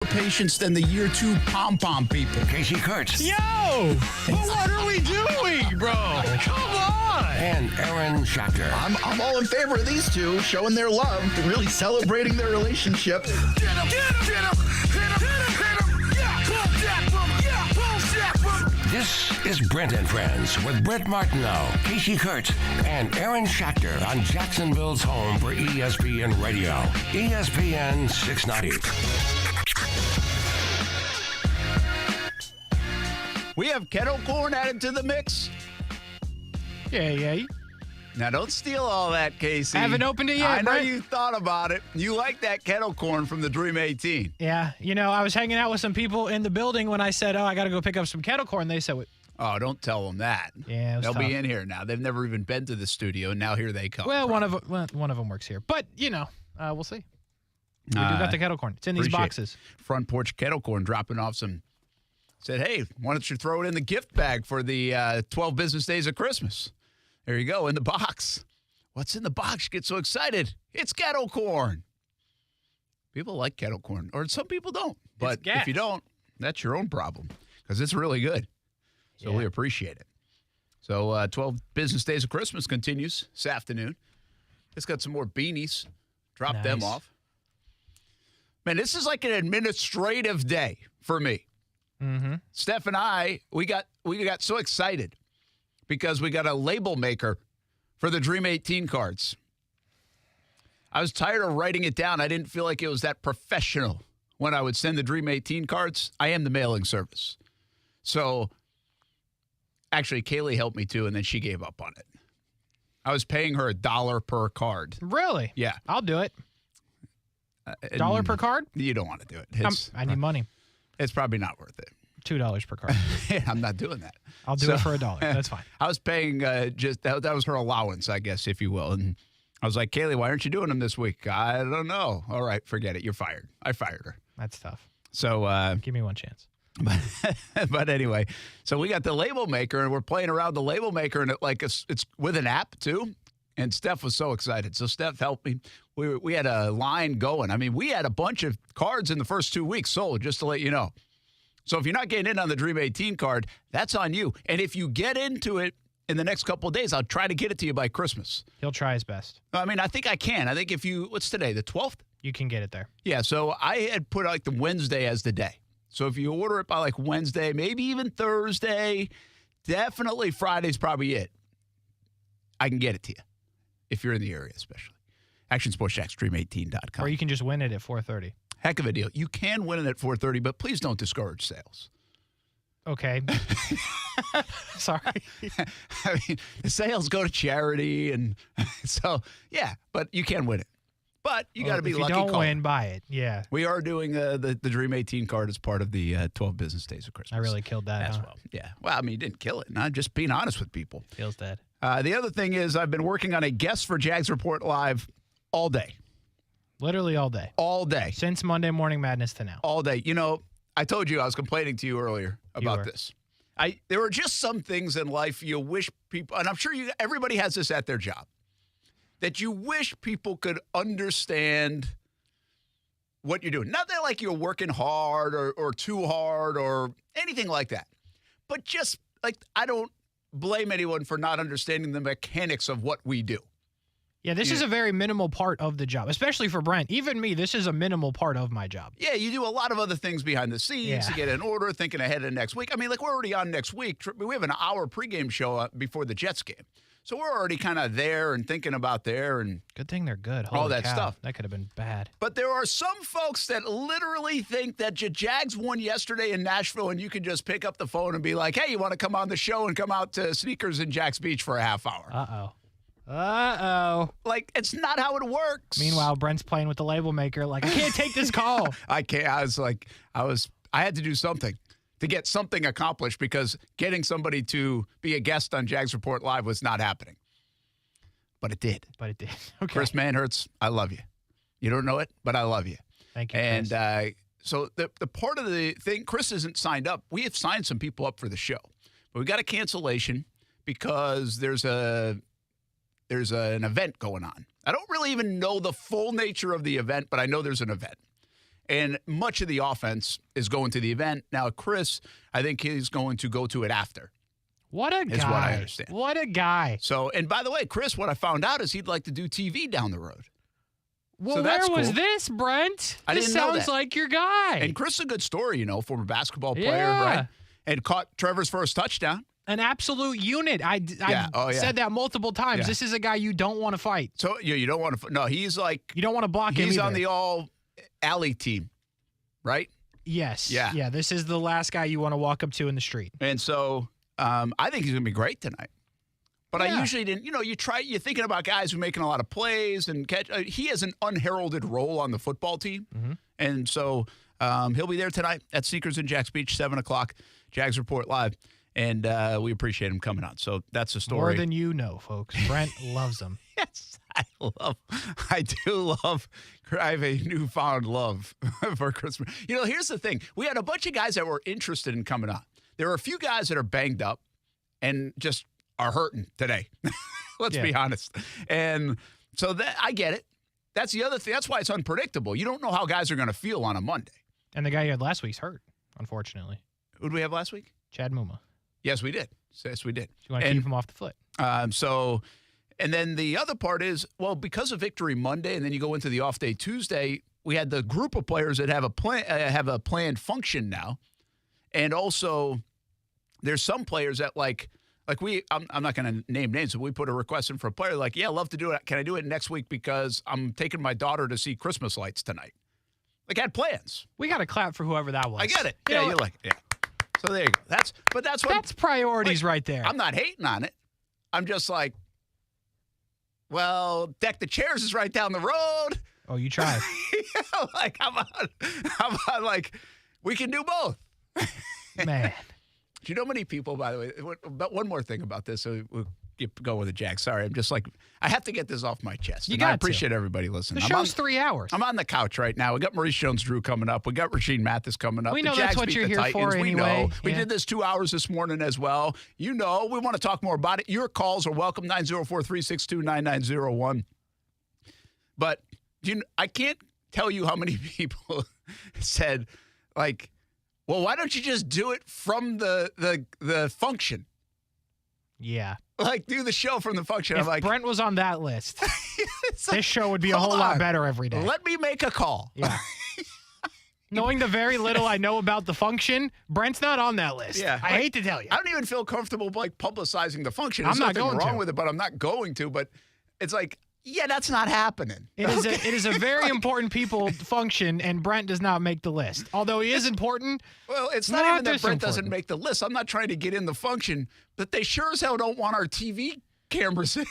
Patience than the year 2 pom-pom people. Kasey Kurtz. Yo! Well, what are we doing, bro? Come on! And Aaron Schachter. I'm all in favor of these two showing their love, really celebrating their relationship. Get him! Get him! Hit him! Hit him! Yeah! Boom! Jack! Boom! Yeah! Boom! Jack! Boom! This is Brent and Friends with Brent Martineau, Kasey Kurtz, and Aaron Schachter on Jacksonville's home for ESPN Radio. ESPN690. We have kettle corn added to the mix. Yeah. Now, don't steal all that, Kasey. I haven't opened it yet, I know Brent. you thought about it. You like that kettle corn from the Dream 18. Yeah, I was hanging out with some people in the building when I said, I got to go pick up some kettle corn. They said, Oh, don't tell them that. Yeah, it was They'll tough. be in here now. They've never even been to the studio, and now here they come. well, one of them works here. But, we'll see. We do got the kettle corn. It's in these boxes. Front Porch Kettle Corn dropping off some. Said, hey, why don't you throw it in the gift bag for the 12 business days of Christmas? There you go, in the box. What's in the box? You get so excited. It's kettle corn. People like kettle corn, or some people don't. But if you don't, that's your own problem because it's really good. So we appreciate it. So 12 business days of Christmas continues this afternoon. Just got some more beanies. Drop them off. Man, this is like an administrative day for me. Mm-hmm. Steph and I, we got so excited because we got a label maker for the Dream 18 cards. I was tired of writing it down. I didn't feel like it was that professional when I would send the Dream 18 cards. I am the mailing service. So actually, Kaylee helped me too, and then she gave up on it. I was paying her $1 per card. Really? Yeah. I'll do it. $1 per card? You don't want to do it. I need money. It's probably not worth it. $2 per card. Yeah, I'm not doing that. I'll do it for $1. That's fine. I was paying that was her allowance, I guess, if you will. And I was like, Kaylee, why aren't you doing them this week? I don't know. All right, forget it. You're fired. I fired her. That's tough. So give me one chance. But anyway, so we got the label maker, and we're playing around the label maker, and it's with an app too. And Steph was so excited. So Steph helped me. We had a line going. I mean, we had a bunch of cards in the first 2 weeks sold, just to let you know. So if you're not getting in on the Dream 18 card, that's on you. And if you get into it in the next couple of days, I'll try to get it to you by Christmas. He'll try his best. I mean, I think I can. I think what's today, the 12th? You can get it there. Yeah, so I had put the Wednesday as the day. So if you order it by Wednesday, maybe even Thursday, definitely Friday's probably it. I can get it to you if you're in the area, especially. ActionSportsJacksDream18.com. Or you can just win it at 4:30. Heck of a deal. You can win it at 4:30, but please don't discourage sales. Okay. Sorry. I mean, the sales go to charity, and so, yeah, but you can win it. But you got to be lucky. If you don't win, buy it. Yeah. We are doing the Dream 18 card as part of the 12 business days of Christmas. I really killed that as well. Yeah. Well, I mean, you didn't kill it. I'm just being honest with people. Feels dead. The other thing is I've been working on a guest for Jags Report Live all day. Literally all day. All day. Since Monday Morning Madness to now. All day. I told you I was complaining to you earlier about this. There are just some things in life you wish people, and I'm sure everybody has this at their job, that you wish people could understand what you're doing. Not that you're working hard or too hard or anything like that, but just I don't blame anyone for not understanding the mechanics of what we do. Yeah, this is a very minimal part of the job, especially for Brent. Even me, this is a minimal part of my job. Yeah, you do a lot of other things behind the scenes to get in order, thinking ahead of next week. I mean, we're already on next week. We have an hour pregame show before the Jets game. So we're already kind of there and thinking about there. And good thing they're good. All that stuff. That could have been bad. But there are some folks that literally think that Jags won yesterday in Nashville and you can just pick up the phone and be like, hey, you want to come on the show and come out to Sneakers in Jack's Beach for a half hour? Uh-oh. It's not how it works. Meanwhile, Brent's playing with the label maker I can't take this call. I can't. I had to do something to get something accomplished because getting somebody to be a guest on Jags Report Live was not happening. But it did. Okay. Chris Manhertz, I love you. You don't know it, but I love you. Thank you, Chris. And so the part of the thing, Chris isn't signed up. We have signed some people up for the show. But we got a cancellation because there's an event going on. I don't really even know the full nature of the event, but I know there's an event. And much of the offense is going to the event. Now, Chris, I think he's going to go to it after. What a guy. Is what I understand. What a guy. So, and by the way, Chris, what I found out is he'd like to do TV down the road. Well, so where was cool. this, Brent? I this didn't know sounds that. like your guy. And Chris is a good story, former basketball player, Yeah. right? And caught Trevor's first touchdown. An absolute unit. I've Yeah. said that multiple times. Yeah. This is a guy you don't want to fight. So you don't want to. No, he's like. You don't want to block him He's either. on the all-alley team, right? Yes. Yeah. Yeah. This is the last guy you want to walk up to in the street. And so I think he's going to be great tonight. But Yeah. I usually didn't. You're thinking about guys who are making a lot of plays and catch. He has an unheralded role on the football team, and so he'll be there tonight at Sneakers in Jacks Beach, 7:00. Jags Report Live, and we appreciate him coming out. So that's the story. More than you know, folks. Brent loves them. Yes, I do love. I have a newfound love for Christmas. Here's the thing: we had a bunch of guys that were interested in coming out. There are a few guys that are banged up and just are hurting today. Let's be honest. And so that I get it. That's the other thing. That's why it's unpredictable. You don't know how guys are going to feel on a Monday. And the guy you had last week's hurt, unfortunately. Who did we have last week? Chad Muma. Yes, we did. Yes, we did. You want to keep him off the foot. And then the other part is, well, because of Victory Monday, and then you go into the off day Tuesday, we had the group of players that have a planned function now, and also there's some players that I'm not going to name names, but we put a request in for a player like, yeah, love to do it. Can I do it next week because I'm taking my daughter to see Christmas lights tonight? Like, I had plans. We got to clap for whoever that was. I get it. You know, Yeah. So there you go. That's priorities right there. I'm not hating on it. I'm just like, well, Deck the Chairs is right down the road. Oh, you tried. How about like, we can do both. Man. Do you know how many people, by the way, but one more thing about this, so we'll go with the Jags. Sorry, I'm just like, I have to get this off my chest. I appreciate everybody listening. The show's 3 hours. I'm on the couch right now. We got Maurice Jones-Drew coming up. We got Rashean Mathis coming up. We know the Jags that's what beat you're the here Titans. for We anyway. know. We did this 2 hours this morning as well. We want to talk more about it. Your calls are welcome, 904-362-9901. But I can't tell you how many people said, like, well, why don't you just do it from the function? Yeah. Like, do the show from the function. If I'm like, Brent was on that list, this this show would be a whole lot better every day. Let me make a call. Yeah. Knowing the very little I know about the function, Brent's not on that list. Yeah. I hate to tell you. I don't even feel comfortable publicizing the function. I'm There's not nothing going wrong to. with it, but I'm not going to. But it's like, yeah, that's not happening. It is a very important people function, and Brent does not make the list. Although he is important. Well, it's not even that Brent doesn't make the list. I'm not trying to get in the function, but they sure as hell don't want our TV cameras in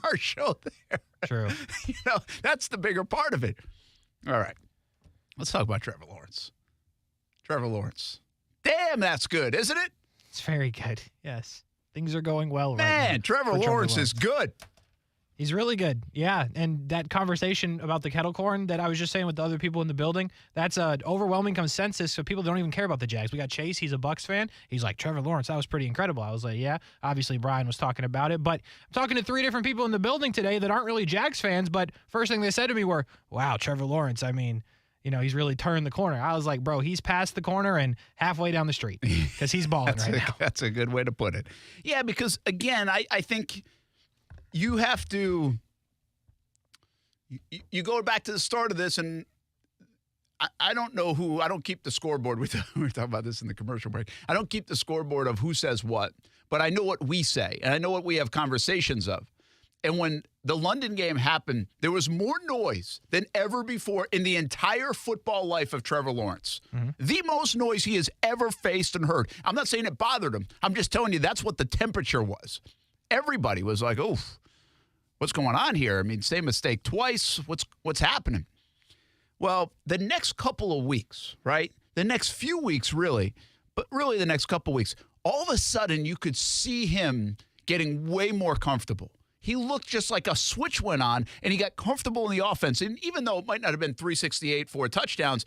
our show there. True. That's the bigger part of it. All right. Let's talk about Trevor Lawrence. Trevor Lawrence. Damn, that's good, isn't it? It's very good. Yes. Things are going well right now. Man, Trevor Lawrence is good. He's really good. Yeah. And that conversation about the kettle corn that I was just saying with the other people in the building, that's an overwhelming consensus. So people don't even care about the Jags. We got Chase. He's a Bucs fan. He's like, Trevor Lawrence, that was pretty incredible. I was like, yeah, obviously Brian was talking about it. But I'm talking to 3 different people in the building today that aren't really Jags fans. But first thing they said to me were, wow, Trevor Lawrence, I mean, he's really turned the corner. I was like, bro, he's past the corner and halfway down the street because he's balling now. That's a good way to put it. Yeah, because, again, I think you have to – you go back to the start of this, and I don't know who – I don't keep the scoreboard. We were talking about this in the commercial break. I don't keep the scoreboard of who says what, but I know what we say, and I know what we have conversations of. And when the London game happened, there was more noise than ever before in the entire football life of Trevor Lawrence. Mm-hmm. The most noise he has ever faced and heard. I'm not saying it bothered him. I'm just telling you that's what the temperature was. Everybody was like, oh, what's going on here? I mean, same mistake twice. What's happening? Well, the next couple of weeks, right? The next few weeks, really, but really the next couple of weeks, all of a sudden you could see him getting way more comfortable. He looked just like a switch went on, and he got comfortable in the offense. And even though it might not have been 368, 4 touchdowns,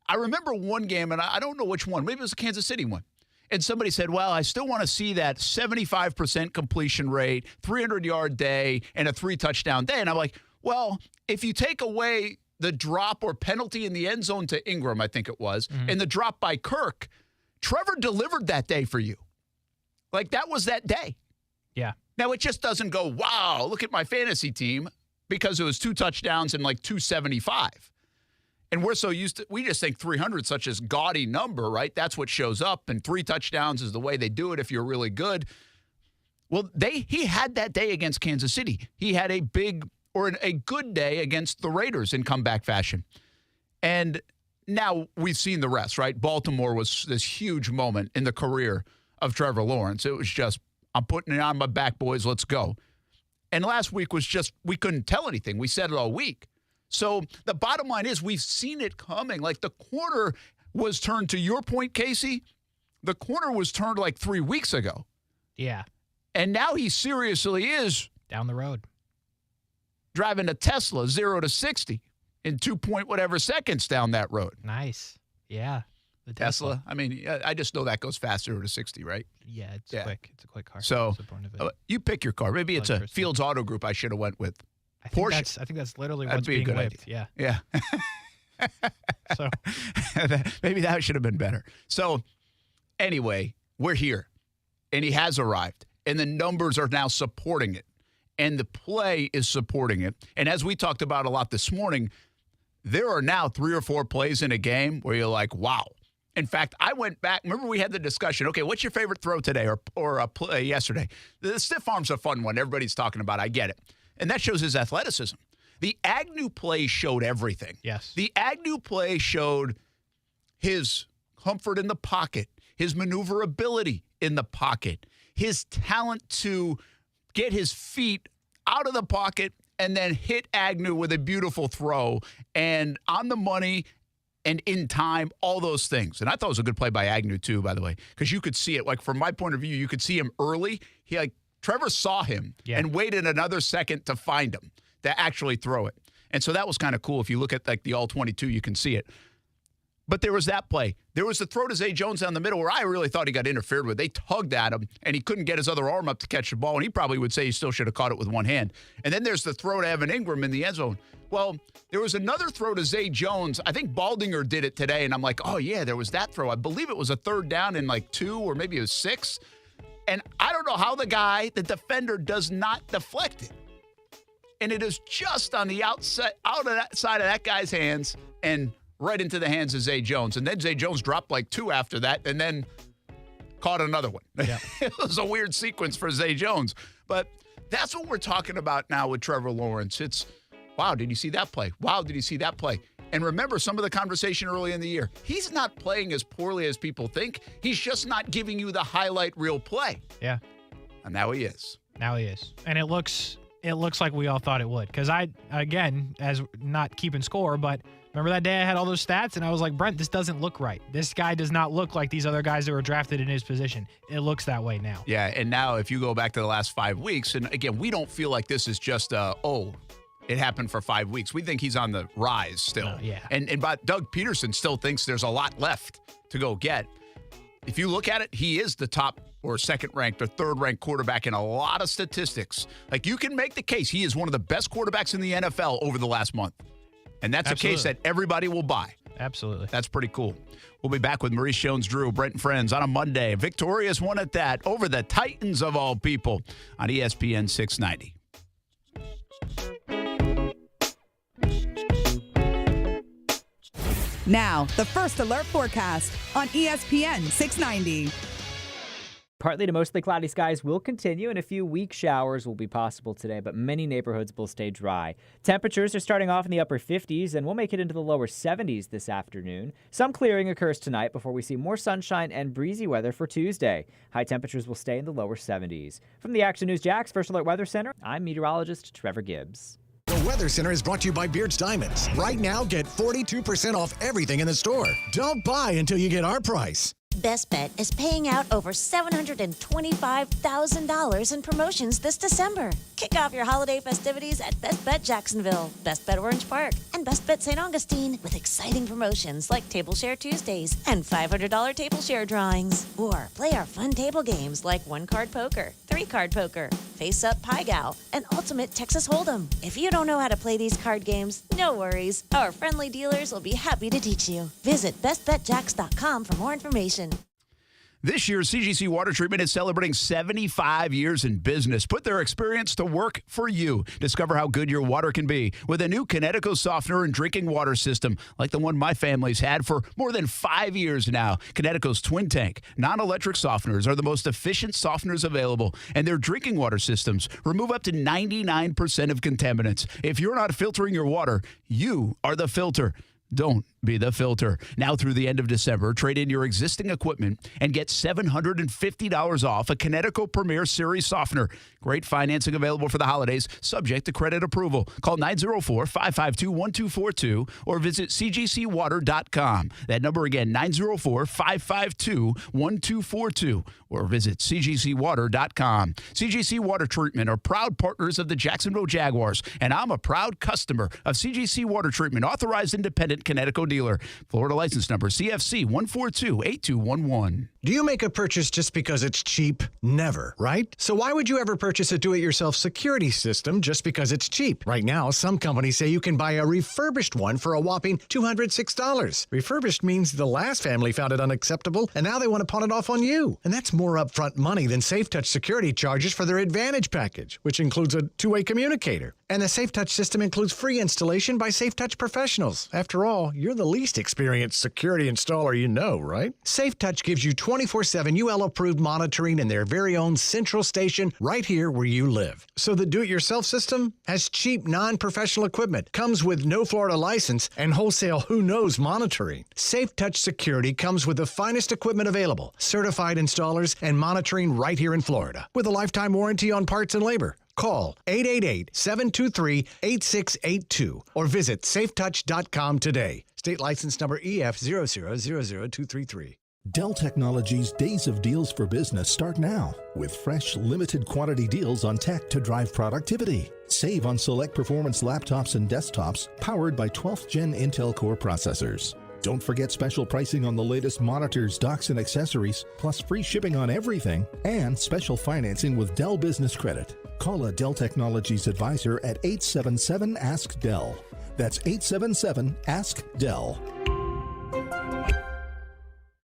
I remember one game, and I don't know which one. Maybe it was a Kansas City one. And somebody said, well, I still want to see that 75% completion rate, 300-yard day, and a 3-touchdown day. And I'm like, well, if you take away the drop or penalty in the end zone to Ingram, I think it was, and the drop by Kirk, Trevor delivered that day for you. Like, that was that day. Yeah. Now, it just doesn't go, wow, look at my fantasy team, because it was 2 touchdowns and like 275. And we're so used to, we just think 300 is such a gaudy number, right? That's what shows up, and 3 touchdowns is the way they do it if you're really good. Well, he had that day against Kansas City. He had a good day against the Raiders in comeback fashion. And now we've seen the rest, right? Baltimore was this huge moment in the career of Trevor Lawrence. It was just, I'm putting it on my back, boys, let's go. And last week was just, we couldn't tell anything. We said it all week. So the bottom line is we've seen it coming. Like, the corner was turned, to your point, Kasey, the corner was turned like 3 weeks ago. Yeah. And now he seriously is down the road, driving a Tesla 0 to 60 in 2-point-whatever seconds down that road. Nice. Yeah. The Tesla. I mean, I just know that goes fast 0 to 60, right? Yeah, it's quick. It's a quick car. So you pick your car. Maybe it's a Fields Auto Group I should have went with. Porsche. I think that's literally what's being whipped. Yeah. So maybe that should have been better. So anyway, we're here, and he has arrived, and the numbers are now supporting it, and the play is supporting it. And as we talked about a lot this morning, there are now 3 or 4 plays in a game where you're like, wow. In fact, I went back. Remember, we had the discussion. Okay, what's your favorite throw today or a play yesterday? The stiff arm's a fun one. Everybody's talking about. I get it. And that shows his athleticism. The Agnew play showed everything. Yes. The Agnew play showed his comfort in the pocket, his maneuverability in the pocket, his talent to get his feet out of the pocket and then hit Agnew with a beautiful throw and on the money and in time, all those things. And I thought it was a good play by Agnew too, by the way, because you could see it. Like, from my point of view, you could see him early. Trevor saw him and waited another second to find him, to actually throw it. And so that was kind of cool. If you look at like the all-22, you can see it. But there was that play. There was the throw to Zay Jones down the middle where I really thought he got interfered with. They tugged at him, and he couldn't get his other arm up to catch the ball, and he probably would say he still should have caught it with one hand. And then there's the throw to Evan Ingram in the end zone. Well, there was another throw to Zay Jones. I think Baldinger did it today, and I'm like, oh, yeah, there was that throw. I believe it was a 3rd down in like 2 or maybe it was 6. And I don't know how the defender does not deflect it. And it is just on the outside, out of that side of that guy's hands and right into the hands of Zay Jones. And then Zay Jones dropped like 2 after that and then caught another one. Yeah. It was a weird sequence for Zay Jones. But that's what we're talking about now with Trevor Lawrence. It's, wow, did you see that play? Wow, did you see that play? And remember some of the conversation early in the year. He's not playing as poorly as people think. He's just not giving you the highlight reel play. Yeah. And now he is. And it looks like we all thought it would. Because I, again, as not keeping score, but remember that day I had all those stats and I was like, Brent, this doesn't look right. This guy does not look like these other guys that were drafted in his position. It looks that way now. Yeah, and now if you go back to the last 5 weeks, and again, we don't feel like this is just it happened for 5 weeks. We think he's on the rise still. Yeah. But Doug Peterson still thinks there's a lot left to go get. If you look at it, he is the top or second-ranked or third-ranked quarterback in a lot of statistics. Like, you can make the case he is one of the best quarterbacks in the NFL over the last month. And that's Absolutely. a case that everybody will buy. Absolutely. That's pretty cool. We'll be back with Maurice Jones-Drew, Brent and Friends on a Monday. A victorious one at that over the Titans of all people on ESPN 690. Now, the First Alert forecast on ESPN 690. Partly to mostly cloudy skies will continue, and a few weak showers will be possible today, but many neighborhoods will stay dry. Temperatures are starting off in the upper 50s, and we'll make it into the lower 70s this afternoon. Some clearing occurs tonight before we see more sunshine and breezy weather for Tuesday. High temperatures will stay in the lower 70s. From the Action News Jax First Alert Weather Center, I'm meteorologist Trevor Gibbs. The Weather Center is brought to you by Beard's Diamonds. Right now, get 42% off everything in the store. Don't buy until you get our price. Best Bet is paying out over $725,000 in promotions this December. Kick off your holiday festivities at Best Bet Jacksonville, Best Bet Orange Park, and Best Bet St. Augustine with exciting promotions like Table Share Tuesdays and $500 table share drawings. Or play our fun table games like 1-card poker, 3-card poker, Face Up Pie Gal, and Ultimate Texas Hold'em. If you don't know how to play these card games, no worries. Our friendly dealers will be happy to teach you. Visit bestbetjacks.com for more information. This year, CGC Water Treatment is celebrating 75 years in business. Put their experience to work for you. Discover how good your water can be with a new Connecticut softener and drinking water system like the one my family's had for more than 5 years now. Connecticut's twin tank, non-electric softeners are the most efficient softeners available, and their drinking water systems remove up to 99% of contaminants. If you're not filtering your water, you are the filter. Don't be the filter. Now through the end of December, trade in your existing equipment and get $750 off a Connecticut Premier Series softener. Great financing available for the holidays, subject to credit approval. Call 904-552-1242 or visit cgcwater.com. That number again, 904-552-1242 or visit cgcwater.com. CGC Water Treatment are proud partners of the Jacksonville Jaguars, and I'm a proud customer of CGC Water Treatment, authorized independent Connecticut dealer. Florida license number CFC 1428211. Do you make a purchase just because it's cheap? Never, right? So why would you ever purchase a do-it-yourself security system just because it's cheap? Right now, some companies say you can buy a refurbished one for a whopping $206. Refurbished means the last family found it unacceptable, and now they want to pawn it off on you. And that's more upfront money than SafeTouch security charges for their Advantage package, which includes a two-way communicator. And the SafeTouch system includes free installation by SafeTouch professionals. After all, you're the least experienced security installer you know, right? SafeTouch gives you 24/7 UL-approved monitoring in their very own central station right here where you live. So the do-it-yourself system has cheap, non-professional equipment, comes with no Florida license, and wholesale who-knows monitoring. SafeTouch Security comes with the finest equipment available, certified installers, and monitoring right here in Florida, with a lifetime warranty on parts and labor. Call 888-723-8682 or visit safetouch.com today. State license number EF0000233. Dell Technologies' Days of Deals for Business start now with fresh, limited quantity deals on tech to drive productivity. Save on select performance laptops and desktops powered by 12th Gen Intel Core processors. Don't forget special pricing on the latest monitors, docks, and accessories, plus free shipping on everything, and special financing with Dell Business Credit. Call a Dell Technologies advisor at 877-ASK-DELL. That's 877-ASK-DELL.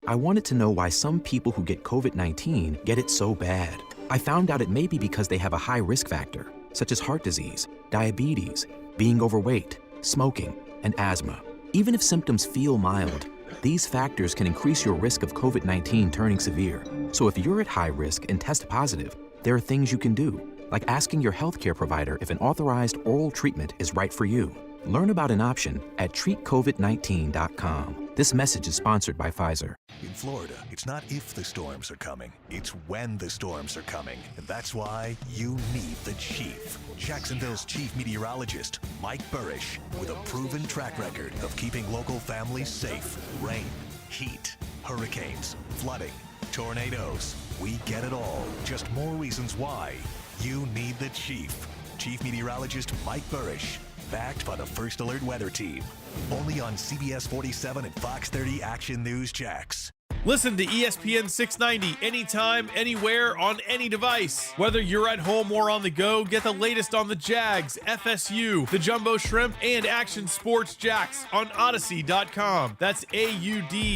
I wanted to know why some people who get COVID-19 get it so bad. I found out it may be because they have a high risk factor, such as heart disease, diabetes, being overweight, smoking, and asthma. Even if symptoms feel mild, these factors can increase your risk of COVID-19 turning severe. So if you're at high risk and test positive, there are things you can do, like asking your healthcare provider if an authorized oral treatment is right for you. Learn about an option at treatcovid19.com. This message is sponsored by Pfizer. In Florida, it's not if the storms are coming, it's when the storms are coming. And that's why you need the Chief. Jacksonville's chief meteorologist, Mike Burrish, with a proven track record of keeping local families safe. Rain, heat, hurricanes, flooding, tornadoes. We get it all. Just more reasons why you need the Chief. Chief Meteorologist Mike Burrish. Backed by the First Alert Weather Team. Only on CBS 47 and Fox 30 Action News Jax. Listen to ESPN 690 anytime, anywhere, on any device. Whether you're at home or on the go, get the latest on the Jags, FSU, the Jumbo Shrimp, and Action Sports Jax on Odyssey.com. That's AUDACY.com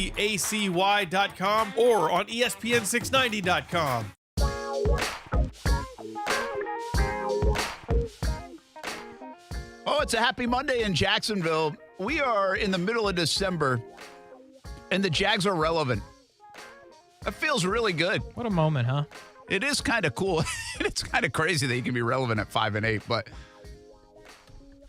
or on ESPN690.com. Oh, it's a happy Monday in Jacksonville. We are in the middle of December, and the Jags are relevant. That feels really good. What a moment, huh? It is kind of cool. It's kind of crazy that you can be relevant at 5-8, but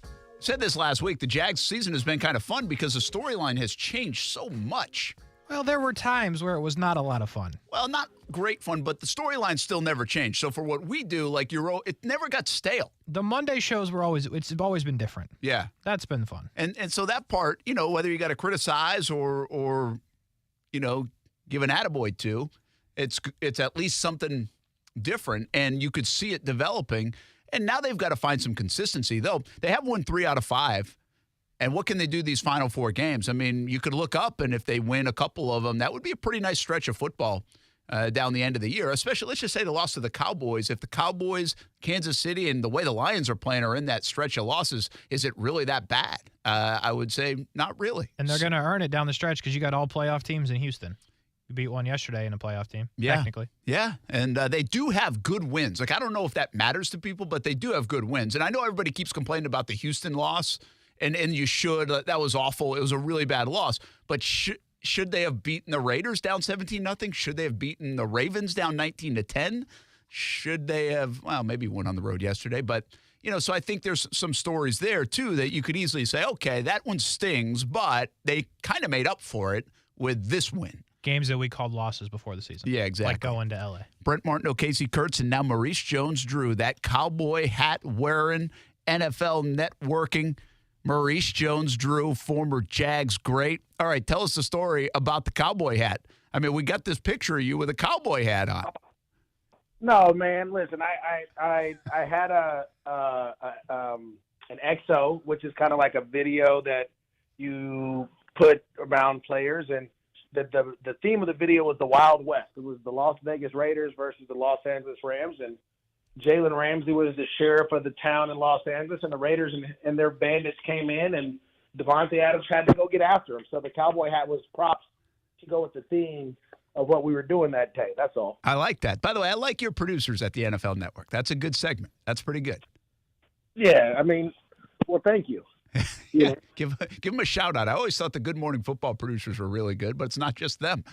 I said this last week. The Jags season has been kind of fun because the storyline has changed so much. Well, there were times where it was not a lot of fun. Well, not great fun, but the storyline still never changed. So for what we do, like it never got stale. The Monday shows it's always been different. Yeah. That's been fun. And so that part, whether you got to criticize or give an attaboy to, it's at least something different, and you could see it developing. And now they've got to find some consistency, though. They have won 3 out of 5. And what can they do these final 4 games? I mean, you could look up, and if they win a couple of them, that would be a pretty nice stretch of football. down the end of the year, especially, let's just say the loss to the Cowboys. If the Cowboys, Kansas City, and the way the Lions are playing are in that stretch of losses, is it really that bad? I would say not really. And they're going to earn it down the stretch because you got all playoff teams in Houston. You beat one yesterday in a playoff team, technically. Yeah, and they do have good wins. Like, I don't know if that matters to people, but they do have good wins. And I know everybody keeps complaining about the Houston loss, and you should. That was awful. It was a really bad loss. But should they have beaten the Raiders down 17-0? Should they have beaten the Ravens down 19-10? Should they have, well, maybe won on the road yesterday, but so I think there's some stories there too that you could easily say, okay, that one stings, but they kind of made up for it with this win. Games that we called losses before the season. Yeah, exactly. Like going to L.A. Brent Martineau, Kasey Kurtz, and now Maurice Jones-Drew, that cowboy hat wearing, NFL networking, Maurice Jones-Drew, former Jags great. All right, tell us the story about the cowboy hat. I mean, we got this picture of you with a cowboy hat on. No, man. Listen, I had an XO, which is kind of like a video that you put around players, and the theme of the video was the Wild West. It was the Las Vegas Raiders versus the Los Angeles Rams, and Jalen Ramsey was the sheriff of the town in Los Angeles, and the Raiders and their bandits came in, and Devontae Adams had to go get after him. So the cowboy hat was props to go with the theme of what we were doing that day. That's all. I like that. By the way, I like your producers at the NFL Network. That's a good segment. That's pretty good. Yeah, I mean, well, thank you. Yeah, give them a shout out. I always thought the Good Morning Football producers were really good, but it's not just them.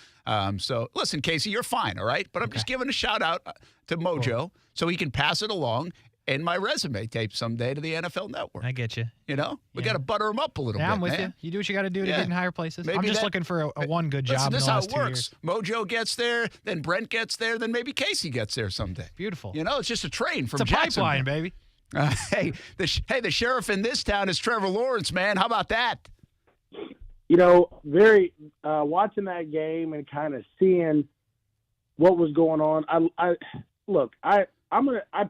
So listen, Kasey, you're fine, all right? But I'm just giving a shout out to Mojo so he can pass it along in my resume tape someday to the NFL Network. I get you. We got to butter him up a little bit. I'm with man. you. You do what you got to do to get in higher places. Maybe I'm just looking for a one good job. This is in the how last it 2 works. years. Mojo gets there, then Brent gets there, then maybe Kasey gets there someday. Beautiful. It's just a train from It's a Jacksonville. pipeline, baby. Hey, the sheriff in this town is Trevor Lawrence, man. How about that? Very watching that game and kind of seeing what was going on. I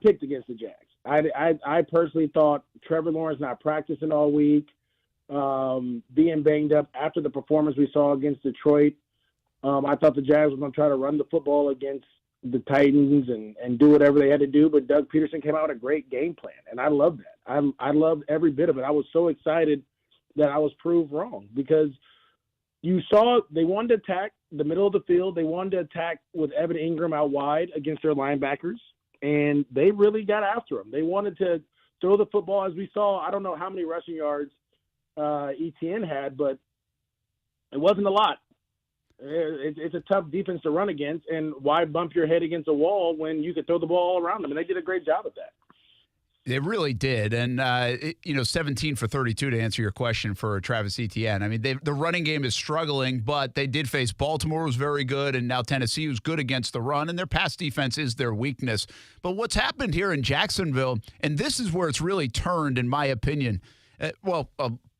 picked against the Jags. I personally thought Trevor Lawrence not practicing all week, being banged up after the performance we saw against Detroit. I thought the Jags were going to try to run the football against the Titans and do whatever they had to do, but Doug Peterson came out with a great game plan, and I loved that. I loved every bit of it. I was so excited that I was proved wrong because you saw they wanted to attack the middle of the field. They wanted to attack with Evan Ingram out wide against their linebackers, and they really got after him. They wanted to throw the football, as we saw. I don't know how many rushing yards ETN had, but it wasn't a lot. It's a tough defense to run against, and why bump your head against a wall when you could throw the ball all around them? And they did a great job at that. They really did. And, 17 for 32 to answer your question for Travis Etienne. I mean, the running game is struggling, but they did face Baltimore, was very good, and now Tennessee was good against the run, and their pass defense is their weakness. But what's happened here in Jacksonville, and this is where it's really turned, in my opinion, a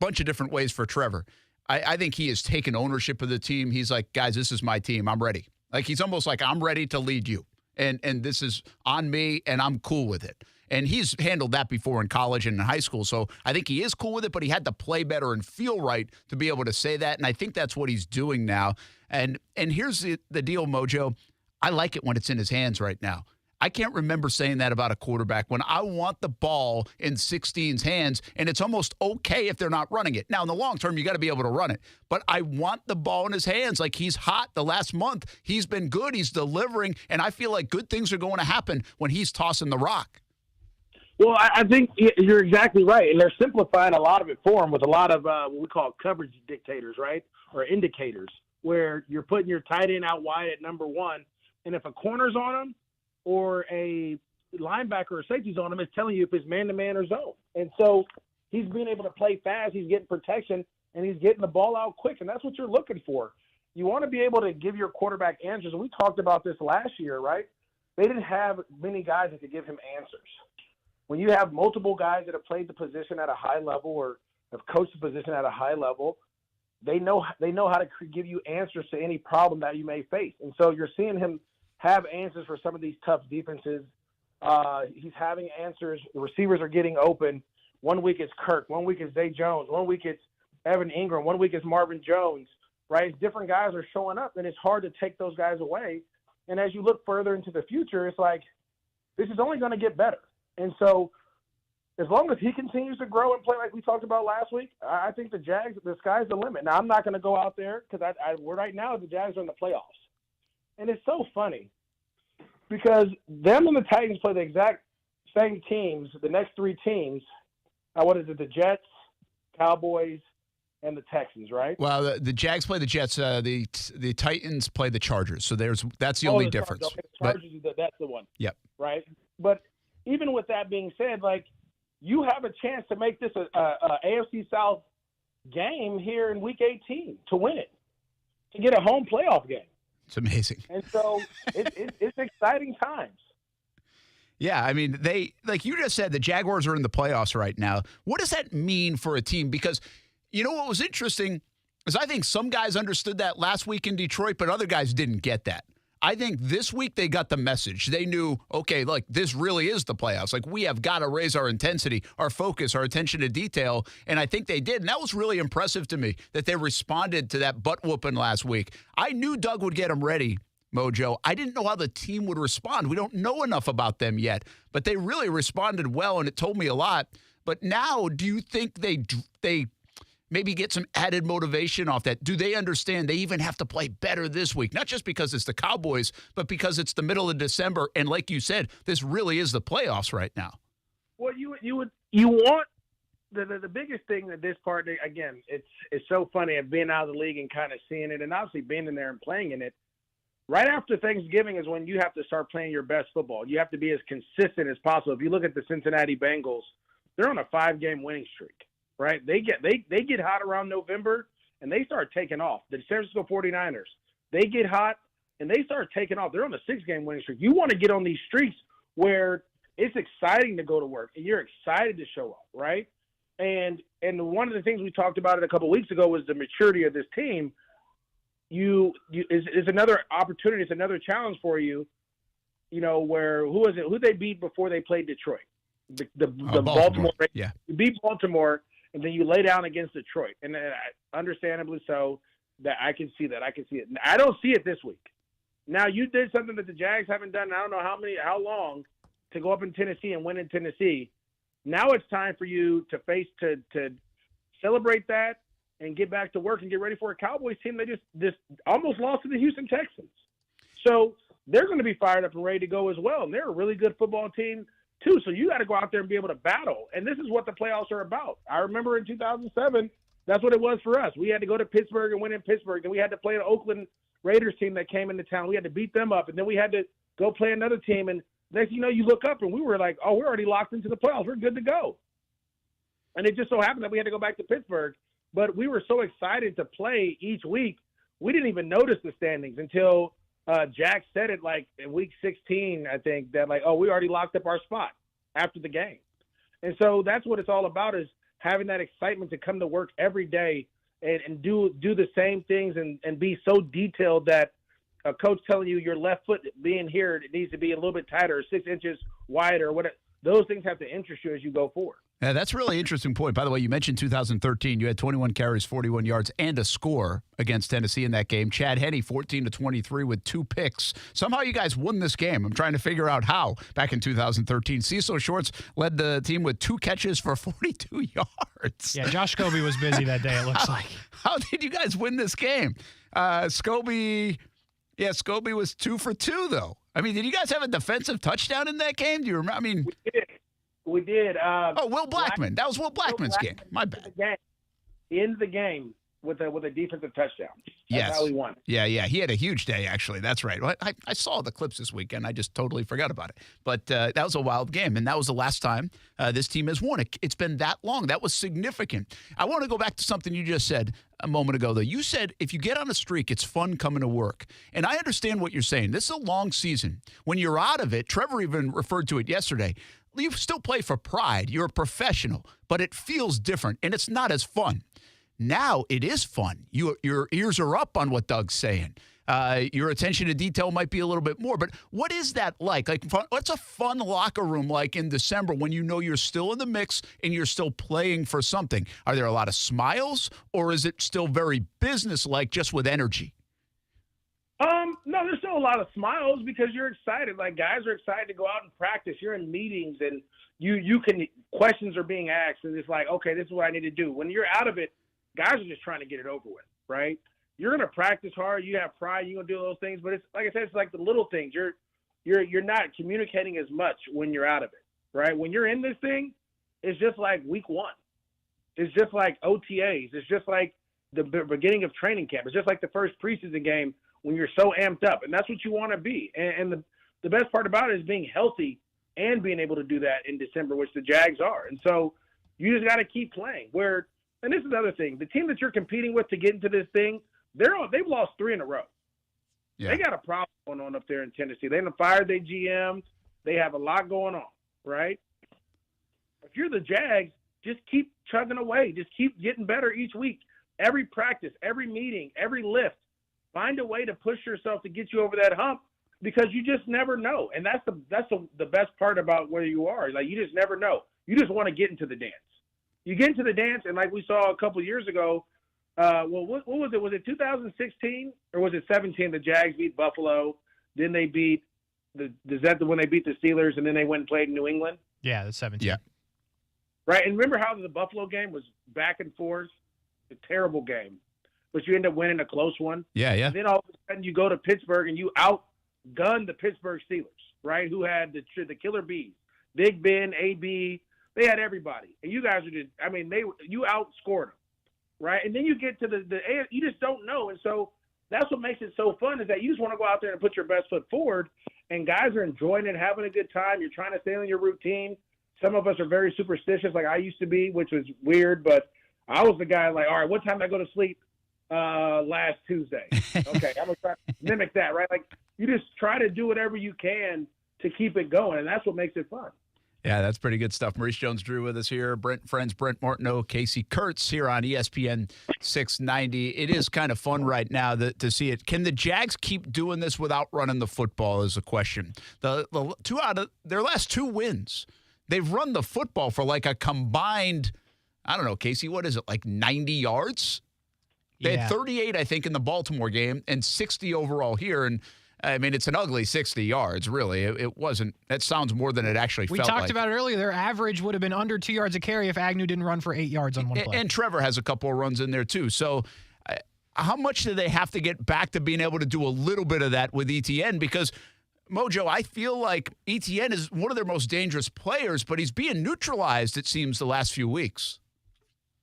bunch of different ways for Trevor. I think he has taken ownership of the team. He's like, guys, this is my team. I'm ready. Like, he's almost like, I'm ready to lead you. And this is on me, and I'm cool with it. And he's handled that before in college and in high school. So I think he is cool with it, but he had to play better and feel right to be able to say that. And I think that's what he's doing now. And here's the deal, Mojo. I like it when it's in his hands right now. I can't remember saying that about a quarterback when I want the ball in 16's hands, and it's almost okay if they're not running it. Now, in the long term, you got to be able to run it. But I want the ball in his hands. Like, he's hot the last month. He's been good. He's delivering. And I feel like good things are going to happen when he's tossing the rock. Well, I think you're exactly right. And they're simplifying a lot of it for him with a lot of what we call coverage dictators, right? Or indicators, where you're putting your tight end out wide at number one. And if a corner's on him, or a linebacker or safety's on him, is telling you if it's man-to-man or zone. And so he's being able to play fast, he's getting protection, and he's getting the ball out quick, and that's what you're looking for. You want to be able to give your quarterback answers. We talked about this last year, right? They didn't have many guys that could give him answers. When you have multiple guys that have played the position at a high level or have coached the position at a high level, they know how to give you answers to any problem that you may face. And so you're seeing him have answers for some of these tough defenses. He's having answers. The receivers are getting open. 1 week it's Kirk. 1 week it's Zay Jones. 1 week it's Evan Ingram. 1 week it's Marvin Jones, right? Different guys are showing up, and it's hard to take those guys away. And as you look further into the future, it's like this is only going to get better. And so as long as he continues to grow and play like we talked about last week, I think the Jags, the sky's the limit. Now, I'm not going to go out there because we're right now the Jags are in the playoffs. And it's so funny because them and the Titans play the exact same teams, the next three teams. What is it, the Jets, Cowboys, and the Texans, right? Well, the Jags play the Jets. The Titans play the Chargers. So that's the only difference. Okay, the Chargers, that's the one. Yep. Right? But even with that being said, like, you have a chance to make this a AFC South game here in Week 18 to win it, to get a home playoff game. It's amazing. And so it's exciting times. Yeah, I mean, they, like you just said, the Jaguars are in the playoffs right now. What does that mean for a team? Because you know what was interesting is I think some guys understood that last week in Detroit, but other guys didn't get that. I think this week they got the message. They knew, okay, look, this really is the playoffs. Like, we have got to raise our intensity, our focus, our attention to detail, and I think they did. And that was really impressive to me that they responded to that butt-whooping last week. I knew Doug would get them ready, Mojo. I didn't know how the team would respond. We don't know enough about them yet, but they really responded well, and it told me a lot. But now, do you think they maybe get some added motivation off that? Do they understand they even have to play better this week? Not just because it's the Cowboys, but because it's the middle of December, and like you said, this really is the playoffs right now. Well, you want the biggest thing that this part, again, it's so funny of being out of the league and kind of seeing it, and obviously being in there and playing in it. Right after Thanksgiving is when you have to start playing your best football. You have to be as consistent as possible. If you look at the Cincinnati Bengals, they're on a 5-game winning streak. Right? They get hot around November, and they start taking off. The San Francisco 49ers, they get hot, and they start taking off. They're on a 6-game winning streak. You want to get on these streaks where it's exciting to go to work, and you're excited to show up, right? And one of the things we talked about it a couple of weeks ago was the maturity of this team. Is another opportunity. It's another challenge for you, where who they beat before they played Detroit? The Baltimore. Yeah. You beat Baltimore, and then you lay down against Detroit. And understandably so, that I can see that. I can see it. I don't see it this week. Now, you did something that the Jags haven't done, I don't know how long, to go up in Tennessee and win in Tennessee. Now it's time for you to celebrate that and get back to work and get ready for a Cowboys team that just almost lost to the Houston Texans. So they're going to be fired up and ready to go as well. And they're a really good football team too. So you got to go out there and be able to battle. And this is what the playoffs are about. I remember in 2007, that's what it was for us. We had to go to Pittsburgh and win in Pittsburgh. Then we had to play an Oakland Raiders team that came into town. We had to beat them up. And then we had to go play another team. And next thing you know, you look up and we were like, oh, we're already locked into the playoffs. We're good to go. And it just so happened that we had to go back to Pittsburgh. But we were so excited to play each week, we didn't even notice the standings until Jack said it like in week 16, I think, that like, oh, we already locked up our spot after the game. And so that's what it's all about, is having that excitement to come to work every day and do the same things and be so detailed that a coach telling you your left foot being here, it needs to be a little bit tighter, 6 inches wider, or whatever. Those things have to interest you as you go forward. Yeah, that's a really interesting point. By the way, you mentioned 2013. You had 21 carries, 41 yards, and a score against Tennessee in that game. Chad Henne, 14-23 with 2 picks. Somehow you guys won this game. I'm trying to figure out how back in 2013. Cecil Shorts led the team with 2 catches for 42 yards. Yeah, Josh Scobie was busy that day, it looks like. How did you guys win this game? Scobie was 2 for 2, though. I mean, did you guys have a defensive touchdown in that game? Do you remember? I mean, we did. Will Blackman. That was Will Blackman's game. My bad. In the game with a defensive touchdown. That's how we won. Yeah. He had a huge day, actually. That's right. I saw the clips this weekend. I just totally forgot about it. But that was a wild game, and that was the last time this team has won. It's been that long. That was significant. I want to go back to something you just said a moment ago, though. You said if you get on a streak, it's fun coming to work. And I understand what you're saying. This is a long season. When you're out of it, Trevor even referred to it yesterday, you still play for pride. You're a professional, but it feels different, and it's not as fun. Now it is fun. Your ears are up on what Doug's saying. Your attention to detail might be a little bit more. But what is that like? What's a fun locker room like in December when you know you're still in the mix and you're still playing for something? Are there a lot of smiles, or is it still very business-like, just with energy? No, there's still a lot of smiles because you're excited. Like, guys are excited to go out and practice. You're in meetings and questions are being asked, and it's like, okay, this is what I need to do. When you're out of it, guys are just trying to get it over with, right? You're gonna practice hard. You have pride. You're gonna do those things, but it's like I said, it's like the little things. You're not communicating as much when you're out of it, right? When you're in this thing, it's just like week one. It's just like OTAs. It's just like the beginning of training camp. It's just like the first preseason game when you're so amped up, and that's what you want to be. And the best part about it is being healthy and being able to do that in December, which the Jags are. And so you just got to keep playing. And this is the other thing, the team that you're competing with to get into this thing, they've lost 3 in a row. Yeah. They got a problem going on up there in Tennessee. They fired their GM. They have a lot going on, right? If you're the Jags, just keep chugging away. Just keep getting better each week. Every practice, every meeting, every lift, find a way to push yourself to get you over that hump because you just never know. And that's the best part about where you are. Like, you just never know. You just want to get into the dance. You get into the dance, and like we saw a couple of years ago, what was it? Was it 2016 or was it 17? The Jags beat Buffalo. Then they beat when they beat the Steelers, and then they went and played in New England? Yeah, that's 17. Yeah. Right, and remember how the Buffalo game was back and forth? A terrible game. But you end up winning a close one. Yeah. And then all of a sudden you go to Pittsburgh and you outgun the Pittsburgh Steelers, right, who had the killer bees. Big Ben, AB, they had everybody. And you guys are just, you outscored them, right? And then you get to you just don't know. And so that's what makes it so fun is that you just want to go out there and put your best foot forward, and guys are enjoying it, having a good time. You're trying to stay on your routine. Some of us are very superstitious like I used to be, which was weird, but I was the guy like, all right, what time did I go to sleep last Tuesday? Okay, I'm going to try to mimic that, right? Like, you just try to do whatever you can to keep it going, and that's what makes it fun. Yeah, that's pretty good stuff. Maurice Jones-Drew with us here. Brent Martineau, Kasey Kurtz here on ESPN 690. It is kind of fun right now to see it. Can the Jags keep doing this without running the football is the question. The 2 out of their last 2 wins, they've run the football for like a combined, I don't know, Kasey, what is it, like 90 yards? They had 38, I think, in the Baltimore game and 60 overall here. And, it's an ugly 60 yards, really. It wasn't – that sounds more than it actually felt like. We talked about it earlier. Their average would have been under 2 yards a carry if Agnew didn't run for 8 yards on one play. And Trevor has a couple of runs in there, too. So how much do they have to get back to being able to do a little bit of that with ETN? Because – Mojo, I feel like ETN is one of their most dangerous players, but he's being neutralized, it seems, the last few weeks.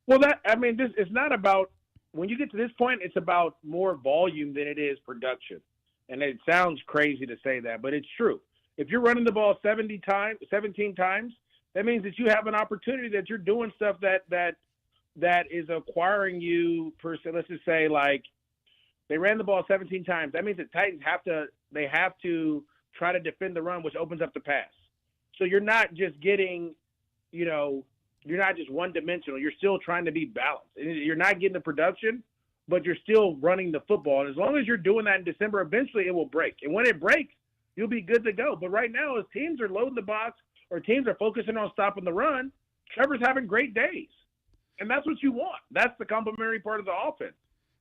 Well, it's not about – when you get to this point, it's about more volume than it is production. And it sounds crazy to say that, but it's true. If you're running the ball 17 times, that means that you have an opportunity that you're doing stuff that is acquiring you per se. Let's just say, like, they ran the ball 17 times. That means the Titans have to try to defend the run, which opens up the pass. So you're not just getting, you're not just one-dimensional. You're still trying to be balanced. You're not getting the production, but you're still running the football. And as long as you're doing that in December, eventually it will break. And when it breaks, you'll be good to go. But right now, as teams are loading the box or teams are focusing on stopping the run, Trevor's having great days. And that's what you want. That's the complementary part of the offense.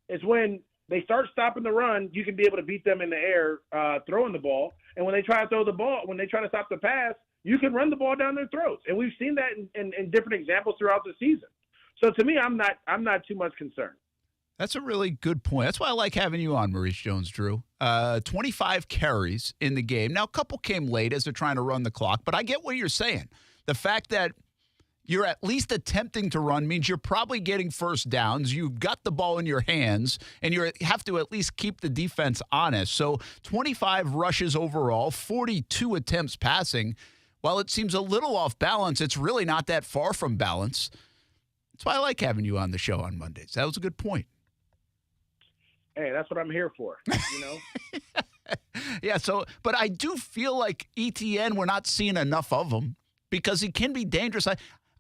It's when they start stopping the run, you can be able to beat them in the air throwing the ball. And when they try to throw the ball, when they try to stop the pass, you can run the ball down their throats. And we've seen that in different examples throughout the season. So to me, I'm not too much concerned. That's a really good point. That's why I like having you on, Maurice Jones-Drew. 25 carries in the game. Now, a couple came late as they're trying to run the clock, but I get what you're saying. The fact that you're at least attempting to run means you're probably getting first downs. You've got the ball in your hands, and you have to at least keep the defense honest. So 25 rushes overall, 42 attempts passing. While it seems a little off balance, it's really not that far from balance. That's why I like having you on the show on Mondays. That was a good point. Hey, that's what I'm here for, Yeah, but I do feel like ETN, we're not seeing enough of him because he can be dangerous.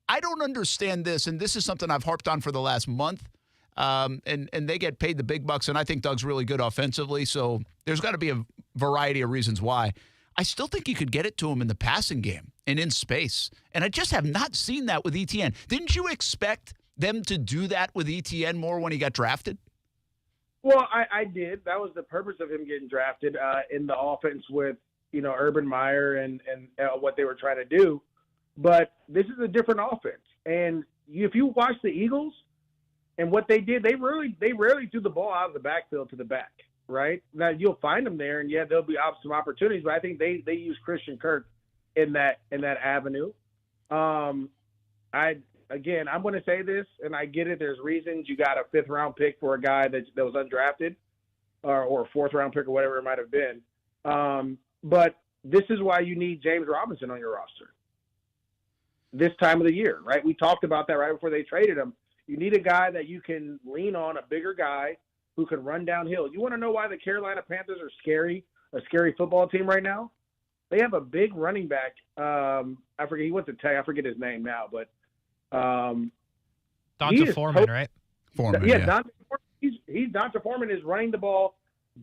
I don't understand this, and this is something I've harped on for the last month, and they get paid the big bucks, and I think Doug's really good offensively, so there's got to be a variety of reasons why. I still think you could get it to him in the passing game and in space, and I just have not seen that with ETN. Didn't you expect them to do that with ETN more when he got drafted? Well, I did. That was the purpose of him getting drafted in the offense with, Urban Meyer and what they were trying to do. But this is a different offense. And if you watch the Eagles and what they did, they rarely threw the ball out of the backfield to the back, right? Now, you'll find them there, and, yeah, there'll be some opportunities. But I think they use Christian Kirk in that avenue. I'm going to say this, and I get it. There's reasons. You got a 5th-round pick for a guy that was undrafted or a 4th-round pick or whatever it might have been. But this is why you need James Robinson on your roster this time of the year, right? We talked about that right before they traded him. You need a guy that you can lean on, a bigger guy who can run downhill. You want to know why the Carolina Panthers are a scary football team right now? They have a big running back. I forget. He went to Tech. I forget his name now, but Donta Foreman, right? Foreman, yeah. Donta Foreman, Donta Foreman is running the ball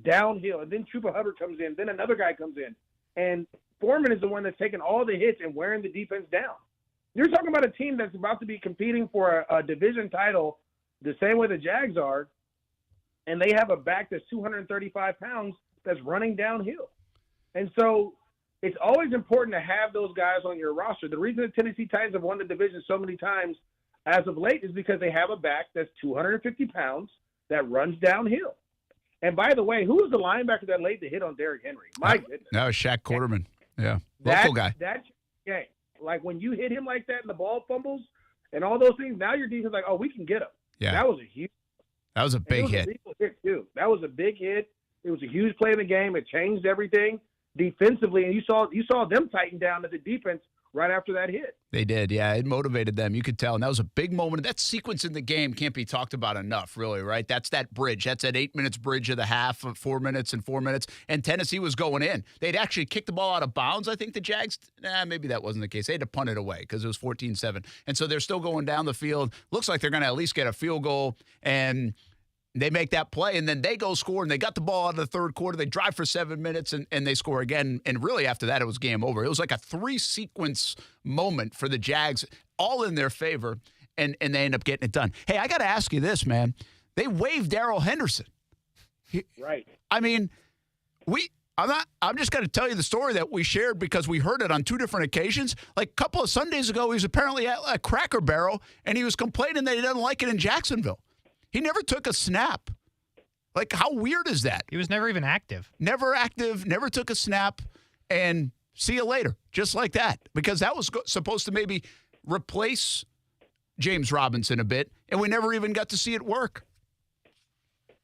downhill, and then Chuba Hubbard comes in. Then another guy comes in, and Foreman is the one that's taking all the hits and wearing the defense down. You're talking about a team that's about to be competing for a division title the same way the Jags are, and they have a back that's 235 pounds that's running downhill. And so it's always important to have those guys on your roster. The reason the Tennessee Titans have won the division so many times as of late is because they have a back that's 250 pounds that runs downhill. And by the way, who was the linebacker that laid the hit on Derrick Henry? My goodness. That was Shaq Quarterman. Yeah. Local guy. That's game. Like when you hit him like that and the ball fumbles and all those things, now your defense is like, oh, we can get him. Yeah. That was a big hit. Too. That was a big hit. It was a huge play in the game. It changed everything defensively, and you saw them tighten down to the defense right after that hit. They did, yeah. It motivated them. You could tell. And that was a big moment. That sequence in the game can't be talked about enough, really, right? That's that bridge. That's that 8 minutes bridge of the half of 4 minutes and 4 minutes. And Tennessee was going in. They'd actually kicked the ball out of bounds, I think the Jags. Maybe that wasn't the case. They had to punt it away because it was 14-7. And so they're still going down the field. Looks like they're going to at least get a field goal. And they make that play, and then they go score, and they got the ball out of the third quarter. They drive for 7 minutes, and they score again. And really, after that, it was game over. It was like a 3-sequence moment for the Jags, all in their favor, and they end up getting it done. Hey, I got to ask you this, man. They waived Darrell Henderson. Right. I mean, I'm just going to tell you the story that we shared because we heard it on 2 different occasions. Like a couple of Sundays ago, he was apparently at a Cracker Barrel, and he was complaining that he doesn't like it in Jacksonville. He never took a snap. Like, how weird is that? He was never even active. Never active, never took a snap, and see you later, just like that. Because that was supposed to maybe replace James Robinson a bit, and we never even got to see it work.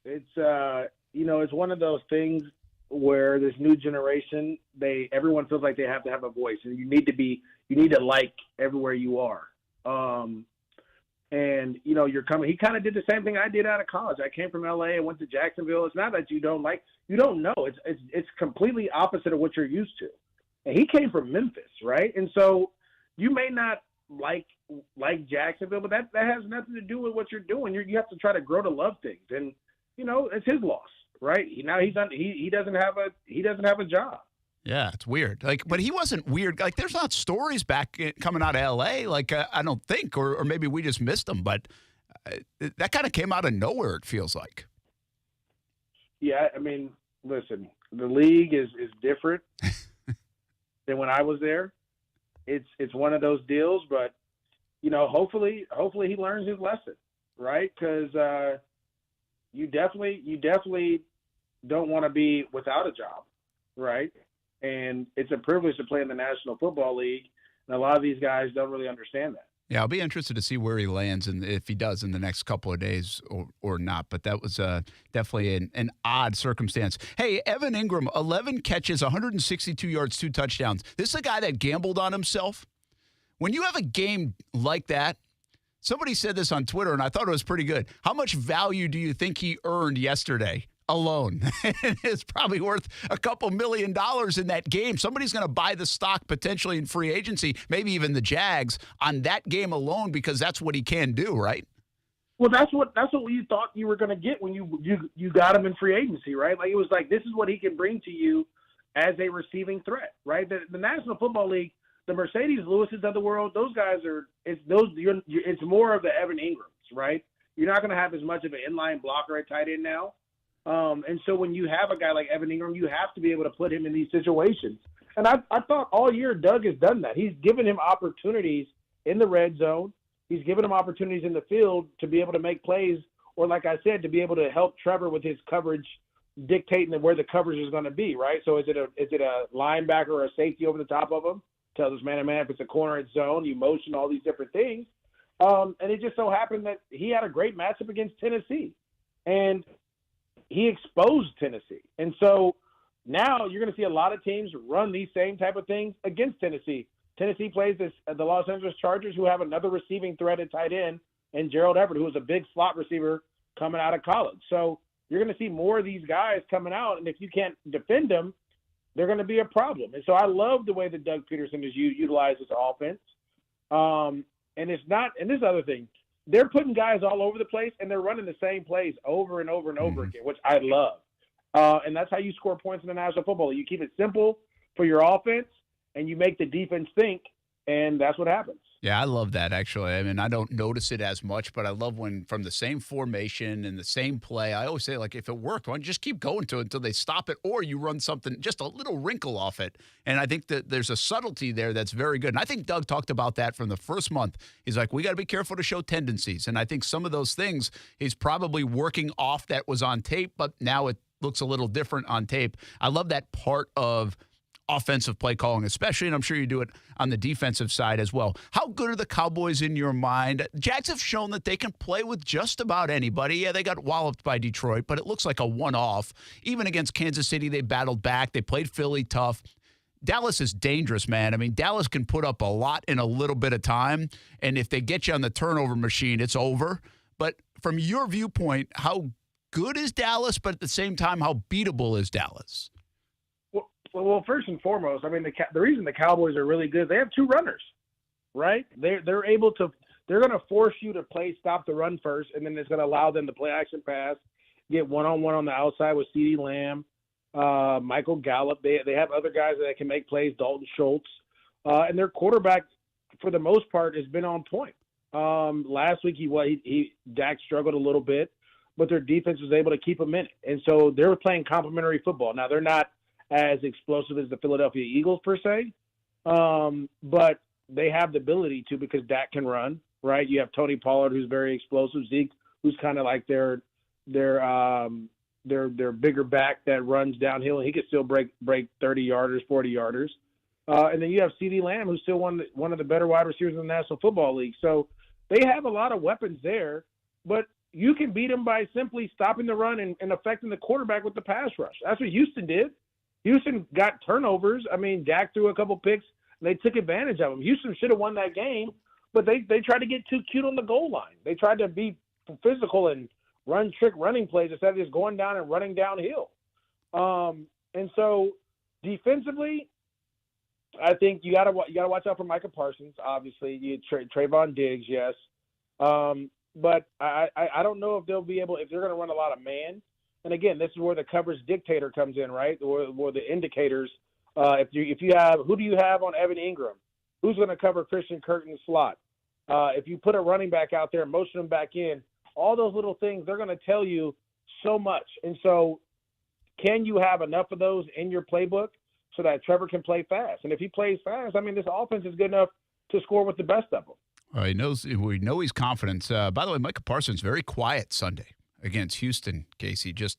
It's, it's one of those things where this new generation, everyone feels like they have to have a voice, and you need to like everywhere you are. And, you're coming. He kind of did the same thing I did out of college. I came from L.A. and went to Jacksonville. It's not that you don't know. It's completely opposite of what you're used to. And he came from Memphis, right? And so you may not like Jacksonville, but that has nothing to do with what you're doing. You have to try to grow to love things. And, it's his loss, right? Now he doesn't have a job. Yeah, it's weird. But he wasn't weird. There's not stories coming out of L.A. I don't think, or maybe we just missed them. But that kind of came out of nowhere. It feels like. Yeah, I mean, listen, the league is different than when I was there. It's one of those deals, but hopefully he learns his lesson, right? Because you definitely don't want to be without a job, right? And it's a privilege to play in the National Football League, and a lot of these guys don't really understand that. Yeah, I'll be interested to see where he lands and if he does in the next couple of days or not. But that was definitely an odd circumstance. Hey, Evan Ingram, 11 catches, 162 yards, 2 touchdowns. This is a guy that gambled on himself. When you have a game like that, somebody said this on Twitter, and I thought it was pretty good. How much value do you think he earned yesterday alone? It's probably worth a couple $1 million in that game. Somebody's going to buy the stock potentially in free agency, maybe even the Jags, on that game alone because that's what he can do, right? Well, that's what you thought you were going to get when you got him in free agency, right? It was like, this is what he can bring to you as a receiving threat, right? The National Football League, the Mercedes Lewises of the world, those guys it's more of the Evan Ingrams, right? You're not going to have as much of an inline blocker at tight end now. And so when you have a guy like Evan Ingram, you have to be able to put him in these situations. And I thought all year Doug has done that. He's given him opportunities in the red zone. He's given him opportunities in the field to be able to make plays, or like I said, to be able to help Trevor with his coverage, dictating where the coverage is going to be, right? So is it a linebacker or a safety over the top of him? Tells us man-to-man. If it's a corner, it's zone, you motion, all these different things. And it just so happened that he had a great matchup against Tennessee. And he exposed Tennessee. And so now you're going to see a lot of teams run these same type of things against Tennessee. Tennessee plays the Los Angeles Chargers, who have another receiving threat at tight end, and Gerald Everett, who is a big slot receiver coming out of college. So you're going to see more of these guys coming out, and if you can't defend them, they're going to be a problem. And so I love the way that Doug Peterson has utilized his offense. And it's not – and this other thing, they're putting guys all over the place, and they're running the same plays over and over and over again, which I love. And that's how you score points in the National Football League. You keep it simple for your offense, and you make the defense think, and that's what happens. Yeah, I love that, actually. I mean, I don't notice it as much, but I love when from the same formation and the same play, I always say, like, if it worked, why don't you just keep going to it until they stop it, or you run something, just a little wrinkle off it. And I think that there's a subtlety there that's very good. And I think Doug talked about that from the first month. He's like, we got to be careful to show tendencies. And I think some of those things he's probably working off that was on tape, but now it looks a little different on tape. I love that part of offensive play calling, especially, and I'm sure you do it on the defensive side as well. How good are the Cowboys in your mind? Jags have shown that they can play with just about anybody. Yeah, they got walloped by Detroit, but it looks like a one-off. Even against Kansas City, they battled back. They played Philly tough. Dallas is dangerous, man. I mean, Dallas can put up a lot in a little bit of time, and if they get you on the turnover machine, it's over. But from your viewpoint, how good is Dallas, but at the same time, how beatable is Dallas? Well, first and foremost, I mean, the reason the Cowboys are really good, they have two runners, right? They're able to – they're going to force you to stop the run first, and then it's going to allow them to play action pass, get one-on-one on the outside with CeeDee Lamb, Michael Gallup. They have other guys that can make plays, Dalton Schultz. And their quarterback, for the most part, has been on point. Last week, Dak struggled a little bit, but their defense was able to keep him in it. And so they were playing complementary football. Now, they're not as explosive as the Philadelphia Eagles per se, but they have the ability to, because Dak can run, right? You have Tony Pollard, who's very explosive, Zeke, who's kind of like their bigger back that runs downhill, and he can still break 30-yarders, 40-yarders. And then you have CeeDee Lamb, who's still one of the better wide receivers in the National Football League. So they have a lot of weapons there, but you can beat them by simply stopping the run and affecting the quarterback with the pass rush. That's what Houston did. Houston got turnovers. I mean, Dak threw a couple picks, and they took advantage of them. Houston should have won that game, but they tried to get too cute on the goal line. They tried to be physical and run trick running plays instead of just going down and running downhill. And so defensively, I think you got to watch out for Micah Parsons. Obviously, you Trayvon Diggs, yes, but I don't know if they're going to run a lot of man. And again, this is where the coverage dictator comes in, right? Or the indicators. If you have, who do you have on Evan Ingram? Who's going to cover Christian Kirk in the slot? If you put a running back out there and motion him back in, all those little things, they're going to tell you so much. And so can you have enough of those in your playbook so that Trevor can play fast? And if he plays fast, I mean, this offense is good enough to score with the best of them. We know he's confident. By the way, Micah Parsons, very quiet Sunday against Houston, Kasey. Just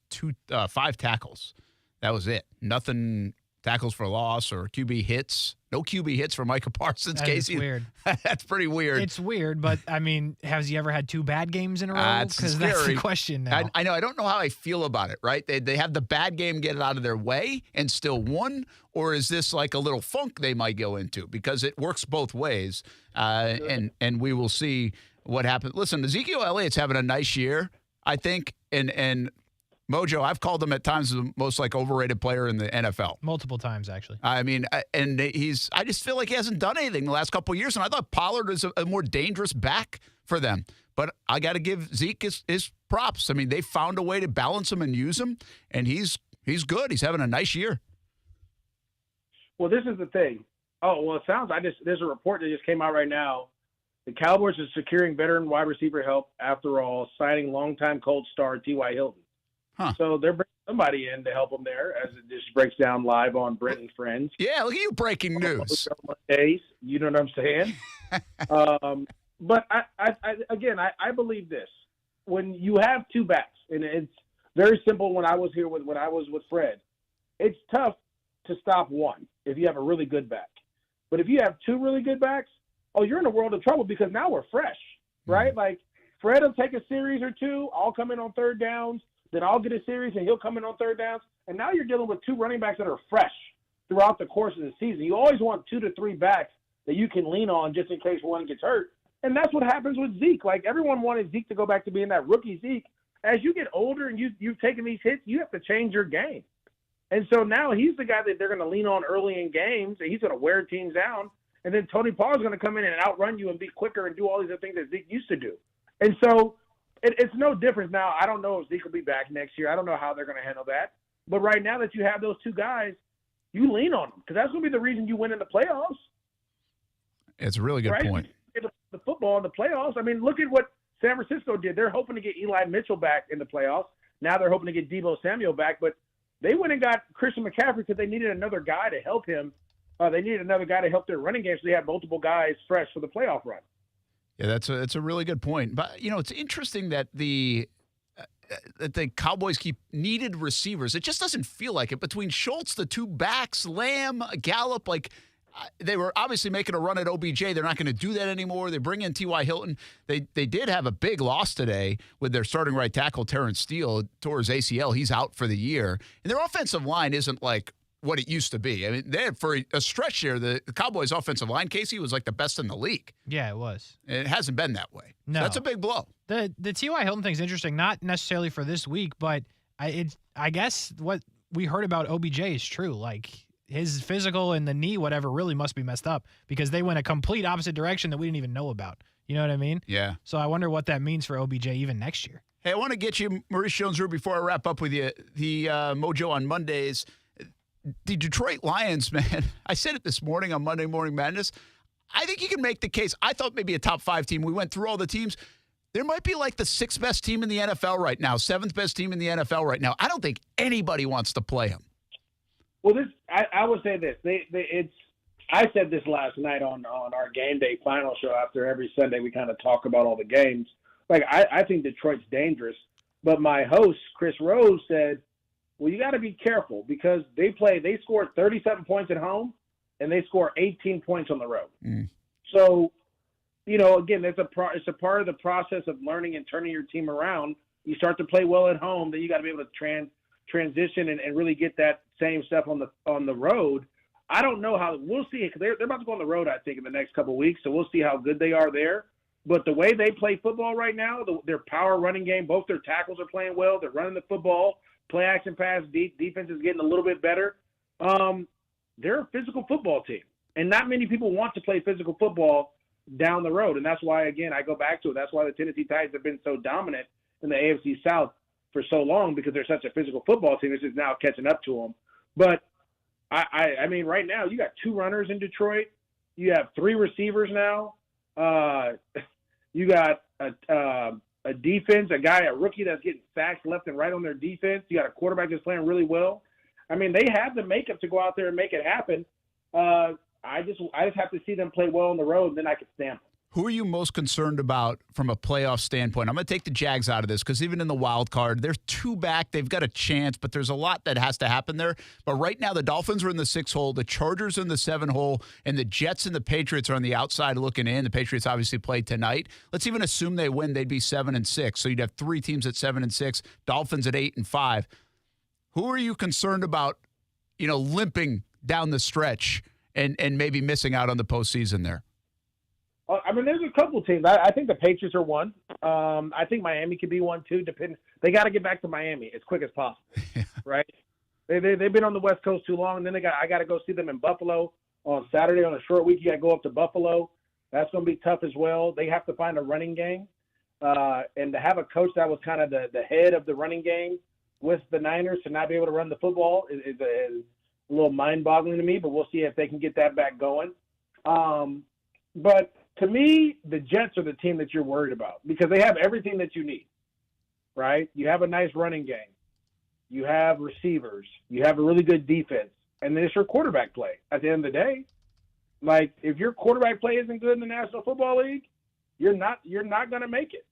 5 tackles. That was it. Nothing tackles for loss or QB hits. No QB hits for Micah Parsons, that Kasey. Is weird. That's pretty weird. It's weird, but, I mean, has he ever had 2 bad games in a row? Because that's the question now. I know. I don't know how I feel about it, right? They have the bad game, get it out of their way, and still won? Or is this like a little funk they might go into? Because it works both ways, and we will see what happens. Listen, Ezekiel Elliott's having a nice year, I think, and MOJO, I've called him at times the most overrated player in the NFL. Multiple times, actually. I mean, and I just feel like he hasn't done anything the last couple of years, and I thought Pollard is a more dangerous back for them. But I got to give Zeke his props. I mean, they found a way to balance him and use him, and he's good. He's having a nice year. Well, this is the thing. Oh, well, there's a report that just came out right now. The Cowboys are securing veteran wide receiver help after all, signing longtime Colts star T.Y. Hilton. So they're bringing somebody in to help them there, as it just breaks down live on Brent and Friends. Yeah, look at you breaking news. Mondays, you know what I'm saying? But I believe this. When you have two backs, and it's very simple when I was with Fred, it's tough to stop one if you have a really good back. But if you have two really good backs, you're in a world of trouble because now we're fresh, right? Like Fred will take a series or two, I'll come in on third downs, then I'll get a series and he'll come in on third downs. And now you're dealing with two running backs that are fresh throughout the course of the season. You always want 2 to 3 backs that you can lean on just in case one gets hurt. And that's what happens with Zeke. Like, everyone wanted Zeke to go back to being that rookie Zeke. As you get older and you've taken these hits, you have to change your game. And so now he's the guy that they're going to lean on early in games, and he's going to wear teams down. And then Tony Paul is going to come in and outrun you and be quicker and do all these other things that Zeke used to do. And so it's no difference now. I don't know if Zeke will be back next year. I don't know how they're going to handle that. But right now that you have those two guys, you lean on them because that's going to be the reason you win in the playoffs. It's a really good point. The football in the playoffs. I mean, look at what San Francisco did. They're hoping to get Eli Mitchell back in the playoffs. Now they're hoping to get Deebo Samuel back. But they went and got Christian McCaffrey because they needed another guy to help him. They needed another guy to help their running game, so they had multiple guys fresh for the playoff run. Yeah, that's a really good point. But, it's interesting that the Cowboys keep needed receivers. It just doesn't feel like it. Between Schultz, the two backs, Lamb, Gallup, they were obviously making a run at OBJ. They're not going to do that anymore. They bring in T.Y. Hilton. They did have a big loss today with their starting right tackle, Terrence Steele, tore his ACL. He's out for the year. And their offensive line isn't like what it used to be. I mean, they had, for a stretch there, the Cowboys' offensive line, Kasey, was like the best in the league. Yeah, it was. It hasn't been that way. No. So that's a big blow. The T.Y. Hilton thing is interesting, not necessarily for this week, but I guess what we heard about OBJ is true. Like, his physical and the knee, whatever, really must be messed up because they went a complete opposite direction that we didn't even know about. You know what I mean? Yeah. So I wonder what that means for OBJ even next year. Hey, I want to get you, Maurice Jones-Drew, before I wrap up with you, the MOJO on Mondays. The Detroit Lions, man, I said it this morning on Monday Morning Madness. I think you can make the case. I thought maybe a top 5 team. We went through all the teams. There might be like the 6th best team in the NFL right now, 7th best team in the NFL right now. I don't think anybody wants to play them. Well, I would say this. I said this last night on our game day final show. After every Sunday, we kind of talk about all the games. Like, I think Detroit's dangerous. But my host, Chris Rose, said, well, you got to be careful because they scored 37 points at home and they score 18 points on the road. So, again, it's a part of the process of learning and turning your team around. You start to play well at home, then you got to be able to transition and really get that same stuff on the road. I don't know how we'll see it because they're about to go on the road, I think, in the next couple of weeks. So we'll see how good they are there. But the way they play football right now, their power running game, both their tackles are playing well. They're running the football. Play action pass, defense is getting a little bit better. They're a physical football team, and not many people want to play physical football down the road. And that's why, again, I go back to it. That's why the Tennessee Titans have been so dominant in the AFC South for so long because they're such a physical football team. It's just now catching up to them. But I mean, right now you got 2 runners in Detroit. You have 3 receivers now. You got a defense, a rookie that's getting sacks left and right on their defense. You got a quarterback that's playing really well. I mean, they have the makeup to go out there and make it happen. I just have to see them play well on the road, and then I can stamp them. Who are you most concerned about from a playoff standpoint? I'm going to take the Jags out of this because even in the wild card, they're 2 back. They've got a chance, but there's a lot that has to happen there. But right now, the Dolphins are in the 6 hole, the Chargers are in the 7 hole, and the Jets and the Patriots are on the outside looking in. The Patriots obviously played tonight. Let's even assume they win. They'd be 7-6. So you'd have 3 teams at 7-6, Dolphins at 8-5. Who are you concerned about, limping down the stretch and maybe missing out on the postseason there? I mean, there's a couple teams. I think the Patriots are one. I think Miami could be one too. They got to get back to Miami as quick as possible, right? They've been on the West Coast too long, and then I got to go see them in Buffalo on Saturday on a short week. You got to go up to Buffalo. That's going to be tough as well. They have to find a running game, and to have a coach that was kind of the head of the running game with the Niners to not be able to run the football is a little mind-boggling to me. But we'll see if they can get that back going. But to me, the Jets are the team that you're worried about because they have everything that you need, right? You have a nice running game. you have receivers, you have a really good defense, and then it's your quarterback play. At the end of the day, like if your quarterback play isn't good in the National Football League, you're not going to make it.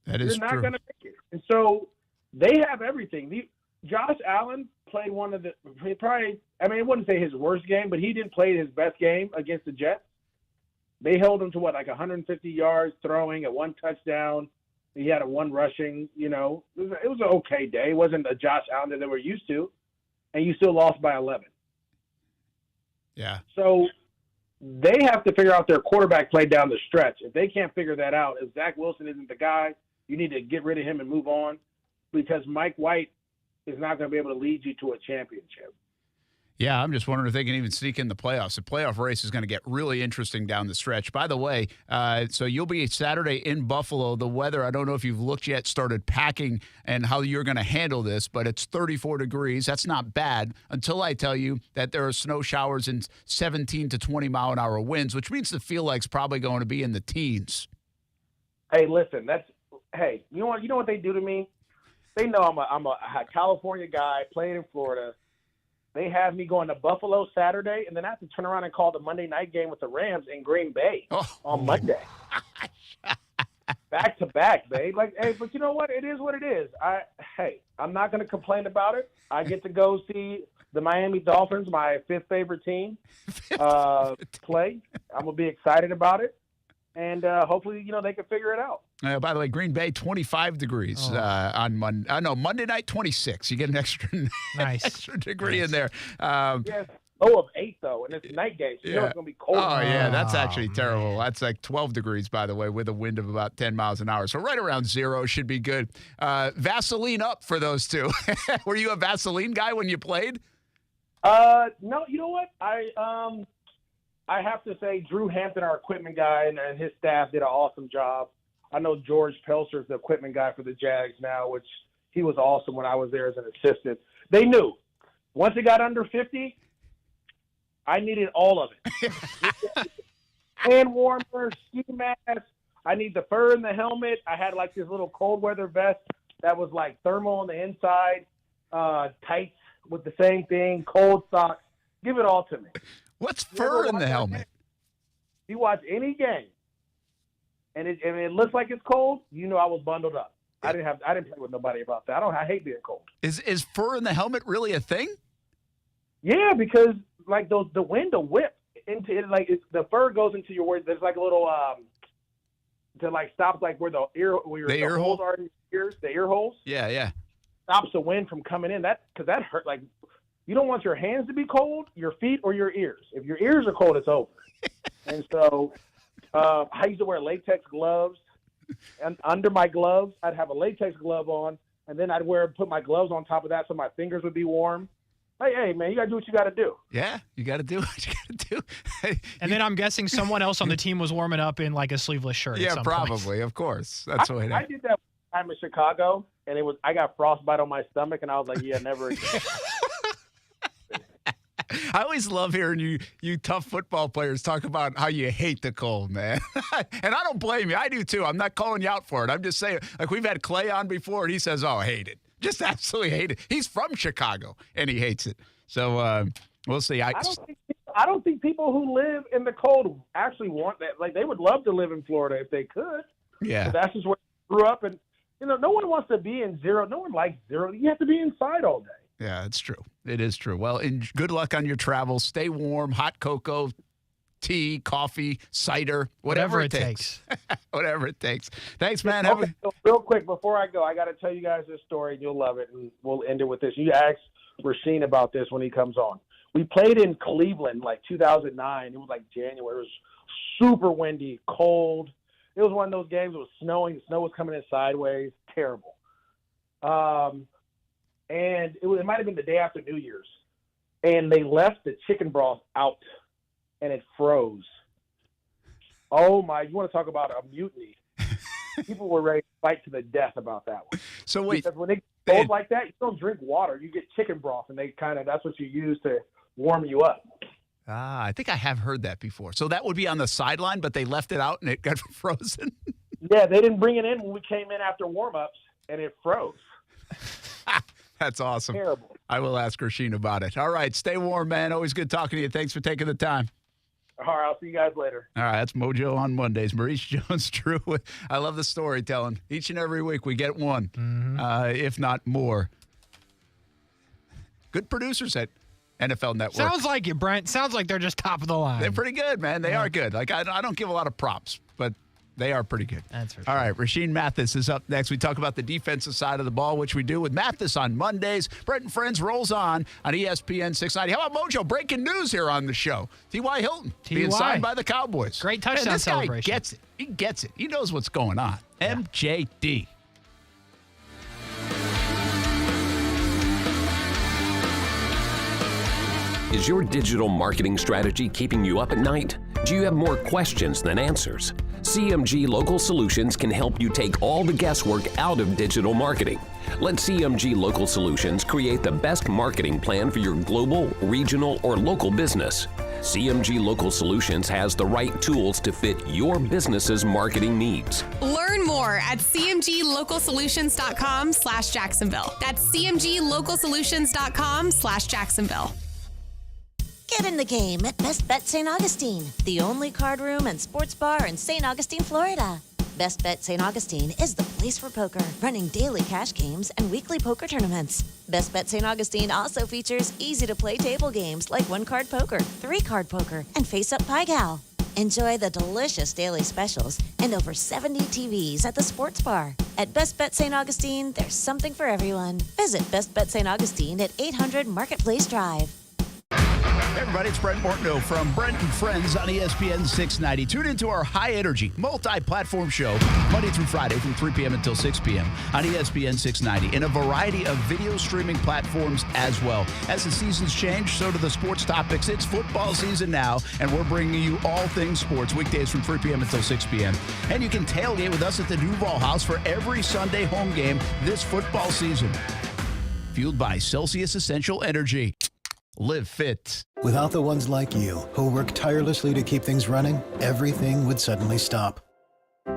That is You're not true. going to make it. And so they have everything. Josh Allen played one of the probably. I mean, I wouldn't say his worst game, but he didn't play his best game against the Jets. They held him to like 150 yards throwing, at 1 touchdown. He had a 1 rushing. You know, it was an okay day. It wasn't a Josh Allen that they were used to, and you still lost by 11. Yeah. So they have to figure out their quarterback play down the stretch. If they can't figure that out, if Zach Wilson isn't the guy, you need to get rid of him and move on, because Mike White is not going to be able to lead you to a championship. Yeah, I'm just wondering if they can even sneak in the playoffs. The playoff race is going to get really interesting down the stretch. By the way, so you'll be Saturday in Buffalo. The weather, I don't know if you've looked yet, started packing and how you're going to handle this, but it's 34 degrees. That's not bad until I tell you that there are snow showers and 17 to 20 mile an hour winds, which means the feel like's probably going to be in the teens. Hey, listen, you know what they do to me? They know I'm a California guy playing in Florida. They have me going to Buffalo Saturday, and then I have to turn around and call the Monday night game with the Rams in Green Bay on Monday. Back to back, babe. Like, hey, but you know what? It is what it is. I'm not going to complain about it. I get to go see the Miami Dolphins, my 5th favorite team, play. I'm going to be excited about it. And hopefully, they can figure it out. By the way, Green Bay, 25 degrees on Monday. Monday night, 26. You get an extra, extra degree in there. Yes, low of 8, though, and it's a night game, so you know it's going to be cold. Oh, yeah, that's actually terrible. That's like 12 degrees, by the way, with a wind of about 10 miles an hour. So right around 0 should be good. Vaseline up for those two. Were you a Vaseline guy when you played? No, you know what? I have to say Drew Hampton, our equipment guy, and his staff did an awesome job. I know George Pelser's the equipment guy for the Jags now, which he was awesome when I was there as an assistant. They knew once it got under 50, I needed all of it. Hand warmer, ski mask. I need the fur in the helmet. I had like this little cold weather vest that was like thermal on the inside, tights with the same thing, cold socks. Give it all to me. What's fur in the helmet? You watch any game, and it looks like it's cold. You know I was bundled up. I didn't play with nobody about that. I hate being cold. Is fur in the helmet really a thing? Yeah, because like the wind will whip into it. Like the fur goes into your. There's like a little to like stops like where the ear holes are in your ears. The ear holes. Yeah. Stops the wind from coming in. Because that hurt. Like you don't want your hands to be cold, your feet or your ears. If your ears are cold, it's over. And so I used to wear latex gloves, and under my gloves, I'd have a latex glove on, and then I'd put my gloves on top of that so my fingers would be warm. Hey, man, you got to do what you got to do. Yeah, you got to do what you got to do. And then I'm guessing someone else on the team was warming up in like a sleeveless shirt. Yeah, at some probably. point. Of course. That's the way I did that time in Chicago, and I got frostbite on my stomach, and I was like, yeah, never again. I always love hearing you tough football players talk about how you hate the cold, man. And I don't blame you. I do too. I'm not calling you out for it. I'm just saying, like we've had Clay on before, and he says, oh, I hate it. Just absolutely hate it. He's from Chicago, and he hates it. So we'll see. I don't think people who live in the cold actually want that. Like they would love to live in Florida if they could. Yeah. But that's just where they grew up, and no one wants to be in zero. No one likes zero. You have to be inside all day. Yeah, it's true. It is true. Well, good luck on your travels. Stay warm, hot cocoa, tea, coffee, cider, whatever it takes. Whatever it takes. Thanks, man. So real quick, before I go, I got to tell you guys this story, and you'll love it, and we'll end it with this. You asked Rashean about this when he comes on. We played in Cleveland, like 2009. It was like January. It was super windy, cold. It was one of those games. It was snowing. The snow was coming in sideways. Terrible. And it might have been the day after New Year's. And they left the chicken broth out, and it froze. Oh, my. You want to talk about a mutiny. People were ready to fight to the death about that one. So wait. Because when they get cold like that, you don't drink water. You get chicken broth, and that's what you use to warm you up. I think I have heard that before. So that would be on the sideline, but they left it out, and it got frozen? Yeah, they didn't bring it in when we came in after warm-ups, and it froze. That's awesome. Terrible. I will ask Rashean about it. All right, stay warm, man. Always good talking to you. Thanks for taking the time. All right, I'll see you guys later. All right, that's MOJO on Mondays. Maurice Jones-Drew. I love the storytelling. Each and every week we get one, if not more. Good producers at NFL Network. Sounds like it, Brent. Sounds like they're just top of the line. They're pretty good, man. They are good. Like I don't give a lot of props, but they are pretty good. That's for sure. All right, Rashean Mathis is up next. We talk about the defensive side of the ball, which we do with Mathis on Mondays. Brent and Friends rolls on ESPN690. How about MOJO? Breaking news here on the show. T.Y. Hilton being signed by the Cowboys. Great touchdown celebration. This guy gets it. He gets it. He knows what's going on. Yeah. MJD. Is your digital marketing strategy keeping you up at night? Do you have more questions than answers? CMG Local Solutions can help you take all the guesswork out of digital marketing. Let CMG Local Solutions create the best marketing plan for your global, regional, or local business. CMG Local Solutions has the right tools to fit your business's marketing needs. Learn more at cmglocalsolutions.com/Jacksonville. That's cmglocalsolutions.com/Jacksonville. Get in the game at Best Bet St. Augustine, the only card room and sports bar in St. Augustine, Florida. Best Bet St. Augustine is the place for poker, running daily cash games and weekly poker tournaments. Best Bet St. Augustine also features easy-to-play table games like one-card poker, three-card poker, and face-up Pi Gal. Enjoy the delicious daily specials and over 70 TVs at the sports bar. At Best Bet St. Augustine, there's something for everyone. Visit Best Bet St. Augustine at 800 Marketplace Drive. Hey everybody, it's Brent Mortno from Brent and Friends on ESPN 690. Tune into our high-energy, multi-platform show Monday through Friday from 3 p.m. until 6 p.m. on ESPN 690 in a variety of video streaming platforms as well. As the seasons change, so do the sports topics. It's football season now, and we're bringing you all things sports weekdays from 3 p.m. until 6 p.m. And you can tailgate with us at the Duval House for every Sunday home game this football season. Fueled by Celsius Essential Energy. Live fit. Without the ones like you, who work tirelessly to keep things running, everything would suddenly stop.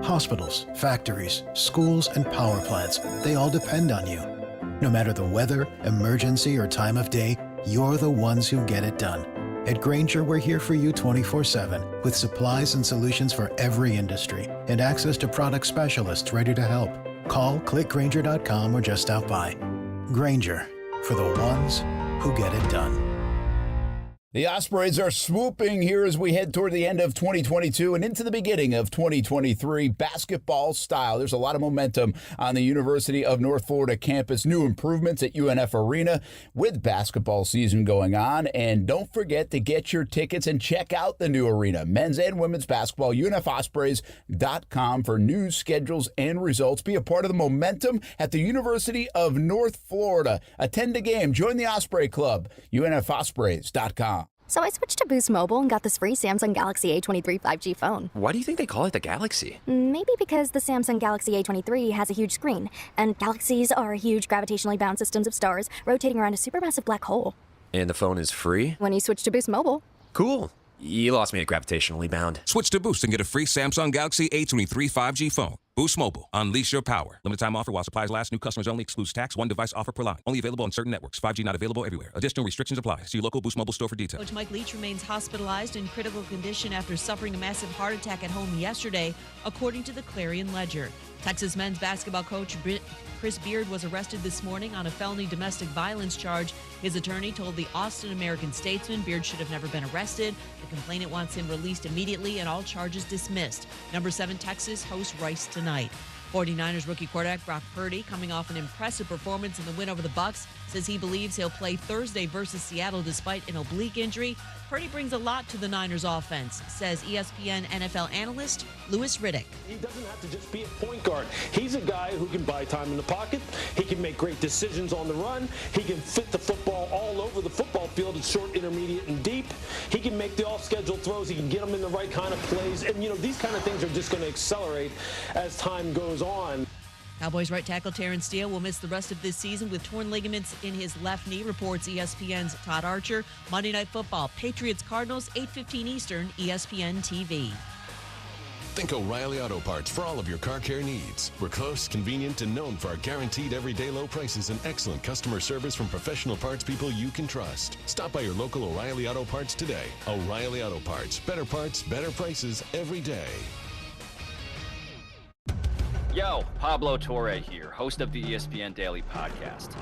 Hospitals, factories, schools, and power plants, they all depend on you. No matter the weather, emergency, or time of day, you're the ones who get it done. At Grainger, we're here for you 24/7, with supplies and solutions for every industry, and access to product specialists ready to help. Call, click Grainger.com, or just stop by. Grainger, for the ones who get it done. The Ospreys are swooping here as we head toward the end of 2022 and into the beginning of 2023 basketball style. There's a lot of momentum on the University of North Florida campus. New improvements at UNF Arena with basketball season going on. And don't forget to get your tickets and check out the new arena. Men's and women's basketball, UNFOspreys.com for news, schedules, and results. Be a part of the momentum at the University of North Florida. Attend a game. Join the Osprey Club, UNFOspreys.com. So I switched to Boost Mobile and got this free Samsung Galaxy A23 5G phone. Why do you think they call it the Galaxy? Maybe because the Samsung Galaxy A23 has a huge screen, and galaxies are huge gravitationally bound systems of stars rotating around a supermassive black hole. And the phone is free? When you switch to Boost Mobile. Cool. You lost me at gravitationally bound. Switch to Boost and get a free Samsung Galaxy A23 5G phone. Boost Mobile. Unleash your power. Limited time offer while supplies last. New customers only. Excludes tax. One device offer per line. Only available on certain networks. 5G not available everywhere. Additional restrictions apply. See your local Boost Mobile store for details. Coach Mike Leach remains hospitalized in critical condition after suffering a massive heart attack at home yesterday, according to the Clarion Ledger. Texas men's basketball coach Chris Beard was arrested this morning on a felony domestic violence charge. His attorney told the Austin American-Statesman Beard should have never been arrested. The complainant wants him released immediately and all charges dismissed. Number 7 Texas hosts Rice tonight. 49ers rookie quarterback Brock Purdy, coming off an impressive performance in the win over the Bucs, says he believes he'll play Thursday versus Seattle despite an oblique injury. Purdy brings a lot to the Niners offense, says ESPN NFL analyst Louis Riddick. He doesn't have to just be a point guard. He's a guy who can buy time in the pocket. He can make great decisions on the run. He can fit the football all over the football field. It's short, intermediate, and deep. He can make the off-schedule throws. He can get them in the right kind of plays. And, these kind of things are just going to accelerate as time goes on. Cowboys right tackle Terrence Steele will miss the rest of this season with torn ligaments in his left knee, reports ESPN's Todd Archer. Monday Night Football, Patriots-Cardinals, 8:15 Eastern, ESPN TV. Think O'Reilly Auto Parts for all of your car care needs. We're close, convenient, and known for our guaranteed everyday low prices and excellent customer service from professional parts people you can trust. Stop by your local O'Reilly Auto Parts today. O'Reilly Auto Parts. Better parts, better prices every day. Yo, Pablo Torre here, host of the ESPN Daily Podcast.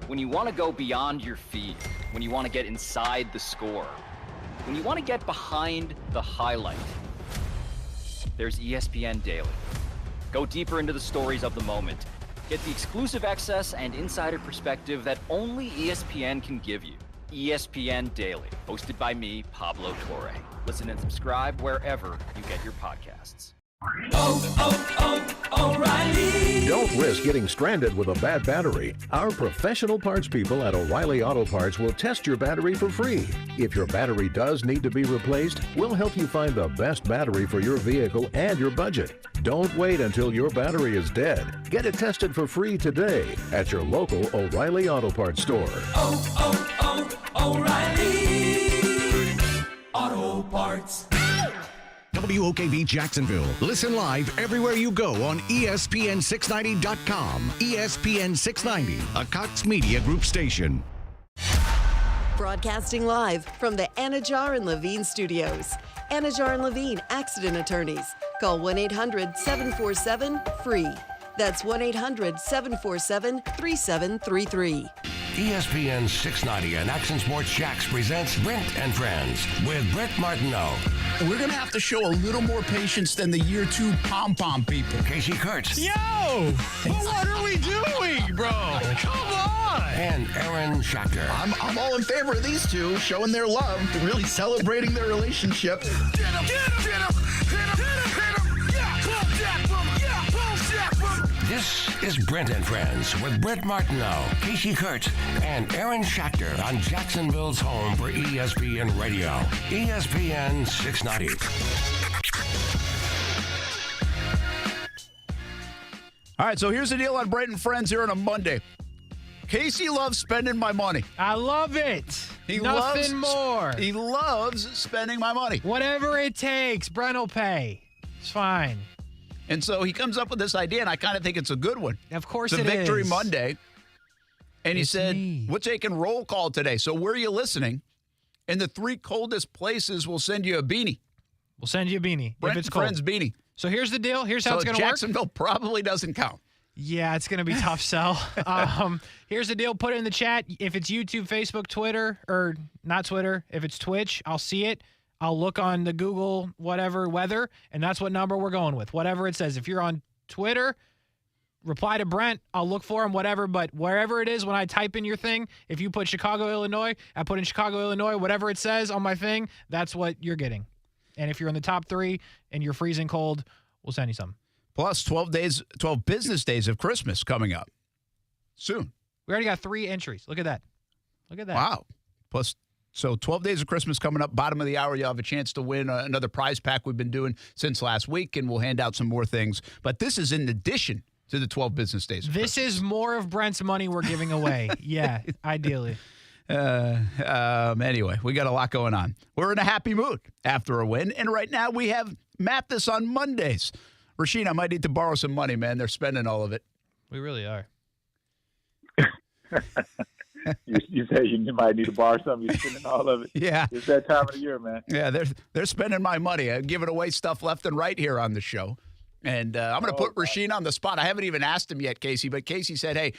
When you want to go beyond your feed, when you want to get inside the score, when you want to get behind the highlight, there's ESPN Daily. Go deeper into the stories of the moment. Get the exclusive access and insider perspective that only ESPN can give you. ESPN Daily, hosted by me, Pablo Torre. Listen and subscribe wherever you get your podcasts. O'Reilly. Don't risk getting stranded with a bad battery. Our professional parts people at O'Reilly Auto Parts will test your battery for free. If your battery does need to be replaced, we'll help you find the best battery for your vehicle and your budget. Don't wait until your battery is dead. Get it tested for free today at your local O'Reilly Auto Parts store. O'Reilly Auto Parts. WOKV Jacksonville. Listen live everywhere you go on ESPN690.com. ESPN690, a Cox Media Group station. Broadcasting live from the Anajar and Levine studios. Anajar and Levine Accident Attorneys. Call 1-800-747-FREE. That's 1-800-747-3733. ESPN 690 and Action Sports Shacks presents Brent and Friends with Brent Martineau. We're going to have to show a little more patience than the year 2 pom-pom people. Kasey Kurtz. Yo! But what are we doing, bro? Come on! And Aaron Schachter. I'm all in favor of these two showing their love, really celebrating their relationship. Get him! Get him! Get him! Hit him! Hit him! Hit him! Yeah! Boom jack from him! Yeah! Boom jack from him! This is Brent and Friends with Brent Martineau, Kasey Kurtz, and Aaron Schachter on Jacksonville's home for ESPN Radio. ESPN 690. All right, so here's the deal on Brent and Friends here on a Monday. Kasey loves spending my money. I love it. Nothing more. He loves spending my money. Whatever it takes, Brent will pay. It's fine. And so he comes up with this idea, and I kind of think it's a good one. Of course it's it a Victory is. Monday. And he said, me. we're taking roll call today. So where are you listening? And the 3 coldest places will send you a beanie. We'll send you a beanie Brent if it's and cold. Friends beanie. So here's the deal. Here's how it's going to work. Jacksonville probably doesn't count. Yeah, it's going to be tough sell. Here's the deal. Put it in the chat. If it's YouTube, Facebook, Twitter, or not Twitter, if it's Twitch, I'll see it. I'll look on the Google whatever weather, and that's what number we're going with. Whatever it says. If you're on Twitter, reply to Brent. I'll look for him, whatever. But wherever it is, when I type in your thing, if you put Chicago, Illinois, I put in Chicago, Illinois, whatever it says on my thing, that's what you're getting. And if you're in the top 3 and you're freezing cold, we'll send you some. Plus 12 business days of Christmas coming up soon. We already got 3 entries. Look at that. Look at that. Wow. Plus, so 12 days of Christmas coming up. Bottom of the hour, you'll have a chance to win another prize pack we've been doing since last week, and we'll hand out some more things. But this is in addition to the 12 business days of This Christmas. is more of Brent's money we're giving away. Yeah, ideally. Anyway, we got a lot going on. We're in a happy mood after a win, and right now we have Mathis on Mondays. Rashean, I might need to borrow some money, man. They're spending all of it. We really are. You said you might need to borrow something. You're spending all of it. Yeah. It's that time of the year, man. Yeah, they're spending my money. I'm giving away stuff left and right here on the show. And I'm going to put Rashean on the spot. I haven't even asked him yet, Kasey, but Kasey said, hey,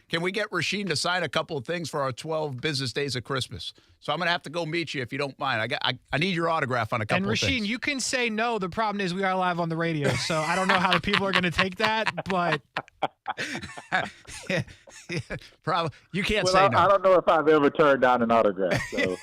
can we get Rashean to sign a couple of things for our 12 business days of Christmas? So I'm going to have to go meet you if you don't mind. I need your autograph on a couple of things. And Rashean, you can say no. The problem is we are live on the radio, so I don't know how the people are going to take that, but yeah, probably you can't well, say no. I don't know if I've ever turned down an autograph, so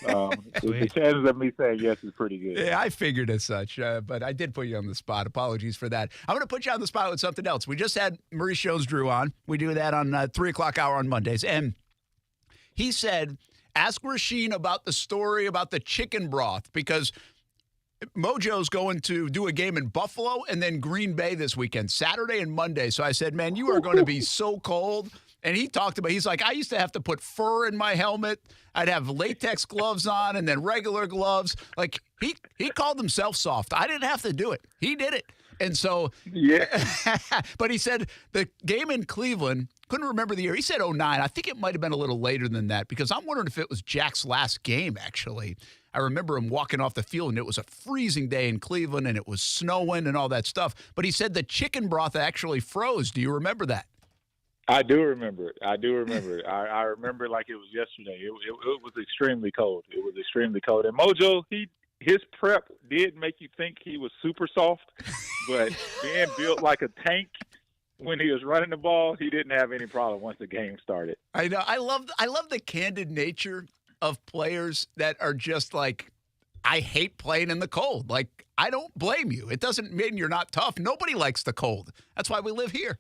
the chances of me saying yes is pretty good. Yeah, I figured as such, but I did put you on the spot. Apologies for that. I'm going to put you on the spot with something else. We just had Maurice Jones-Drew on. We do that on 3 o'clock hour on Mondays, and he said, ask Rashean about the story about the chicken broth, because MOJO's going to do a game in Buffalo and then Green Bay this weekend, Saturday and Monday. So I said, man, you are going to be so cold. And he talked about, he's like, I used to have to put fur in my helmet. I'd have latex gloves on and then regular gloves. Like, He called himself soft. I didn't have to do it. He did it. And so, but he said the game in Cleveland, couldn't remember the year. He said 09. I think it might have been a little later than that because I'm wondering if it was Jack's last game, actually. I remember him walking off the field, and it was a freezing day in Cleveland, and it was snowing and all that stuff. But he said the chicken broth actually froze. Do you remember that? I do remember it. I remember it like it was yesterday. It was extremely cold. It was extremely cold. And MOJO, his prep did make you think he was super soft, but being built like a tank when he was running the ball, he didn't have any problem once the game started. I know. I love the candid nature of players that are just like, I hate playing in the cold. Like, I don't blame you. It doesn't mean you're not tough. Nobody likes the cold. That's why we live here.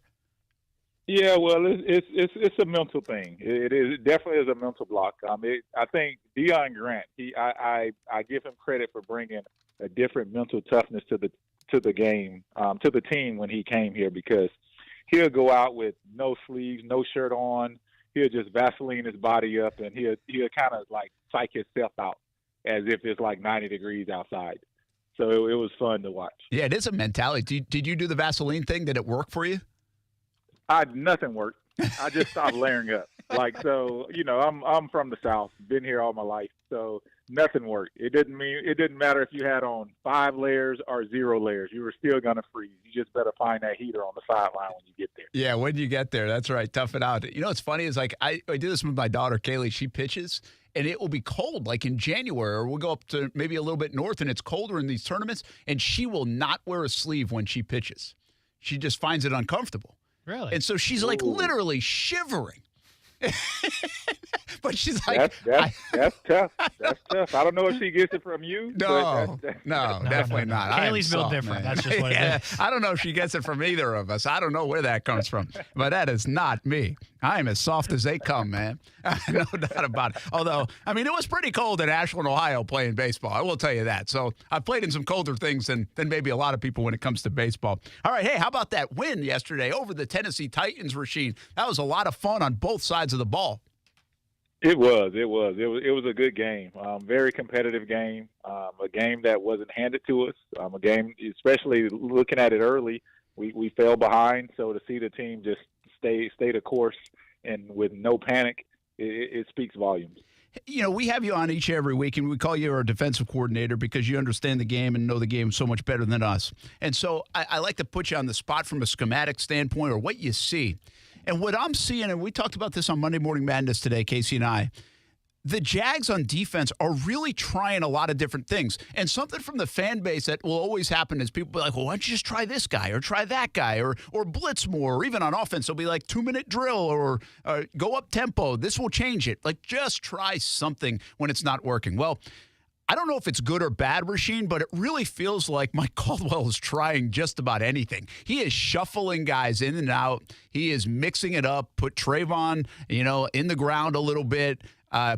Yeah, well, it's a mental thing. It definitely is a mental block. I think Deion Grant. I give him credit for bringing a different mental toughness to the game, to the team when he came here, because he'll go out with no sleeves, no shirt on. He'll just Vaseline his body up, and he'll kind of like psych himself out as if it's like 90 degrees outside. So it was fun to watch. Yeah, it is a mentality. Did you do the Vaseline thing? Did it work for you? Nothing worked. I just stopped layering up. Like, so, I'm from the South, been here all my life, so nothing worked. It didn't matter if you had on 5 layers or 0 layers. You were still going to freeze. You just better find that heater on the sideline when you get there. Yeah, when you get there, that's right. Tough it out. You know what's funny is, like, I do this with my daughter, Kaylee. She pitches, and it will be cold, like in January, or we'll go up to maybe a little bit north, and it's colder in these tournaments, and she will not wear a sleeve when she pitches. She just finds it uncomfortable. Really? And so she's like literally shivering. But she's like, that's tough. That's tough. I don't know if she gets it from you. No, definitely not. Kaylee's built different. Man. That's just what it is. I don't know if she gets it from either of us. I don't know where that comes from. But that is not me. I am as soft as they come, man. No doubt about it. Although, I mean, it was pretty cold in Ashland, Ohio playing baseball. I will tell you that. So I've played in some colder things than maybe a lot of people when it comes to baseball. All right, hey, how about that win yesterday over the Tennessee Titans, Rashean? That was a lot of fun on both sides of the ball. It was a good game. Very competitive game. A game that wasn't handed to us. A game, especially looking at it early, we fell behind. So to see the team just stay the course and with no panic, it speaks volumes. You know, we have you on each and every week, and we call you our defensive coordinator because you understand the game and know the game so much better than us. And so I like to put you on the spot from a schematic standpoint or what you see. And what I'm seeing, and we talked about this on Monday Morning Madness today, Kasey and I, the Jags on defense are really trying a lot of different things. And something from the fan base that will always happen is people be like, well, why don't you just try this guy or try that guy or blitz more, or even on offense, they'll be like 2-minute drill or go up tempo. This will change it. Like, just try something when it's not working. Well, I don't know if it's good or bad, Rashean, but it really feels like Mike Caldwell is trying just about anything. He is shuffling guys in and out. He is mixing it up, put Trayvon, in the ground a little bit,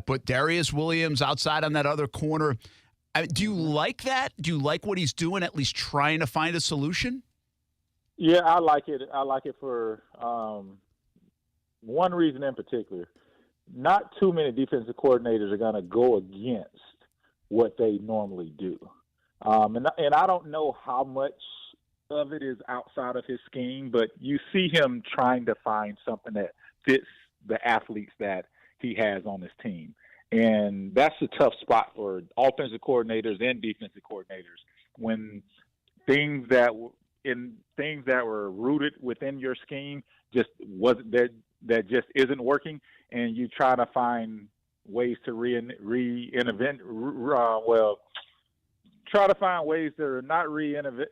put Darius Williams outside on that other corner. Do you like that? Do you like what he's doing, at least trying to find a solution? Yeah, I like it. I like it for one reason in particular. Not too many defensive coordinators are going to go against what they normally do. And I don't know how much of it is outside of his scheme, but you see him trying to find something that fits the athletes that he has on his team. And that's a tough spot for offensive coordinators and defensive coordinators when things that were rooted within your scheme just wasn't that just isn't working, and you try to find ways to try to find ways to not reinnovate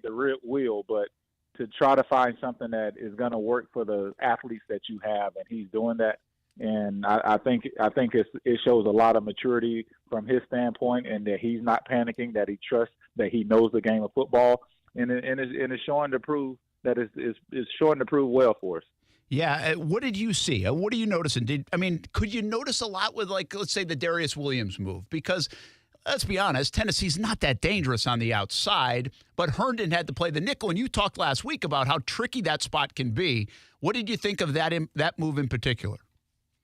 the wheel, but to try to find something that is going to work for the athletes that you have, and he's doing that. And I think it shows a lot of maturity from his standpoint, and that he's not panicking, that he trusts, that he knows the game of football, and it's showing to prove that it's showing to prove well for us. Yeah. What did you see? What are you noticing? Could you notice a lot with, like, let's say the Darius Williams move? Because let's be honest, Tennessee's not that dangerous on the outside, but Herndon had to play the nickel, and you talked last week about how tricky that spot can be. What did you think of that move in particular?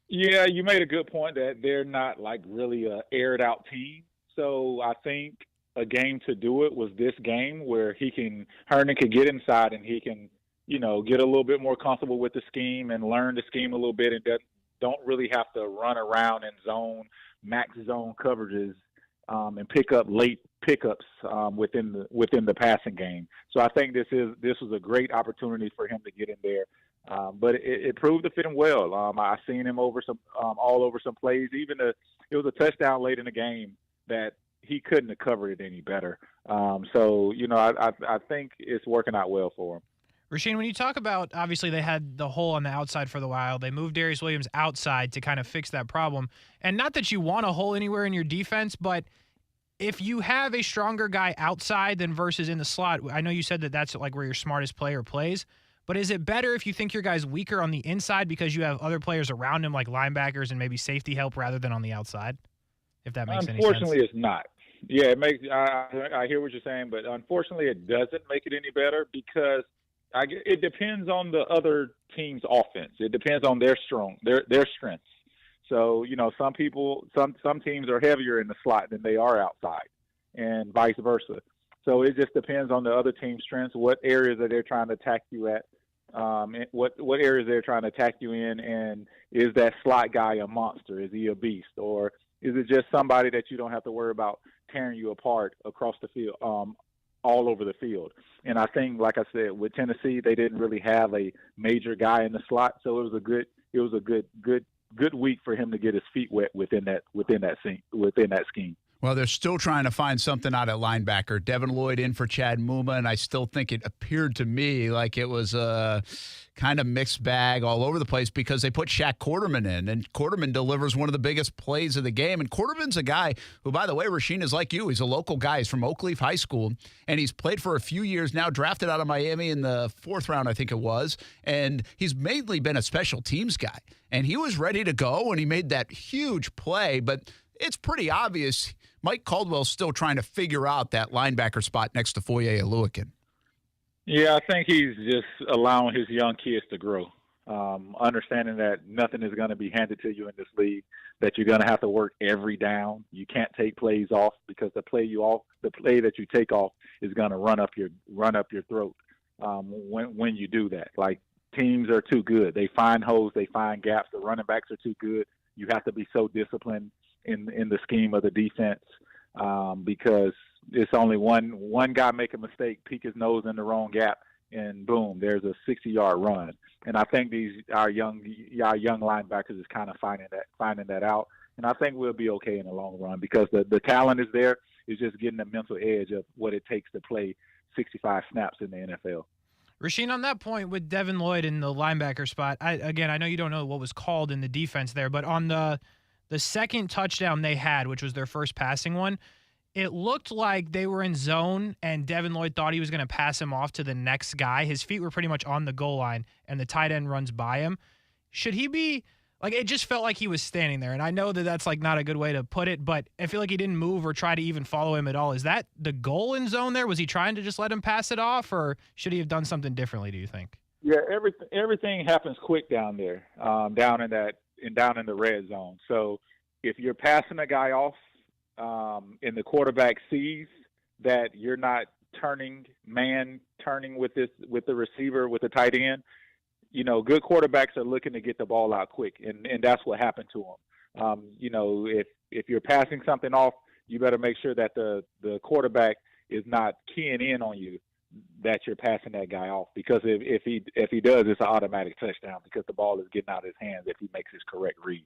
Yeah, you made a good point that they're not like really a aired out team. So I think a game to do it was this game where Herndon could get inside and he can, get a little bit more comfortable with the scheme and learn the scheme a little bit and don't really have to run around and max zone coverages and pick up late pickups within the passing game. So I think this was a great opportunity for him to get in there. But it proved to fit him well. I seen him all over some plays. It was a touchdown late in the game that he couldn't have covered it any better. I think it's working out well for him. Rashean, when you talk about, obviously they had the hole on the outside for the while. They moved Darius Williams outside to kind of fix that problem. And not that you want a hole anywhere in your defense, but if you have a stronger guy outside than versus in the slot, I know you said that that's like where your smartest player plays, but is it better if you think your guy's weaker on the inside because you have other players around him like linebackers and maybe safety help rather than on the outside? If that makes any sense. Unfortunately, it's not. Yeah, it makes. I hear what you're saying, but unfortunately, it doesn't make it any better because it depends on the other team's offense. It depends on their strengths. So some teams are heavier in the slot than they are outside, and vice versa. So it just depends on the other team's strengths, what areas that they're trying to attack you at, what areas they're trying to attack you in, and is that slot guy a monster? Is he a beast, or is it just somebody that you don't have to worry about tearing you apart across the field, all over the field? And I think, like I said, with Tennessee, they didn't really have a major guy in the slot, so it was a good week for him to get his feet wet within that scheme. Well, they're still trying to find something out at linebacker. Devin Lloyd in for Chad Muma, and I still think it appeared to me like it was a kind of mixed bag all over the place because they put Shaq Quarterman in, and Quarterman delivers one of the biggest plays of the game. And Quarterman's a guy who, by the way, Rashean, is like you. He's a local guy. He's from Oakleaf High School, and he's played for a few years now, drafted out of Miami in the 4th round, I think it was, and he's mainly been a special teams guy. And he was ready to go, and he made that huge play, but it's pretty obvious Mike Caldwell's still trying to figure out that linebacker spot next to Foye Oluwakin. Yeah, I think he's just allowing his young kids to grow, understanding that nothing is going to be handed to you in this league, that you're going to have to work every down. You can't take plays off because the play that you take off is going to run up your throat when you do that. Like, teams are too good. They find holes, they find gaps. The running backs are too good. You have to be so disciplined in the scheme of the defense because it's only one guy make a mistake, peek his nose in the wrong gap, and boom, there's a 60-yard run. And I think our young linebackers is kind of finding that out. And I think we'll be okay in the long run because the talent is there. It's just getting the mental edge of what it takes to play 65 snaps in the NFL. Rashean, on that point with Devin Lloyd in the linebacker spot, I know you don't know what was called in the defense there, but on the second touchdown they had, which was their first passing one, it looked like they were in zone and Devin Lloyd thought he was going to pass him off to the next guy. His feet were pretty much on the goal line and the tight end runs by him. Should he be like, it just felt like he was standing there. And I know that that's like not a good way to put it, but I feel like he didn't move or try to even follow him at all. Is that the goal in zone there? Was he trying to just let him pass it off, or should he have done something differently, do you think? Yeah, everything happens quick down there, down in the red zone. So if you're passing a guy off and the quarterback sees that you're not turning with the receiver, with the tight end, good quarterbacks are looking to get the ball out quick, and that's what happened to him. If you're passing something off, you better make sure that the quarterback is not keying in on you that you're passing that guy off, because if he does, it's an automatic touchdown because the ball is getting out of his hands if he makes his correct read.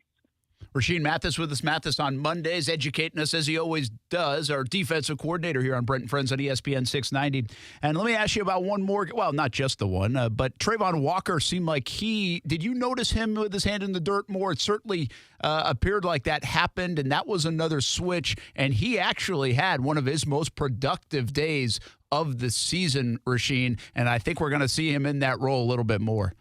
Rashean Mathis with us. Mathis on Mondays, educating us as he always does, our defensive coordinator here on Brent and Friends on ESPN690. And let me ask you about one more. Well, not just the one, but Trayvon Walker seemed like did you notice him with his hand in the dirt more? It certainly appeared like that happened, and that was another switch. And he actually had one of his most productive days of the season, Rashean, and I think we're going to see him in that role a little bit more.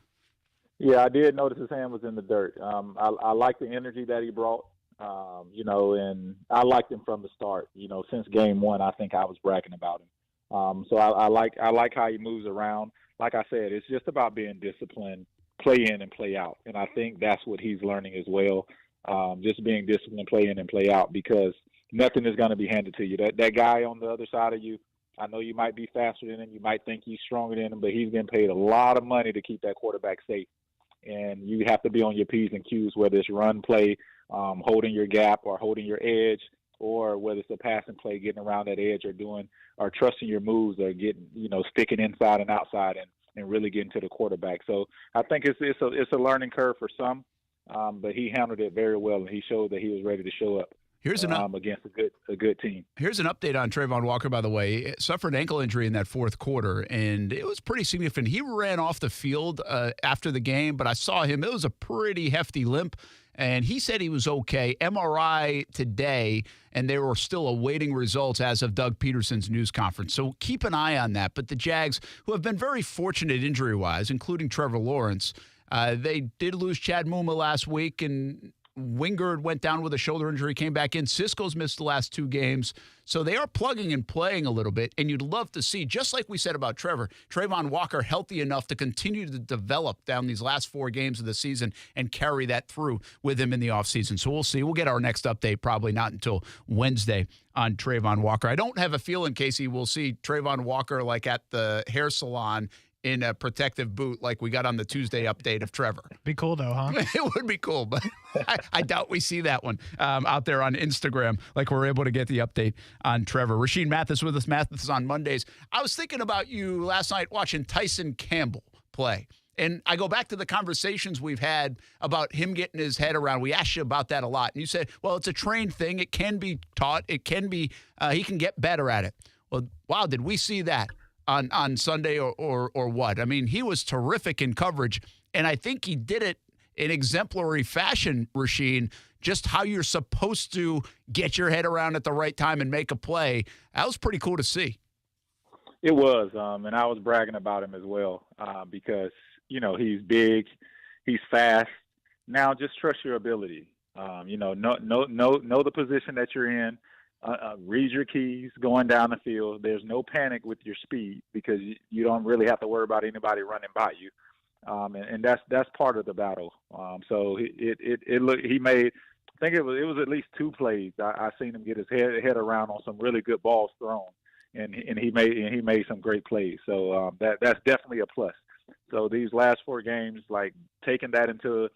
Yeah, I did notice his hand was in the dirt. I like the energy that he brought, and I liked him from the start. Since game one, I think I was bragging about him. So I like how he moves around. Like I said, it's just about being disciplined, play in and play out. And I think that's what he's learning as well, just being disciplined, play in and play out, because nothing is going to be handed to you. That guy on the other side of you, I know you might be faster than him, you might think he's stronger than him, but he's getting paid a lot of money to keep that quarterback safe. And you have to be on your P's and Q's, whether it's run play, holding your gap or holding your edge, or whether it's a passing play, getting around that edge or trusting your moves or getting, sticking inside and outside and really getting to the quarterback. So I think it's a learning curve for some, but he handled it very well, and he showed that he was ready to show up. Here's against a good team. Here's an update on Trayvon Walker, by the way. Suffered an ankle injury in that fourth quarter, and it was pretty significant. He ran off the field after the game, but I saw him. It was a pretty hefty limp, and he said he was okay. MRI today, and they were still awaiting results as of Doug Peterson's news conference. So keep an eye on that. But the Jags, who have been very fortunate injury-wise, including Trevor Lawrence, they did lose Chad Muma last week, and Wingard went down with a shoulder injury, came back in. Cisco's missed the last 2 games. So they are plugging and playing a little bit, and you'd love to see, just like we said about Trayvon Walker healthy enough to continue to develop down these last 4 games of the season and carry that through with him in the offseason. So we'll see. We'll get our next update probably not until Wednesday on Trayvon Walker. I don't have a feeling, Kasey, we'll see Trayvon Walker like at the hair salon in a protective boot like we got on the Tuesday update of Trevor. Be cool, though, huh? It would be cool, but I doubt we see that one out there on Instagram like we're able to get the update on Trevor. Rashean Mathis with us. Mathis on Mondays. I was thinking about you last night watching Tyson Campbell play. And I go back to the conversations we've had about him getting his head around. We asked you about that a lot. And you said, well, it's a trained thing. It can be taught. It can be, he can get better at it. Well, wow, did we see that on Sunday or what? I mean, he was terrific in coverage, and I think he did it in exemplary fashion, Rashean, just how you're supposed to get your head around at the right time and make a play. That was pretty cool to see. It was, and I was bragging about him as well because, he's big, he's fast. Now just trust your ability. Know the position that you're in. Read your keys going down the field. There's no panic with your speed because you don't really have to worry about anybody running by you, and that's part of the battle. So he made. I think it was at least 2 plays. I seen him get his head around on some really good balls thrown, and he made some great plays. So that's definitely a plus. So these last 4 games, like taking that into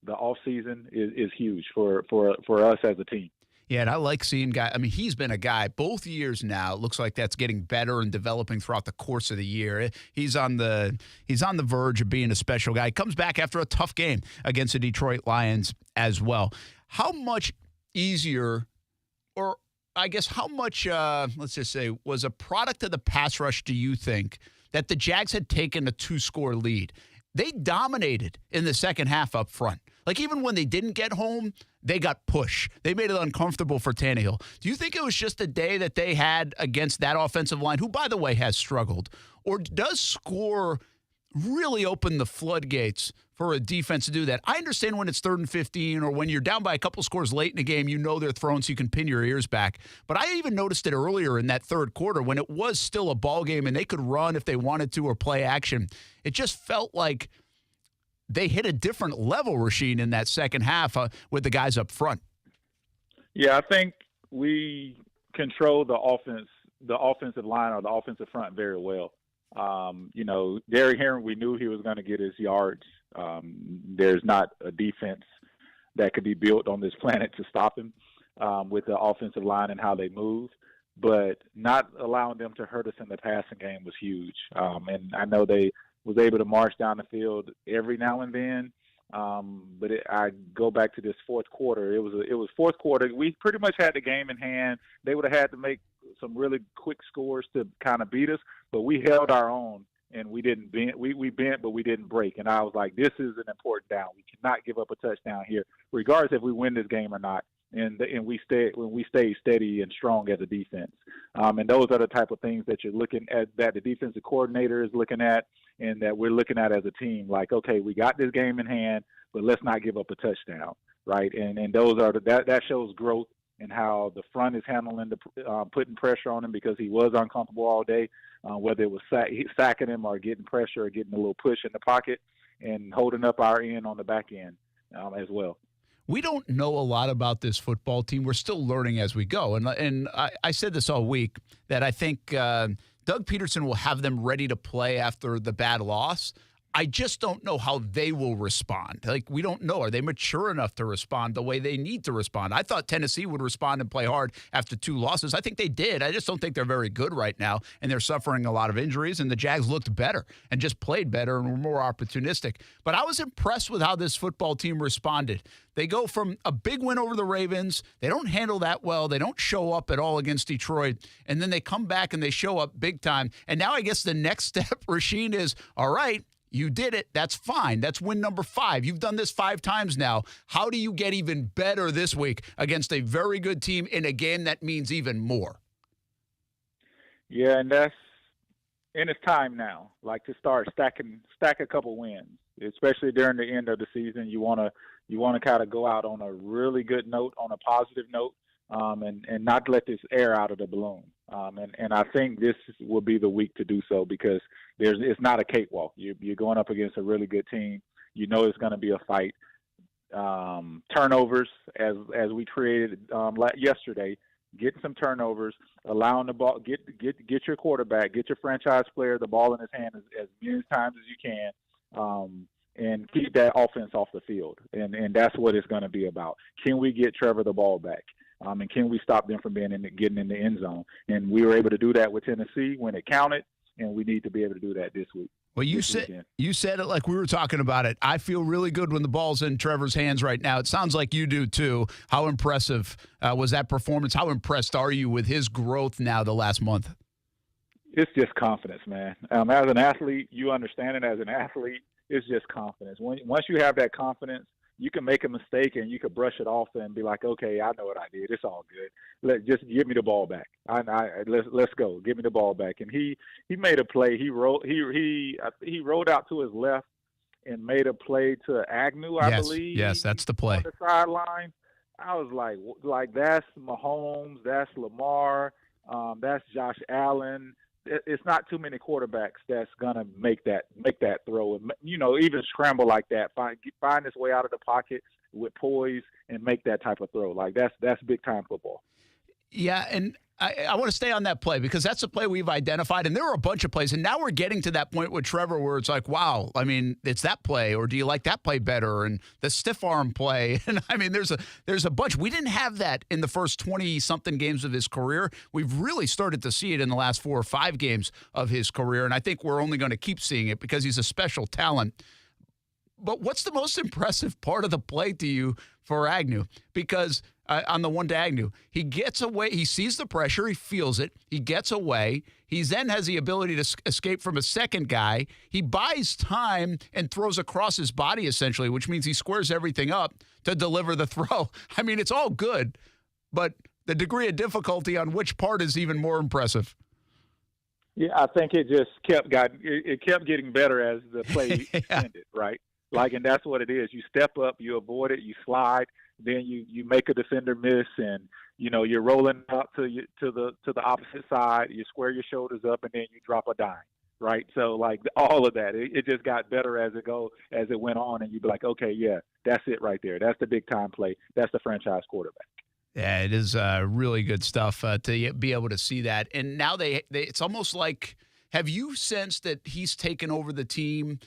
the off season is huge for us as a team. Yeah, and I like seeing guys. I mean, he's been a guy both years now. It looks like that's getting better and developing throughout the course of the year. He's on the verge of being a special guy. He comes back after a tough game against the Detroit Lions as well. How much easier, or I guess how much, let's just say, was a product of the pass rush, do you think, that the Jags had taken a 2-score lead? They dominated in the second half up front. Like, even when they didn't get home, they got pushed. They made it uncomfortable for Tannehill. Do you think it was just a day that they had against that offensive line, who, by the way, has struggled? Or does score really open the floodgates for a defense to do that? I understand when it's 3rd and 15 or when you're down by a couple scores late in the game, they're thrown so you can pin your ears back. But I even noticed it earlier in that third quarter when it was still a ball game and they could run if they wanted to or play action. It just felt like they hit a different level, Rashean, in that second half with the guys up front. Yeah, I think we control the offensive line or the offensive front very well. Derrick Henry, we knew he was going to get his yards. There's not a defense that could be built on this planet to stop him with the offensive line and how they move. But not allowing them to hurt us in the passing game was huge. And I know they was able to march down the field every now and then. But I go back to this fourth quarter. It was fourth quarter. We pretty much had the game in hand. They would have had to make some really quick scores to kind of beat us, but we held our own and we didn't bend. We bent, but we didn't break. And I was like, this is an important down. We cannot give up a touchdown here, regardless if we win this game or not. And we stay steady and strong as a defense. And those are the type of things that you're looking at, that the defensive coordinator is looking at, and that we're looking at as a team. Like, okay, we got this game in hand, but let's not give up a touchdown, right? And those are that shows growth in how the front is handling putting pressure on him, because he was uncomfortable all day, whether it was sacking him or getting pressure or getting a little push in the pocket and holding up our end on the back end as well. we don't know a lot about this football team. We're still learning as we go. And I said this all week, that I think Doug Peterson will have them ready to play after the bad loss. I just don't know how they will respond. Like, we don't know. Are they mature enough to respond the way they need to respond? I thought Tennessee would respond and play hard after 2 losses. I think they did. I just don't think they're very good right now, and they're suffering a lot of injuries, and the Jags looked better and just played better and were more opportunistic. But I was impressed with how this football team responded. They go from a big win over the Ravens. They don't handle that well. They don't show up at all against Detroit. And then they come back and they show up big time. And now I guess the next step, Rashean, is, all right, you did it. That's fine. That's win number 5. You've done this 5 times now. How do you get even better this week against a very good team in a game that means even more? Yeah, and it's time now. Like, to start stack a couple wins, especially during the end of the season. You want to kind of go out on a really good note, on a positive note, and not let this air out of the balloon. And I think this will be the week to do so, because it's not a cakewalk. You're going up against a really good team. You know it's going to be a fight. Turnovers, as we created yesterday, getting some turnovers, allowing the ball, get your quarterback, get your franchise player the ball in his hand as many times as you can, and keep that offense off the field. And that's what it's going to be about. Can we get Trevor the ball back? And can we stop them from getting in the end zone? And we were able to do that with Tennessee when it counted, and we need to be able to do that this week. Well, you said it like we were talking about it. I feel really good when the ball's in Trevor's hands right now. It sounds like you do too. How impressive was that performance? How impressed are you with his growth now the last month? It's just confidence, man. As an athlete, you understand it. As an athlete, it's just confidence. Once you have that confidence, you can make a mistake and you can brush it off and be like, okay, I know what I did. It's all good. Just give me the ball back. Let's go. Give me the ball back. And he made a play. He rolled out to his left and made a play to Agnew, I believe. Yes, that's the play. On the sideline. I was like that's Mahomes, that's Lamar, that's Josh Allen. It's not too many quarterbacks that's gonna make that throw, and even scramble like that, find his way out of the pocket with poise and make that type of throw. Like, that's big time football. Yeah, and I want to stay on that play, because that's a play we've identified, and there were a bunch of plays, and now we're getting to that point with Trevor where it's like, wow, I mean, it's that play, or do you like that play better, and the stiff arm play, and I mean, there's a bunch. We didn't have that in the first 20-something games of his career. We've really started to see it in the last 4 or 5 games of his career, and I think we're only going to keep seeing it because he's a special talent. But what's the most impressive part of the play to you for Agnew? Because on the one to Agnew, he gets away. He sees the pressure. He feels it. He gets away. He then has the ability to escape from a second guy. He buys time and throws across his body, essentially, which means he squares everything up to deliver the throw. I mean, it's all good, but the degree of difficulty on which part is even more impressive. Yeah, I think it just kept getting better as the play ended, right? Like, and that's what it is. You step up, you avoid it, you slide, then you make a defender miss, and you're rolling up to the opposite side. You square your shoulders up, and then you drop a dime, right? So, like, all of that, it just got better as it went on, and you'd be like, okay, yeah, that's it right there. That's the big time play. That's the franchise quarterback. Yeah, it is really good stuff to be able to see that. And now it's almost like, have you sensed that he's taken over the team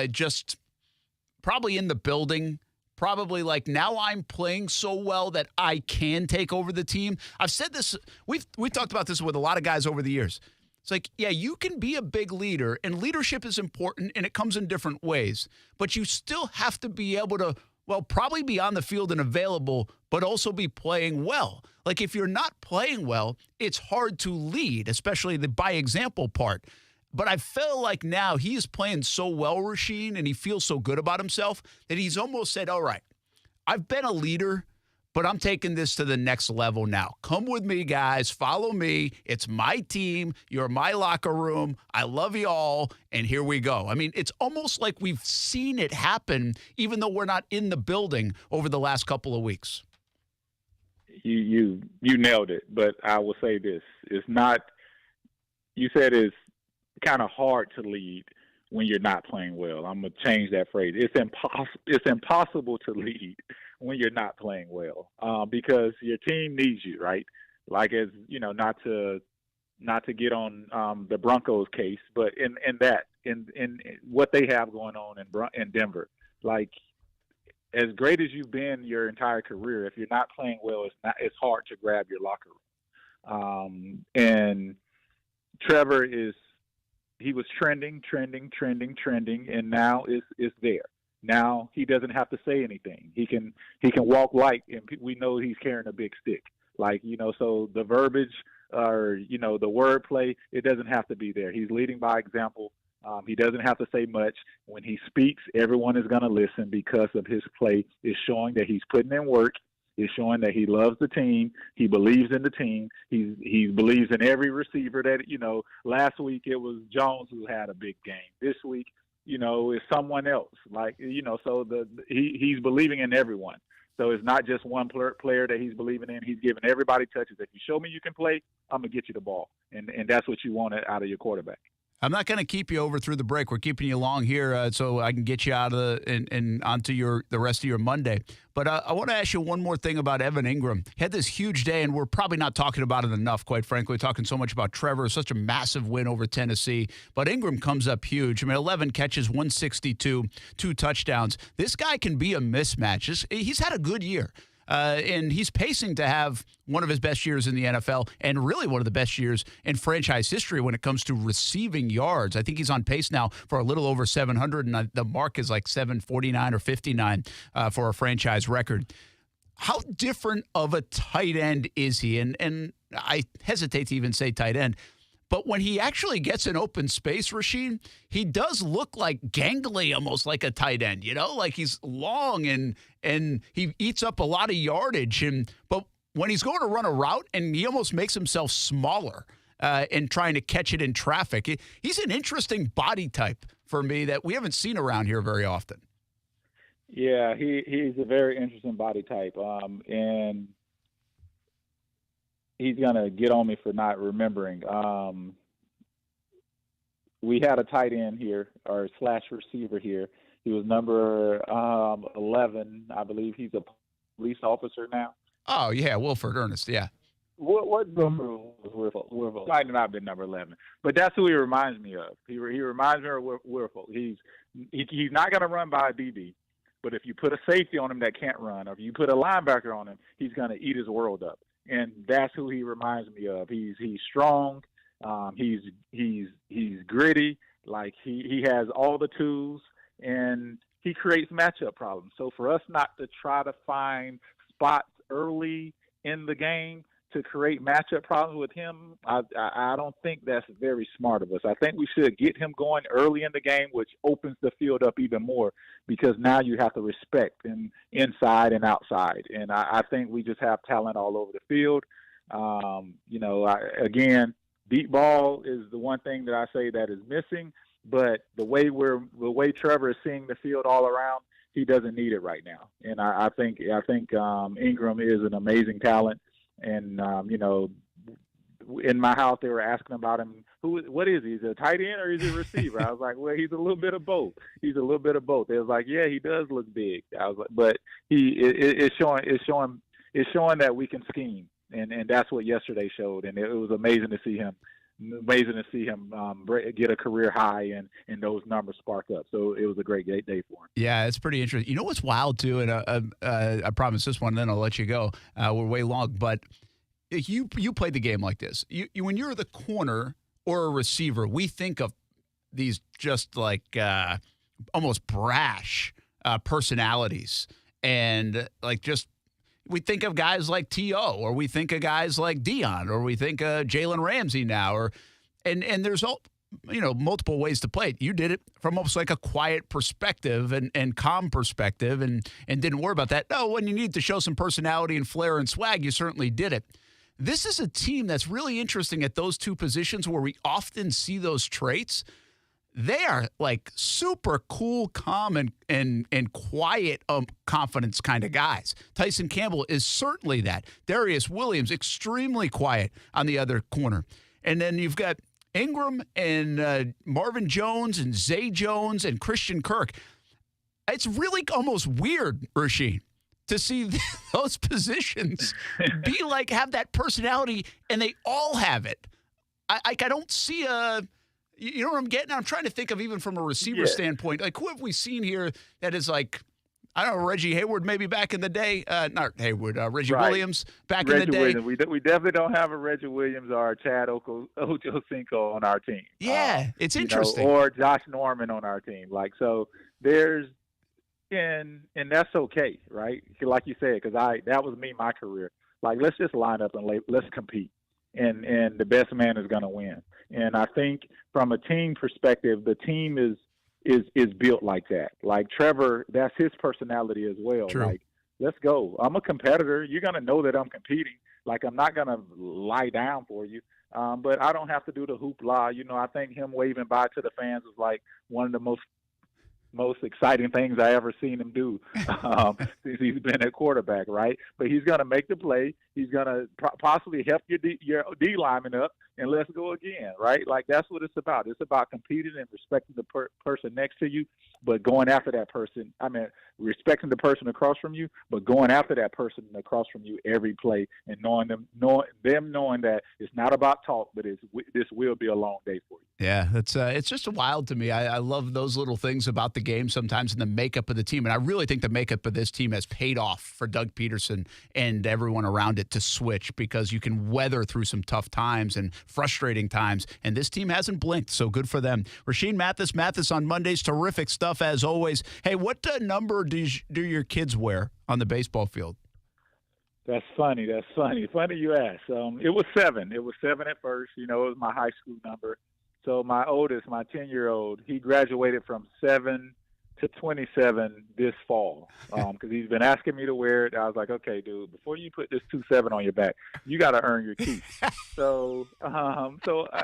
just probably in the building? Probably like, now I'm playing so well that I can take over the team. I've said this. We've talked about this with a lot of guys over the years. It's like, yeah, you can be a big leader, and leadership is important, and it comes in different ways. But you still have to be able to, probably be on the field and available, but also be playing well. Like, if you're not playing well, it's hard to lead, especially the by example part. But I feel like now he is playing so well, Rashean, and he feels so good about himself that he's almost said, all right, I've been a leader, but I'm taking this to the next level now. Come with me, guys. Follow me. It's my team. You're my locker room. I love you all, and here we go. I mean, it's almost like we've seen it happen, even though we're not in the building over the last couple of weeks. You nailed it, but I will say this. It's not – you said it's kind of hard to lead when you're not playing well. I'm going to change that phrase. It's impossible to lead when you're not playing well, because your team needs you, right? Like, as you know, not to get on the Broncos case, but in what they have going on in Denver, like, as great as you've been your entire career, if you're not playing well, it's hard to grab your locker room. And Trevor he was trending, and now is there. Now he doesn't have to say anything. He can walk light, and we know he's carrying a big stick. Like, you know, so the verbiage or, you know, the wordplay, it doesn't have to be there. He's leading by example. He doesn't have to say much. When he speaks, everyone is going to listen because of his play. It's showing that he's putting in work. It's showing that he loves the team. He believes in the team. He believes in every receiver that, you know, last week it was Jones who had a big game. This week, you know, it's someone else. Like, you know, so he's believing in everyone. So it's not just one player that he's believing in. He's giving everybody touches. If you show me you can play, I'm going to get you the ball. And that's what you want out of your quarterback. I'm not going to keep you over through the break. We're keeping you long here so I can get you out of and onto the rest of your Monday. But I want to ask you one more thing about Evan Ingram. He had this huge day, and we're probably not talking about it enough, quite frankly. We're talking so much about Trevor, such a massive win over Tennessee. But Ingram comes up huge. I mean, 11 catches, 162, 2 touchdowns. This guy can be a mismatch. He's had a good year. And he's pacing to have one of his best years in the NFL and really one of the best years in franchise history when it comes to receiving yards. I think he's on pace now for a little over 700, and the mark is like 749 or 59 for a franchise record. How different of a tight end is he? And I hesitate to even say tight end. But when he actually gets in open space, Rashean, he does look like gangly, almost like a tight end, you know, like he's long and he eats up a lot of yardage. But when he's going to run a route, and he almost makes himself smaller in trying to catch it in traffic, he's an interesting body type for me that we haven't seen around here very often. Yeah, he's a very interesting body type. And he's going to get on me for not remembering. We had a tight end here, or / receiver here. He was number 11. I believe he's a police officer now. Oh, yeah, Wilford Ernest, yeah. What number was Wilford? Might not have been number 11. But that's who he reminds me of. He reminds me of Wilford. He's not going to run by a DB. But if you put a safety on him that can't run, or if you put a linebacker on him, he's going to eat his world up. And that's who he reminds me of. He's strong. He's gritty. Like he has all the tools, and he creates matchup problems. So for us not to try to find spots early in the game to create matchup problems with him, I don't think that's very smart of us. I think we should get him going early in the game, which opens the field up even more, because now you have to respect him inside and outside. And I think we just have talent all over the field. Again, deep ball is the one thing that I say that is missing, but the way Trevor is seeing the field all around, he doesn't need it right now. And I think Ingram is an amazing talent. And, in my house, they were asking about him. What is he? Is he a tight end or is he a receiver? I was like, well, he's a little bit of both. They was like, yeah, he does look big. I was like, but it's showing that we can scheme. And that's what yesterday showed. And it was amazing to see him. Get a career high and those numbers spark up. So it was a great day for him. Yeah, it's pretty interesting. You know what's wild too, and I promise this one, then I'll let you go. We're way long, but you played the game like this. You when you're the corner or a receiver, we think of these just like almost brash personalities, and like just. We think of guys like T.O., or we think of guys like Dion, or we think of Jalen Ramsey now, and there's multiple ways to play it. You did it from almost like a quiet perspective and calm perspective, and didn't worry about that. No, when you need to show some personality and flair and swag, you certainly did it. This is a team that's really interesting at those two positions where we often see those traits. They are like super cool, calm, and quiet confidence kind of guys. Tyson Campbell is certainly that. Darius Williams, extremely quiet on the other corner. And then you've got Ingram and Marvin Jones and Zay Jones and Christian Kirk. It's really almost weird, Rashean, to see those positions be like, have that personality, and they all have it. I don't see you know what I'm getting? I'm trying to think of even from a receiver standpoint. Like, who have we seen here that is like, I don't know, Reggie Hayward maybe back in the day. Not Hayward, Reggie Williams back in the day. Williams. We definitely don't have a Reggie Williams or a Chad Ochocinco on our team. Yeah, it's interesting. Or Josh Norman on our team. Like, so there's – and that's okay, right? Like you said, because that was me, my career. Like, let's just line up and let's compete. And the best man is going to win. And I think from a team perspective, the team is built like that. Like Trevor, that's his personality as well. True. Like, let's go. I'm a competitor. You're going to know that I'm competing. Like, I'm not going to lie down for you. But I don't have to do the hoopla. You know, I think him waving bye to the fans was like one of the most exciting things I ever seen him do since he's been at quarterback, right? But he's going to make the play. He's going to possibly help your D lineman up, and let's go again, right? Like, that's what it's about. It's about competing and respecting the person next to you, but going after that person. I mean, respecting the person across from you, but going after that person across from you every play, and knowing that it's not about talk, but this will be a long day for you. Yeah, it's just wild to me. I love those little things about the game sometimes and the makeup of the team. And I really think the makeup of this team has paid off for Doug Peterson and everyone around it to switch, because you can weather through some tough times and frustrating times. And this team hasn't blinked, so good for them. Rashean Mathis on Mondays. Terrific stuff as always. Hey, what number do your kids wear on the baseball field? That's funny. Funny you ask. It was 7. It was 7 at first. You know, it was my high school number. So my oldest, my 10-year-old, he graduated from 7 to 27 this fall because he's been asking me to wear it. I was like, okay, dude, before you put this 27 on your back, you got to earn your keep. So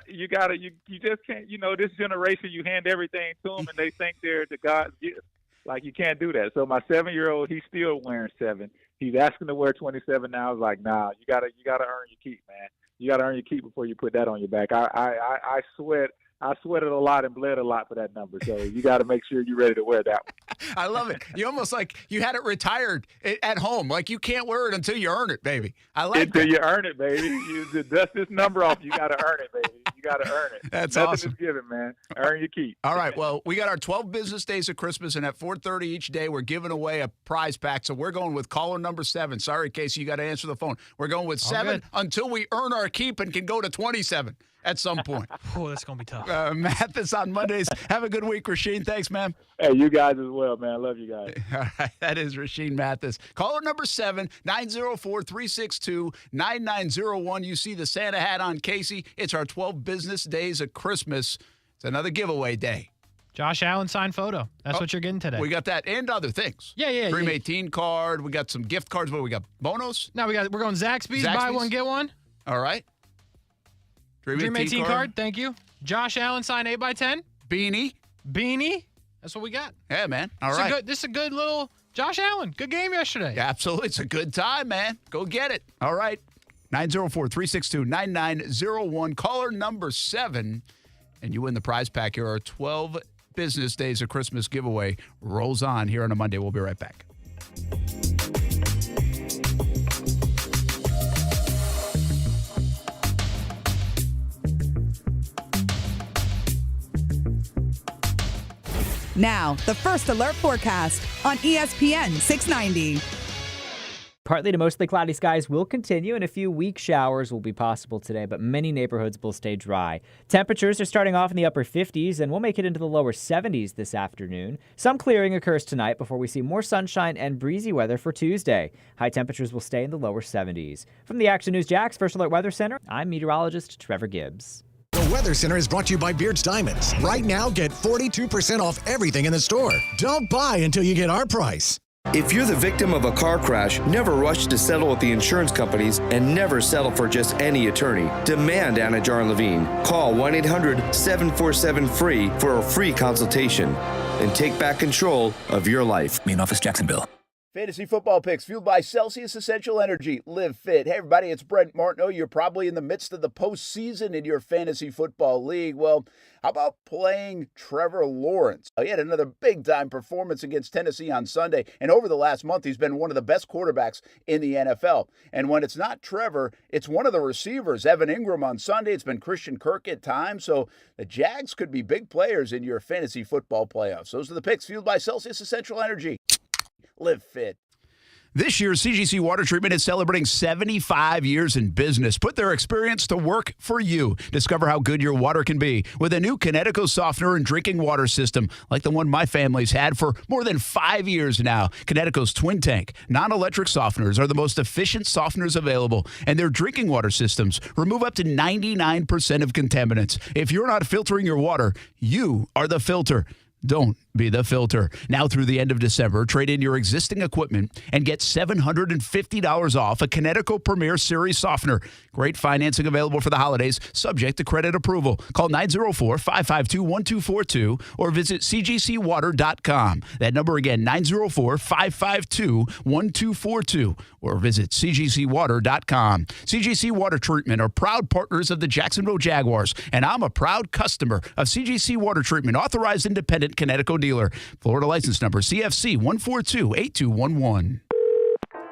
you just can't, you know, this generation, you hand everything to them and they think they're the God's gift. Like, you can't do that. So my 7-year-old, he's still wearing 7. He's asking to wear 27 now. I was like, nah, you gotta earn your keep, man. You got to earn your keep before you put that on your back. I sweated a lot and bled a lot for that number. So you got to make sure you're ready to wear that one. I love it. You almost like you had it retired at home. Like, you can't wear it until you earn it, baby. I like until you earn it, baby. You dust this number off. You got to earn it, baby. You got to earn it. That's Nothing awesome. is given, man. Earn your keep. All right. Well, we got our 12 business days of Christmas, and at 4:30 each day, we're giving away a prize pack. So we're going with caller number 7. Sorry, Kasey, you got to answer the phone. We're going with 7 until we earn our keep and can go to 27 at some point. Oh, that's going to be tough. Mathis on Mondays. Have a good week, Rashean. Thanks, man. Hey, you guys as well, man. I love you guys. All right. That is Rashean Mathis. Caller number 7, 904-362-9901. You see the Santa hat on Kasey. It's our 12 business days of Christmas. It's another giveaway day. Josh Allen signed photo. That's what you're getting today. We got that and other things. Yeah. Dream 18 card. We got some gift cards. What we got? Bonos? Now we're going Zaxby's. Buy one, get one. All right. Dream 18 card. Thank you. Josh Allen signed 8x10. Beanie. That's what we got. Yeah, man. All right. This is a good little Josh Allen. Good game yesterday. Yeah, absolutely. It's a good time, man. Go get it. All right. 904-362-9901. Caller number 7, and you win the prize pack. Here are 12 business days of Christmas giveaway. Rolls on here on a Monday. We'll be right back. Now, the First Alert forecast on ESPN 690. Partly to mostly cloudy skies will continue, and a few weak showers will be possible today, but many neighborhoods will stay dry. Temperatures are starting off in the upper 50s, and we'll make it into the lower 70s this afternoon. Some clearing occurs tonight before we see more sunshine and breezy weather for Tuesday. High temperatures will stay in the lower 70s. From the Action News Jax First Alert Weather Center, I'm meteorologist Trevor Gibbs. The Weather Center is brought to you by Beard's Diamonds. Right now, get 42% off everything in the store. Don't buy until you get our price. If you're the victim of a car crash, never rush to settle with the insurance companies and never settle for just any attorney. Demand Anna Jar and Levine. Call 1-800-747-FREE for a free consultation and take back control of your life. Main office, Jacksonville. Fantasy football picks fueled by Celsius Essential Energy. Live fit. Hey, everybody, it's Brent Martineau. You're probably in the midst of the postseason in your fantasy football league. Well, how about playing Trevor Lawrence? He had another big-time performance against Tennessee on Sunday, and over the last month, he's been one of the best quarterbacks in the NFL. And when it's not Trevor, it's one of the receivers, Evan Ingram on Sunday. It's been Christian Kirk at times, so the Jags could be big players in your fantasy football playoffs. Those are the picks fueled by Celsius Essential Energy. Live fit. This year, CGC Water Treatment is celebrating 75 years in business. Put their experience to work for you. Discover how good your water can be with a new Connecticut softener and drinking water system like the one my family's had for more than 5 years now. Connecticut's twin tank, non-electric softeners are the most efficient softeners available, and their drinking water systems remove up to 99% of contaminants. If you're not filtering your water, you are the filter. Don't be the filter. Now through the end of December, trade in your existing equipment and get $750 off a Connecticut Premier Series softener. Great financing available for the holidays, subject to credit approval. Call 904-552-1242 or visit cgcwater.com. That number again, 904-552-1242 or visit cgcwater.com. CGC Water Treatment are proud partners of the Jacksonville Jaguars, and I'm a proud customer of CGC Water Treatment, authorized independent Connecticut dealer. Florida license number CFC 1428211.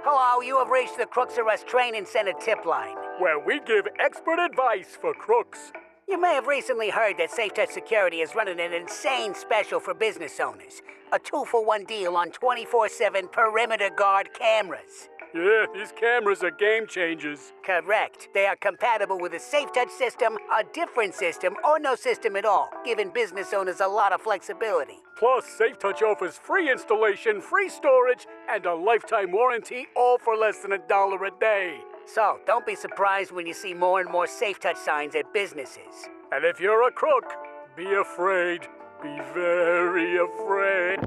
Hello, you have reached the Crooks Arrest Training Center tip line, where we give expert advice for crooks. You may have recently heard that SafeTouch Security is running an insane special for business owners. A 2-for-1 deal on 24/7 perimeter guard cameras. Yeah, these cameras are game changers. Correct. They are compatible with a SafeTouch system, a different system, or no system at all, giving business owners a lot of flexibility. Plus, SafeTouch offers free installation, free storage, and a lifetime warranty, all for less than $1 a day. So, don't be surprised when you see more and more SafeTouch signs at businesses. And if you're a crook, be afraid. Be very afraid.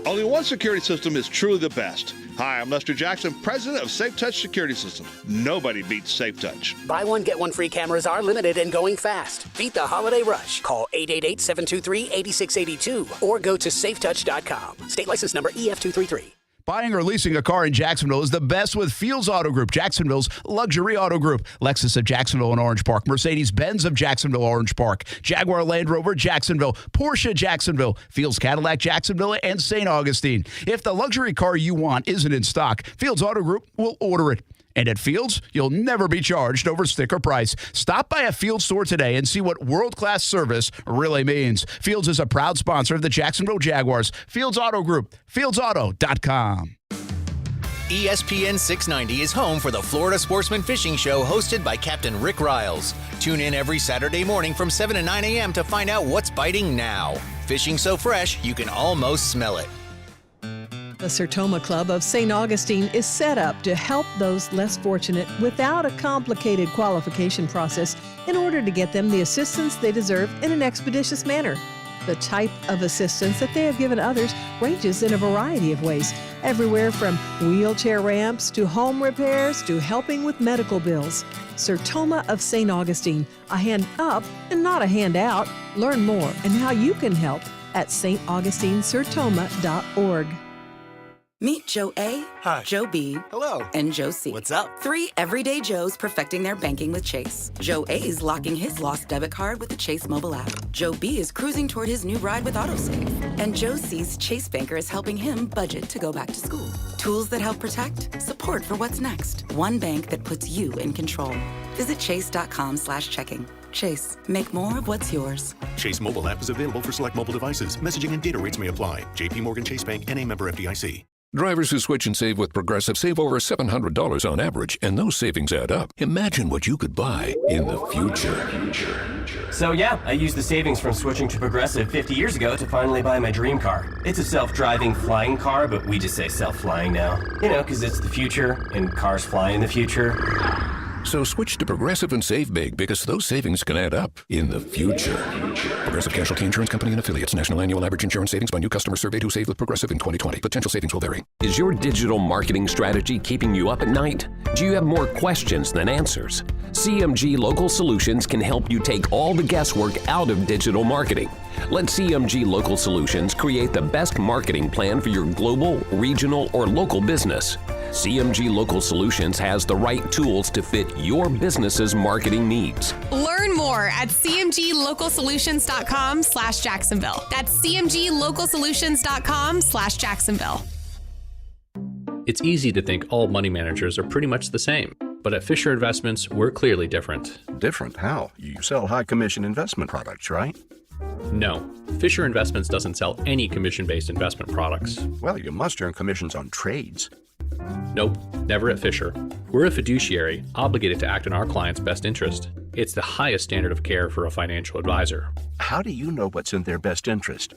Only one security system is truly the best. Hi, I'm Lester Jackson, president of SafeTouch Security Systems. Nobody beats SafeTouch. Buy one, get one free cameras are limited and going fast. Beat the holiday rush. Call 888-723-8682 or go to safetouch.com. State license number EF233. Buying or leasing a car in Jacksonville is the best with Fields Auto Group, Jacksonville's luxury auto group. Lexus of Jacksonville and Orange Park, Mercedes-Benz of Jacksonville, Orange Park, Jaguar Land Rover, Jacksonville, Porsche, Jacksonville, Fields Cadillac, Jacksonville, and St. Augustine. If the luxury car you want isn't in stock, Fields Auto Group will order it. And at Fields, you'll never be charged over sticker price. Stop by a Fields store today and see what world-class service really means. Fields is a proud sponsor of the Jacksonville Jaguars. Fields Auto Group, fieldsauto.com. ESPN690 is home for the Florida Sportsman Fishing Show hosted by Captain Rick Riles. Tune in every Saturday morning from 7 to 9 a.m. to find out what's biting now. Fishing so fresh, you can almost smell it. The Sertoma Club of St. Augustine is set up to help those less fortunate without a complicated qualification process in order to get them the assistance they deserve in an expeditious manner. The type of assistance that they have given others ranges in a variety of ways, everywhere from wheelchair ramps to home repairs to helping with medical bills. Sertoma of St. Augustine, a hand up and not a hand out. Learn more and how you can help at staugustinesertoma.org. Meet Joe A, Hi. Joe B, Hello. and Joe C. What's up? 3 everyday Joes perfecting their banking with Chase. Joe A is locking his lost debit card with the Chase mobile app. Joe B is cruising toward his new ride with AutoSave. And Joe C's Chase banker is helping him budget to go back to school. Tools that help protect, support for what's next. One bank that puts you in control. Visit chase.com/checking. Chase, make more of what's yours. Chase mobile app is available for select mobile devices. Messaging and data rates may apply. JP Morgan Chase Bank, N.A. member FDIC. Drivers who switch and save with Progressive save over $700 on average, and those savings add up. Imagine what you could buy in the future. So yeah, I used the savings from switching to Progressive 50 years ago to finally buy my dream car. It's a self-driving flying car, but we just say self-flying now. You know, because it's the future, and cars fly in the future. So switch to Progressive and save big, because those savings can add up in the future. Progressive Casualty Insurance Company and Affiliates. National annual average insurance savings by new customers surveyed who saved with Progressive in 2020. Potential savings will vary. Is your digital marketing strategy keeping you up at night? Do you have more questions than answers? CMG Local Solutions can help you take all the guesswork out of digital marketing. Let CMG Local Solutions create the best marketing plan for your global, regional, or local business. CMG Local Solutions has the right tools to fit your business's marketing needs. Learn more at cmglocalsolutions.com/Jacksonville. That's cmglocalsolutions.com/Jacksonville. It's easy to think all money managers are pretty much the same, but at Fisher Investments, we're clearly different. Different? How? You sell high commission investment products, right? No, Fisher Investments doesn't sell any commission-based investment products. Well, you must earn commissions on trades. Nope, never at Fisher. We're a fiduciary, obligated to act in our client's best interest. It's the highest standard of care for a financial advisor. How do you know what's in their best interest?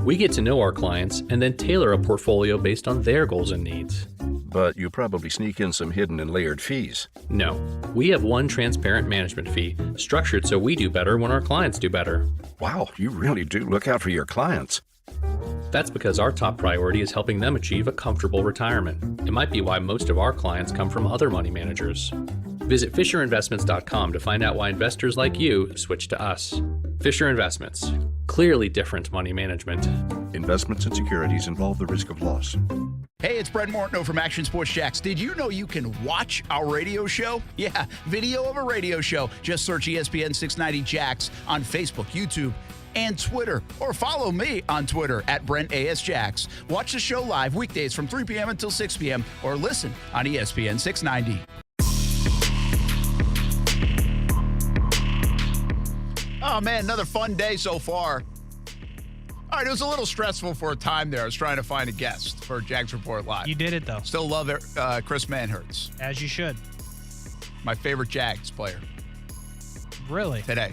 We get to know our clients and then tailor a portfolio based on their goals and needs. But you probably sneak in some hidden and layered fees. No, we have one transparent management fee, structured so we do better when our clients do better. Wow, you really do look out for your clients. That's because our top priority is helping them achieve a comfortable retirement. It might be why most of our clients come from other money managers. Visit FisherInvestments.com to find out why investors like you switch to us. Fisher Investments. Clearly different money management. Investments and securities involve the risk of loss. Hey, it's Brent Martineau from Action Sports Jacks. Did you know you can watch our radio show? Yeah, video of a radio show. Just search ESPN690 Jacks on Facebook, YouTube, and Twitter. Or follow me on Twitter at Brent A.S. Jacks. Watch the show live weekdays from 3 p.m. until 6 p.m. or listen on ESPN690. Oh, man, another fun day so far. All right, it was a little stressful for a time there. I was trying to find a guest for Jags Report Live. You did it, though. Still love it, Chris Manhertz. As you should. My favorite Jags player. Really? Today.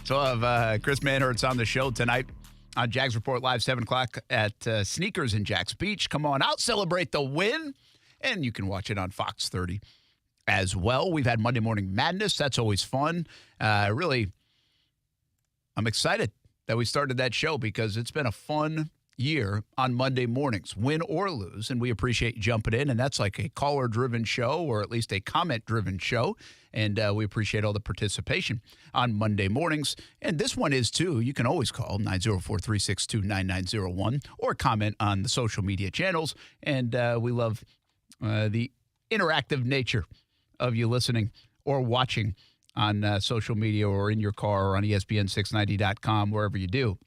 So I have Chris Manhertz on the show tonight on Jags Report Live, 7 o'clock at Sneakers in Jax Beach. Come on out, celebrate the win. And you can watch it on Fox 30 as well. We've had Monday Morning Madness. That's always fun. I'm excited that we started that show because it's been a fun year on Monday mornings, win or lose, and we appreciate you jumping in. And that's like a caller-driven show or at least a comment-driven show, and we appreciate all the participation on Monday mornings. And this one is, too. You can always call 904-362-9901 or comment on the social media channels, and we love the interactive nature of you listening or watching on social media or in your car or on ESPN690.com, wherever you do.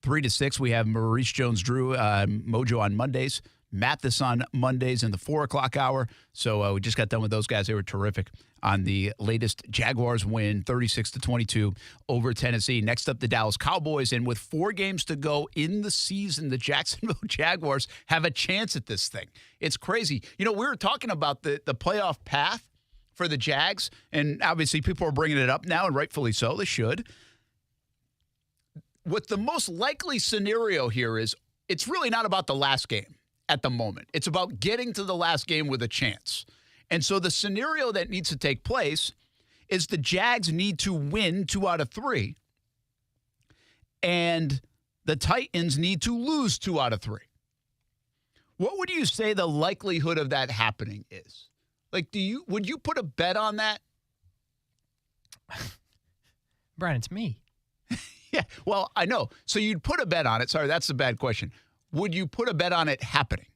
3 to 6, we have Maurice Jones-Drew, MOJO on Mondays, Mathis on Mondays in the 4 o'clock hour. So we just got done with those guys. They were terrific on the latest Jaguars win, 36-22 over Tennessee. Next up, the Dallas Cowboys. And with 4 games to go in the season, the Jacksonville Jaguars have a chance at this thing. It's crazy. You know, we were talking about the playoff path for the Jags, and obviously people are bringing it up now, and rightfully so. They should. What the most likely scenario here is, it's really not about the last game at the moment. It's about getting to the last game with a chance. And so the scenario that needs to take place is the Jags need to win 2 out of 3, and the Titans need to lose 2 out of 3. What would you say the likelihood of that happening is? Like, would you put a bet on that? Brian, it's me. Yeah, well, I know. So you'd put a bet on it. Sorry, that's a bad question. Would you put a bet on it happening?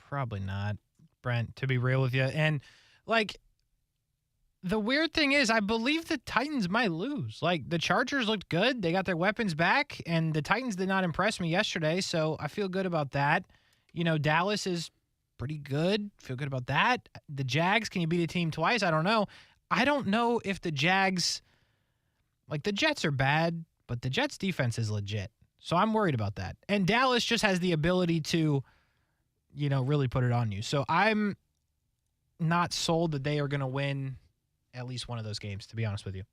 Probably not, Brent, to be real with you. And, like, the weird thing is, I believe the Titans might lose. Like, the Chargers looked good. They got their weapons back, and the Titans did not impress me yesterday, so I feel good about that. You know, Dallas is pretty good. Feel good about that. The Jags, can you beat a team twice? I don't know. I don't know if the Jags, like, the Jets are bad, but the Jets defense is legit. So I'm worried about that. And Dallas just has the ability to, you know, really put it on you. So I'm not sold that they are going to win at least one of those games, to be honest with you.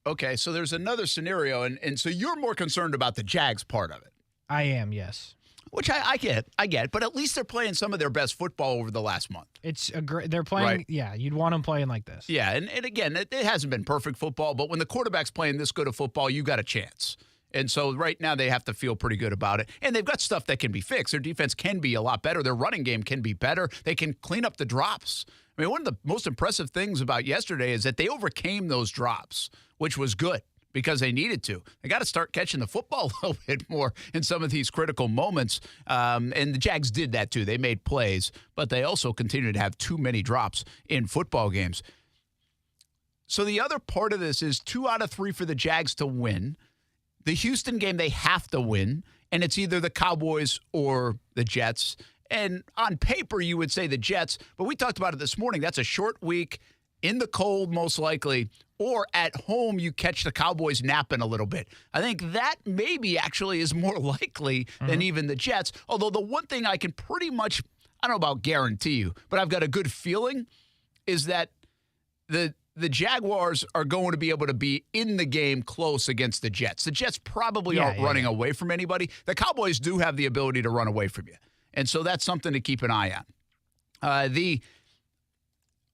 Okay, so there's another scenario, and so you're more concerned about the Jags part of it. I am, yes. Which I get, but at least they're playing some of their best football over the last month. It's they're playing, right? Yeah, you'd want them playing like this. Yeah, and again, it hasn't been perfect football, but when the quarterback's playing this good of football, you got a chance. And so right now they have to feel pretty good about it. And they've got stuff that can be fixed. Their defense can be a lot better. Their running game can be better. They can clean up the drops. I mean, one of the most impressive things about yesterday is that they overcame those drops, which was good because they needed to. They got to start catching the football a little bit more in some of these critical moments. And the Jags did that too. They made plays, but they also continued to have too many drops in football games. So the other part of this is 2 out of 3 for the Jags to win. The Houston game, they have to win, and it's either the Cowboys or the Jets. And on paper, you would say the Jets, but we talked about it this morning. That's a short week in the cold, most likely, or at home, you catch the Cowboys napping a little bit. I think that maybe actually is more likely than even the Jets, although the one thing I can pretty much, I don't know about guarantee you, but I've got a good feeling is that the Jaguars are going to be able to be in the game close against the Jets. The Jets probably aren't running away from anybody. The Cowboys do have the ability to run away from you. And so that's something to keep an eye on. The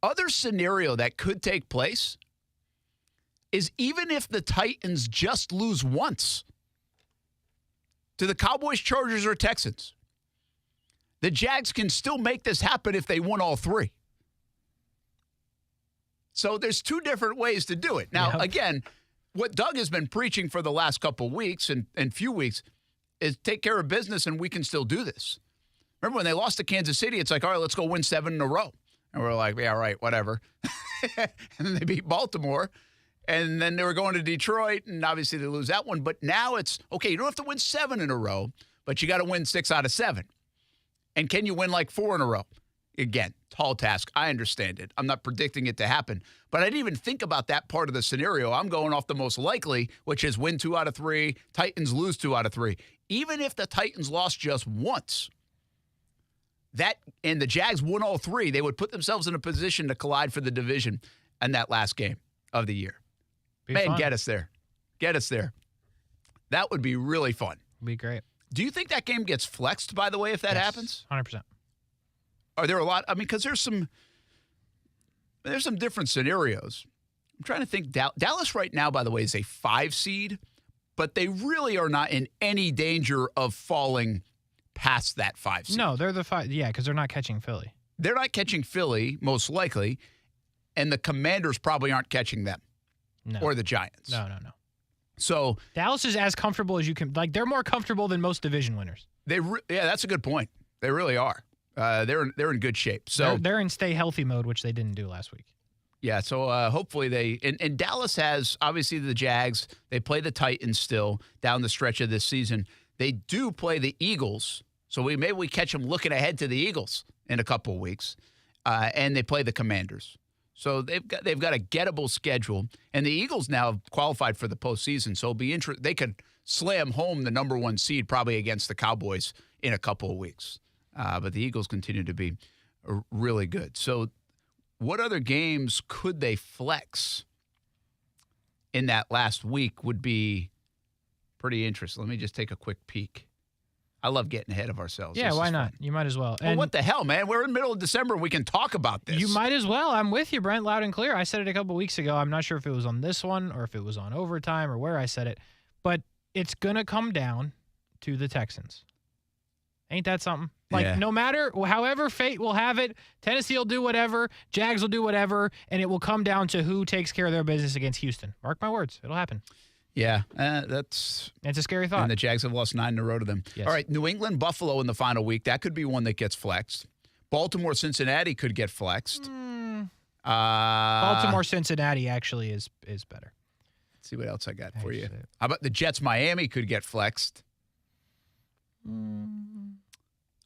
other scenario that could take place is even if the Titans just lose once to the Cowboys, Chargers, or Texans, the Jags can still make this happen if they won all 3. So there's 2 different ways to do it. Now, again, what Doug has been preaching for the last couple weeks and few weeks is take care of business and we can still do this. Remember when they lost to Kansas City, it's like, all right, let's go win 7 in a row. And we're like, yeah, all right, whatever. And then they beat Baltimore. And then they were going to Detroit, and obviously they lose that one. But now it's, okay, you don't have to win 7 in a row, but you got to win 6 out of 7. And can you win like 4 in a row? Again, tall task. I understand it. I'm not predicting it to happen. But I didn't even think about that part of the scenario. I'm going off the most likely, which is win 2 out of 3, Titans lose 2 out of 3. Even if the Titans lost just once, that and the Jags won all 3, they would put themselves in a position to collide for the division in that last game of the year. Man, get us there. Get us there. That would be really fun. Be great. Do you think that game gets flexed, by the way, if that happens? 100%. Are there a lot? I mean, because there's some different scenarios. I'm trying to think. Dallas right now, by the way, is a 5 seed, but they really are not in any danger of falling past that 5 seed. No, they're the 5. Yeah, because they're not catching Philly. They're not catching Philly, most likely, and the Commanders probably aren't catching them or the Giants. No. So Dallas is as comfortable as you can. Like, they're more comfortable than most division winners. Yeah, that's a good point. They really are. They're in good shape. So they're in stay healthy mode, which they didn't do last week. Yeah, so hopefully they and Dallas has obviously the Jags. They play the Titans still down the stretch of this season. They do play the Eagles, so maybe we catch them looking ahead to the Eagles in a couple of weeks, and they play the Commanders. So they've got a gettable schedule, and the Eagles now have qualified for the postseason. So it'll be they could slam home the number 1 seed probably against the Cowboys in a couple of weeks. But the Eagles continue to be really good. So what other games could they flex in that last week would be pretty interesting. Let me just take a quick peek. I love getting ahead of ourselves. Yeah, why not? You might as well. Well, what the hell, man? We're in the middle of December. We can talk about this. You might as well. I'm with you, Brent, loud and clear. I said it a couple weeks ago. I'm not sure if it was on this one or if it was on overtime or where I said it, but it's going to come down to the Texans. Ain't that something? Like, no matter, however fate will have it, Tennessee will do whatever, Jags will do whatever, and it will come down to who takes care of their business against Houston. Mark my words. It'll happen. Yeah, it's a scary thought. And the Jags have lost 9 in a row to them. Yes. All right, New England, Buffalo in the final week. That could be one that gets flexed. Baltimore, Cincinnati could get flexed. Baltimore, Cincinnati actually is better. Let's see what else I got for you. How about the Jets, Miami could get flexed?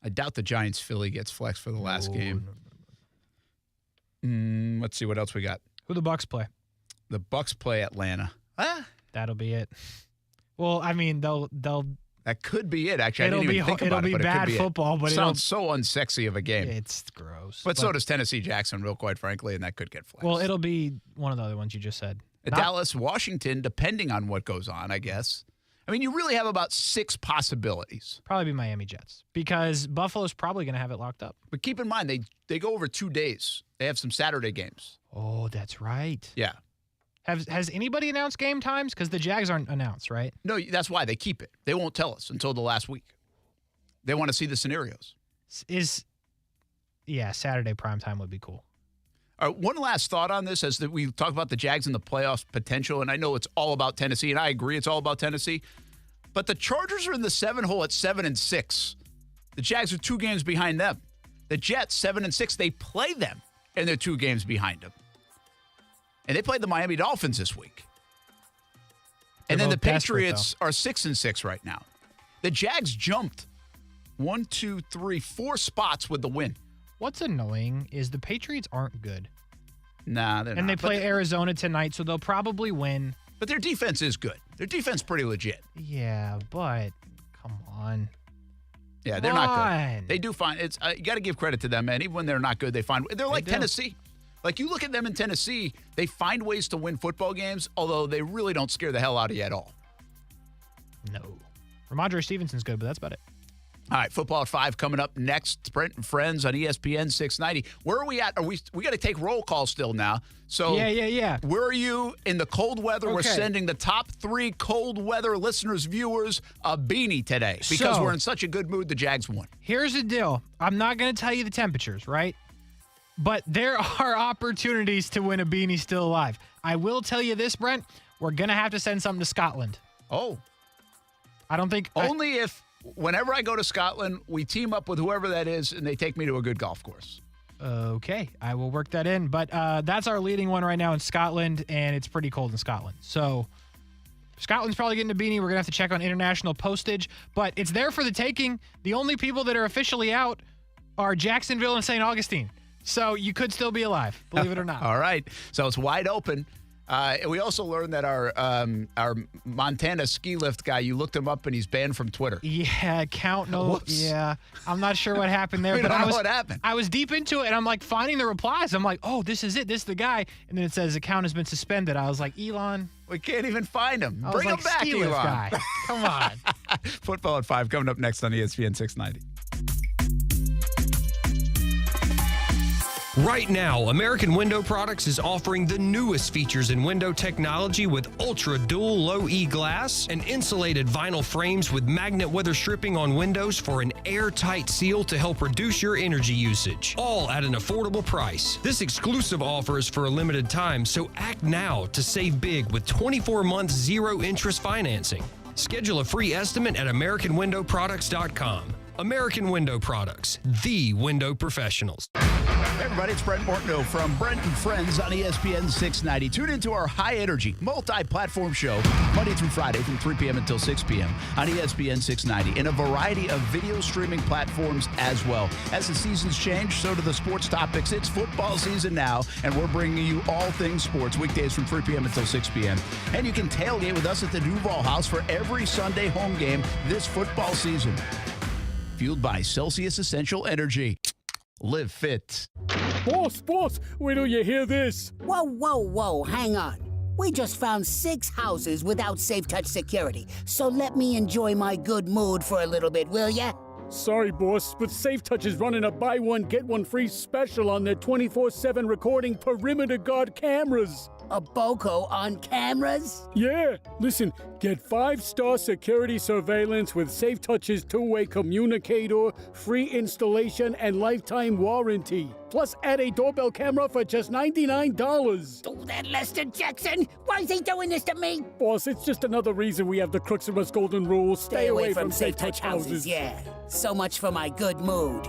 I doubt the Giants, Philly gets flexed for the last game. Let's see what else we got. Who the Bucks play? The Bucks play Atlanta. That'll be it. Well, I mean, they'll. That could be it. Actually, I didn't even think about it. It'll be bad football, but it sounds so unsexy of a game. It's gross. But so does Tennessee, Jacksonville, quite frankly, and that could get flexed. Well, it'll be one of the other ones you just said. Dallas, Washington, depending on what goes on, I guess. I mean, you really have about 6 possibilities. Probably be Miami Jets because Buffalo's probably going to have it locked up. But keep in mind, they go over 2 days. They have some Saturday games. Oh, that's right. Yeah. Has anybody announced game times? Because the Jags aren't announced, right? No, that's why they keep it. They won't tell us until the last week. They want to see the scenarios. Saturday primetime would be cool. All right, one last thought on this as we talk about the Jags and the playoffs potential, and I know it's all about Tennessee, and I agree it's all about Tennessee, but the Chargers are in the 7 hole at 7-6. The Jags are 2 games behind them. The Jets, 7-6, they play them, and they're 2 games behind them. And they played the Miami Dolphins this week. And then the Patriots are 6-6 right now. The Jags jumped 4 spots with the win. What's annoying is the Patriots aren't good. Nah, they're not. And they play Arizona tonight, so they'll probably win. But their defense is good. Their defense is pretty legit. Yeah, but come on. Yeah, they're not good. They do find it's. You got to give credit to them, man. Even when they're not good, they find they're like Tennessee. Like you look at them in Tennessee, they find ways to win football games, although they really don't scare the hell out of you at all. No, Ramondre Stevenson's good, but that's about it. All right, football at 5 coming up next. Brent and Friends on ESPN690. Where are we at? We got to take roll call still now. So yeah. Where are you in the cold weather? Okay. We're sending the top 3 cold weather listeners, viewers, a beanie today because we're in such a good mood. The Jags won. Here's the deal. I'm not going to tell you the temperatures, right? But there are opportunities to win a beanie still alive. I will tell you this, Brent. We're going to have to send something to Scotland. Oh. I don't think... Only if... Whenever I go to Scotland, we team up with whoever that is, and they take me to a good golf course. Okay, I will work that in. But that's our leading one right now in Scotland, and it's pretty cold in Scotland. So Scotland's probably getting a beanie. We're going to have to check on international postage. But it's there for the taking. The only people that are officially out are Jacksonville and St. Augustine. So you could still be alive, believe it or not. All right. So it's wide open. We also learned that our Montana ski lift guy, you looked him up and he's banned from Twitter. Yeah, Yeah, I'm not sure what happened there. But I don't know what happened. I was deep into it and I'm like finding the replies. I'm like, oh, this is it. This is the guy. And then it says account has been suspended. I was like, Elon. We can't even find him. Bring him back, ski lift Elon. Guy. Come on. Football at 5 coming up next on ESPN 690. Right now, American Window Products is offering the newest features in window technology with Ultra Dual Low E glass and insulated vinyl frames with magnet weather stripping on windows for an airtight seal to help reduce your energy usage. All at an affordable price. This exclusive offer is for a limited time, so act now to save big with 24-month zero-interest financing. Schedule a free estimate at AmericanWindowProducts.com. American Window Products, the window professionals. Hey everybody, it's Brent Martineau from Brent and Friends on ESPN 690. Tune into our high-energy, multi-platform show Monday through Friday from 3 p.m. until 6 p.m. on ESPN 690 and a variety of video streaming platforms as well. As the seasons change, so do the sports topics. It's football season now, and we're bringing you all things sports weekdays from 3 p.m. until 6 p.m. And you can tailgate with us at the Duval House for every Sunday home game this football season. Fueled by Celsius Essential Energy. Live fit. Boss, wait till you hear this. Whoa, hang on. We just found 6 houses without Safe Touch security, so let me enjoy my good mood for a little bit, will ya? Sorry, boss, but Safe Touch is running a buy one, get one free special on their 24/7 recording perimeter guard cameras. A BOCO on cameras? Yeah. Listen, get 5-star security surveillance with Safe Touch's 2-way communicator, free installation, and lifetime warranty. Plus, add a doorbell camera for just $99. Oh, that Lester Jackson! Why is he doing this to me? Boss, it's just another reason we have the Crooksmas Golden Rule. Stay away from Safe Touch houses. Yeah. So much for my good mood.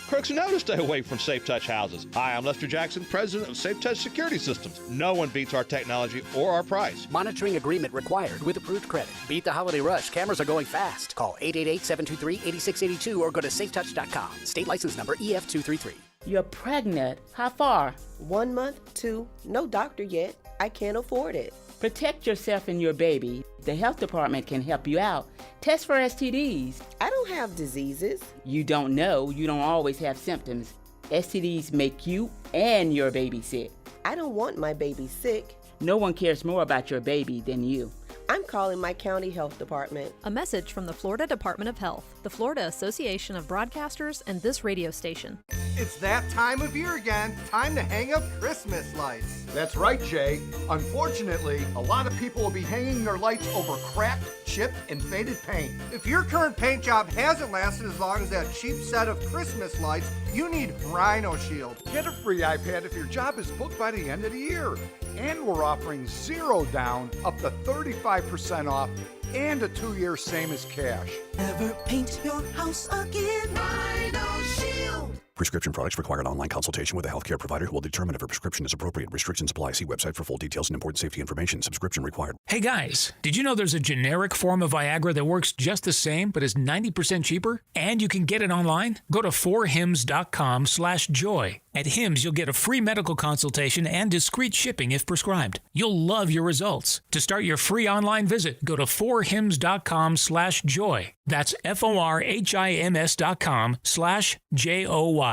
Crooks know to stay away from Safe Touch houses. Hi, I'm Lester Jackson, president of Safe Touch Security Systems. No one beats our technology or our price. Monitoring agreement required with approved credit. Beat the holiday rush. Cameras are going fast. Call 888-723-8682 or go to safetouch.com. State license number EF233. You're pregnant. How far? 1 month, 2. No doctor yet. I can't afford it. Protect yourself and your baby. The health department can help you out. Test for STDs. I don't have diseases. You don't know. You don't always have symptoms. STDs make you and your baby sick. I don't want my baby sick. No one cares more about your baby than you. I'm calling my county health department. A message from the Florida Department of Health, the Florida Association of Broadcasters, and this radio station. It's that time of year again. Time to hang up Christmas lights. That's right, Jay. Unfortunately, a lot of people will be hanging their lights over cracked, chipped, and faded paint. If your current paint job hasn't lasted as long as that cheap set of Christmas lights, you need Rhino Shield. Get a free iPad if your job is booked by the end of the year. And we're offering 0 down, up to 35% off, and a 2-year same as cash. Never paint your house again. Rhino Shield. Prescription products require an online consultation with a healthcare provider who will determine if a prescription is appropriate. Restrictions apply. See website for full details and important safety information. Subscription required. Hey guys, did you know there's a generic form of Viagra that works just the same but is 90% cheaper? And you can get it online? Go to 4hims.com/joy. At Hims, you'll get a free medical consultation and discreet shipping if prescribed. You'll love your results. To start your free online visit, go to 4hims.com/joy. That's FORHIMS.com/JOY.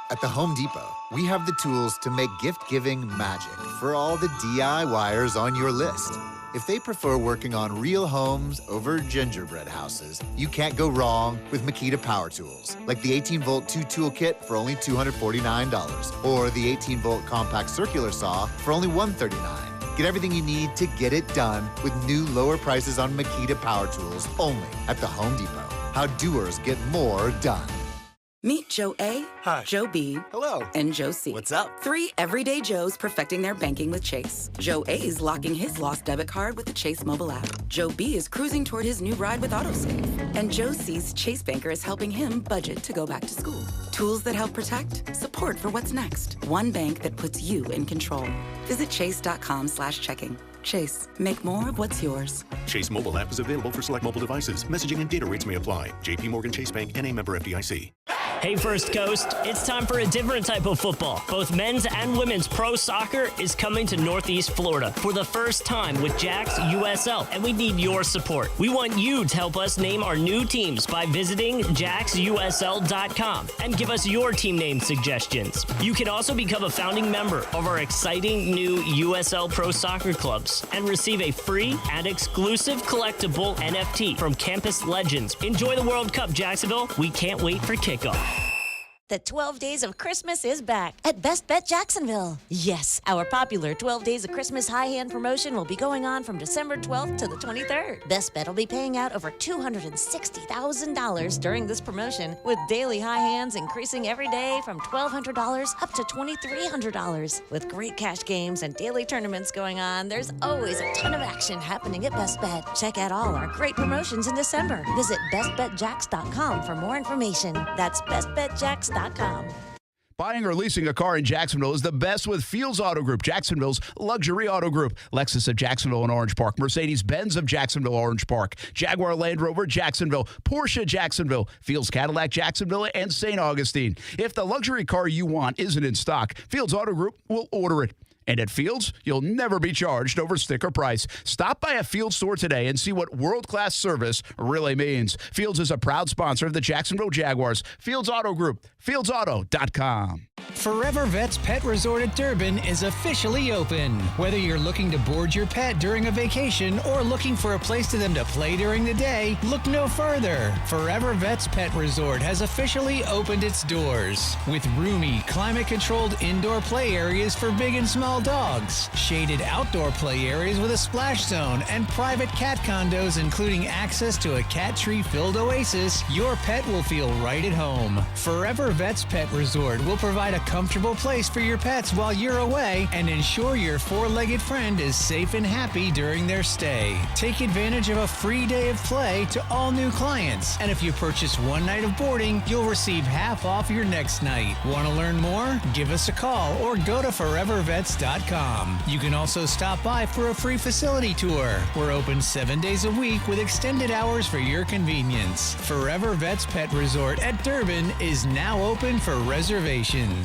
At the Home Depot, we have the tools to make gift-giving magic for all the DIYers on your list. If they prefer working on real homes over gingerbread houses, you can't go wrong with Makita Power Tools, like the 18-volt 2-tool kit for only $249, or the 18-volt compact circular saw for only $139. Get everything you need to get it done with new lower prices on Makita Power Tools only at the Home Depot. How doers get more done. Meet Joe A, Hi. Joe B, Hello. and Joe C. What's up? 3 everyday Joes perfecting their banking with Chase. Joe A is locking his lost debit card with the Chase mobile app. Joe B is cruising toward his new ride with AutoSave. And Joe C's Chase banker is helping him budget to go back to school. Tools that help protect, support for what's next. One bank that puts you in control. Visit chase.com/checking. Chase, make more of what's yours. Chase mobile app is available for select mobile devices. Messaging and data rates may apply. JP Morgan Chase Bank, N.A. member FDIC. Hey First Coast, it's time for a different type of football. Both men's and women's pro soccer is coming to Northeast Florida for the first time with Jax USL, and we need your support. We want you to help us name our new teams by visiting jaxusl.com and give us your team name suggestions. You can also become a founding member of our exciting new USL Pro Soccer clubs and receive a free and exclusive collectible NFT from Campus Legends. Enjoy the World Cup, Jacksonville. We can't wait for kickoff. The 12 Days of Christmas is back at Best Bet Jacksonville. Yes, our popular 12 Days of Christmas high-hand promotion will be going on from December 12th to the 23rd. Best Bet will be paying out over $260,000 during this promotion, with daily high hands increasing every day from $1,200 up to $2,300. With great cash games and daily tournaments going on, there's always a ton of action happening at Best Bet. Check out all our great promotions in December. Visit bestbetjax.com for more information. That's bestbetjax.com. Buying or leasing a car in Jacksonville is the best with Fields Auto Group, Jacksonville's luxury auto group. Lexus of Jacksonville and Orange Park, Mercedes-Benz of Jacksonville, Orange Park, Jaguar Land Rover, Jacksonville, Porsche, Jacksonville, Fields Cadillac, Jacksonville, and St. Augustine. If the luxury car you want isn't in stock, Fields Auto Group will order it. And at Fields, you'll never be charged over sticker price. Stop by a Fields store today and see what world-class service really means. Fields is a proud sponsor of the Jacksonville Jaguars. Fields Auto Group, fieldsauto.com. Forever Vets Pet Resort at Durbin is officially open. Whether you're looking to board your pet during a vacation or looking for a place for them to play during the day, look no further. Forever Vets Pet Resort has officially opened its doors with roomy, climate-controlled indoor play areas for big and small dogs, shaded outdoor play areas with a splash zone, and private cat condos including access to a cat tree-filled oasis. Your pet will feel right at home. Forever Vets Pet Resort will provide a comfortable place for your pets while you're away and ensure your four-legged friend is safe and happy during their stay. Take advantage of a free day of play to all new clients, and if you purchase one night of boarding, you'll receive half off your next night. Want to learn more? Give us a call or go to forevervets.com. You can also stop by for a free facility tour. We're open 7 days a week with extended hours for your convenience. Forever Vets Pet Resort at Durbin is now open for reservations.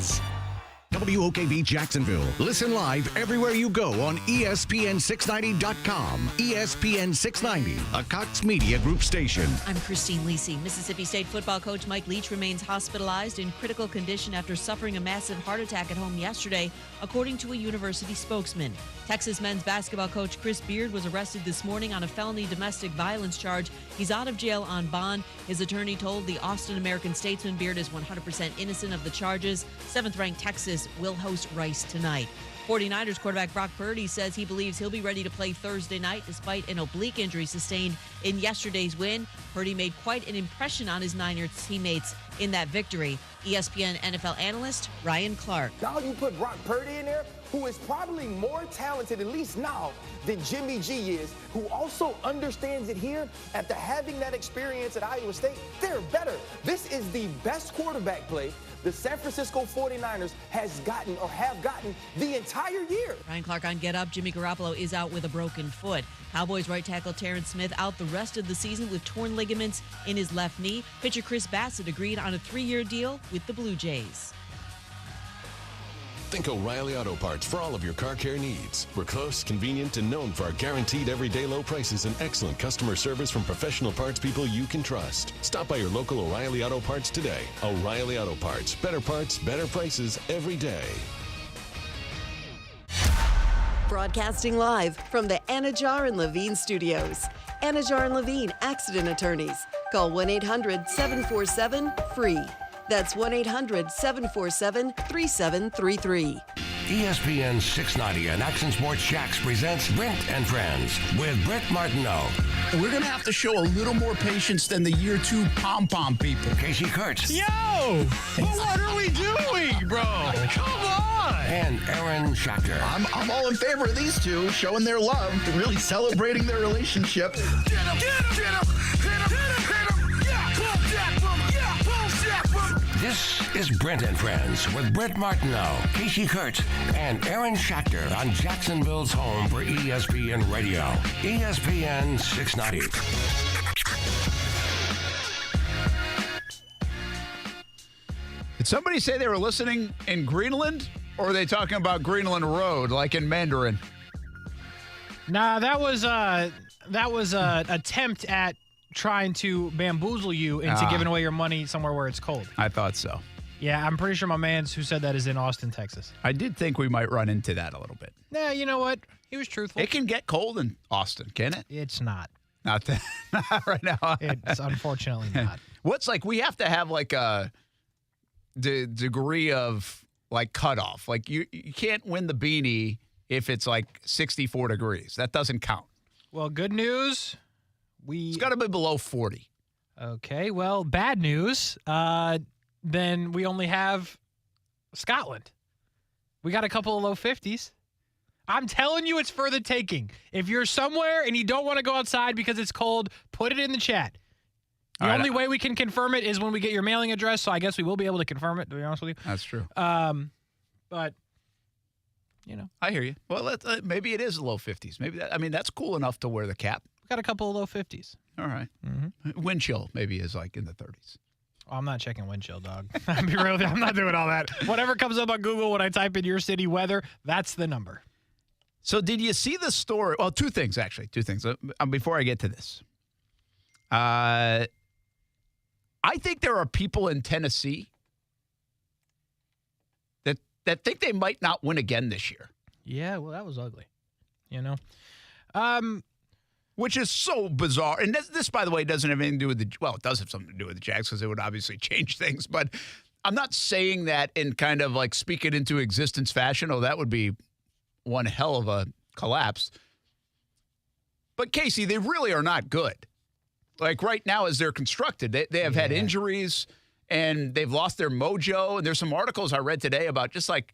WOKV Jacksonville. Listen live everywhere you go on ESPN690.com. ESPN690, a Cox Media Group station. I'm Christine Lisi. Mississippi State football coach Mike Leach remains hospitalized in critical condition after suffering a massive heart attack at home yesterday, according to a university spokesman. Texas men's basketball coach Chris Beard was arrested this morning on a felony domestic violence charge He's out of jail on bond. His attorney told the Austin American-Statesman Beard is 100% innocent of the charges. 7th-ranked Texas will host Rice tonight. 49ers quarterback Brock Purdy says he believes he'll be ready to play Thursday night despite an oblique injury sustained in yesterday's win. Purdy made quite an impression on his Niners teammates in that victory. ESPN NFL analyst Ryan Clark. Now you put Brock Purdy in there, who is probably more talented, at least now, than Jimmy G is, who also understands it here after having that experience at Iowa State. They're better. This is the best quarterback play the San Francisco 49ers have gotten the entire year. Ryan Clark on Get Up. Jimmy Garoppolo is out with a broken foot. Cowboys right tackle Terrence Smith out the rest of the season with torn ligaments in his left knee. Pitcher Chris Bassett agreed on a 3-year deal with the Blue Jays. Think O'Reilly Auto Parts for all of your car care needs. We're close, convenient, and known for our guaranteed everyday low prices and excellent customer service from professional parts people you can trust. Stop by your local O'Reilly Auto Parts today. O'Reilly Auto Parts. Better parts, better prices every day. Broadcasting live from the Anajar and Levine studios. Anajar and Levine Accident Attorneys. Call 1-800-747-FREE. That's 1-800-747-3733. ESPN690 and Action Sports Shacks presents Brent and Friends with Brent Martineau. We're going to have to show a little more patience than the year 2 pom-pom people. Kasey Kurtz. Yo! Well, what are we doing, bro? Come on! And Aaron Schachter. I'm all in favor of these two showing their love, really celebrating their relationship. Get him! Get him! Get him! Hit him! Hit him! Hit him! Yeah! Close Jack from! Yeah! Close Jack from! This is Brent and Friends with Brent Martineau, Kasey Kurtz, and Aaron Schachter on Jacksonville's home for ESPN Radio. ESPN 690. Did somebody say they were listening in Greenland, or are they talking about Greenland Road, like in Mandarin? Nah, that was a attempt at trying to bamboozle you into giving away your money somewhere where it's cold. I thought so. Yeah, I'm pretty sure my man who said that is in Austin, Texas. I did think we might run into that a little bit. Nah, you know what? He was truthful. It can get cold in Austin, can it? It's not. Not right now. It's unfortunately not. What's like, we have to have like a degree of like cutoff. Like you can't win the beanie if it's like 64 degrees. That doesn't count. Well, good news. It's got to be below 40. Okay, well, bad news. Then we only have Scotland. We got a couple of low 50s. I'm telling you, it's for the taking. If you're somewhere and you don't want to go outside because it's cold, put it in the chat. The only way we can confirm it is when we get your mailing address, so I guess we will be able to confirm it, to be honest with you. That's true. But, you know. I hear you. Well, maybe it is low 50s. Maybe that's cool enough to wear the cap. We got a couple of low 50s. All right. Mm-hmm. Wind chill maybe is like in the 30s. Oh, I'm not checking wind chill, dog. I'll be real with you. I'm not doing all that. Whatever comes up on Google when I type in your city weather, that's the number. So did you see the story? Well, two things, actually. Two things. Before I get to this. I think there are people in Tennessee that think they might not win again this year. Yeah, well, that was ugly. You know? Which is so bizarre. And this, by the way, doesn't have anything to do with it does have something to do with the Jags because it would obviously change things. But I'm not saying that in kind of like speak it into existence fashion. Oh, that would be one hell of a collapse. But, Kasey, they really are not good. Like right now as they're constructed, they have had injuries and they've lost their mojo. And there's some articles I read today about just like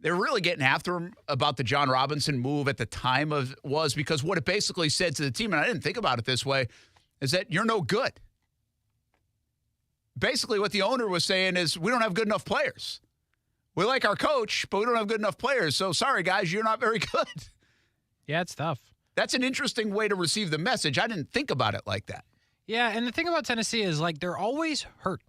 they're really getting after him about the John Robinson move at the time was because what it basically said to the team, and I didn't think about it this way, is that you're no good. Basically what the owner was saying is we don't have good enough players. We like our coach, but we don't have good enough players. So sorry, guys, you're not very good. Yeah, it's tough. That's an interesting way to receive the message. I didn't think about it like that. Yeah, and the thing about Tennessee is, like, they're always hurt.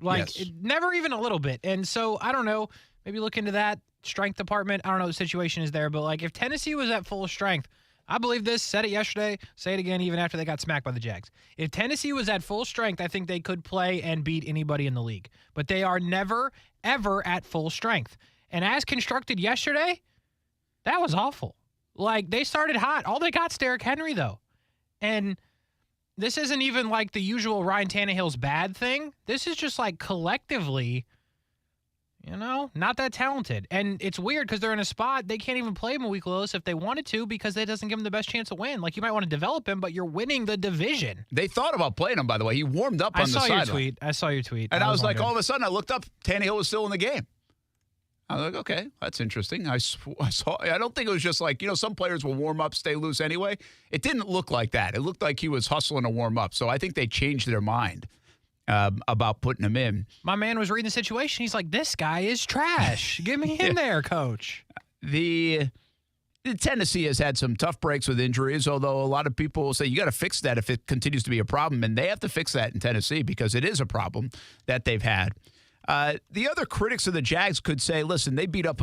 Like, never even a little bit. And so, I don't know, maybe look into that strength department. I don't know what the situation is there. But, like, if Tennessee was at full strength, I believe this, said it yesterday, say it again even after they got smacked by the Jags. If Tennessee was at full strength, I think they could play and beat anybody in the league. But they are never, ever at full strength. And as constructed yesterday, that was awful. Like, they started hot. All they got's Derrick Henry, though. And This isn't even like the usual Ryan Tannehill's bad thing. This is just like collectively, not that talented. And it's weird because they're in a spot they can't even play Malik Willis if they wanted to because that doesn't give them the best chance to win. Like, you might want to develop him, but you're winning the division. They thought about playing him, by the way. He warmed up on the sideline. I saw your tweet. And I was like, all of a sudden, I looked up, Tannehill was still in the game. I was like, okay, that's interesting. I don't think it was just like, some players will warm up, stay loose anyway. It didn't look like that. It looked like he was hustling to warm up. So I think they changed their mind about putting him in. My man was reading the situation. He's like, this guy is trash. Get me in there, coach. The Tennessee has had some tough breaks with injuries, although a lot of people will say you got to fix that if it continues to be a problem. And they have to fix that in Tennessee because it is a problem that they've had. The other critics of the Jags could say, listen, they beat up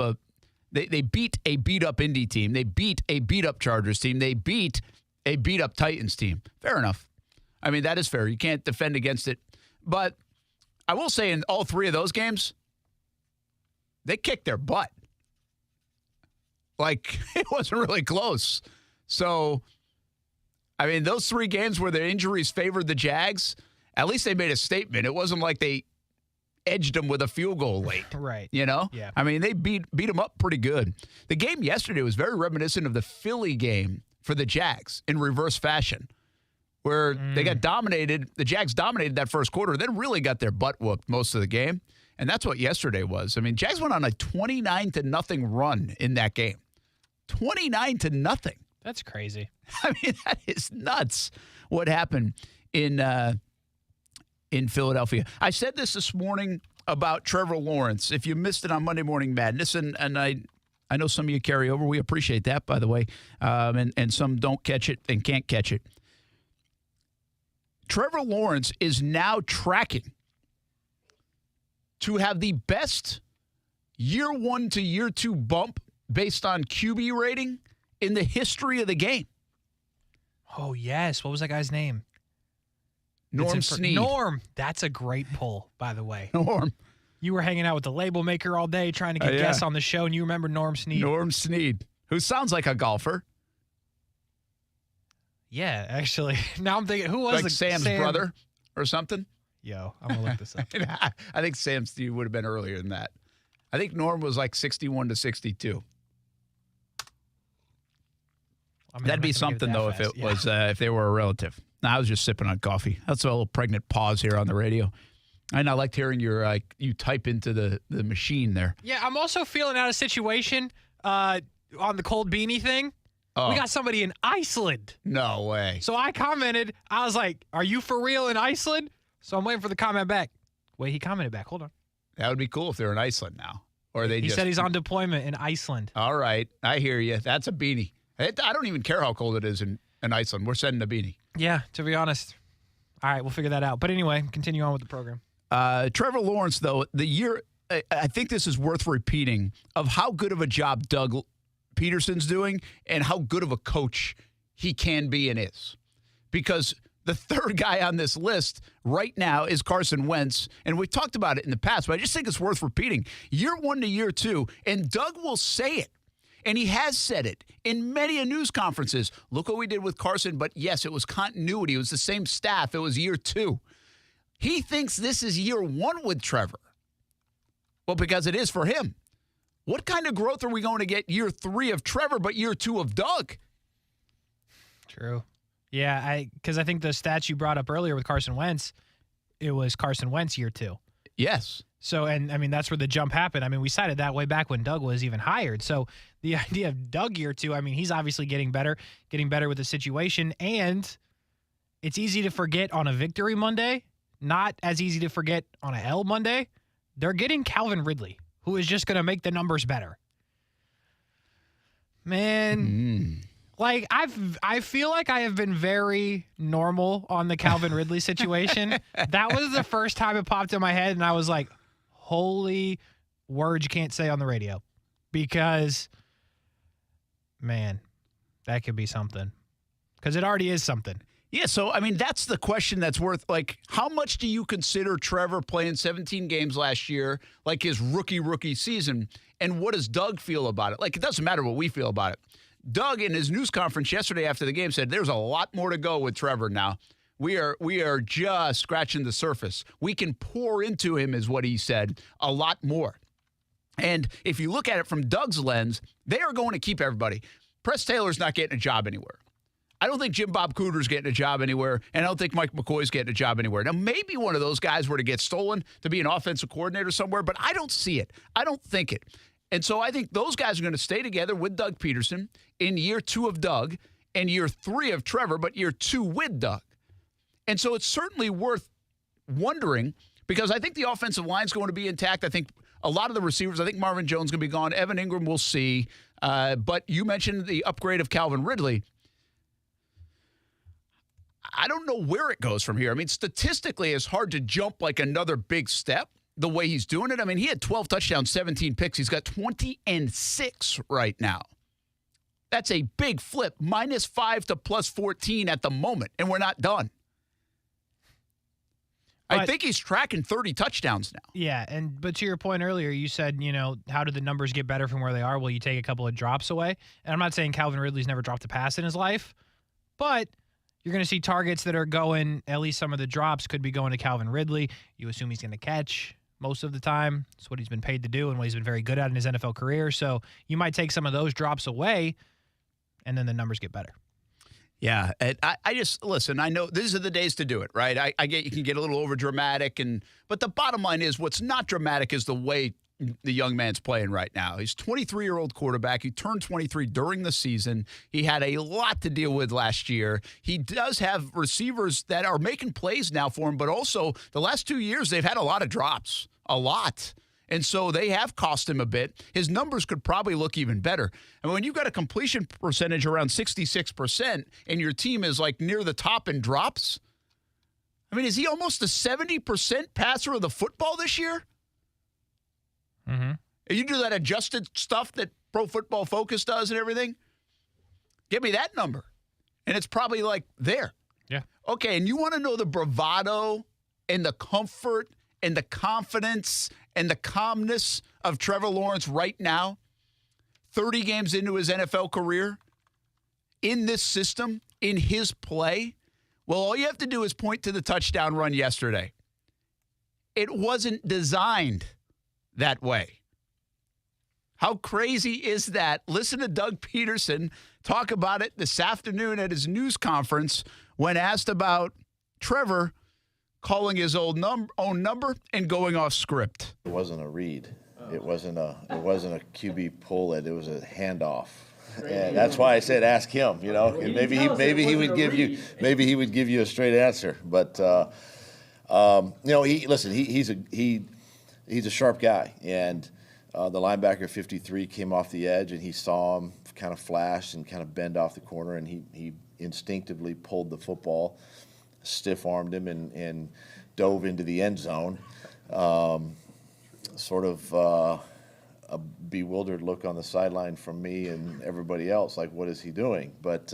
they beat a beat-up Indy team. They beat a beat-up Chargers team. They beat a beat-up Titans team. Fair enough. I mean, that is fair. You can't defend against it. But I will say in all three of those games, they kicked their butt. Like, it wasn't really close. So, I mean, those three games where their injuries favored the Jags, at least they made a statement. It wasn't like they edged them with a field goal late. Right. Yeah. I mean, they beat them up pretty good. The game yesterday was very reminiscent of the Philly game for the Jags in reverse fashion, where they got dominated. The Jags dominated that first quarter, then really got their butt whooped most of the game. And that's what yesterday was. I mean, Jags went on a 29-0 run in that game. 29-0. That's crazy. I mean, that is nuts what happened in Philadelphia. I said this morning about Trevor Lawrence. If you missed it on Monday Morning Madness, and I know some of you carry over. We appreciate that, by the way. And some don't catch it and can't catch it. Trevor Lawrence is now tracking to have the best year 1 to year 2 bump based on QB rating in the history of the game. Oh, yes. What was that guy's name? Norm Snead. Norm. That's a great pull, by the way. Norm. You were hanging out with the label maker all day trying to get guests on the show, and you remember Norm Snead? Norm Snead, who sounds like a golfer. Yeah, actually. Now I'm thinking, who was like Sam's brother or something? Yo, I'm going to look this up. I think Sam Steve would have been earlier than that. I think Norm was like 61 to 62. That'd be something, though, if it was if they were a relative. No, I was just sipping on coffee. That's a little pregnant pause here on the radio. And I liked hearing you type into the machine there. Yeah, I'm also feeling out of situation on the cold beanie thing. Oh. We got somebody in Iceland. No way. So I commented. I was like, are you for real in Iceland? So I'm waiting for the comment back. Wait, he commented back. Hold on. That would be cool if they're in Iceland now. Or He said he's on deployment in Iceland. All right. I hear you. That's a beanie. I don't even care how cold it is in Iceland. We're sending a beanie. Yeah, to be honest. All right, we'll figure that out. But anyway, continue on with the program. Trevor Lawrence, though, I think this is worth repeating, of how good of a job Doug Peterson's doing and how good of a coach he can be and is. Because the third guy on this list right now is Carson Wentz, and we've talked about it in the past, but I just think it's worth repeating. Year 1 to year 2, and Doug will say it. And he has said it in many news conferences. Look what we did with Carson, but yes, it was continuity. It was the same staff. It was year 2. He thinks this is year 1 with Trevor. Well, because it is for him. What kind of growth are we going to get year 3 of Trevor, but year 2 of Doug? True. Yeah, because I think the stats you brought up earlier with Carson Wentz, it was Carson Wentz year 2. Yes. So, and I mean, that's where the jump happened. I mean, we cited that way back when Doug was even hired. So the idea of Doug year 2, I mean, he's obviously getting better with the situation. And it's easy to forget on a victory Monday, not as easy to forget on a L Monday. They're getting Calvin Ridley, who is just going to make the numbers better. Man, like I feel like I have been very normal on the Calvin Ridley situation. That was the first time it popped in my head, and I was like, holy words you can't say on the radio. Because, man, that could be something. Because it already is something. Yeah, so, I mean, that's the question that's worth, like, how much do you consider Trevor playing 17 games last year, like his rookie season, and what does Doug feel about it? Like, it doesn't matter what we feel about it. Doug, in his news conference yesterday after the game, said there's a lot more to go with Trevor now. We are just scratching the surface. We can pour into him, is what he said, a lot more. And if you look at it from Doug's lens, they are going to keep everybody. Press Taylor's not getting a job anywhere. I don't think Jim Bob Cooter's getting a job anywhere, and I don't think Mike McCoy's getting a job anywhere. Now, maybe one of those guys were to get stolen to be an offensive coordinator somewhere, but I don't see it. I don't think it. And so I think those guys are going to stay together with Doug Peterson in year 2 of Doug and year 3 of Trevor, but year 2 with Doug. And so it's certainly worth wondering, because I think the offensive line is going to be intact. I think a lot of the receivers, I think Marvin Jones is going to be gone. Evan Ingram, we'll see. But you mentioned the upgrade of Calvin Ridley. I don't know where it goes from here. I mean, statistically, it's hard to jump like another big step the way he's doing it. I mean, he had 12 touchdowns, 17 picks. He's got 20-6 right now. That's a big flip, -5 to +14 at the moment, and we're not done. But I think he's tracking 30 touchdowns now. Yeah, but to your point earlier, you said, how do the numbers get better from where they are? Well, you take a couple of drops away. And I'm not saying Calvin Ridley's never dropped a pass in his life, but you're going to see targets that are going, at least some of the drops could be going to Calvin Ridley. You assume he's going to catch most of the time. It's what he's been paid to do and what he's been very good at in his NFL career. So you might take some of those drops away, and then the numbers get better. Yeah, I just, listen, I know these are the days to do it, right? I get you can get a little over dramatic, but the bottom line is what's not dramatic is the way the young man's playing right now. He's a 23-year-old quarterback. He turned 23 during the season. He had a lot to deal with last year. He does have receivers that are making plays now for him, but also the last 2 years they've had a lot of drops, a lot. And so they have cost him a bit. His numbers could probably look even better. And when you've got a completion percentage around 66% and your team is like near the top in drops, I mean, is he almost a 70% passer of the football this year? Mm-hmm. You do that adjusted stuff that Pro Football Focus does and everything? Give me that number. And it's probably like there. Yeah. Okay, and you want to know the bravado and the comfort and the confidence and the calmness of Trevor Lawrence right now, 30 games into his NFL career, in this system, in his play? Well, all you have to do is point to the touchdown run yesterday. It wasn't designed that way. How crazy is that? Listen to Doug Peterson talk about it this afternoon at his news conference when asked about Trevor calling his own number and going off script. It wasn't a read. It wasn't a QB pull it. It was a handoff. And that's why I said ask him. And maybe he would give you a straight answer. But he's a sharp guy, and the linebacker 53 came off the edge, and he saw him kind of flash and kind of bend off the corner, and he instinctively pulled the football, stiff-armed him, and dove into the end zone. Sort of a bewildered look on the sideline from me and everybody else, like, what is he doing? But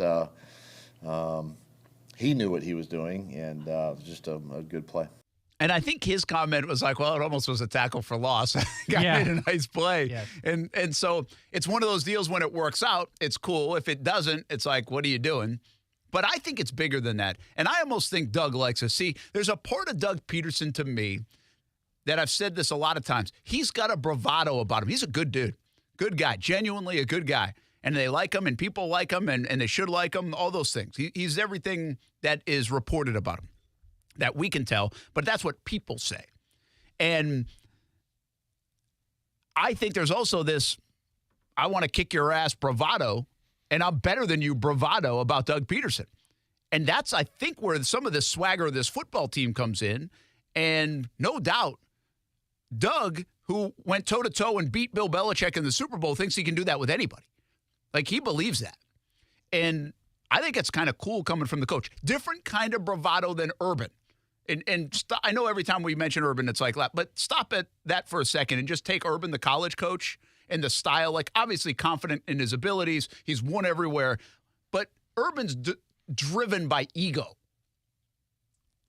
he knew what he was doing, and it was just a good play. And I think his comment was like, well, it almost was a tackle for loss. Guy made a nice play. Yes. And so it's one of those deals when it works out, it's cool. If it doesn't, it's like, what are you doing? But I think it's bigger than that. And I almost think Doug likes us. See, there's a part of Doug Peterson to me that I've said this a lot of times. He's got a bravado about him. He's a good dude, good guy, genuinely a good guy. And they like him, and people like him, and they should like him, all those things. He's everything that is reported about him that we can tell, but that's what people say. And I think there's also this, I want to kick your ass bravado, and I'm better than you bravado about Doug Peterson. And that's, I think, where some of this swagger of this football team comes in. And no doubt, Doug, who went toe-to-toe and beat Bill Belichick in the Super Bowl, thinks he can do that with anybody. Like, he believes that. And I think it's kind of cool coming from the coach. Different kind of bravado than Urban. And I know every time we mention Urban, it's like that. But stop at that for a second and just take Urban, the college coach, and the style. Like, obviously confident in his abilities. He's won everywhere. But Urban's driven by ego.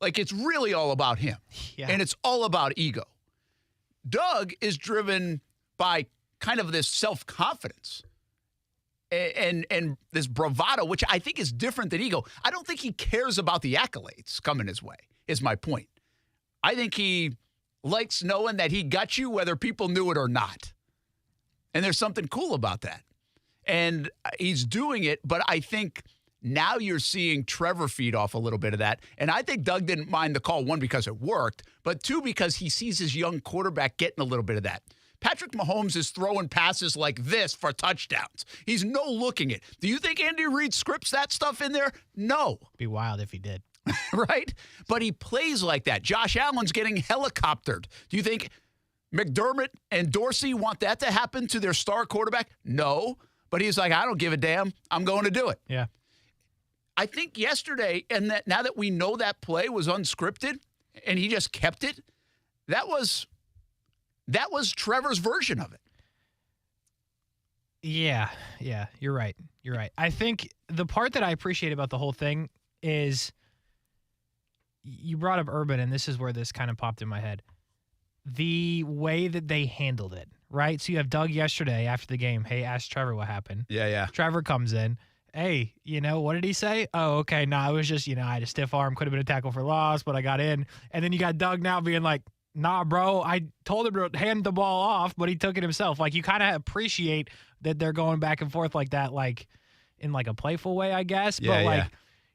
Like, it's really all about him. Yeah. And it's all about ego. Doug is driven by kind of this self-confidence. and this bravado, which I think is different than ego. I don't think he cares about the accolades coming his way, is my point. I think he likes knowing that he got you whether people knew it or not. And there's something cool about that. And he's doing it, but I think now you're seeing Trevor feed off a little bit of that. And I think Doug didn't mind the call, one, because it worked, but two, because he sees his young quarterback getting a little bit of that. Patrick Mahomes is throwing passes like this for touchdowns. He's no-looking it. Do you think Andy Reid scripts that stuff in there? No. Be wild if he did. Right? But he plays like that. Josh Allen's getting helicoptered. Do you think McDermott and Dorsey want that to happen to their star quarterback? No. But he's like, I don't give a damn. I'm going to do it. Yeah. I think yesterday, and that now that we know that play was unscripted and he just kept it, that was Trevor's version of it. Yeah, you're right. I think the part that I appreciate about the whole thing is you brought up Urban, and this is where this kind of popped in my head. The way that they handled it, right? So you have Doug yesterday after the game. Hey, ask Trevor what happened. Yeah. Trevor comes in. Hey, what did he say? Oh, okay. No, it was just, I had a stiff arm. Could have been a tackle for loss, but I got in. And then you got Doug now being like, nah, bro, I told him to hand the ball off, but he took it himself. Like, you kind of appreciate that they're going back and forth like that, like in like a playful way, I guess. Yeah, but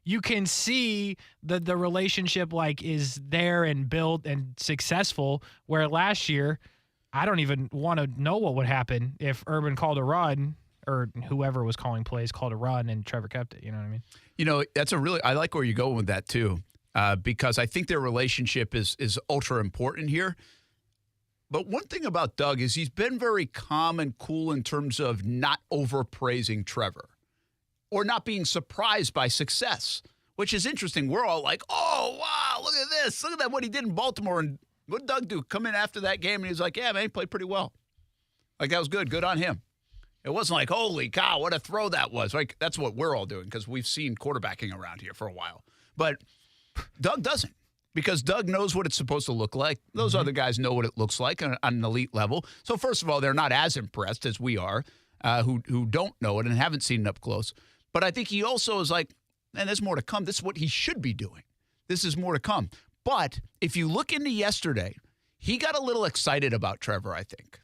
you can see that the relationship is there and built and successful, where last year, I don't even want to know what would happen if Urban called a run or whoever was calling plays called a run and Trevor kept it. You know what I mean? That's I like where you're going with that too. Because I think their relationship is ultra important here. But one thing about Doug is he's been very calm and cool in terms of not overpraising Trevor or not being surprised by success, which is interesting. We're all like, oh, wow, look at this. Look at that, what he did in Baltimore. And what did Doug do? Come in after that game, and he's like, yeah, man, he played pretty well. Like, that was good. Good on him. It wasn't like, holy cow, what a throw that was. Like, that's what we're all doing because we've seen quarterbacking around here for a while. But Doug doesn't, because Doug knows what it's supposed to look like. Those other guys know what it looks like on an elite level. So first of all, they're not as impressed as we are, who don't know it and haven't seen it up close. But I think he also is like, and there's more to come. This is what he should be doing. This is more to come. But if you look into yesterday, he got a little excited about Trevor, I think.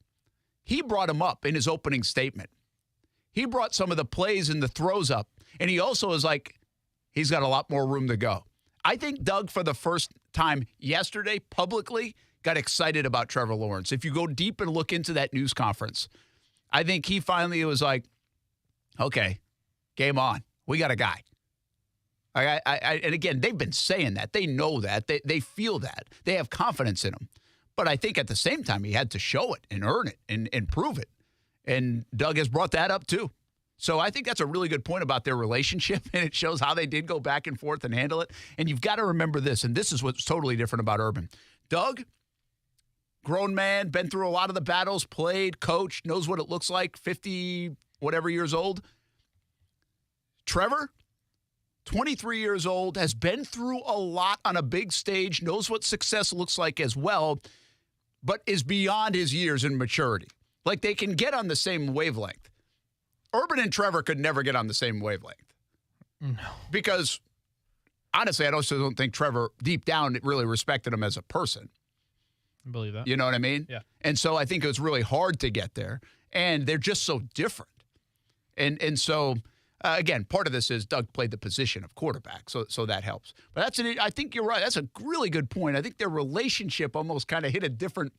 He brought him up in his opening statement. He brought some of the plays and the throws up. And he also is like, he's got a lot more room to go. I think Doug, for the first time yesterday, publicly, got excited about Trevor Lawrence. If you go deep and look into that news conference, I think he finally was like, okay, game on. We got a guy. And again, they've been saying that. They know that. They feel that. They have confidence in him. But I think at the same time, he had to show it and earn it and prove it. And Doug has brought that up too. So I think that's a really good point about their relationship, and it shows how they did go back and forth and handle it. And you've got to remember this, and this is what's totally different about Urban. Doug, grown man, been through a lot of the battles, played, coached, knows what it looks like, 50-whatever years old. Trevor, 23 years old, has been through a lot on a big stage, knows what success looks like as well, but is beyond his years in maturity. Like, they can get on the same wavelength. Urban and Trevor could never get on the same wavelength. No. Because, honestly, I also don't think Trevor, deep down, really respected him as a person. I believe that. You know what I mean? Yeah. And so I think it was really hard to get there. And they're just so different. And so, again, part of this is Doug played the position of quarterback, so that helps. But I think you're right. That's a really good point. I think their relationship almost kind of hit a different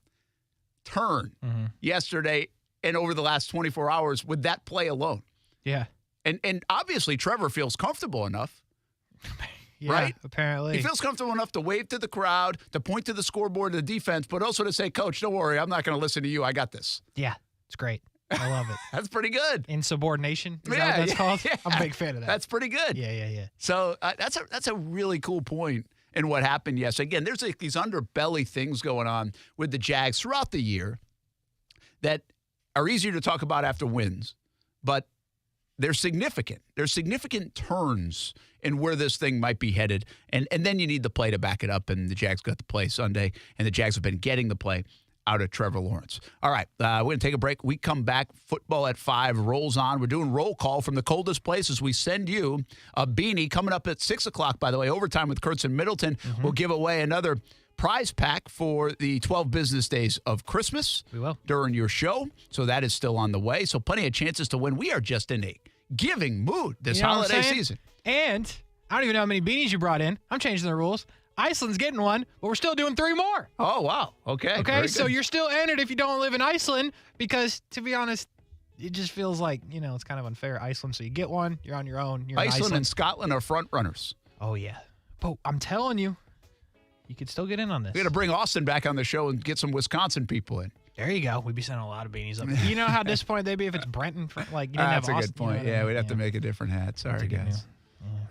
turn yesterday and over the last 24 hours with that play alone. Yeah. And obviously Trevor feels comfortable enough. Yeah, right? Apparently. He feels comfortable enough to wave to the crowd, to point to the scoreboard of the defense, but also to say, Coach, don't worry, I'm not going to listen to you. I got this. Yeah, it's great. I love it. That's pretty good. Insubordination, is that what that's called? Yeah. I'm a big fan of that. That's pretty good. Yeah. So that's a really cool point in what happened yesterday. Again, there's these underbelly things going on with the Jags throughout the year that are easier to talk about after wins, but they're significant. There's significant turns in where this thing might be headed, and then you need the play to back it up, and the Jags got the play Sunday, and the Jags have been getting the play. out of Trevor Lawrence. All right, we're going to take a break. We come back. Football at 5 rolls on. We're doing roll call from the coldest places. We send you a beanie. Coming up at 6 o'clock, by the way, overtime with Kurtz and Middleton. We'll give away another prize pack for the 12 business days of Christmas. We will. During your show. So that is still on the way. So plenty of chances to win. We are just in a giving mood this holiday season. And I don't even know how many beanies you brought in. I'm changing the rules. Iceland's getting one, but we're still doing 3 more. Oh, wow. Okay. Okay, so you're still in it if you don't live in Iceland because, to be honest, it just feels like, it's kind of unfair. Iceland, so you get one, you're on your own. You're in Iceland and Scotland are front runners. Oh, yeah. But I'm telling you, you could still get in on this. We got to bring Austin back on the show and get some Wisconsin people in. There you go. We'd be sending a lot of beanies up. You know how disappointed they'd be if it's Brent and you didn't have That's a Austin, good point. We'd have to make a different hat. Sorry, guys.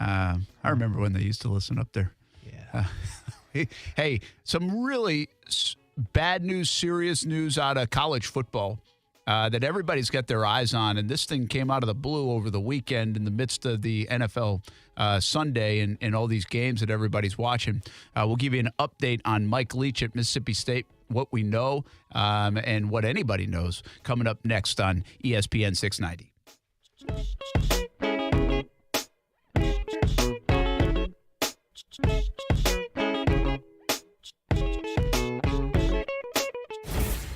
Yeah. I remember when they used to listen up there. Yeah. Hey, some really bad news, serious news out of college football that everybody's got their eyes on. And this thing came out of the blue over the weekend in the midst of the NFL Sunday and all these games that everybody's watching. We'll give you an update on Mike Leach at Mississippi State, what we know and what anybody knows, coming up next on ESPN 690.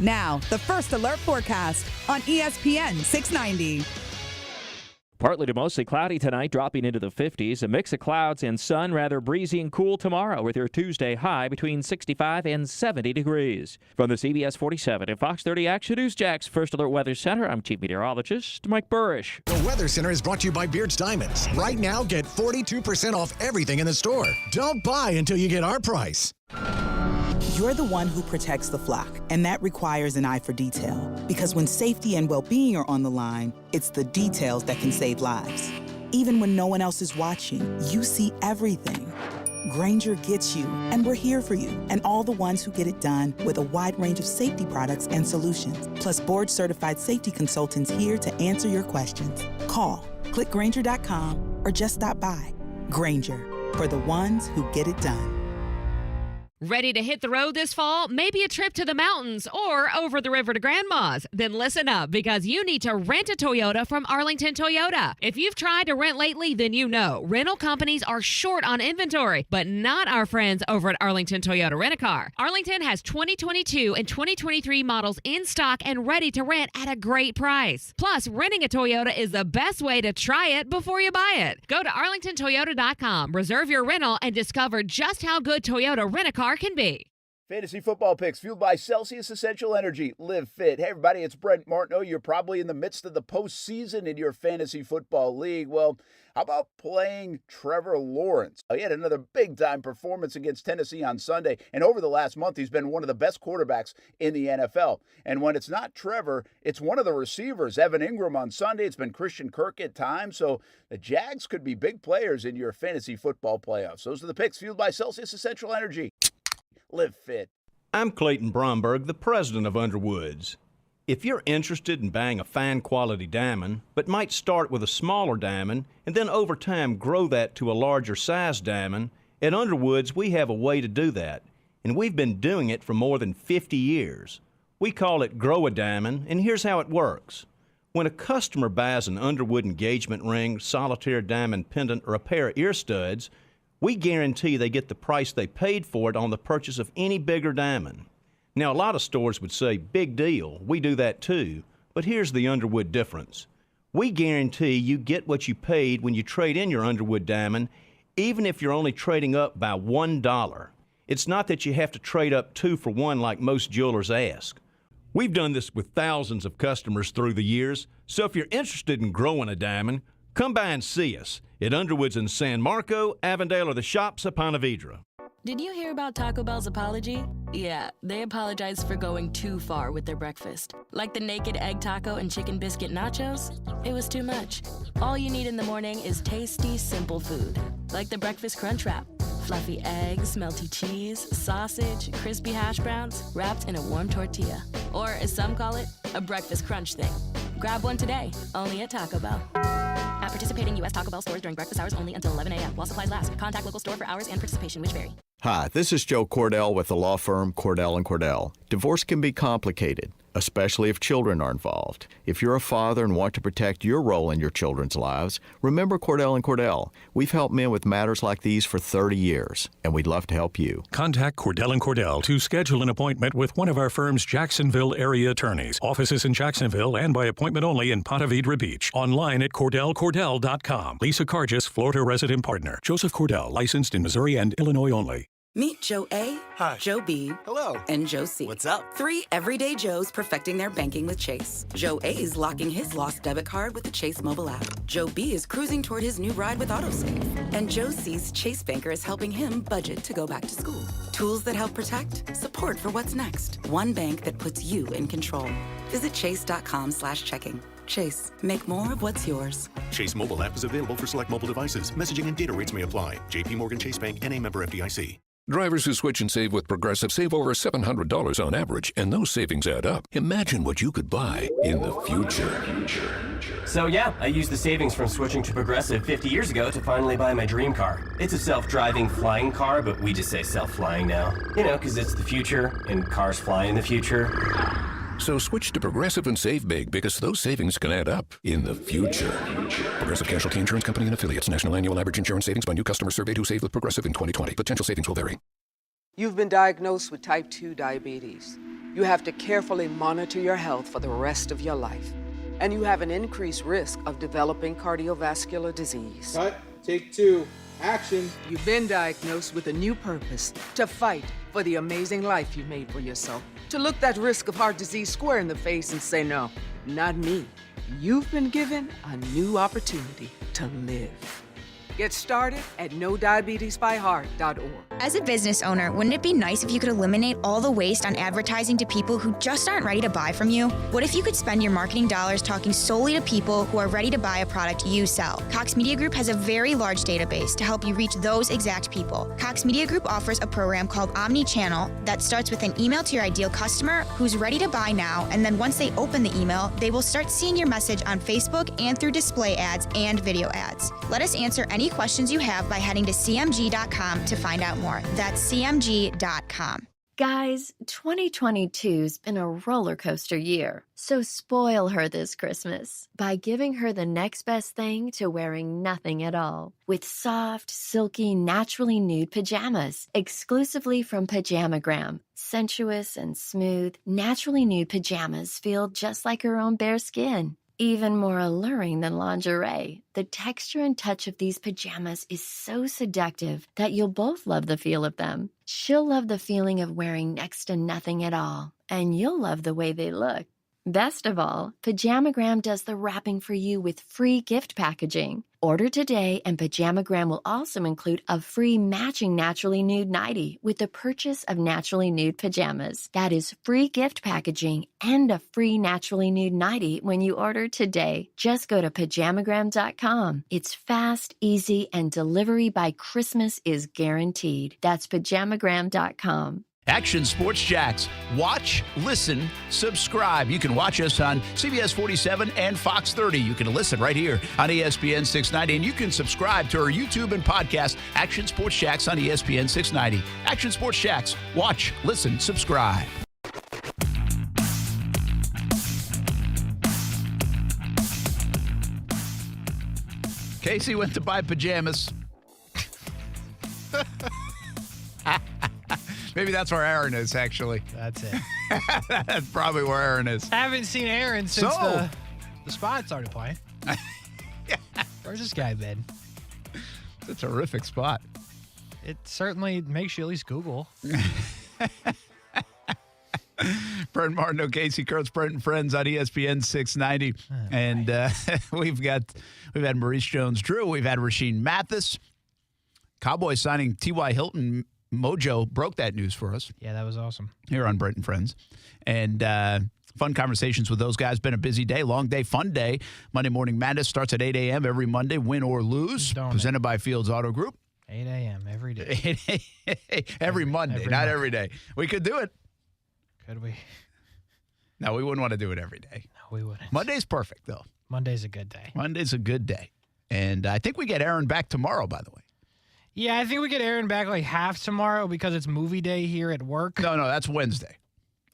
Now, the First Alert forecast on ESPN 690. Partly to mostly cloudy tonight, dropping into the 50s. A mix of clouds and sun, rather breezy and cool tomorrow with your Tuesday high between 65 and 70 degrees. From the CBS 47 and Fox 30 Action News Jack's First Alert Weather Center, I'm Chief Meteorologist Mike Burrish. The Weather Center is brought to you by Beard's Diamonds. Right now, get 42% off everything in the store. Don't buy until you get our price. You're the one who protects the flock, and that requires an eye for detail. Because when safety and well-being are on the line, it's the details that can save lives. Even when no one else is watching, you see everything. Grainger gets you, and we're here for you, and all the ones who get it done with a wide range of safety products and solutions, plus board-certified safety consultants here to answer your questions. Call, click Grainger.com, or just stop by. Grainger, for the ones who get it done. Ready to hit the road this fall? Maybe a trip to the mountains or over the river to Grandma's? Then listen up, because you need to rent a Toyota from Arlington Toyota. If you've tried to rent lately, then you know rental companies are short on inventory, but not our friends over at Arlington Toyota Rent-A-Car. Arlington has 2022 and 2023 models in stock and ready to rent at a great price. Plus, renting a Toyota is the best way to try it before you buy it. Go to arlingtontoyota.com, reserve your rental, and discover just how good Toyota Rent-A-Car can be. Fantasy football picks fueled by Celsius Essential Energy. Live fit. Hey, everybody, it's Brent Martineau. You're probably in the midst of the postseason in your fantasy football league. Well, how about playing Trevor Lawrence? He had another big-time performance against Tennessee on Sunday, and over the last month, he's been one of the best quarterbacks in the NFL. And when it's not Trevor, it's one of the receivers, Evan Ingram on Sunday. It's been Christian Kirk at times, so the Jags could be big players in your fantasy football playoffs. Those are the picks fueled by Celsius Essential Energy. Live fit. I'm Clayton Bromberg, the president of Underwoods. If you're interested in buying a fine quality diamond, but might start with a smaller diamond and then over time grow that to a larger size diamond, at Underwoods we have a way to do that, and we've been doing it for more than 50 years. We call it Grow a Diamond, and here's how it works. When a customer buys an Underwood engagement ring, solitaire diamond pendant, or a pair of ear studs, we guarantee they get the price they paid for it on the purchase of any bigger diamond. Now, a lot of stores would say, big deal, we do that too, but here's the Underwood difference. We guarantee you get what you paid when you trade in your Underwood diamond, even if you're only trading up by $1. It's not that you have to trade up 2 for 1 like most jewelers ask. We've done this with thousands of customers through the years, so if you're interested in growing a diamond, come by and see us at Underwoods in San Marco, Avondale, or the shops at Ponte Vedra. Did you hear about Taco Bell's apology? Yeah, they apologized for going too far with their breakfast. Like the naked egg taco and chicken biscuit nachos? It was too much. All you need in the morning is tasty, simple food. Like the breakfast crunch wrap. Fluffy eggs, melty cheese, sausage, crispy hash browns, wrapped in a warm tortilla. Or, as some call it, a breakfast crunch thing. Grab one today, only at Taco Bell. At participating U.S. Taco Bell stores during breakfast hours only until 11 a.m. while supplies last. Contact local store for hours and participation, which vary. Hi, this is Joe Cordell with the law firm Cordell & Cordell. Divorce can be complicated, especially if children are involved. If you're a father and want to protect your role in your children's lives, remember Cordell & Cordell. We've helped men with matters like these for 30 years, and we'd love to help you. Contact Cordell & Cordell to schedule an appointment with one of our firm's Jacksonville area attorneys. Offices in Jacksonville and by appointment only in Ponte Vedra Beach. Online at CordellCordell.com. Lisa Cargis, Florida resident partner. Joseph Cordell, licensed in Missouri and Illinois only. Meet Joe A. Hi. Joe B. Hello. And Joe C. What's up? 3 everyday Joes perfecting their banking with Chase. Joe A is locking his lost debit card with the Chase mobile app. Joe B is cruising toward his new ride with AutoSave. And Joe C's Chase banker is helping him budget to go back to school. Tools that help protect, support for what's next. One bank that puts you in control. Visit chase.com/checking. Chase, make more of what's yours. Chase mobile app is available for select mobile devices. Messaging and data rates may apply. JP Morgan Chase Bank, N.A. member FDIC. Drivers who switch and save with Progressive save over $700 on average, and those savings add up. Imagine what you could buy in the future. So yeah, I used the savings from switching to Progressive 50 years ago to finally buy my dream car. It's a self-driving flying car, but we just say self-flying now. You know, because it's the future, and cars fly in the future. So switch to Progressive and save big, because those savings can add up in the future. Progressive Casualty Insurance Company and Affiliates. National annual average insurance savings by new customers surveyed who saved with Progressive in 2020. Potential savings will vary. You've been diagnosed with type 2 diabetes. You have to carefully monitor your health for the rest of your life. And you have an increased risk of developing cardiovascular disease. Cut. Take 2. Action. You've been diagnosed with a new purpose: to fight for the amazing life you made for yourself. To look that risk of heart disease square in the face and say, no, not me. You've been given a new opportunity to live. Get started at NoDiabetesByHeart.org. As a business owner, wouldn't it be nice if you could eliminate all the waste on advertising to people who just aren't ready to buy from you? What if you could spend your marketing dollars talking solely to people who are ready to buy a product you sell? Cox Media Group has a very large database to help you reach those exact people. Cox Media Group offers a program called Omni-Channel that starts with an email to your ideal customer who's ready to buy now, and then once they open the email, they will start seeing your message on Facebook and through display ads and video ads. Let us answer any questions you have by heading to cmg.com to find out more. That's cmg.com. Guys, 2022's been a roller coaster year, so spoil her this Christmas by giving her the next best thing to wearing nothing at all with soft, silky, naturally nude pajamas exclusively from Pajamagram. Sensuous and smooth, naturally nude pajamas feel just like her own bare skin. Even more alluring than lingerie, the texture and touch of these pajamas is so seductive that you'll both love the feel of them. She'll love the feeling of wearing next to nothing at all, and you'll love the way they look. Best of all, Pajamagram does the wrapping for you with free gift packaging. Order today, and Pajamagram will also include a free matching Naturally Nude nightie with the purchase of Naturally Nude pajamas. That is free gift packaging and a free Naturally Nude nightie when you order today. Just go to Pajamagram.com. It's fast, easy, and delivery by Christmas is guaranteed. That's Pajamagram.com. Action Sports Jacks. Watch, listen, subscribe. You can watch us on CBS 47 and Fox 30. You can listen right here on ESPN 690. And you can subscribe to our YouTube and podcast, Action Sports Jacks on ESPN 690. Action Sports Jacks. Watch, listen, subscribe. Kasey went to buy pajamas. Maybe that's where Aaron is, actually. That's it. That's probably where Aaron is. I haven't seen Aaron since the spot started playing. Where's this guy been? It's a terrific spot. It certainly makes you at least Google. Brent Martineau, Kasey Kurtz, Brent and Friends on ESPN 690. And we've had Maurice Jones-Drew. We've had Rashean Mathis. Cowboys signing T.Y. Hilton. MOJO broke that news for us. Yeah, that was awesome. Here on Brent and Friends. And fun conversations with those guys. Been a busy day, long day, fun day. Monday Morning Madness starts at 8 a.m. every Monday, win or lose. Presented by Fields Auto Group. 8 a.m. every day. every Monday, not every day. We could do it. Could we? No, we wouldn't want to do it every day. No, we wouldn't. Monday's perfect, though. Monday's a good day. Monday's a good day. And I think we get Aaron back tomorrow, by the way. Yeah, I think we get Aaron back like half tomorrow because it's movie day here at work. No, that's Wednesday.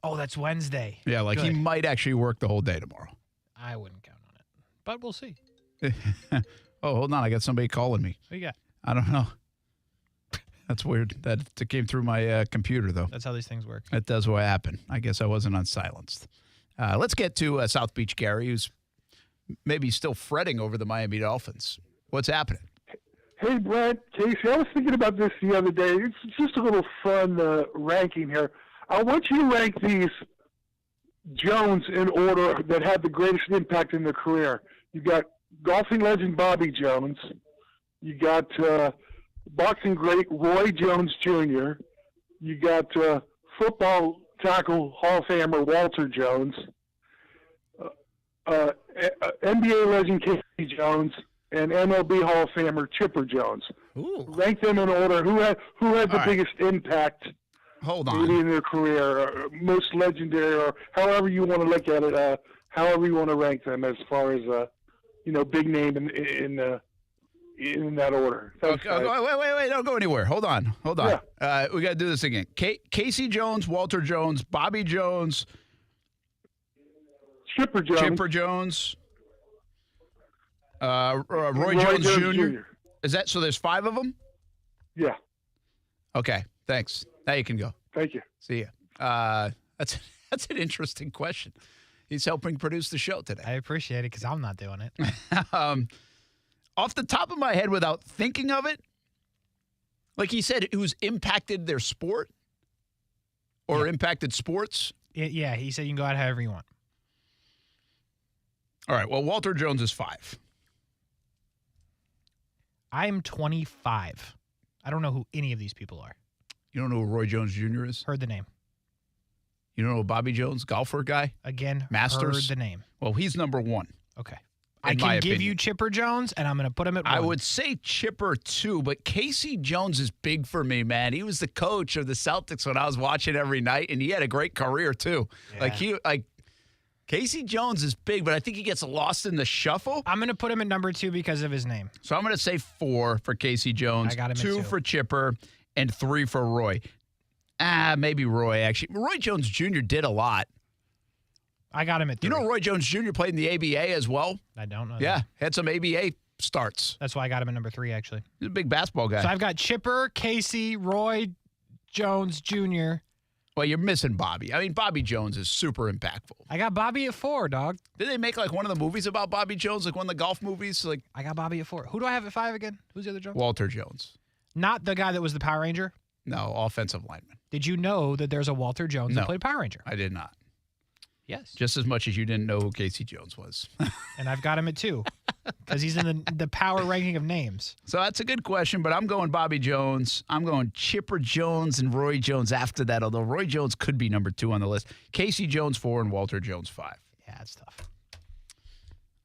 Oh, that's Wednesday. Yeah, like he might actually work the whole day tomorrow. I wouldn't count on it, but we'll see. Oh, hold on. I got somebody calling me. What you got? I don't know. That's weird. That came through my computer, though. That's how these things work. That does what happened. I guess I wasn't unsilenced. Let's get to South Beach Gary, who's maybe still fretting over the Miami Dolphins. What's happening? Hey, Brent, Kasey, I was thinking about this the other day. It's just a little fun ranking here. I want you to rank these Jones in order that had the greatest impact in their career. You got golfing legend Bobby Jones. You got boxing great Roy Jones Jr. You got football tackle Hall of Famer Walter Jones. NBA legend Casey Jones. And MLB Hall of Famer Chipper Jones. Ooh. Rank them in order. Who had the biggest impact? Hold on. In their career, most legendary, or however you want to look at it. However you want to rank them as far as big name in that order. Okay, wait! Don't go anywhere. Hold on. Yeah. We got to do this again. Casey Jones, Walter Jones, Bobby Jones, Chipper Jones. Roy Jones Jr. Is that so? There's 5 of them. Yeah. Okay. Thanks. Now you can go. Thank you. See ya. That's an interesting question. He's helping produce the show today. I appreciate it because I'm not doing it. Off the top of my head, without thinking of it, like he said, who's impacted their sport or impacted sports. Yeah, he said you can go out however you want. All right. Well, Walter Jones is 5. I'm 25. I don't know who any of these people are. You don't know who Roy Jones Jr. is? Heard the name. You don't know who Bobby Jones, golfer guy? Again, Masters? heard the name. Well, he's number 1. Okay. I can give you Chipper Jones, and I'm going to put him at 1. I would say Chipper 2, but Casey Jones is big for me, man. He was the coach of the Celtics when I was watching every night, and he had a great career, too. Yeah. Casey Jones is big, but I think he gets lost in the shuffle. I'm going to put him at number 2 because of his name. So I'm going to say 4 for Casey Jones, I got him 2 at 2 for Chipper, and 3 for Roy. Maybe Roy, actually. Roy Jones Jr. did a lot. I got him at 3. You know Roy Jones Jr. played in the ABA as well? I don't know. Yeah, had some ABA starts. That's why I got him at number 3, actually. He's a big basketball guy. So I've got Chipper, Casey, Roy Jones Jr. Well, you're missing Bobby. I mean, Bobby Jones is super impactful. I got Bobby at 4, dog. Did they make like one of the movies about Bobby Jones, like one of the golf movies? Like I got Bobby at 4. Who do I have at 5 again? Who's the other Jones? Walter Jones. Not the guy that was the Power Ranger? No, offensive lineman. Did you know that there's a Walter Jones that played Power Ranger? I did not. Yes. Just as much as you didn't know who Casey Jones was. And I've got him at 2 because he's in the power ranking of names. So that's a good question, but I'm going Bobby Jones. I'm going Chipper Jones and Roy Jones after that, although Roy Jones could be number 2 on the list. Casey Jones 4 and Walter Jones 5. Yeah, it's tough.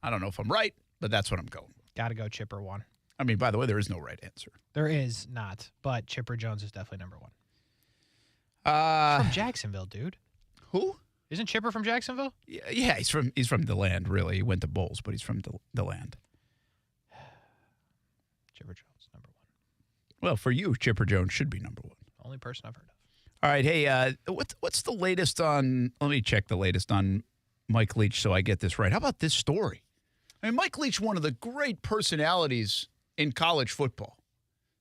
I don't know if I'm right, but that's what I'm going with. Got to go Chipper 1. I mean, by the way, there is no right answer. There is not, but Chipper Jones is definitely number 1. From Jacksonville, dude. Who? Isn't Chipper from Jacksonville? Yeah, he's from the land, really. He went to Bulls, but he's from the land. Chipper Jones, number 1. Well, for you, Chipper Jones should be number 1. Only person I've heard of. All right, hey, what's the latest on? Let me check the latest on Mike Leach so I get this right. How about this story? I mean, Mike Leach, one of the great personalities in college football.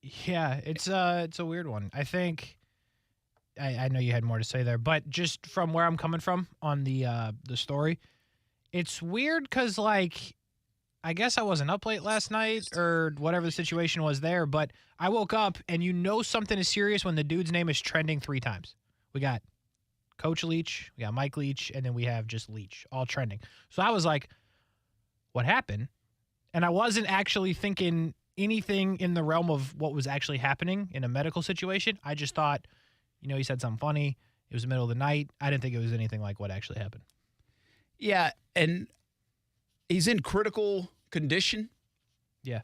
Yeah, it's a weird one. I think. I know you had more to say there, but just from where I'm coming from on the story, it's weird because, like, I guess I wasn't up late last night or whatever the situation was there, but I woke up and you know something is serious when the dude's name is trending 3 times. We got Coach Leach, we got Mike Leach, and then we have just Leach, all trending. So I was like, what happened? And I wasn't actually thinking anything in the realm of what was actually happening in a medical situation. I just thought, he said something funny. It was the middle of the night. I didn't think it was anything like what actually happened. Yeah, and he's in critical condition. Yeah.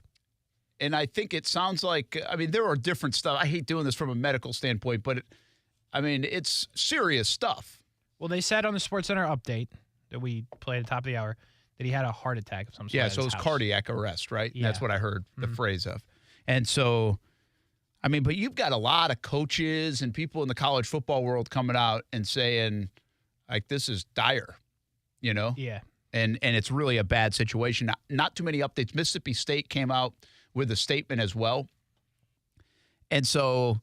And I think it sounds like, I mean, there are different stuff. I hate doing this from a medical standpoint, but it's serious stuff. Well, they said on the SportsCenter update that we played at the top of the hour that he had a heart attack of some sort. Yeah, so it was cardiac arrest, right? Yeah. That's what I heard the phrase of. And so I mean, but you've got a lot of coaches and people in the college football world coming out and saying, like, this is dire, you know? Yeah. And it's really a bad situation. Not too many updates. Mississippi State came out with a statement as well. And so,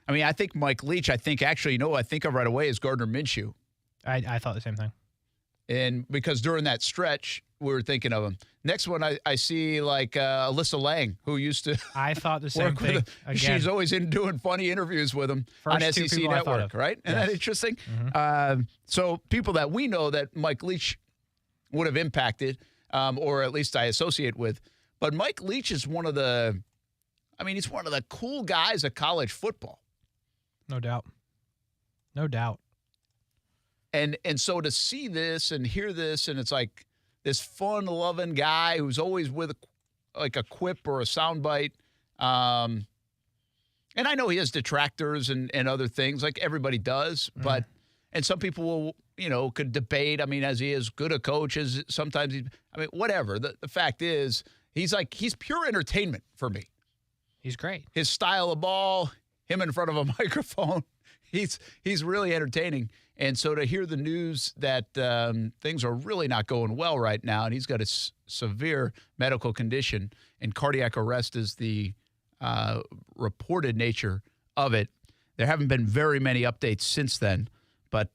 I mean, I think Mike Leach, I think of right away is Gardner Minshew. I thought the same thing. And because during that stretch, we were thinking of him. Next one, I see like Alyssa Lang, who used to. I thought the same thing. She's always doing funny interviews with him on SEC Network, right? Isn't that interesting? Mm-hmm. So people that we know that Mike Leach would have impacted, or at least I associate with. But Mike Leach is he's one of the cool guys of college football. No doubt. No doubt. And so to see this and hear this, and it's like this fun-loving guy who's always with like a quip or a soundbite. And I know he has detractors and other things like everybody does, but and some people will, could debate. I mean, as he is good a coach as sometimes whatever. The fact is he's pure entertainment for me. He's great. His style of ball, him in front of a microphone, he's really entertaining. And so to hear the news that things are really not going well right now, and he's got a severe medical condition, and cardiac arrest is the reported nature of it. There haven't been very many updates since then, but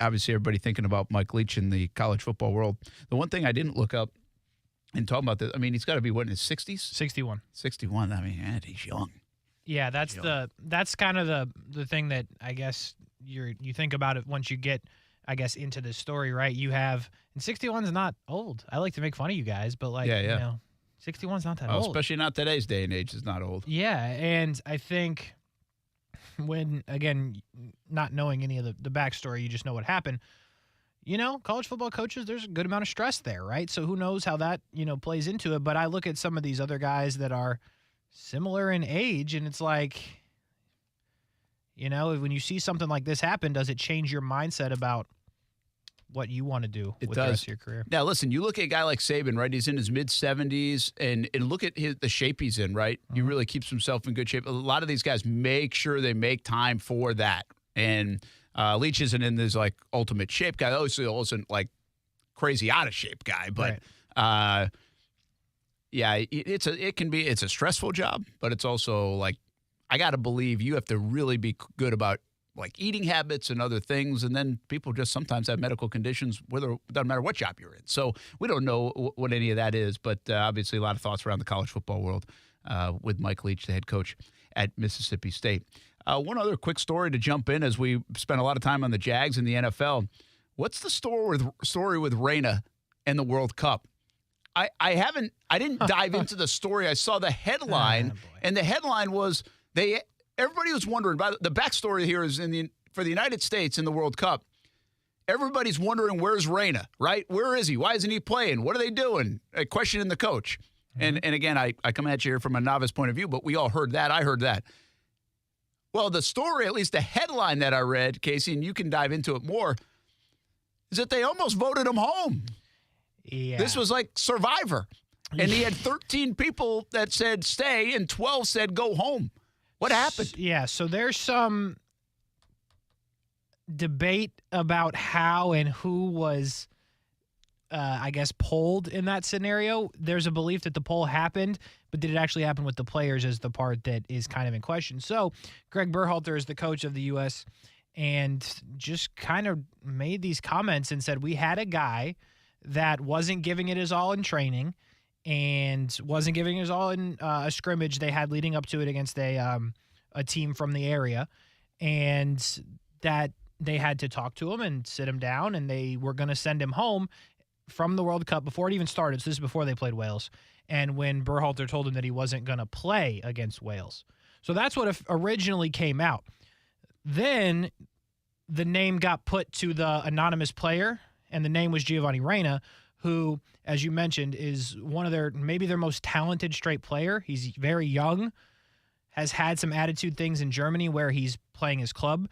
obviously everybody thinking about Mike Leach in the college football world. The one thing I didn't look up in talking about this, I mean, he's got to be, in his 60s? 61. 61. I mean, he's young. Yeah, that's kind of the thing that I guess you think about it once you get, I guess, into this story, right? You have, and 61 is not old. I like to make fun of you guys, but 61 is not that old. Especially not today's day and age, it's not old. Yeah, and I think when, again, not knowing any of the backstory, you just know what happened. College football coaches, there's a good amount of stress there, right? So who knows how that, plays into it. But I look at some of these other guys that are similar in age, and it's like, when you see something like this happen, does it change your mindset about what you want to do with the rest of your career? Now, listen, you look at a guy like Saban, right? He's in his mid-70s, and look at the shape he's in, right? He really keeps himself in good shape. A lot of these guys make sure they make time for that. And Leach isn't in this, ultimate shape guy. Obviously, wasn't, crazy out-of-shape guy. But, yeah, it's a stressful job, but it's also, I got to believe you have to really be good about eating habits and other things, and then people just sometimes have medical conditions, doesn't matter what job you're in. So we don't know what any of that is, but obviously a lot of thoughts around the college football world with Mike Leach, the head coach at Mississippi State. One other quick story to jump in as we spent a lot of time on the Jags and the NFL. What's the story with Reina and the World Cup? I didn't dive into the story. I saw the headline, and the headline was everybody was wondering about the backstory here is for the United States in the World Cup. Everybody's wondering, where's Reina, right? Where is he? Why isn't he playing? What are they doing? Questioning the coach. And again, I come at you here from a novice point of view, but we all heard that. I heard that. Well, the story, at least the headline that I read, Kasey, and you can dive into it more, is that they almost voted him home. Yeah. This was like Survivor. And he had 13 people that said stay and 12 said go home. What happened? Yeah, so there's some debate about how and who was, polled in that scenario. There's a belief that the poll happened, but did it actually happen with the players is the part that is kind of in question. So Greg Berhalter is the coach of the U.S. and just kind of made these comments and said, we had a guy that wasn't giving it his all in training and wasn't giving his all in a scrimmage they had leading up to it against a team from the area, and that they had to talk to him and sit him down, and they were going to send him home from the World Cup before it even started. So this is before they played Wales, and when Berhalter told him that he wasn't going to play against Wales. So that's what originally came out. Then the name got put to the anonymous player, and the name was Giovanni Reina, who, as you mentioned, is one of maybe their most talented straight player. He's very young, has had some attitude things in Germany where he's playing his club.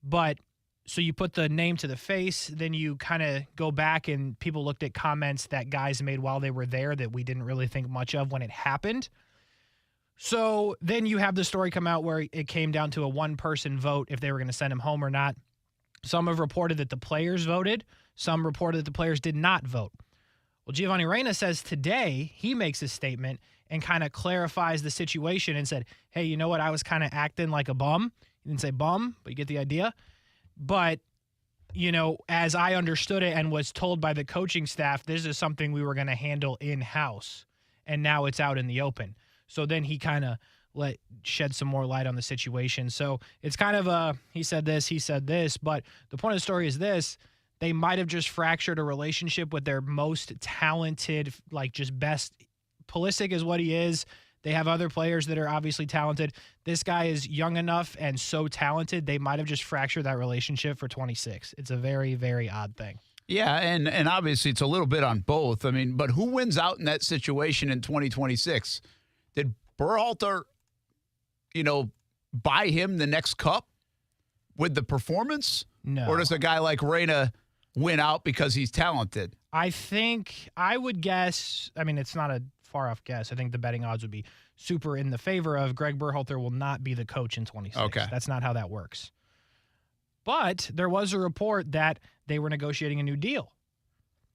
But so you put the name to the face, then you kind of go back and people looked at comments that guys made while they were there that we didn't really think much of when it happened. So then you have the story come out where it came down to a one-person vote if they were going to send him home or not. Some have reported that the players voted. Some reported that the players did not vote. Well, Giovanni Reyna says today he makes a statement and kind of clarifies the situation and said, hey, you know what? I was kind of acting like a bum. He didn't say bum, but you get the idea. But, you know, as I understood it and was told by the coaching staff, this is something we were going to handle in-house. And now it's out in the open. So then he kind of shed some more light on the situation. So it's kind of he said this, but the point of the story is this. They might have just fractured a relationship with their most talented, like just best. Pulisic is what he is. They have other players that are obviously talented. This guy is young enough and so talented, they might have just fractured that relationship for 26. It's a very, very odd thing. Yeah, and obviously it's a little bit on both. I mean, but who wins out in that situation in 2026? Did Berhalter, buy him the next cup with the performance? No. Or does a guy like Reyna win out because he's talented? I think I would guess, I mean, it's not a far-off guess. I think the betting odds would be super in the favor of Greg Berhalter will not be the coach in 26. Okay. That's not how that works. But there was a report that they were negotiating a new deal.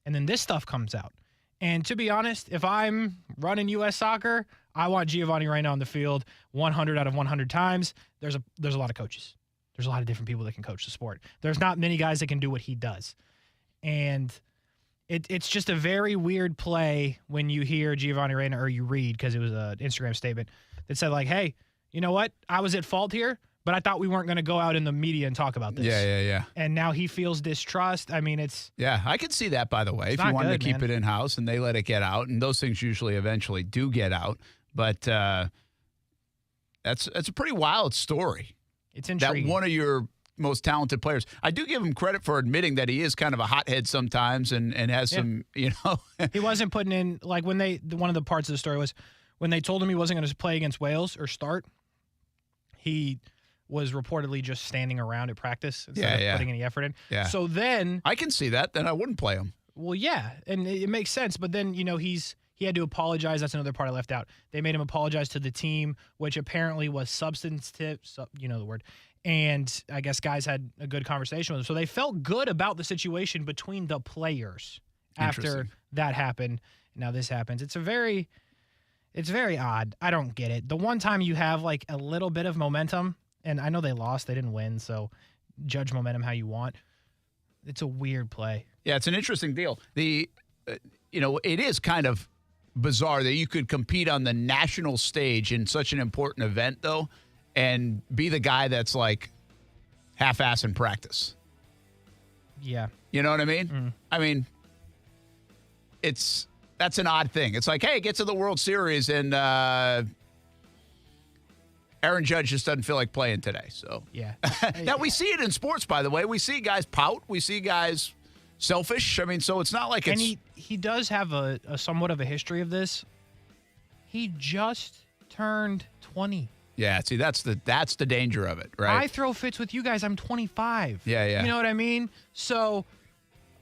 And then this stuff comes out. And to be honest, if I'm running U.S. Soccer, I want Giovanni Reyna on the field 100 out of 100 times. There's a lot of coaches. There's a lot of different people that can coach the sport. There's not many guys that can do what he does. And it's just a very weird play when you hear Giovanni Reyna, or you read, because it was an Instagram statement that said, like, hey, you know what? I was at fault here, but I thought we weren't going to go out in the media and talk about this. Yeah. And now he feels distrust. I mean, it's... Yeah, I could see that, by the way, if you wanted to keep it in-house and they let it get out, and those things usually eventually do get out. But that's a pretty wild story. It's intriguing. That one of your most talented players. I do give him credit for admitting that he is kind of a hothead sometimes and has some, He wasn't putting in, like, when one of the parts of the story was when they told him he wasn't going to play against Wales or start, he was reportedly just standing around at practice instead of putting any effort in. Yeah. So then... I can see that. Then I wouldn't play him. Well, yeah, and it makes sense. But then, he had to apologize. That's another part I left out. They made him apologize to the team, which apparently was substantive, you know the word. And I guess guys had a good conversation with him. So they felt good about the situation between the players after that happened. Now this happens. It's very odd. I don't get it. The one time you have like a little bit of momentum, and I know they lost, they didn't win, so judge momentum how you want. It's a weird play. Yeah, it's an interesting deal. It is kind of bizarre that you could compete on the national stage in such an important event, though, and be the guy that's like half-ass in practice. Yeah. You know what I mean? I mean, that's an odd thing. It's like, hey, get to the World Series, and Aaron Judge just doesn't feel like playing today. So yeah. Now we see it in sports, by the way. We see guys pout. We see guys selfish. I mean, so it's not like it's... And he does have a somewhat of a history of this. He just turned 20. Yeah, see, that's the danger of it, right? I throw fits with you guys. I'm 25. Yeah. You know what I mean? So...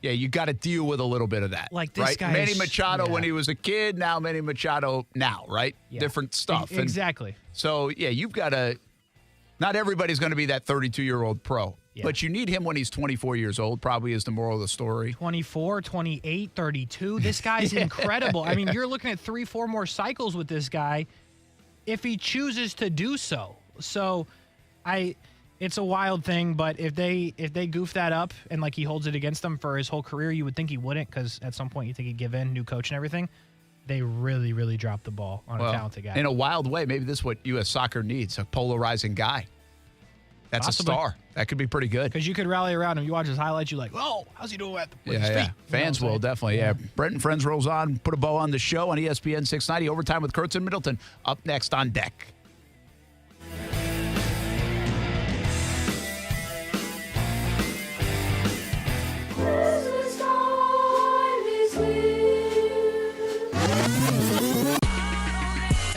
Yeah, you got to deal with a little bit of that. Like this right? guy Manny Machado when he was a kid, now Manny Machado now, right? Yeah. Different stuff. Exactly. And so, yeah, you've got to – not everybody's going to be that 32-year-old pro. Yeah. But you need him when he's 24 years old, probably is the moral of the story. 24, 28, 32. This guy's incredible. I mean, you're looking at 3-4 more cycles with this guy if he chooses to do so. So, it's a wild thing, but if they goof that up and like he holds it against them for his whole career, you would think he wouldn't, because at some point you think he'd give in, new coach and everything. They really, really dropped the ball on a talented guy. In a wild way, maybe this is what U.S. Soccer needs, a polarizing guy. That's Possibly. A star. That could be pretty good. Because you could rally around him. You watch his highlights, you're like, oh, how's he doing with his feet? Yeah. Fans will, definitely. Yeah. Brent and Friends rolls on, put a bow on the show on ESPN 690. Overtime with Kurtz and Middleton. Up next on deck.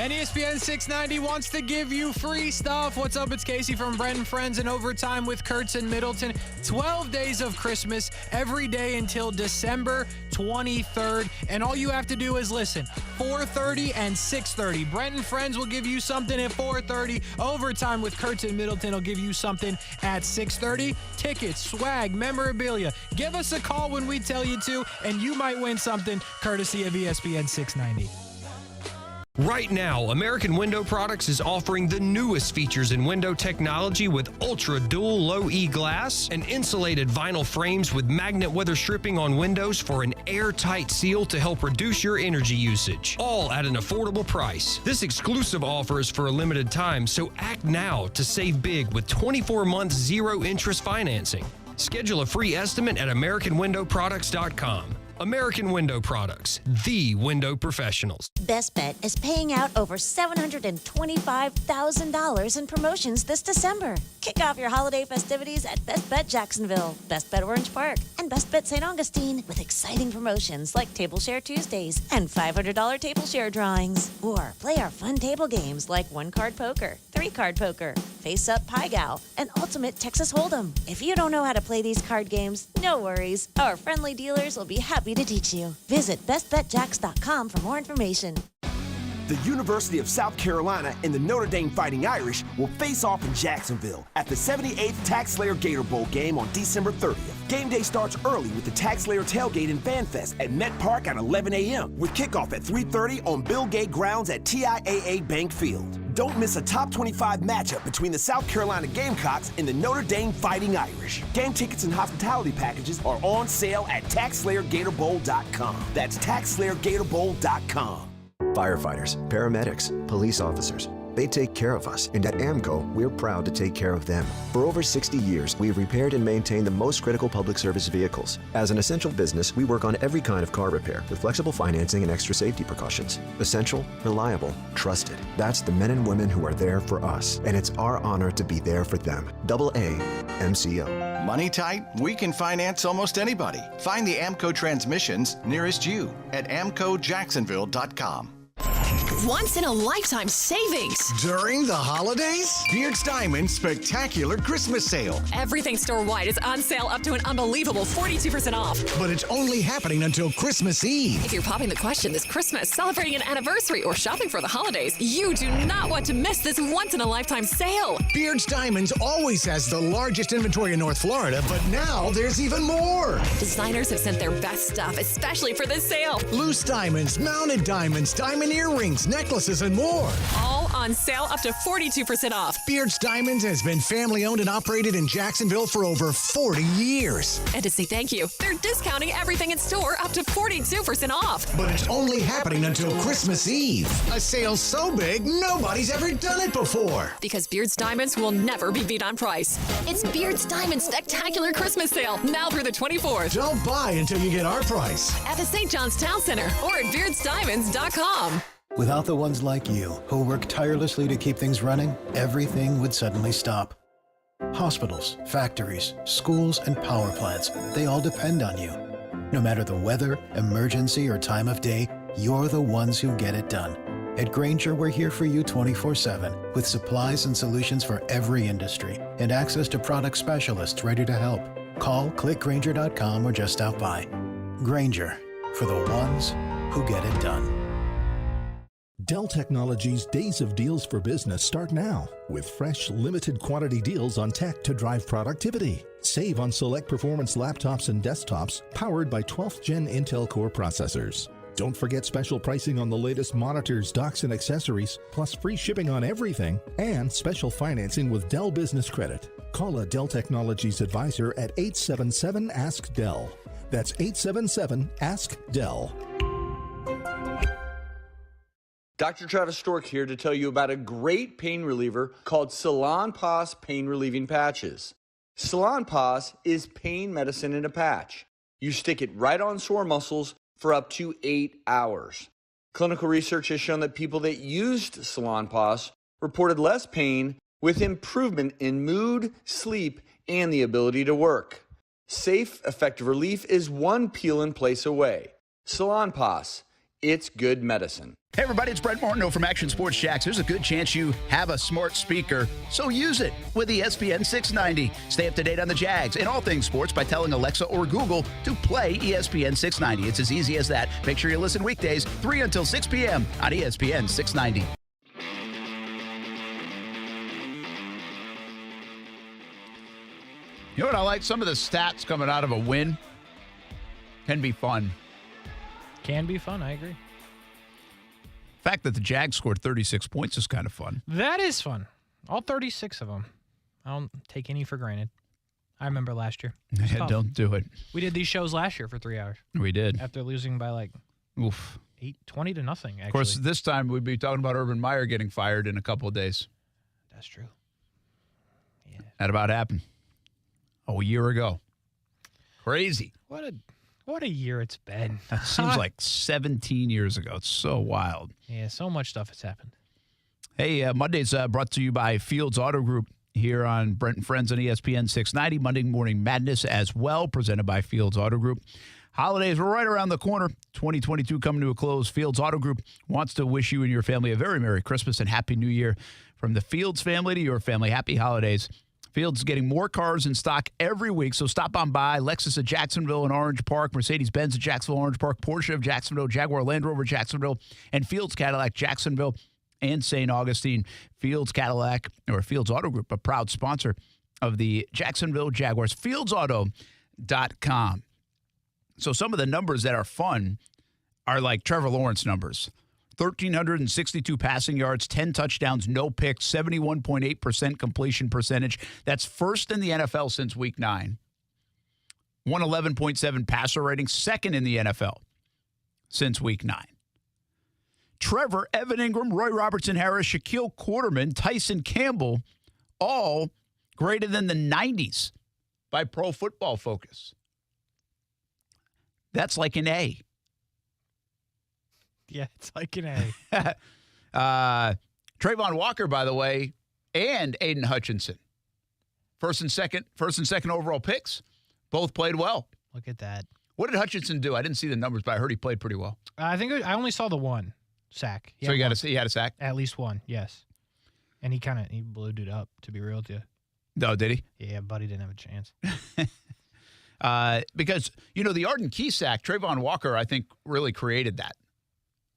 And ESPN 690 wants to give you free stuff. What's up? It's Kasey from Brent and Friends in Overtime with Kurtz and Middleton. 12 days of Christmas every day until December 23rd. And all you have to do is listen. 4:30 and 6:30. Brent and Friends will give you something at 4:30. Overtime with Kurtz and Middleton will give you something at 6:30. Tickets, swag, memorabilia. Give us a call when we tell you to, and you might win something courtesy of ESPN690. Right now, American Window Products is offering the newest features in window technology with Ultra Dual Low E glass and insulated vinyl frames with magnet weather stripping on windows for an airtight seal to help reduce your energy usage, all at an affordable price. This exclusive offer is for a limited time, so act now to save big with 24-month zero-interest financing. Schedule a free estimate at AmericanWindowProducts.com. American Window Products, the window professionals. Best Bet is paying out over $725,000 in promotions this December. Kick off your holiday festivities at Best Bet Jacksonville, Best Bet Orange Park, and Best Bet St. Augustine with exciting promotions like Table Share Tuesdays and $500 table share drawings. Or play our fun table games like 1-card poker, 3-card poker, face-up Pie Gal, and Ultimate Texas Hold'em. If you don't know how to play these card games, no worries. Our friendly dealers will be happy to teach you. Visit bestbetjacks.com for more information. The University of South Carolina and the Notre Dame Fighting Irish will face off in Jacksonville at the 78th TaxSlayer Gator Bowl game on December 30th. Game day starts early with the TaxSlayer Tailgate and Fan Fest at Met Park at 11 a.m. with kickoff at 3:30 on Bill Gay grounds at TIAA Bank Field. Don't miss a top 25 matchup between the South Carolina Gamecocks and the Notre Dame Fighting Irish. Game tickets and hospitality packages are on sale at TaxSlayerGatorBowl.com. That's TaxSlayerGatorBowl.com. Firefighters, paramedics, police officers, they take care of us, and at AMCO, we're proud to take care of them. For over 60 years, we've repaired and maintained the most critical public service vehicles. As an essential business, we work on every kind of car repair with flexible financing and extra safety precautions. Essential, reliable, trusted. That's the men and women who are there for us, and it's our honor to be there for them. AA MCO. Money tight? We can finance almost anybody. Find the AMCO transmissions nearest you at AMCOJacksonville.com. Once-in-a-lifetime savings. During the holidays? Beard's Diamond Spectacular Christmas Sale. Everything store-wide is on sale up to an unbelievable 42% off. But it's only happening until Christmas Eve. If you're popping the question this Christmas, celebrating an anniversary, or shopping for the holidays, you do not want to miss this once-in-a-lifetime sale. Beard's Diamonds always has the largest inventory in North Florida, but now there's even more. Designers have sent their best stuff, especially for this sale. Loose diamonds, mounted diamonds, diamond earrings, necklaces, and more. All on sale up to 42% off. Beard's Diamonds has been family owned and operated in Jacksonville for over 40 years. And to say thank you, they're discounting everything in store up to 42% off. But it's only happening until Christmas Eve. A sale so big, nobody's ever done it before. Because Beard's Diamonds will never be beat on price. It's Beard's Diamonds Spectacular Christmas Sale, now through the 24th. Don't buy until you get our price. At the St. John's Town Center or at BeardsDiamonds.com. Without the ones like you, who work tirelessly to keep things running, everything would suddenly stop. Hospitals, factories, schools, and power plants, they all depend on you. No matter the weather, emergency, or time of day, you're the ones who get it done. At Grainger, we're here for you 24/7, with supplies and solutions for every industry, and access to product specialists ready to help. Call, click Grainger.com, or just stop by. Grainger, for the ones who get it done. Dell Technologies' Days of Deals for Business start now with fresh, limited quantity deals on tech to drive productivity. Save on select performance laptops and desktops powered by 12th Gen Intel Core processors. Don't forget special pricing on the latest monitors, docks, and accessories, plus free shipping on everything, and special financing with Dell Business Credit. Call a Dell Technologies advisor at 877-ASK-DELL. That's 877-ASK-DELL. Dr. Travis Stork here to tell you about a great pain reliever called Salon Pass Pain Relieving Patches. Salon Pass is pain medicine in a patch. You stick it right on sore muscles for up to 8 hours. Clinical research has shown that people that used Salon Pass reported less pain with improvement in mood, sleep, and the ability to work. Safe, effective relief is one peel and place away. Salon Pass. It's good medicine. Hey everybody, it's Brent Martineau from Action Sports Jacks. There's a good chance you have a smart speaker, so use it with ESPN690. Stay up to date on the Jags and all things sports by telling Alexa or Google to play ESPN690. It's as easy as that. Make sure you listen weekdays 3 until 6 p.m. on ESPN690. You know what I like? Some of the stats coming out of a win can be fun. Can be fun, I agree. The fact that the Jags scored 36 points is kind of fun. That is fun. All 36 of them. I don't take any for granted. I remember last year. Yeah, don't do it. We did these shows last year for 3 hours. We did. After losing by like 20 to nothing, actually. Of course, this time we'd be talking about Urban Meyer getting fired in a couple of days. That's true. Yeah. That about happened. A year ago. Crazy. What a year it's been. That seems like 17 years ago. It's so wild. Yeah, so much stuff has happened. Hey, Monday's brought to you by Fields Auto Group here on Brent and Friends on ESPN 690. Monday Morning Madness as well, presented by Fields Auto Group. Holidays are right around the corner. 2022 coming to a close. Fields Auto Group wants to wish you and your family a very Merry Christmas and Happy New Year. From the Fields family to your family, happy holidays. Fields is getting more cars in stock every week, so stop on by. Lexus of Jacksonville and Orange Park, Mercedes-Benz of Jacksonville, Orange Park, Porsche of Jacksonville, Jaguar Land Rover Jacksonville, and Fields Cadillac Jacksonville and St. Augustine. Fields Cadillac, or Fields Auto Group, a proud sponsor of the Jacksonville Jaguars. FieldsAuto.com. So some of the numbers that are fun are like Trevor Lawrence numbers. 1,362 passing yards, 10 touchdowns, no picks, 71.8% completion percentage. That's first in the NFL since Week 9. 111.7 passer rating, second in the NFL since Week 9. Trevor, Evan Ingram, Roy Robertson Harris, Shaquille Quarterman, Tyson Campbell, all greater than the 90s by Pro Football Focus. That's like an A. Yeah, it's like an A. Trayvon Walker, by the way, and Aiden Hutchinson. First and second overall picks. Both played well. Look at that. What did Hutchinson do? I didn't see the numbers, but I heard he played pretty well. I think I only saw the one sack. So he had a sack? At least one, yes. And he blew dude up, to be real with you. No, did he? Yeah, Buddy didn't have a chance. Because, the Arden Key sack, Trayvon Walker, I think, really created that.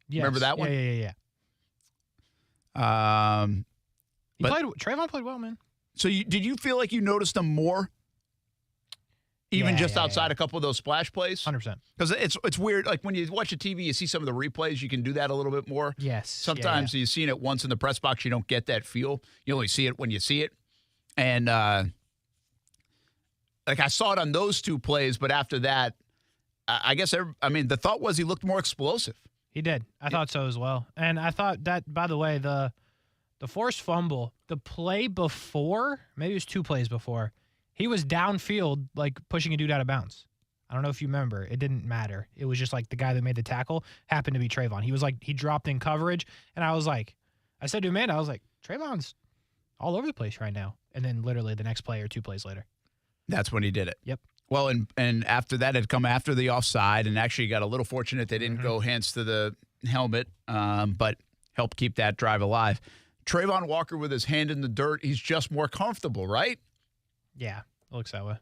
Yes. Remember that one? Yeah. Trayvon played well, man. So did you feel like you noticed him more? Even outside a couple of those splash plays? 100%. Because it's weird. Like when you watch a TV, you see some of the replays, you can do that a little bit more. Yes. Sometimes you've seen it once in the press box, you don't get that feel. You only see it when you see it. And I saw it on those two plays, but after that, I guess, the thought was he looked more explosive. He did. I thought so as well. And I thought that, by the way, the forced fumble, the play before, maybe it was 2 plays before, he was downfield, like pushing a dude out of bounds. I don't know if you remember. It didn't matter. It was just like the guy that made the tackle happened to be Trayvon. He was like, he dropped in coverage. And I said to Amanda, Trayvon's all over the place right now. And then literally the next play or 2 plays later. That's when he did it. Yep. Well, and after that, it had come after the offside, and actually got a little fortunate they didn't go hands to the helmet, but helped keep that drive alive. Trayvon Walker with his hand in the dirt, he's just more comfortable, right? Yeah, it looks that way.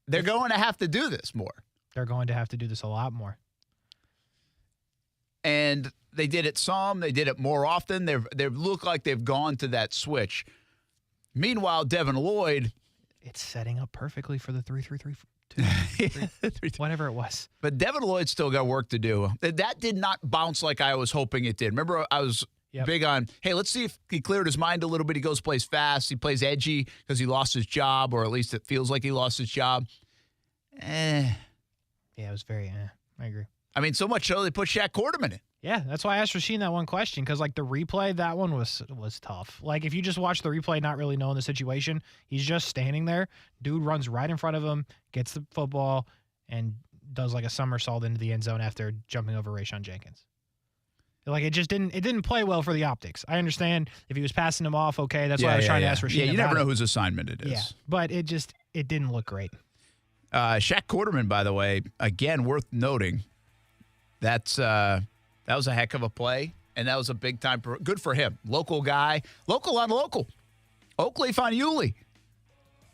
They're going to have to do this more. They're going to have to do this a lot more. And they did it some. They did it more often. They've looked like they've gone to that switch. Meanwhile, Devin Lloyd... It's setting up perfectly for the 3-3-3, whatever it was. But Devin Lloyd still got work to do. That did not bounce like I was hoping it did. Remember, I was big on, hey, let's see if he cleared his mind a little bit. He plays fast. He plays edgy because he lost his job, or at least it feels like he lost his job. Yeah, it was very, I agree. So much so they put Shaq Quarterman in. Yeah, that's why I asked Rashean that one question, because, the replay, that one was tough. If you just watch the replay not really knowing the situation, he's just standing there. Dude runs right in front of him, gets the football, and does, a somersault into the end zone after jumping over Rashawn Jenkins. It didn't play well for the optics. I understand if he was passing him off, okay, that's why I was trying to ask Rashean. Yeah, you never know whose assignment it is. Yeah, but it didn't look great. Shaq Quarterman, by the way, again, worth noting, that was a heck of a play, and that was a big time. Good for him. Local guy. Local on local. Oak Leaf on Yulee. It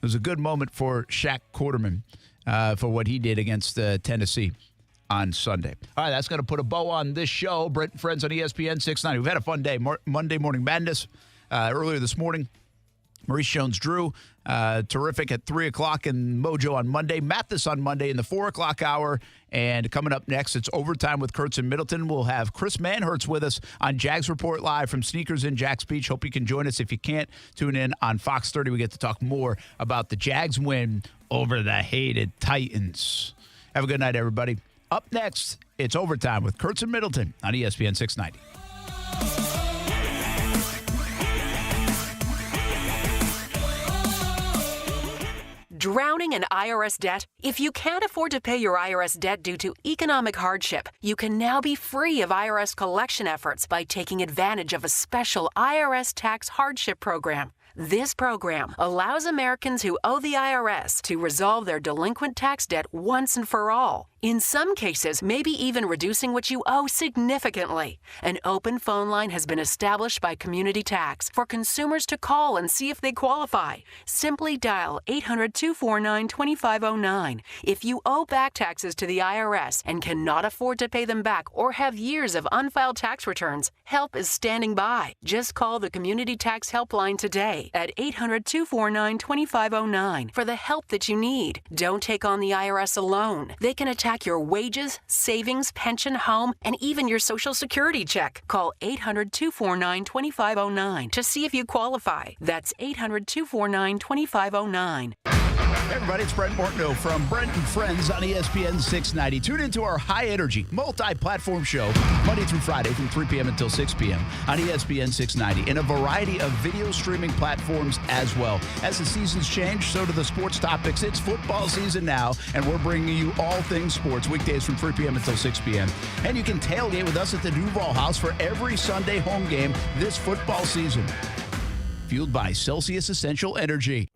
was a good moment for Shaq Quarterman for what he did against Tennessee on Sunday. All right, that's going to put a bow on this show. Brent and Friends on ESPN690. We've had a fun day. Monday Morning Madness earlier this morning. Maurice Jones-Drew, terrific at 3 o'clock, and MOJO on Monday. Mathis on Monday in the 4 o'clock hour. And coming up next, it's Overtime with Kurtz and Middleton. We'll have Chris Manhertz with us on Jags Report Live from Sneakers in Jax Beach. Hope you can join us. If you can't, tune in on Fox 30. We get to talk more about the Jags win over the hated Titans. Have a good night, everybody. Up next, it's Overtime with Kurtz and Middleton on ESPN 690. Drowning in IRS debt? If you can't afford to pay your IRS debt due to economic hardship, you can now be free of IRS collection efforts by taking advantage of a special IRS tax hardship program. This program allows Americans who owe the IRS to resolve their delinquent tax debt once and for all. In some cases, maybe even reducing what you owe significantly. An open phone line has been established by Community Tax for consumers to call and see if they qualify. Simply dial 800-249-2509. If you owe back taxes to the IRS and cannot afford to pay them back or have years of unfiled tax returns, help is standing by. Just call the Community Tax Helpline today at 800-249-2509 for the help that you need. Don't take on the IRS alone. They can attack your wages, savings, pension, home, and even your Social Security check. Call 800-249-2509 to see if you qualify. That's 800-249-2509. Hey everybody, it's Brent Mortno from Brent and Friends on ESPN 690. Tune into our high-energy, multi-platform show Monday through Friday from 3 p.m. until 6 p.m. on ESPN 690 and a variety of video streaming platforms as well. As the seasons change, so do the sports topics. It's football season now, and we're bringing you all things sports weekdays from 3 p.m. until 6 p.m. And you can tailgate with us at the Duval House for every Sunday home game this football season. Fueled by Celsius Essential Energy.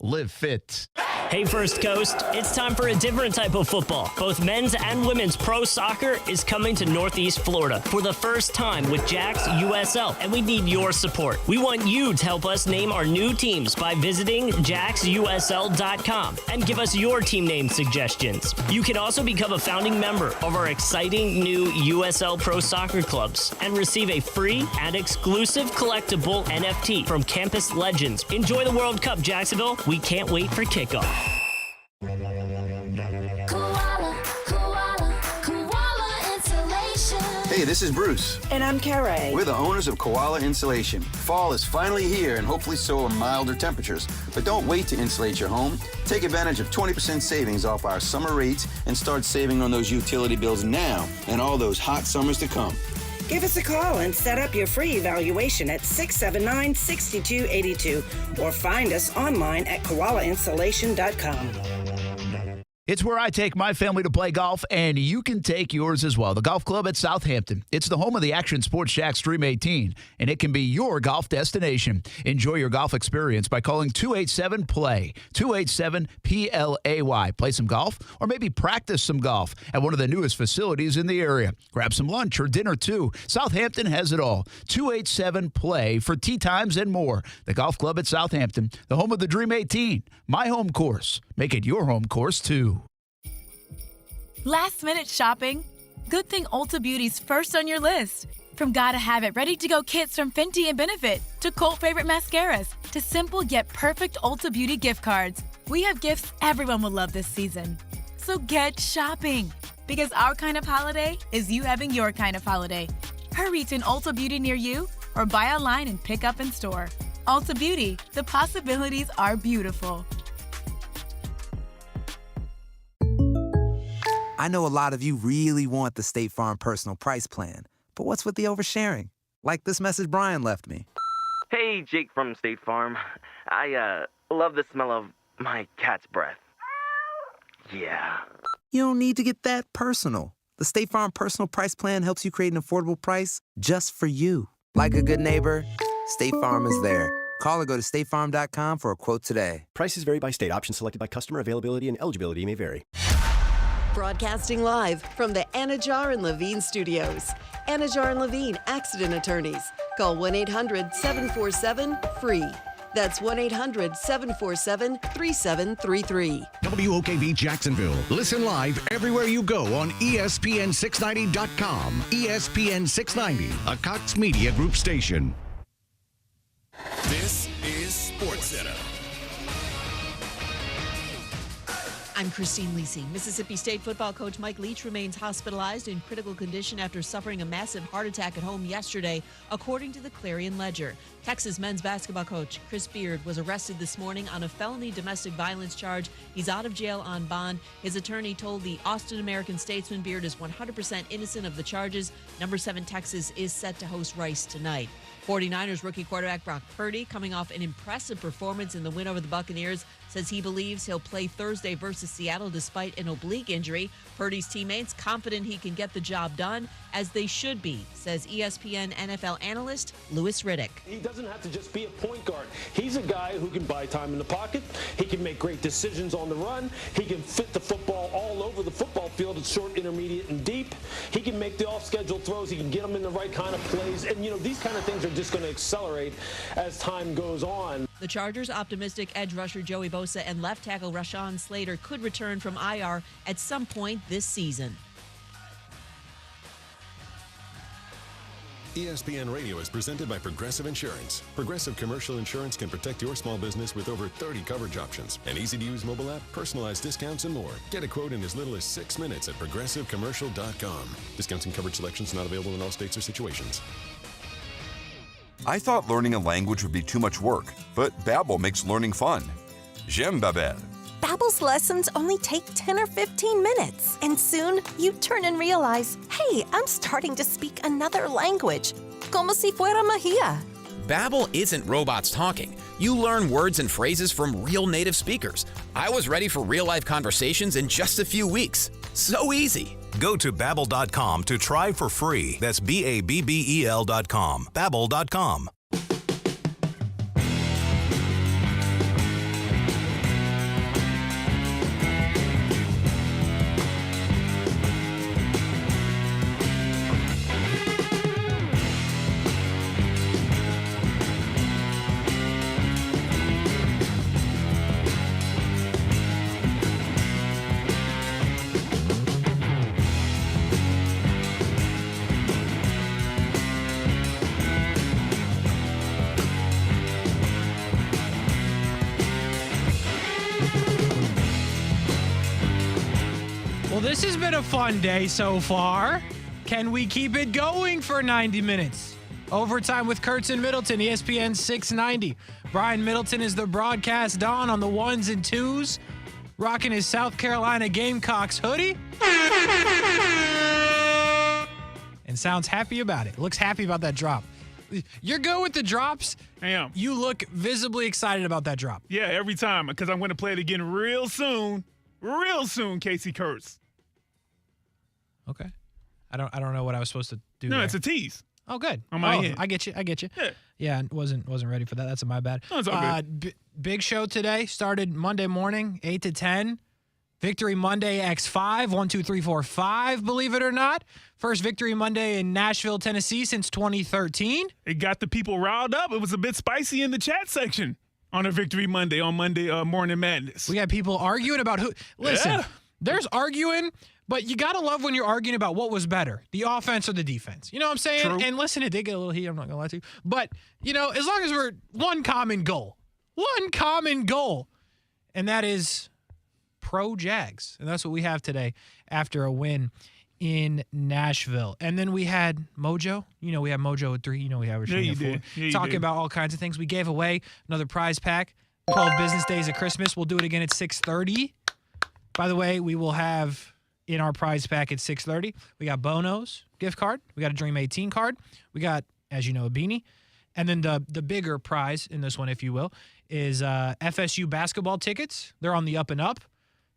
Live fit. Hey, First Coast, it's time for a different type of football. Both men's and women's pro soccer is coming to Northeast Florida for the first time with Jax USL, and we need your support. We want you to help us name our new teams by visiting jaxusl.com and give us your team name suggestions. You can also become a founding member of our exciting new USL Pro Soccer clubs and receive a free and exclusive collectible NFT from Campus Legends. Enjoy the World Cup, Jacksonville. We can't wait for kickoff. Hey, this is Bruce. And I'm Carrie. We're the owners of Koala Insulation. Fall is finally here, and hopefully so are milder temperatures. But don't wait to insulate your home. Take advantage of 20% savings off our summer rates and start saving on those utility bills now and all those hot summers to come. Give us a call and set up your free evaluation at 679-6282 or find us online at koalainsulation.com. It's where I take my family to play golf, and you can take yours as well. The Golf Club at Southampton. It's the home of the Action Sports Jax Dream 18, and it can be your golf destination. Enjoy your golf experience by calling 287-PLAY, 287-PLAY. Play some golf or maybe practice some golf at one of the newest facilities in the area. Grab some lunch or dinner, too. Southampton has it all. 287-PLAY for tee times and more. The Golf Club at Southampton, the home of the Dream 18. My home course. Make it your home course, too. Last minute shopping? Good thing Ulta Beauty's first on your list. From gotta have it ready to go kits from Fenty and Benefit to cult favorite mascaras to simple yet perfect Ulta Beauty gift cards. We have gifts everyone will love this season. So get shopping, because our kind of holiday is you having your kind of holiday. Hurry to an Ulta Beauty near you or buy online and pick up in store. Ulta Beauty, the possibilities are beautiful. I know a lot of you really want the State Farm Personal Price Plan, but what's with the oversharing? Like this message Brian left me. Hey, Jake from State Farm. I love the smell of my cat's breath. Yeah. You don't need to get that personal. The State Farm Personal Price Plan helps you create an affordable price just for you. Like a good neighbor, State Farm is there. Call or go to statefarm.com for a quote today. Prices vary by state. Options selected by customer. Availability and eligibility may vary. Broadcasting live from the Anajar and Levine studios. Anajar and Levine Accident Attorneys. Call 1-800-747-FREE. That's 1-800-747-3733. WOKV Jacksonville. Listen live everywhere you go on ESPN690.com. ESPN690, a Cox Media Group station. This is SportsCenter. I'm Christine Lisi. Mississippi State football coach Mike Leach remains hospitalized in critical condition after suffering a massive heart attack at home yesterday, according to the Clarion Ledger. Texas men's basketball coach Chris Beard was arrested this morning on a felony domestic violence charge. He's out of jail on bond. His attorney told the Austin American-Statesman Beard is 100% innocent of the charges. Number 7 Texas is set to host Rice tonight. 49ers rookie quarterback Brock Purdy, coming off an impressive performance in the win over the Buccaneers, says he believes he'll play Thursday versus Seattle despite an oblique injury. Purdy's teammates confident he can get the job done, as they should be, says ESPN NFL analyst Louis Riddick. He doesn't have to just be a point guard. He's a guy who can buy time in the pocket. He can make great decisions on the run. He can fit the football all over the football field. It's short, intermediate, and deep. He can make the off-schedule throws. He can get them in the right kind of plays. And, these kind of things are just going to accelerate as time goes on. The Chargers' optimistic edge rusher Joey Bosa and left tackle Rashawn Slater could return from IR at some point this season. ESPN Radio is presented by Progressive Insurance. Progressive Commercial Insurance can protect your small business with over 30 coverage options. An easy-to-use mobile app, personalized discounts, and more. Get a quote in as little as 6 minutes at progressivecommercial.com. Discounts and coverage selections not available in all states or situations. I thought learning a language would be too much work, but Babbel makes learning fun. J'aime Babbel. Babbel's lessons only take 10 or 15 minutes, and soon you turn and realize, hey, I'm starting to speak another language. Como si fuera magia. Babbel isn't robots talking. You learn words and phrases from real native speakers. I was ready for real-life conversations in just a few weeks. So easy. Go to Babbel.com to try for free. That's Babbel.com. Babbel.com. Well, this has been a fun day so far. Can we keep it going for 90 minutes? Overtime with Kurtz and Middleton, ESPN 690. Brian Middleton is the broadcast don on the 1s and 2s, rocking his South Carolina Gamecocks hoodie. And sounds happy about it. Looks happy about that drop. You're good with the drops. I am. You look visibly excited about that drop. Yeah, every time, because I'm going to play it again real soon. Real soon, Casey Kurtz. Okay. I don't know what I was supposed to do. No, there. it's a tease. Oh, good. On my end. I get you. Yeah. Wasn't ready for that. That's my bad. No, it's all good. Big show today. Started Monday morning, 8 to 10. Victory Monday X5, 1, 2, 3, 4, 5, believe it or not. First Victory Monday in Nashville, Tennessee since 2013. It got the people riled up. It was a bit spicy in the chat section on a Victory Monday, on Monday Morning Madness. We got people arguing about who. Listen, Yeah. There's arguing, but you got to love when you're arguing about what was better, the offense or the defense. You know what I'm saying? True. And listen, it did get a little heat. I'm not going to lie to you. But, as long as we're one common goal, and that is pro Jags. And that's what we have today after a win in Nashville. And then we had MOJO. We have MOJO at 3. We have Rashean at 4. Yeah, Talking about all kinds of things. We gave away another prize pack, 12 business days of Christmas. We'll do it again at 6:30. By the way, we will have in our prize pack at 6:30, we got Bono's gift card. We got a Dream 18 card. We got, as you know, a beanie. And then the bigger prize in this one, if you will, is FSU basketball tickets. They're on the up and up.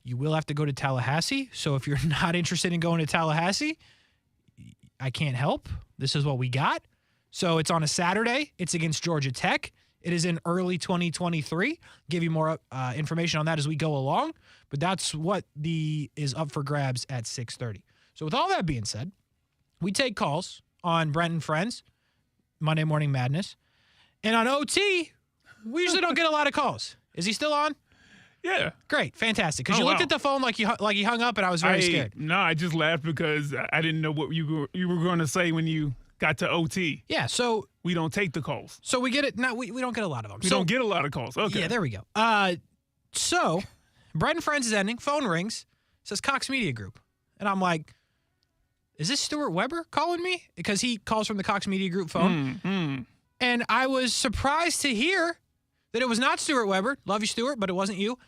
You will have to go to Tallahassee. So if you're not interested in going to Tallahassee, I can't help. This is what we got. So it's on a Saturday. It's against Georgia Tech. It is in early 2023. Give you more information on that as we go along. But that's what is up for grabs at 6:30. So with all that being said, we take calls on Brent and Friends, Monday Morning Madness. And on OT, we usually don't get a lot of calls. Is he still on? Yeah. Great. Fantastic. Because you looked at the phone like he hung up, and I was very scared. No, I just laughed because I didn't know what you were going to say when you got to OT. Yeah, so we don't take the calls. So we get it. No, we don't get a lot of them. We don't get a lot of calls. Okay. Yeah, there we go. So Brent and Friends is ending. Phone rings. Says Cox Media Group. And I'm like, is this Stuart Weber calling me? Because he calls from the Cox Media Group phone. And I was surprised to hear that it was not Stuart Weber. Love you, Stuart, but it wasn't you.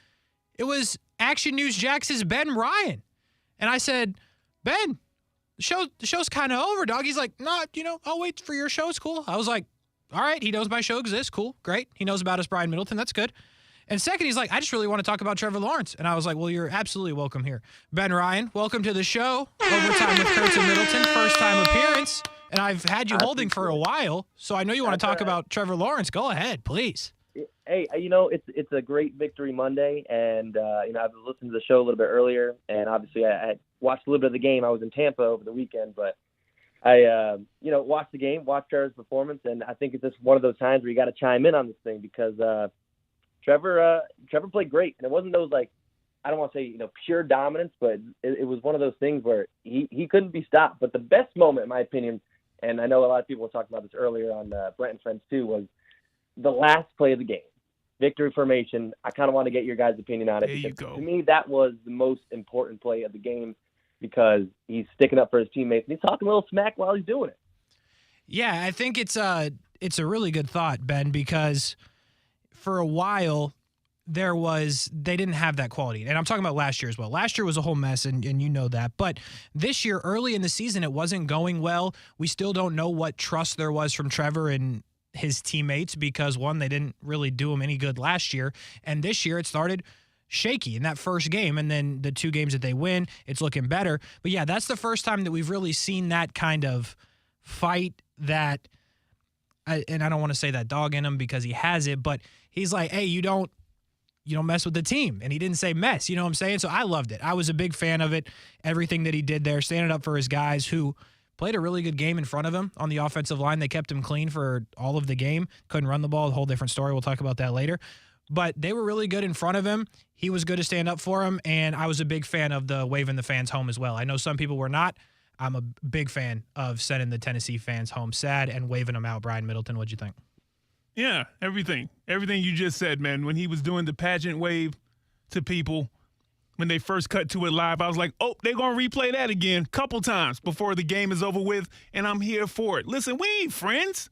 It was Action News Jax's Ben Ryan. And I said, Ben, the show's kind of over, dog. He's like, no, I'll wait for your show. It's cool. I was like, all right, he knows my show exists. Cool, great. He knows about us, Brian Middleton. That's good. And second, he's like, I just really want to talk about Trevor Lawrence. And I was like, well, you're absolutely welcome here. Ben Ryan, welcome to the show. Overtime with Kurtz and Middleton. First time appearance. And I've had you holding for a while, so I know you want to talk about Trevor Lawrence. Go ahead, please. Hey, it's a great victory Monday, and I've listened to the show a little bit earlier, and obviously I had watched a little bit of the game. I was in Tampa over the weekend, but I watched the game, watched Trevor's performance, and I think it's just one of those times where you got to chime in on this thing because Trevor played great, and it wasn't those I don't want to say pure dominance, but it was one of those things where he couldn't be stopped. But the best moment, in my opinion, and I know a lot of people were talking about this earlier on Brent and Friends too, was the last play of the game. Victory formation. I kind of want to get your guys' opinion on it. There you go. To me, that was the most important play of the game because he's sticking up for his teammates and he's talking a little smack while he's doing it. Yeah, I think it's a really good thought, Ben, because for a while they didn't have that quality. And I'm talking about last year as well. Last year was a whole mess, and you know that. But this year, early in the season, it wasn't going well. We still don't know what trust there was from Trevor and his teammates because, one, they didn't really do him any good last year. And this year, it started shaky in that first game. And then the two games that they win, it's looking better. But, yeah, that's the first time that we've really seen that kind of fight that and I don't want to say that dog in him because he has it, but he's like, hey, you don't mess with the team. And he didn't say mess, you know what I'm saying? So I loved it. I was a big fan of it, everything that he did there, standing up for his guys who played a really good game in front of him on the offensive line. They kept him clean for all of the game. Couldn't run the ball, a whole different story. We'll talk about that later. But they were really good in front of him. He was good to stand up for him, and I was a big fan of the waving the fans home as well. I know some people were not. I'm a big fan of sending the Tennessee fans home sad and waving them out. Brian Middleton, what'd you think? Yeah, everything you just said, man. When he was doing the pageant wave to people, when they first cut to it live, I was like, oh, they're going to replay that again a couple times before the game is over with, and I'm here for it. Listen, we ain't friends.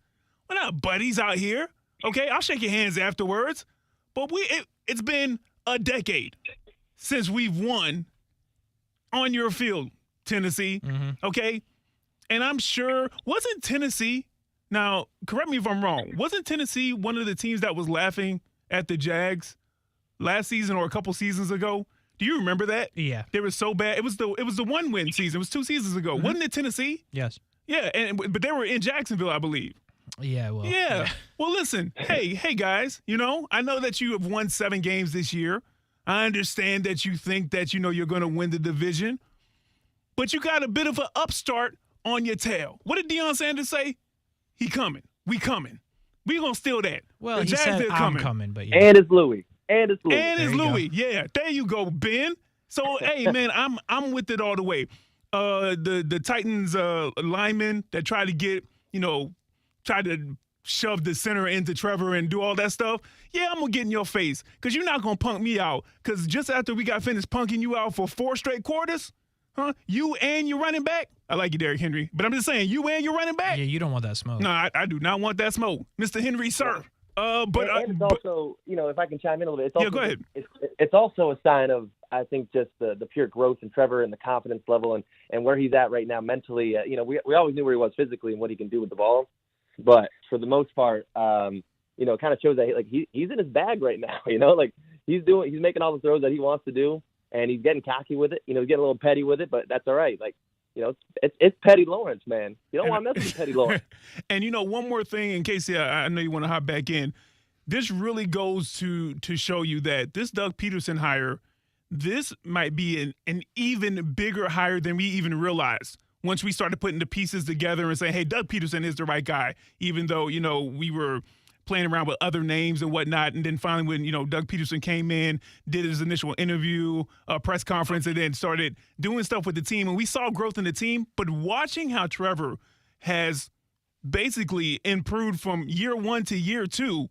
We're not buddies out here, okay? I'll shake your hands afterwards. But it's been a decade since we've won on your field, Tennessee, okay? And I'm sure, wasn't Tennessee, now correct me if I'm wrong, wasn't Tennessee one of the teams that was laughing at the Jags last season or a couple seasons ago? Do you remember that? Yeah. They were so bad. It was the 1-win season. It was 2 seasons ago. Wasn't it Tennessee? Yes. Yeah, but they were in Jacksonville, I believe. Yeah, well. Yeah. Well, listen, hey, guys, I know that you have won 7 games this year. I understand that you think that, you're going to win the division. But you got a bit of an upstart on your tail. What did Deion Sanders say? He coming. We coming. We going to steal that. Well, he said I'm coming, but yeah. And it's Louis. And it's Louis. Yeah, there you go, Ben. So, hey, man, I'm with it all the way. The Titans linemen that try to get, try to shove the center into Trevor and do all that stuff, yeah, I'm going to get in your face because you're not going to punk me out because just after we got finished punking you out for 4 straight quarters, you and your running back, I like you, Derrick Henry, but I'm just saying, you and your running back. Yeah, you don't want that smoke. No, I do not want that smoke. Mr. Henry, sir. And it's also, if I can chime in a little bit, it's also, go ahead. It's also a sign of, I think, just the pure growth in Trevor and the confidence level and where he's at right now mentally. We always knew where he was physically and what he can do with the ball. But for the most part, it kind of shows that he's in his bag right now. He's making all the throws that he wants to do, and he's getting cocky with it. He's getting a little petty with it, but that's all right. It's Petty Lawrence, man. You don't want to mess with Petty Lawrence. And one more thing, in case I know you want to hop back in. this really goes to show you that this Doug Peterson hire, this might be an even bigger hire than we even realized. Once we started putting the pieces together and saying, hey, Doug Peterson is the right guy, even though, we were playing around with other names and whatnot. And then finally when, Doug Peterson came in, did his initial interview, press conference, and then started doing stuff with the team. And we saw growth in the team. But watching how Trevor has basically improved from year one to year two,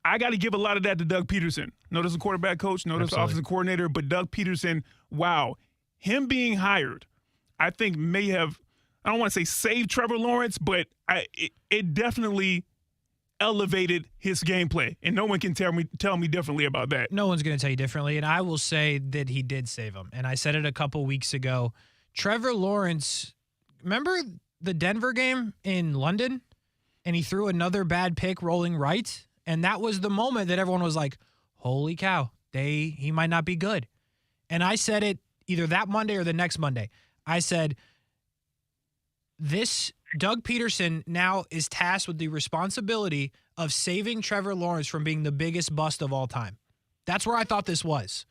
I got to give a lot of that to Doug Peterson. Notice the quarterback coach, notice the offensive coordinator, but Doug Peterson, wow, him being hired, I think may have, I don't want to say saved Trevor Lawrence, but it definitely elevated his gameplay, and no one can tell me differently about that. No one's going to tell you differently, and I will say that he did save him. And I said it a couple weeks ago. Trevor Lawrence, remember the Denver game in London, and he threw another bad pick rolling right, and that was the moment that everyone was like, holy cow, he might not be good. And I said it either that Monday or the next Monday. I said, this Doug Peterson now is tasked with the responsibility of saving Trevor Lawrence from being the biggest bust of all time. That's where I thought this was.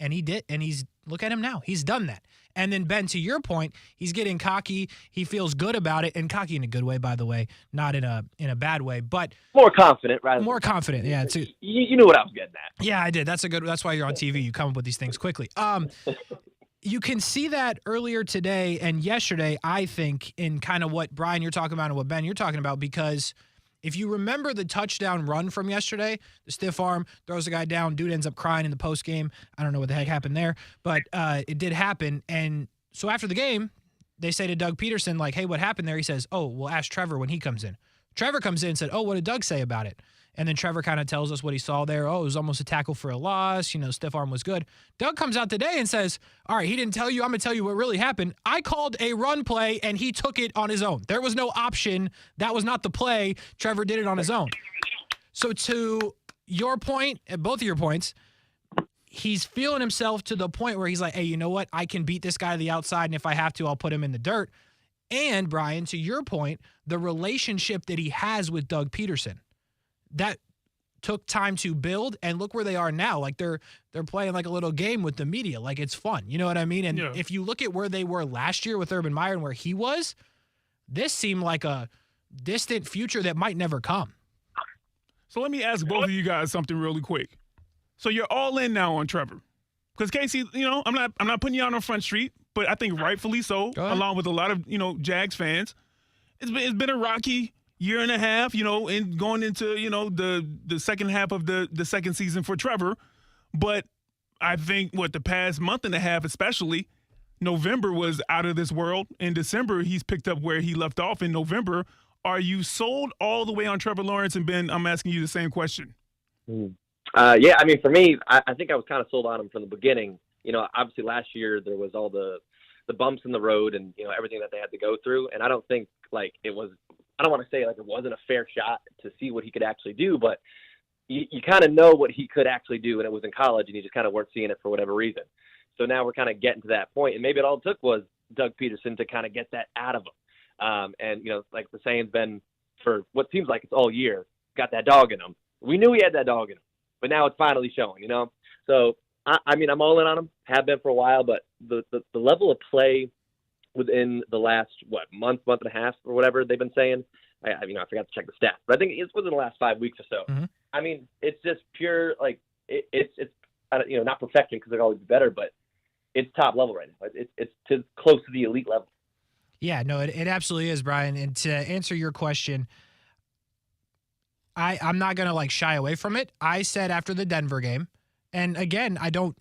And he did. And look at him now. He's done that. And then, Ben, to your point, he's getting cocky. He feels good about it, and cocky in a good way, by the way, not in a bad way, but more confident, right? More confident, yeah. You knew what I was getting at. Yeah, I did. That's why you're on TV. You come up with these things quickly. You can see that earlier today and yesterday, I think, in kind of what, Brian, you're talking about and what, Ben, you're talking about, because if you remember the touchdown run from yesterday, the stiff arm, throws a guy down, dude ends up crying in the postgame. I don't know what the heck happened there, but it did happen. And so after the game, they say to Doug Peterson, like, hey, what happened there? He says, oh, we'll ask Trevor when he comes in. Trevor comes in and said, oh, what did Doug say about it? And then Trevor kind of tells us what he saw there. Oh, it was almost a tackle for a loss. Stiff arm was good. Doug comes out today and says, all right, he didn't tell you. I'm going to tell you what really happened. I called a run play, and he took it on his own. There was no option. That was not the play. Trevor did it on his own. So to your point, at both of your points, he's feeling himself to the point where he's like, hey, you know what? I can beat this guy to the outside, and if I have to, I'll put him in the dirt. And, Brian, to your point, the relationship that he has with Doug Peterson, that took time to build, and look where they are now. Like they're playing like a little game with the media. Like it's fun. You know what I mean? And if you look at where they were last year with Urban Meyer and where he was, this seemed like a distant future that might never come. So let me ask both of you guys something really quick. So you're all in now on Trevor. Because Kasey, I'm not putting you out on Front Street, but I think rightfully so, along with a lot of, Jags fans. It's been a rocky year and a half, and going into, the second half of the second season for Trevor. But I think the past month and a half especially, November was out of this world. In December, he's picked up where he left off in November. Are you sold all the way on Trevor Lawrence? And Ben, I'm asking you the same question. Yeah, I mean, for me, I think I was kind of sold on him from the beginning. Obviously last year there was all the bumps in the road and, everything that they had to go through. And I don't think it was, I don't want to say it wasn't a fair shot to see what he could actually do, but you kind of know what he could actually do, and it was in college, and you just kind of weren't seeing it for whatever reason. So now we're kind of getting to that point, and maybe all it took was Doug Peterson to kind of get that out of him. And, like the saying's been for what seems like it's all year, got that dog in him. We knew he had that dog in him, but now it's finally showing, So, I mean, I'm all in on him, have been for a while, but the level of play within the last, month and a half or whatever they've been saying. I forgot to check the stats, but I think it's within the last 5 weeks or so. Mm-hmm. I mean, it's just pure, it's not perfection because it'll always be better, but it's top level right now. It's close to the elite level. Yeah, no, it absolutely is, Brian. And to answer your question, I'm not going to shy away from it. I said after the Denver game, and again, I don't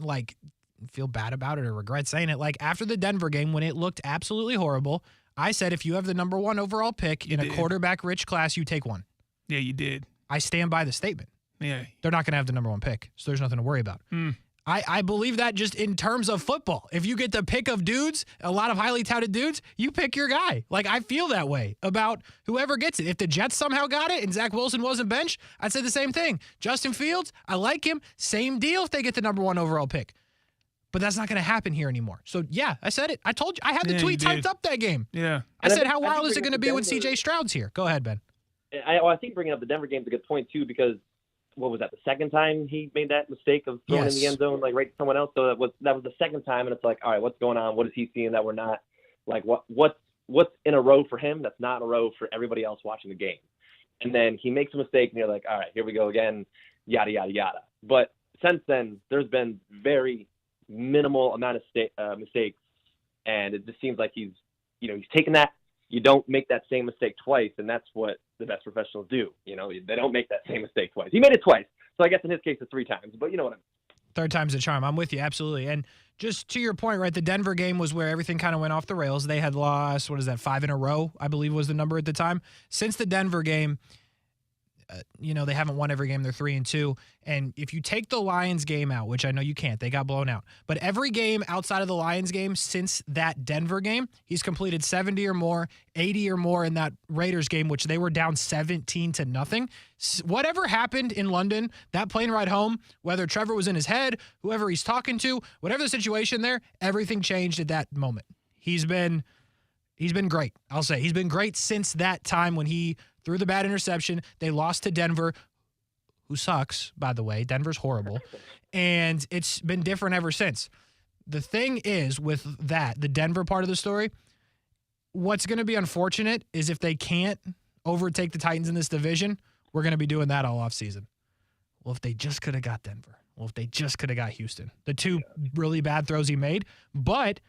feel bad about it or regret saying it. After the Denver game, when it looked absolutely horrible, I said if you have the number one overall pick in a quarterback-rich class, you take one. Yeah, you did. I stand by the statement. Yeah. They're not going to have the number one pick, so there's nothing to worry about. I believe that just in terms of football. If you get the pick of dudes, a lot of highly touted dudes, you pick your guy. I feel that way about whoever gets it. If the Jets somehow got it and Zach Wilson wasn't benched, I'd say the same thing. Justin Fields, I like him. Same deal if they get the number one overall pick. But that's not going to happen here anymore. So, yeah, I said it. I told you. I had the tweet typed up that game. Yeah. I said, how wild is it going to be when C.J. Stroud's here? Go ahead, Ben. I think bringing up the Denver game is a good point too, because what was that, the second time he made that mistake of throwing in the end zone, like right to someone else? So that was the second time, and it's like, all right, what's going on? What is he seeing that we're not? Like, what's in a row for him that's not in a row for everybody else watching the game? And then he makes a mistake, and you're like, all right, here we go again, yada, yada, yada. But since then, there's been very minimal amount of mistakes, and it just seems like he's taken that. You don't make that same mistake twice, and that's what the best professionals do. They don't make that same mistake twice. He made it twice, so I guess in his case it's 3 times, but you know what I mean. Third time's a charm. I'm with you, absolutely. And just to your point, right, the Denver game was where everything kind of went off the rails. They had lost, 5 in a row, I believe was the number at the time. Since the Denver game, they haven't won every game. They're 3-2. And if you take the Lions game out, which I know you can't, they got blown out. But every game outside of the Lions game since that Denver game, he's completed 70 or more, 80 or more in that Raiders game, which they were down 17-0. Whatever happened in London, that plane ride home, whether Trevor was in his head, whoever he's talking to, whatever the situation there, everything changed at that moment. He's been great. I'll say he's been great since that time when he threw the bad interception. They lost to Denver, who sucks, by the way. Denver's horrible. And it's been different ever since. The thing is with that, the Denver part of the story, what's going to be unfortunate is if they can't overtake the Titans in this division, we're going to be doing that all offseason. Well, if they just could have got Denver. Well, if they just could have got Houston. The 2 really bad throws he made. But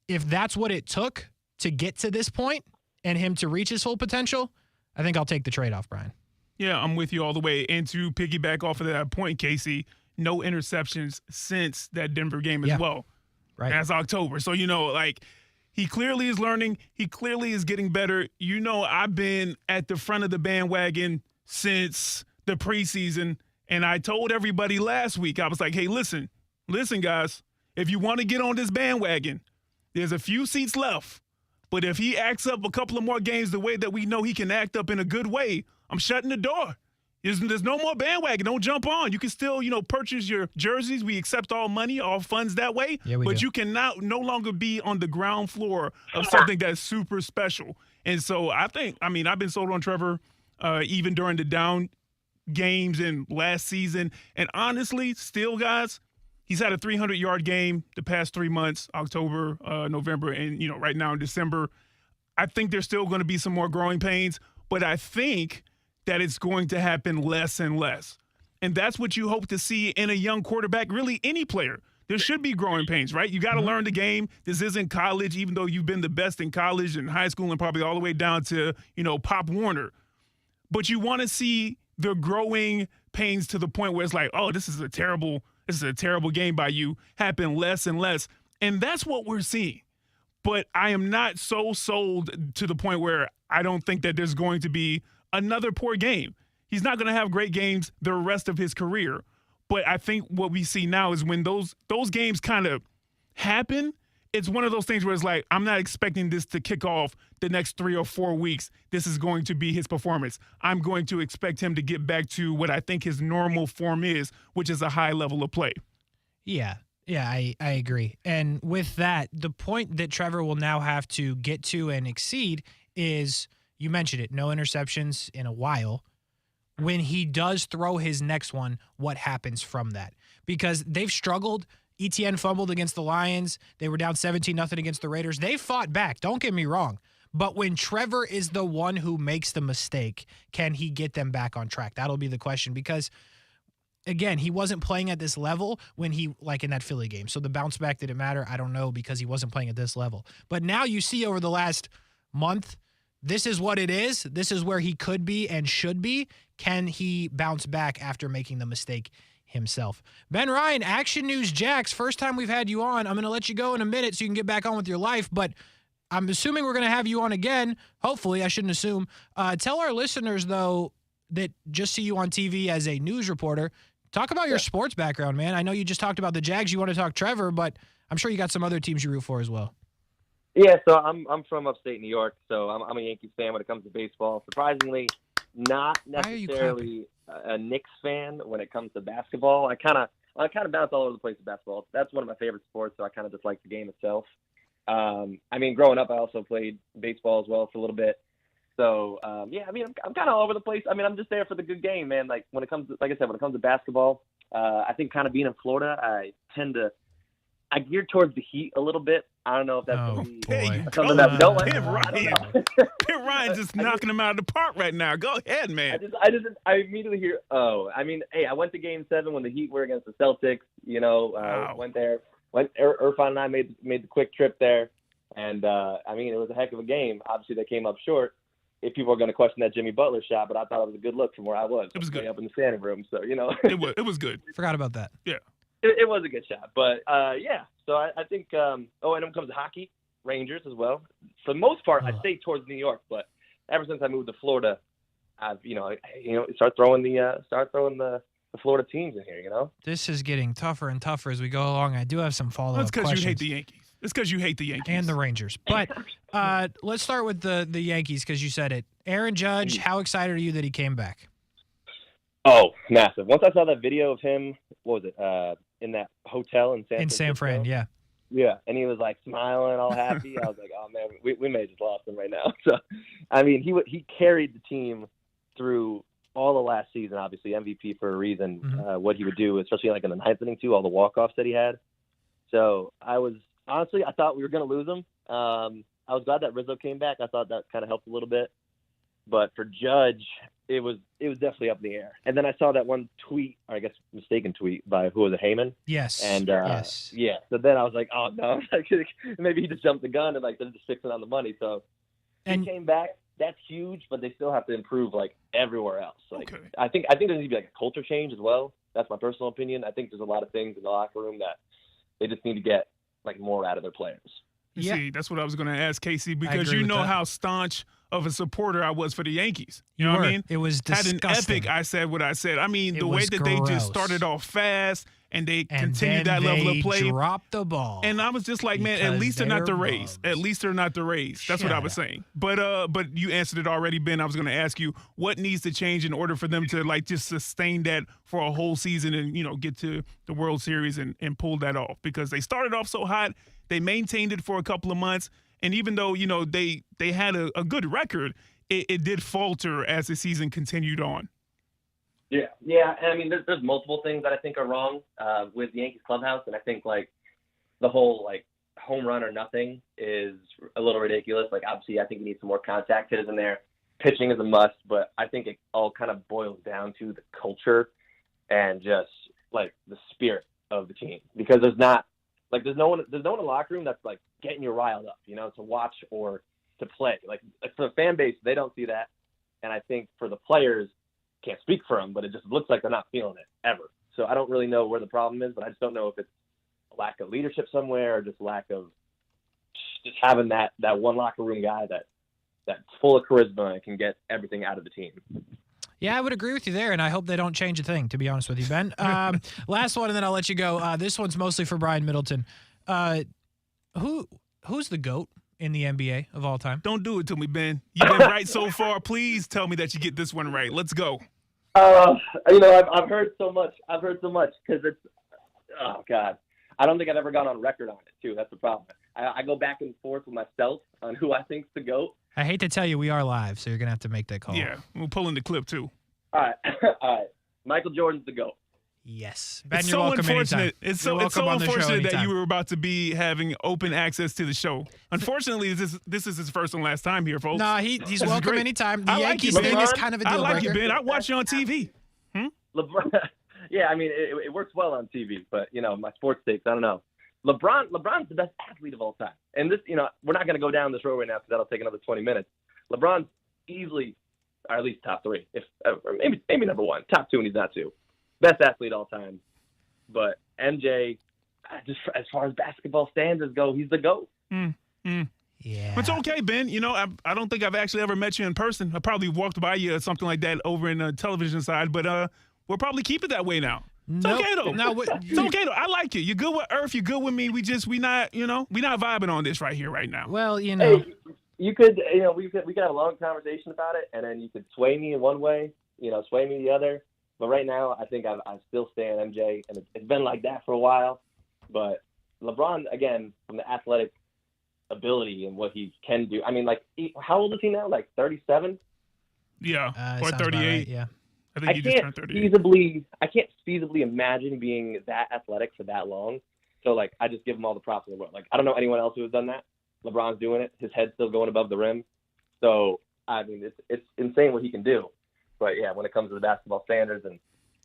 if that's what it took to get to this point and him to reach his full potential, I think I'll take the trade-off, Brian. Yeah, I'm with you all the way. And to piggyback off of that point, Kasey, no interceptions since that Denver game as well. Right. That's October. So, he clearly is learning. He clearly is getting better. I've been at the front of the bandwagon since the preseason, and I told everybody last week, I was like, hey, listen, guys, if you want to get on this bandwagon, there's a few seats left. But if he acts up a couple of more games the way that we know he can act up in a good way, I'm shutting the door. There's no more bandwagon. Don't jump on. You can still, purchase your jerseys. We accept all money, all funds that way. Yeah, we but do. You cannot no longer be on the ground floor of something that's super special. And so I've been sold on Trevor even during the down games in last season. And honestly, still, guys, he's had a 300-yard game the past 3 months, October, November, and, right now in December. I think there's still going to be some more growing pains, but I think that it's going to happen less and less. And that's what you hope to see in a young quarterback, really any player. There should be growing pains, right? You got to learn the game. This isn't college, even though you've been the best in college and high school and probably all the way down to, Pop Warner. But you want to see the growing pains to the point where it's like, oh, this is a terrible game by you, happen less and less. And that's what we're seeing. But I am not so sold to the point where I don't think that there's going to be another poor game. He's not going to have great games the rest of his career. But I think what we see now is when those games kind of happen, it's one of those things where it's like, I'm not expecting this to kick off the next 3 or 4 weeks. This is going to be his performance. I'm going to expect him to get back to what I think his normal form is, which is a high level of play. Yeah, I agree. And with that, the point that Trevor will now have to get to and exceed is, you mentioned it, no interceptions in a while. When he does throw his next one, what happens from that? Because they've struggled. ETN fumbled against the Lions. They were down 17-0 against the Raiders. They fought back. Don't get me wrong. But when Trevor is the one who makes the mistake, can he get them back on track? That'll be the question, because again, he wasn't playing at this level when he, like in that Philly game. So the bounce back, did it matter? I don't know, because he wasn't playing at this level. But now you see over the last month, this is what it is. This is where he could be and should be. Can he bounce back after making the mistake himself? Ben Ryan, Action News Jax, first time we've had you on. I'm going to let you go in a minute so you can get back on with your life, but I'm assuming we're going to have you on again. Hopefully, I shouldn't assume. Tell our listeners, though, that just see you on TV as a news reporter, talk about your sports background, man. I know you just talked about the Jags. You want to talk Trevor, but I'm sure you got some other teams you root for as well. Yeah, so I'm from upstate New York, so I'm a Yankees fan when it comes to baseball. Surprisingly, not necessarily a Knicks fan when it comes to basketball. I kind of bounce all over the place with basketball. That's one of my favorite sports, so I kind of just like the game itself. Growing up, I also played baseball as well for a little bit. So yeah, I mean, I'm kind of all over the place. I mean, I'm just there for the good game, man. Like when it comes to, like I said, when it comes to basketball, I think kind of being in Florida, I gear towards the Heat a little bit. I don't know if that's something that we don't like. Pitt Ryan just knocking him out of the park right now. Go ahead, man. I immediately hear, I mean, hey, I went to Game 7 when the Heat were against the Celtics. You know, went there. Irfan and I made the quick trip there, and I mean, it was a heck of a game. Obviously, they came up short. If people are going to question that Jimmy Butler shot, but I thought it was a good look from where I was. It was good up in the standing room, so you know, it was good. Forgot about that. Yeah. It was a good shot, but yeah. So I think. And then comes to hockey, Rangers as well. For the most part, I stay towards New York, but ever since I moved to Florida, I've start throwing the Florida teams in here. You know, this is getting tougher and tougher as we go along. I do have some follow-up questions. That's because you hate the Yankees. It's because you hate the Yankees and the Rangers. But let's start with the Yankees because you said it. Aaron Judge, how excited are you that he came back? Oh, massive. Once I saw that video of him, what was it, in that hotel in San Fran, yeah. Yeah, and he was like smiling, all happy. I was like, oh, man, we may have just lost him right now. So, I mean, he carried the team through all the last season, obviously, MVP for a reason, what he would do, especially like in the ninth inning, too, all the walk-offs that he had. So, I thought we were going to lose him. I was glad that Rizzo came back. I thought that kind of helped a little bit. But for Judge, it was definitely up in the air. And then I saw that one tweet, or I guess mistaken tweet, by who was it, Heyman? Yes. And yes. Yeah. So then I was like, oh no, maybe he just jumped the gun and like they're just fixing on the money. So he came back. That's huge, but they still have to improve like everywhere else. Like I think there needs to be like a culture change as well. That's my personal opinion. I think there's a lot of things in the locker room that they just need to get like more out of their players. See, that's what I was going to ask Kasey, because you know how staunch of a supporter I was for the Yankees. You know what I mean? It was disgusting. Had an epic, I said what I said. I mean, the way that they just started off fast and they continued that level of play. Dropped the ball. And I was just like, man, at least they're not the Rays. At least they're not the Rays. That's what I was saying. But you answered it already, Ben. I was going to ask you, what needs to change in order for them to like just sustain that for a whole season and, you know, get to the World Series and pull that off? Because they started off so hot. They maintained it for a couple of months. And even though, you know, they had a good record, it did falter as the season continued on. Yeah. And I mean, there's multiple things that I think are wrong with the Yankees clubhouse. And I think, like, the whole, like, home run or nothing is a little ridiculous. Like, obviously, I think you need some more contact hitters in there. Pitching is a must, but I think it all kind of boils down to the culture and just, like, the spirit of the team. Because there's no one in the locker room that's like getting you riled up, you know, to watch or to play. Like for the fan base, they don't see that. And I think for the players, can't speak for them, but it just looks like they're not feeling it ever. So I don't really know where the problem is, but I just don't know if it's a lack of leadership somewhere or just lack of just having that one locker room guy that's full of charisma and can get everything out of the team. Yeah, I would agree with you there, and I hope they don't change a thing, to be honest with you, Ben. Last one, and then I'll let you go. This one's mostly for Brian Middleton. Who's the GOAT in the NBA of all time? Don't do it to me, Ben. You've been right so far. Please tell me that you get this one right. Let's go. You know, I've heard so much. Because it's, oh, God. I don't think I've ever gone on record on it, too. That's the problem. I go back and forth with myself on who I think's the GOAT. I hate to tell you, we are live, so you're going to have to make that call. Yeah, we'll pull in the clip, too. All right. Michael Jordan's the GOAT. Yes. Ben, you're welcome anytime. It's so unfortunate that you were about to be having open access to the show. Unfortunately, this is his first and last time here, folks. Nah, he's welcome anytime. The Yankees like thing is kind of a deal breaker. I like you, Ben. I watch you on TV. LeBron, yeah, I mean, it works well on TV, but, you know, my sports takes, I don't know. LeBron's the best athlete of all time. And this, you know, we're not going to go down this road right now because that'll take another 20 minutes. LeBron's easily, or at least top three, or maybe number one, top two, and he's not two. Best athlete all time. But MJ, just as far as basketball standards go, he's the GOAT. Yeah. It's okay, Ben. You know, I don't think I've actually ever met you in person. I probably walked by you or something like that over in the television side, but we'll probably keep it that way now. It's okay though. It's okay though. I like you. You're good with Earth. You're good with me. We not vibing on this right here, right now. Well, you know, hey, you could, you know, we could have a long conversation about it, and then you could sway me in one way, you know, sway me the other. But right now, I think I still stand MJ, and it's been like that for a while. But LeBron, again, from the athletic ability and what he can do. I mean, like, how old is he now? Like 37? Yeah, or 38. Right, yeah. I think he just turned 38. I can't feasibly imagine being that athletic for that long. So, like, I just give him all the props in the world. Like, I don't know anyone else who has done that. LeBron's doing it. His head's still going above the rim. So, I mean, it's insane what he can do. But, yeah, when it comes to the basketball standards and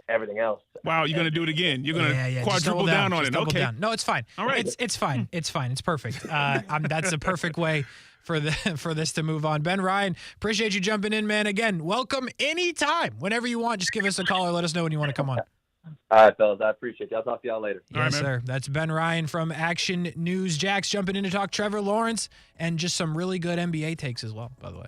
everything else. Wow, you're going to do it again. You're going to quadruple down on it. Okay. Down. No, it's fine. All right. It's fine. It's fine. It's perfect. That's a perfect way for this to move on. Ben Ryan, appreciate you jumping in, man. Again, welcome anytime. Whenever you want, just give us a call or let us know when you want to come on. All right, fellas. I appreciate you. I'll talk to y'all later. Yes, sir. That's Ben Ryan from Action News Jax jumping in to talk Trevor Lawrence and just some really good NBA takes as well, by the way.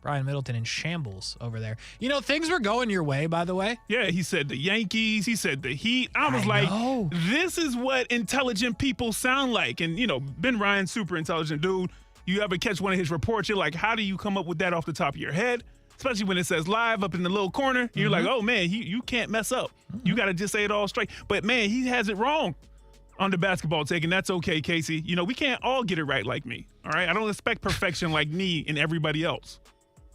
Brian Middleton in shambles over there. You know, things were going your way, by the way. Yeah, he said the Yankees. He said the Heat. I was like, this is what intelligent people sound like. And, you know, Ben Ryan's super intelligent dude. You ever catch one of his reports, you're like, how do you come up with that off the top of your head? Especially when it says live up in the little corner. You're like, oh, man, you can't mess up. You got to just say it all straight. But, man, he has it wrong on the basketball take, and that's okay, Kasey. You know, we can't all get it right like me, all right? I don't expect perfection like me and everybody else.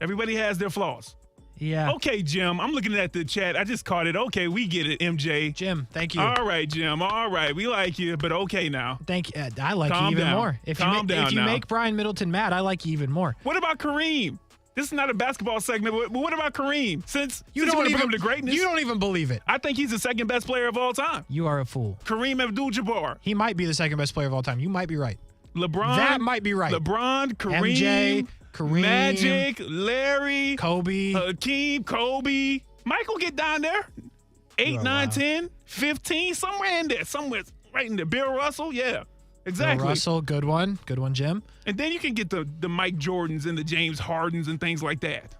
Everybody has their flaws. Yeah. Okay, Jim. I'm looking at the chat. I just caught it. Okay, we get it, MJ. Jim, thank you. All right, Jim. All right. We like you, but okay now. Thank you. I like you even more. If you make Brian Middleton mad, I like you even more. What about Kareem? This is not a basketball segment, but what about Kareem? Since you want to even put him to greatness. You don't even believe it. I think he's the second best player of all time. You are a fool. Kareem Abdul-Jabbar. He might be the second best player of all time. You might be right. LeBron. That might be right. LeBron, Kareem. MJ. Kareem, Magic, Larry, Kobe, Hakeem, Kobe. Michael get down there. 8, 9, 10, 15, somewhere in there. Somewhere right in there. Bill Russell, yeah. Exactly. Bill Russell, good one. Good one, Jim. And then you can get the Mike Jordans and the James Hardens and things like that.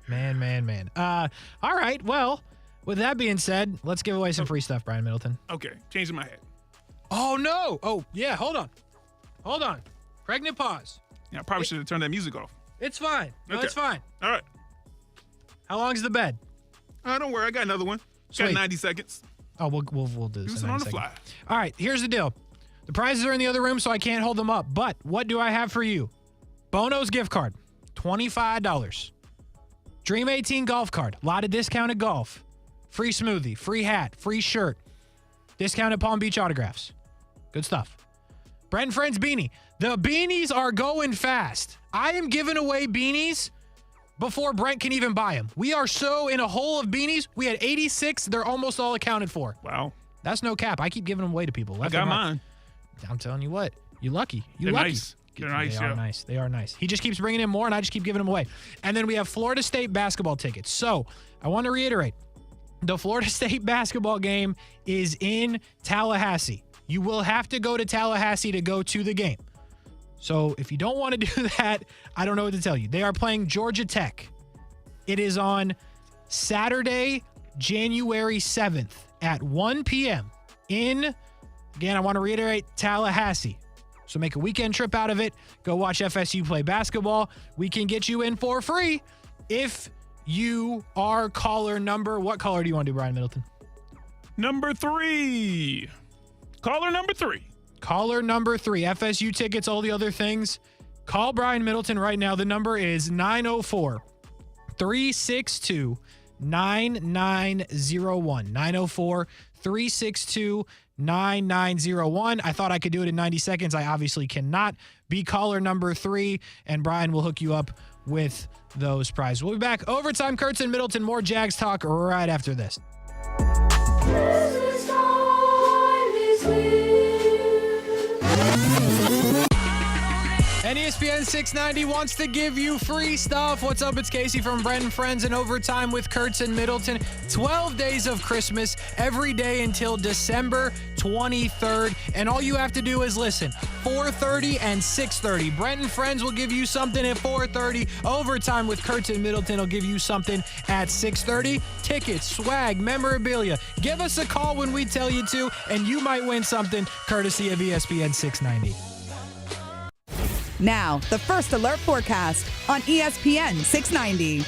Man. All right, well, with that being said, let's give away some free stuff, Brian Middleton. Okay, changing my head. Oh, no. Oh, yeah, hold on. Pregnant pause. Yeah, I probably should have turned that music off. It's fine. No, it's fine. All right. How long's the bed? Don't worry. I got another one. Got 90 seconds. Oh, we'll do this. Do it on the fly. All right, here's the deal. The prizes are in the other room, so I can't hold them up. But what do I have for you? Bono's gift card, $25. Dream 18 golf card, a lot of discounted golf. Free smoothie, free hat, free shirt. Discounted Palm Beach autographs. Good stuff. Brent and Friends beanie. The beanies are going fast. I am giving away beanies before Brent can even buy them. We are so in a hole of beanies. We had 86. They're almost all accounted for. Wow. That's no cap. I keep giving them away to people. I got mine. I'm telling you what. You're lucky. They're lucky. Nice. They're nice, They are nice. They are nice. He just keeps bringing in more, and I just keep giving them away. And then we have Florida State basketball tickets. So I want to reiterate. The Florida State basketball game is in Tallahassee. You will have to go to Tallahassee to go to the game. So if you don't want to do that, I don't know what to tell you. They are playing Georgia Tech. It is on Saturday, January 7th at 1 p.m. in, again, I want to reiterate, Tallahassee. So make a weekend trip out of it. Go watch FSU play basketball. We can get you in for free if you are caller number. What caller do you want to do, Brian Middleton? Number 3. Caller number 3. Caller number 3. FSU tickets, all the other things. Call Brian Middleton right now. The number is 904-362-9901. 904-362-9901. I thought I could do it in 90 seconds. I obviously cannot. Be caller number 3, and Brian will hook you up with those prizes. We'll be back. Overtime, Kurtz and Middleton. More Jags talk right after this. And ESPN690 wants to give you free stuff. What's up? It's Kasey from Brent and Friends and Overtime with Kurtz and Middleton. 12 days of Christmas every day until December 23rd. And all you have to do is listen. 4:30 and 6:30. Brent and Friends will give you something at 4:30. Overtime with Kurtz and Middleton will give you something at 6:30. Tickets, swag, memorabilia. Give us a call when we tell you to, and you might win something courtesy of ESPN690. Now, the First Alert forecast on ESPN 690.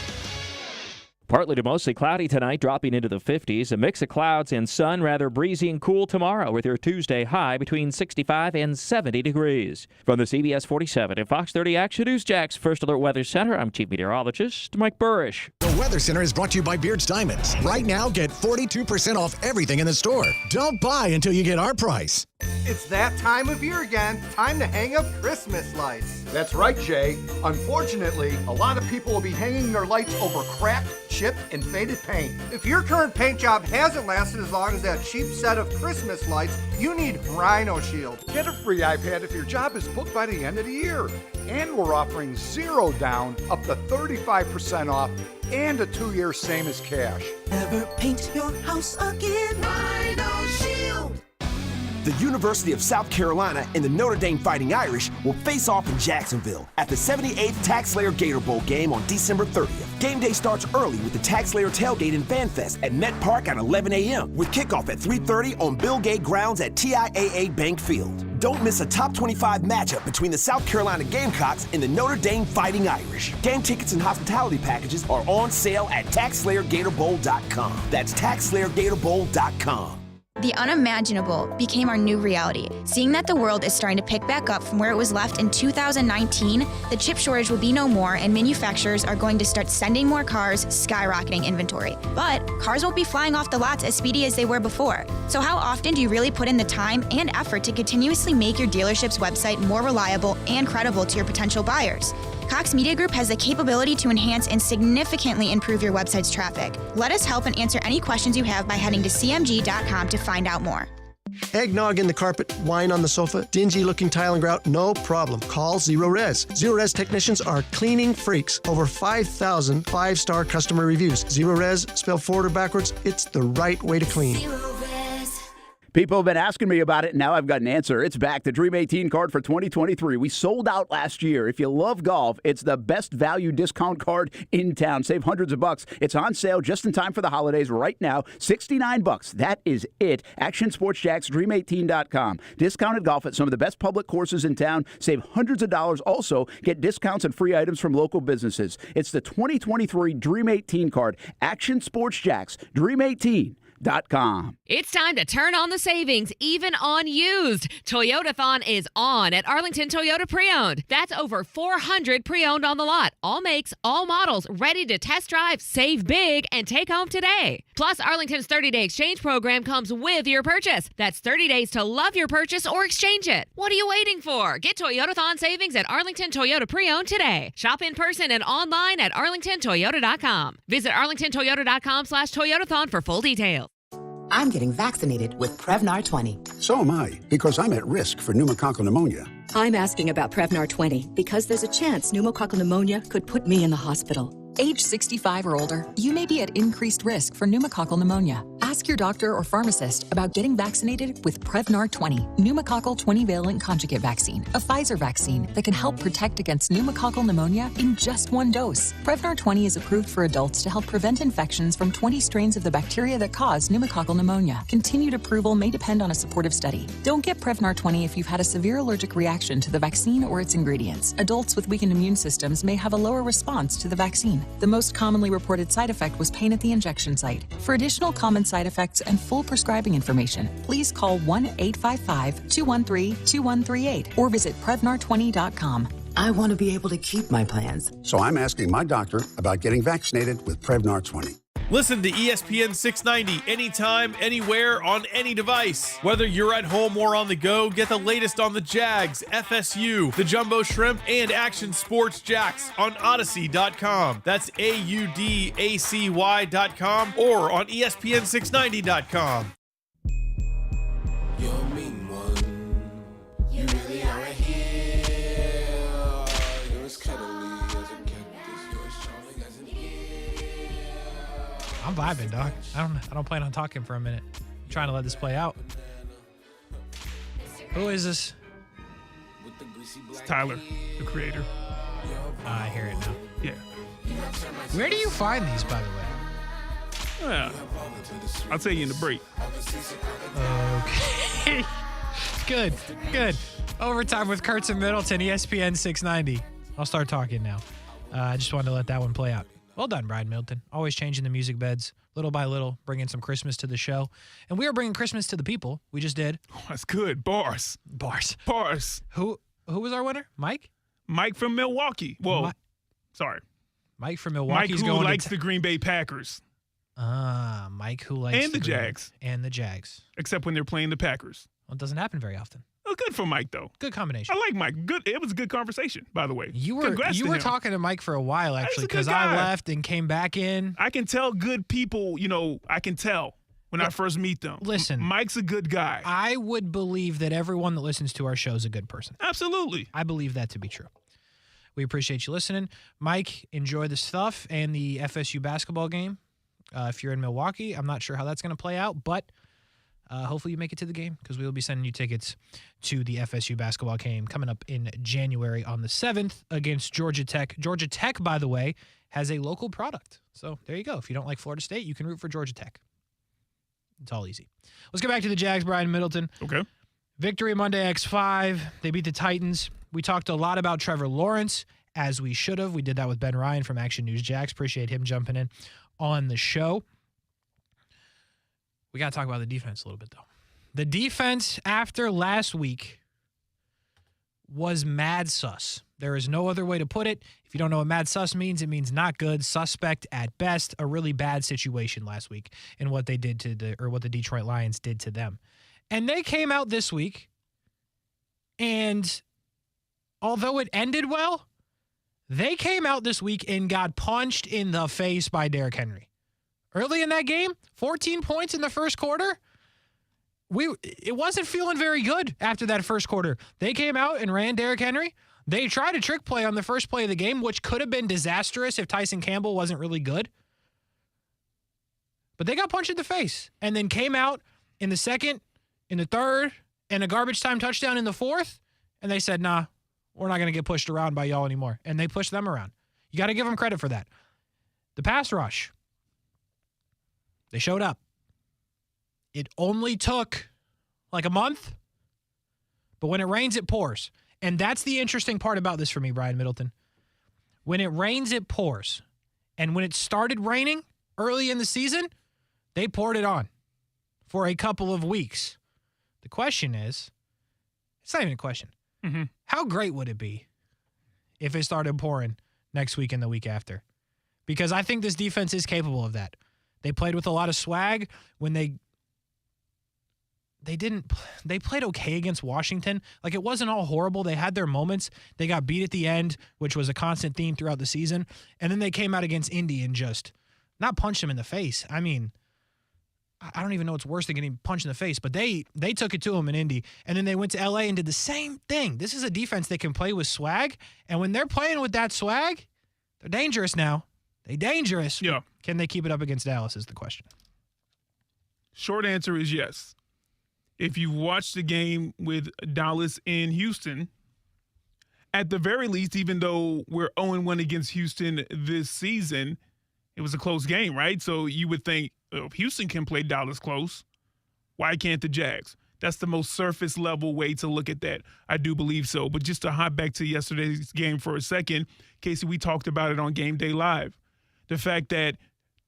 Partly to mostly cloudy tonight, dropping into the 50s. A mix of clouds and sun, rather breezy and cool tomorrow with your Tuesday high between 65 and 70 degrees. From the CBS 47 and Fox 30 Action News Jax First Alert Weather Center, I'm Chief Meteorologist Mike Burrish. The Weather Center is brought to you by Beard's Diamonds. Right now, get 42% off everything in the store. Don't buy until you get our price. It's that time of year again. Time to hang up Christmas lights. That's right, Jay. Unfortunately, a lot of people will be hanging their lights over cracked, chipped, and faded paint. If your current paint job hasn't lasted as long as that cheap set of Christmas lights, you need Rhino Shield. Get a free iPad if your job is booked by the end of the year. And we're offering 0 down, up to 35% off, and a 2-year same as cash. Never paint your house again. Rhino Shield. The University of South Carolina and the Notre Dame Fighting Irish will face off in Jacksonville at the 78th TaxSlayer Gator Bowl game on December 30th. Game day starts early with the TaxSlayer Tailgate and Fan Fest at Met Park at 11 a.m. with kickoff at 3:30 on Bill Gay grounds at TIAA Bank Field. Don't miss a top 25 matchup between the South Carolina Gamecocks and the Notre Dame Fighting Irish. Game tickets and hospitality packages are on sale at TaxSlayerGatorBowl.com. That's TaxSlayerGatorBowl.com. The unimaginable became our new reality. Seeing that the world is starting to pick back up from where it was left in 2019, the chip shortage will be no more and manufacturers are going to start sending more cars, skyrocketing inventory. But cars won't be flying off the lots as speedy as they were before. So how often do you really put in the time and effort to continuously make your dealership's website more reliable and credible to your potential buyers? Cox Media Group has the capability to enhance and significantly improve your website's traffic. Let us help and answer any questions you have by heading to cmg.com to find out more. Eggnog in the carpet, wine on the sofa, dingy looking tile and grout, no problem. Call Zero Res. Zero Res technicians are cleaning freaks. Over 5,000 5-star customer reviews. Zero Res, spelled forward or backwards, it's the right way to clean. People have been asking me about it, and now I've got an answer. It's back, the Dream 18 card for 2023. We sold out last year. If you love golf, it's the best value discount card in town. Save hundreds of bucks. It's on sale just in time for the holidays right now. $69. That is it. Action Sports Jacks, Dream18.com. Discounted golf at some of the best public courses in town. Save hundreds of dollars. Also, get discounts and free items from local businesses. It's the 2023 Dream 18 card. Action Sports Jacks, Dream18.com. It's time to turn on the savings, even on used. Toyotathon is on at Arlington Toyota Pre-Owned. That's over 400 pre-owned on the lot. All makes, all models, ready to test drive, save big, and take home today. Plus, Arlington's 30-day exchange program comes with your purchase. That's 30 days to love your purchase or exchange it. What are you waiting for? Get Toyotathon savings at Arlington Toyota Pre-Owned today. Shop in person and online at arlingtontoyota.com. Visit arlingtontoyota.com/Toyotathon for full details. I'm getting vaccinated with Prevnar 20. So am I, because I'm at risk for pneumococcal pneumonia. I'm asking about Prevnar 20 because there's a chance pneumococcal pneumonia could put me in the hospital. Age 65 or older, you may be at increased risk for pneumococcal pneumonia. Ask your doctor or pharmacist about getting vaccinated with Prevnar 20, pneumococcal 20-valent conjugate vaccine, a Pfizer vaccine that can help protect against pneumococcal pneumonia in just one dose. Prevnar 20 is approved for adults to help prevent infections from 20 strains of the bacteria that cause pneumococcal pneumonia. Continued approval may depend on a supportive study. Don't get Prevnar 20 if you've had a severe allergic reaction to the vaccine or its ingredients. Adults with weakened immune systems may have a lower response to the vaccine. The most commonly reported side effect was pain at the injection site. For additional common side effects and full prescribing information, please call 1-855-213-2138 or visit Prevnar20.com. I want to be able to keep my plans. So I'm asking my doctor about getting vaccinated with Prevnar 20. Listen to ESPN690 anytime, anywhere, on any device. Whether you're at home or on the go, get the latest on the Jags, FSU, the Jumbo Shrimp, and Action Sports Jacks on Odyssey.com. That's AUDACY.com or on ESPN690.com. You're a mean one. You really are a hero. You're as cuddly as a cactus. You're as charming as an ear. I'm vibing, dog. I don't plan on talking for a minute. I'm trying to let this play out. Who is this? It's Tyler, the creator. I hear it now. Yeah. Where do you find these, by the way? Yeah. I'll tell you in the break. Okay. Good. Overtime with Kurtz and Middleton, ESPN 690. I'll start talking now. I just wanted to let that one play out. Well done, Brian Middleton. Always changing the music beds, little by little, bringing some Christmas to the show. And we are bringing Christmas to the people. We just did. Oh, that's good. Bars. Who was our winner? Mike? Mike from Milwaukee. Whoa. Sorry. Mike from Milwaukee. Mike who likes the Green Bay Packers. Mike who likes the Jags. And the Jags. Except when they're playing the Packers. Well, it doesn't happen very often. Oh, good for Mike, though. Good combination. I like Mike. Good. It was a good conversation, by the way. You were talking to Mike for a while, actually, because I left and came back in. I can tell good people, I can tell when I first meet them. Listen. Mike's a good guy. I would believe that everyone that listens to our show is a good person. Absolutely. I believe that to be true. We appreciate you listening. Mike, enjoy the stuff and the FSU basketball game. If you're in Milwaukee, I'm not sure how that's going to play out, but hopefully you make it to the game because we will be sending you tickets to the FSU basketball game coming up in January on the 7th against Georgia Tech. Georgia Tech, by the way, has a local product. So there you go. If you don't like Florida State, you can root for Georgia Tech. It's all easy. Let's get back to the Jags, Brian Middleton. Okay. Victory Monday X5. They beat the Titans. We talked a lot about Trevor Lawrence, as we should have. We did that with Ben Ryan from Action News Jax. Appreciate him jumping in on the show. We got to talk about the defense a little bit, though. The defense after last week was mad sus. There is no other way to put it. If you don't know what mad sus means, it means not good, suspect at best, a really bad situation last week in what they did to what the Detroit Lions did to them. And they came out this week, and although it ended well, they came out this week and got punched in the face by Derrick Henry. Early in that game, 14 points in the first quarter. It wasn't feeling very good after that first quarter. They came out and ran Derrick Henry. They tried a trick play on the first play of the game, which could have been disastrous if Tyson Campbell wasn't really good. But they got punched in the face and then came out in the second, in the third, and a garbage time touchdown in the fourth. And they said, nah, we're not going to get pushed around by y'all anymore. And they pushed them around. You got to give them credit for that. The pass rush. They showed up. It only took like a month, but when it rains, it pours. And that's the interesting part about this for me, Brian Middleton. When it rains, it pours. And when it started raining early in the season, they poured it on for a couple of weeks. The question is, it's not even a question. Mm-hmm. How great would it be if it started pouring next week and the week after? Because I think this defense is capable of that. They played with a lot of swag when they played okay against Washington. Like, it wasn't all horrible. They had their moments. They got beat at the end, which was a constant theme throughout the season. And then they came out against Indy and just not punched them in the face. I mean, I don't even know what's worse than getting punched in the face, but they took it to them in Indy. And then they went to LA and did the same thing. This is a defense that can play with swag. And when they're playing with that swag, they're dangerous now. They're dangerous. Yeah. Can they keep it up against Dallas is the question. Short answer is yes. If you watch the game with Dallas and Houston, at the very least, even though we're 0-1 against Houston this season, it was a close game, right? So you would think, if Houston can play Dallas close, why can't the Jags? That's the most surface level way to look at that. I do believe so. But just to hop back to yesterday's game for a second, Kasey, we talked about it on Game Day Live. The fact that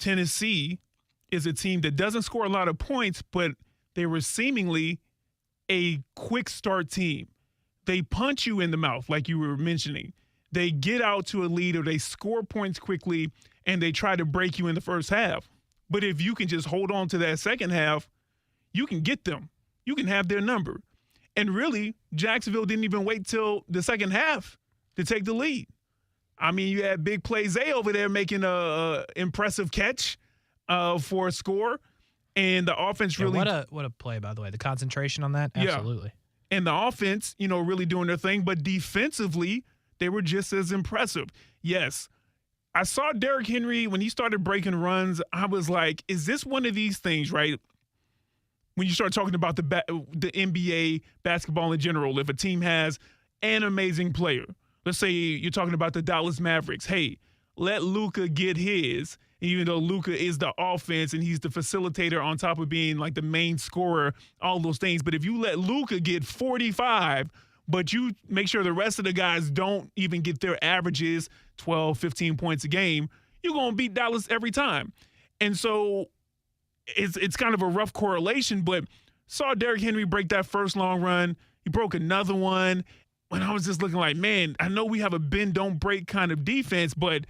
Tennessee is a team that doesn't score a lot of points, but they were seemingly a quick start team. They punch you in the mouth, like you were mentioning. They get out to a lead or they score points quickly, and they try to break you in the first half. But if you can just hold on to that second half, you can get them. You can have their number. And really, Jacksonville didn't even wait till the second half to take the lead. I mean, you had Big Play Zay over there making a impressive catch for a score. And the offense really – what a play, by the way. The concentration on that, absolutely. Yeah. And the offense, really doing their thing. But defensively, they were just as impressive. Yes, I saw Derrick Henry, when he started breaking runs, I was like, is this one of these things, right? When you start talking about the NBA basketball in general, if a team has an amazing player, let's say you're talking about the Dallas Mavericks, hey, let Luka get his. Even though Luka is the offense and he's the facilitator on top of being like the main scorer, all those things. But if you let Luka get 45, but you make sure the rest of the guys don't even get their averages, 12, 15 points a game, you're going to beat Dallas every time. And so it's kind of a rough correlation, but saw Derrick Henry break that first long run. He broke another one. And I was just looking like, man, I know we have a bend, don't break kind of defense, but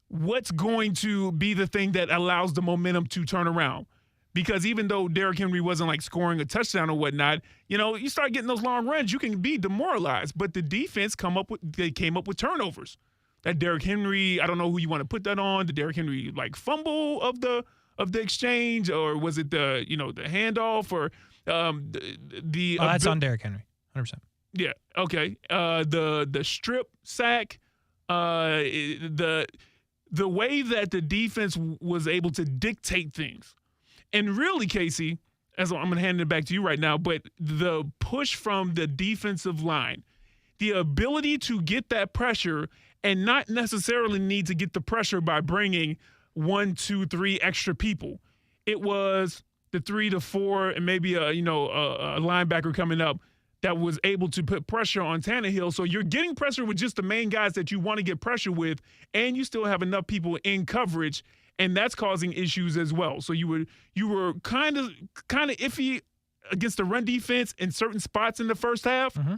what's going to be the thing that allows the momentum to turn around? Because even though Derrick Henry wasn't like scoring a touchdown or whatnot, you start getting those long runs, you can be demoralized. But the defense came up with turnovers. That Derrick Henry, I don't know who you want to put that on. The Derrick Henry like fumble of the exchange, or was it the handoff, or that's on Derrick Henry, 100%. Yeah. Okay. The strip sack, the way that the defense was able to dictate things. And really, Kasey, I'm going to hand it back to you right now, but the push from the defensive line, the ability to get that pressure and not necessarily need to get the pressure by bringing 1, 2, 3 extra people. It was the 3 to 4 and maybe a linebacker coming up that was able to put pressure on Tannehill. So you're getting pressure with just the main guys that you want to get pressure with, and you still have enough people in coverage, and that's causing issues as well. So you were kind of iffy against the run defense in certain spots in the first half. Mm-hmm.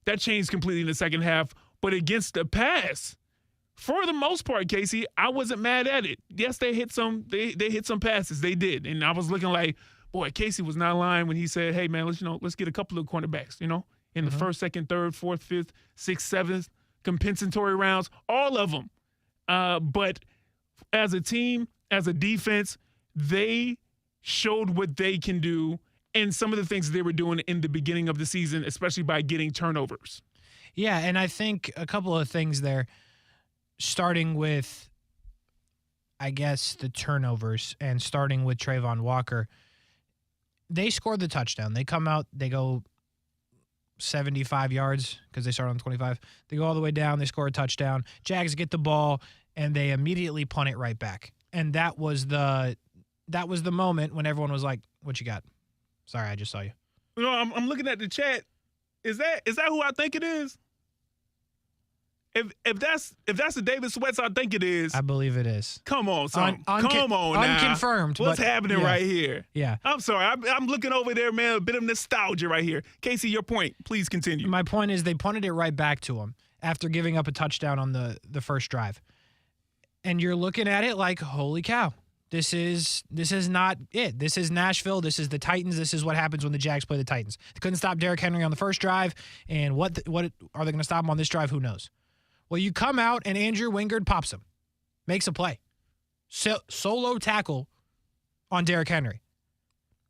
That changed completely in the second half. But against the pass, for the most part, Kasey, I wasn't mad at it. Yes, they hit some passes. They did. And I was looking like, boy, Kasey was not lying when he said, hey, man, let's get a couple of cornerbacks, in the first, second, third, fourth, fifth, sixth, seventh, compensatory rounds, all of them. But as a team, as a defense, they showed what they can do and some of the things they were doing in the beginning of the season, especially by getting turnovers. Yeah, and I think a couple of things there, starting with, I guess, the turnovers and starting with Trayvon Walker. They scored the touchdown. They come out, they go 75 yards because they start on 25. They go all the way down. They score a touchdown. Jags get the ball, and they immediately punt it right back. And that was the moment when everyone was like, what you got? Sorry, I just saw you. I'm looking at the chat. Is that who I think it is? If that's the David Sweats I think it is, I believe it is. Come on, son. Come on now. Unconfirmed. What's happening right here? Yeah. I'm sorry. I'm looking over there, man. A bit of nostalgia right here. Kasey, your point. Please continue. My point is they punted it right back to him after giving up a touchdown on the first drive. And you're looking at it like, holy cow. This is not it. This is Nashville. This is the Titans. This is what happens when the Jags play the Titans. They couldn't stop Derrick Henry on the first drive, and what are they going to stop him on this drive? Who knows? Well, you come out, and Andrew Wingard pops him, makes a play. Solo tackle on Derrick Henry.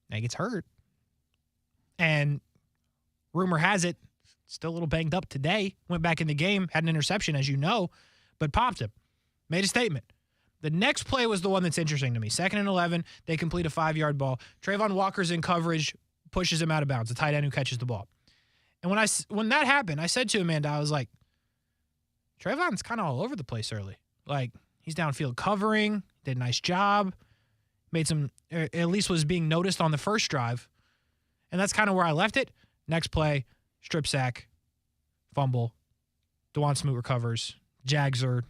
Now he gets hurt. And rumor has it, still a little banged up today, went back in the game, had an interception, as you know, but popped him. Made a statement. The next play was the one that's interesting to me. 2nd and 11, they complete a 5-yard ball. Trayvon Walker's in coverage, pushes him out of bounds, the tight end who catches the ball. And when that happened, I said to Amanda, I was like, Trayvon's kind of all over the place early. Like, he's downfield covering, did a nice job, made some, at least was being noticed on the first drive. And that's kind of where I left it. Next play, strip sack, fumble. DeJuan Smoot recovers. Jags are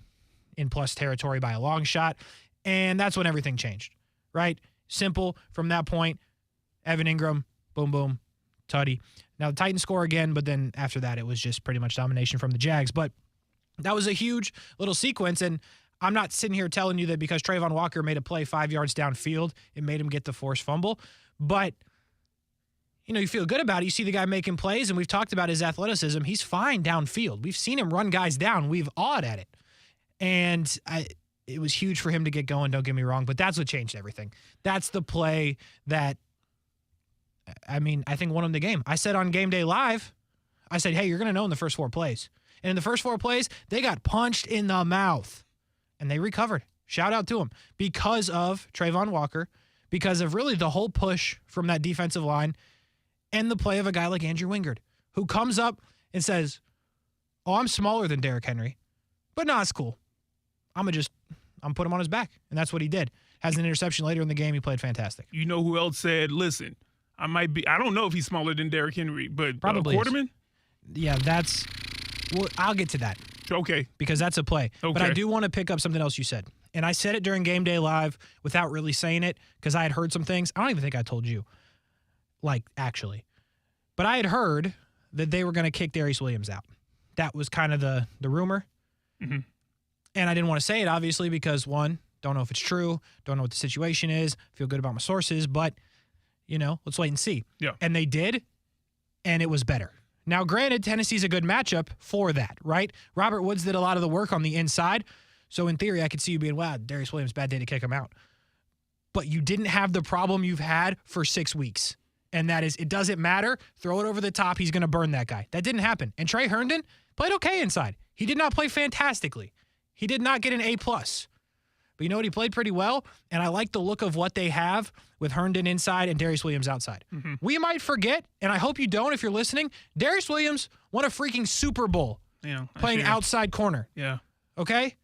in plus territory by a long shot. And that's when everything changed, right? Simple. From that point, Evan Ingram, boom, boom, tutty. Now the Titans score again, but then after that, it was just pretty much domination from the Jags. But that was a huge little sequence, and I'm not sitting here telling you that because Trayvon Walker made a play 5 yards downfield, it made him get the forced fumble. But, you feel good about it. You see the guy making plays, and we've talked about his athleticism. He's fine downfield. We've seen him run guys down. We've awed at it. And it was huge for him to get going, don't get me wrong, but that's what changed everything. That's the play that, I think won him the game. I said on Game Day Live, I said, hey, you're going to know in the first 4 plays. And in the first 4 plays, they got punched in the mouth. And they recovered. Shout out to them. Because of Trayvon Walker, because of really the whole push from that defensive line, and the play of a guy like Andrew Wingard, who comes up and says, oh, I'm smaller than Derrick Henry, but no, it's cool. I'm put him on his back. And that's what he did. Has an interception later in the game. He played fantastic. You know who else said, listen, I don't know if he's smaller than Derrick Henry, but probably Quarterman? Yeah, I'll get to that. Okay. Because that's a play. Okay. But I do want to pick up something else you said. And I said it during Game Day Live without really saying it because I had heard some things. I don't even think I told you, actually. But I had heard that they were going to kick Darius Williams out. That was kind of the rumor. Mm-hmm. And I didn't want to say it, obviously, because, one, don't know if it's true, don't know what the situation is, feel good about my sources, but, let's wait and see. Yeah. And they did, and it was better. Now, granted, Tennessee's a good matchup for that, right? Robert Woods did a lot of the work on the inside, so in theory, I could see you being, wow, Darius Williams, bad day to kick him out. But you didn't have the problem you've had for 6 weeks, and that is, it doesn't matter, throw it over the top, he's going to burn that guy. That didn't happen. And Trey Herndon played okay inside. He did not play fantastically. He did not get an A+. But you know what? He played pretty well, and I like the look of what they have with Herndon inside and Darius Williams outside. Mm-hmm. We might forget, and I hope you don't if you're listening, Darius Williams won a freaking Super Bowl playing outside corner. Yeah. Okay?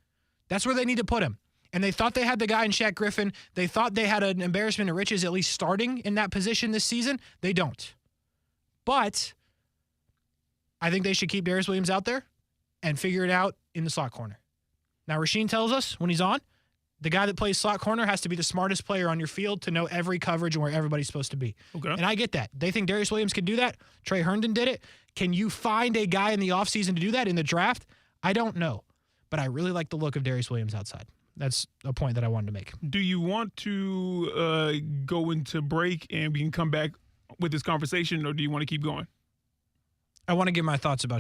That's where they need to put him. And they thought they had the guy in Shaq Griffin. They thought they had an embarrassment of riches at least starting in that position this season. They don't. But I think they should keep Darius Williams out there and figure it out in the slot corner. Now, Rashean tells us when he's on, the guy that plays slot corner has to be the smartest player on your field to know every coverage and where everybody's supposed to be. Okay. And I get that. They think Darius Williams can do that. Trey Herndon did it. Can you find a guy in the offseason to do that in the draft? I don't know. But I really like the look of Darius Williams outside. That's a point that I wanted to make. Do you want to go into break and we can come back with this conversation, or do you want to keep going? I want to give my thoughts about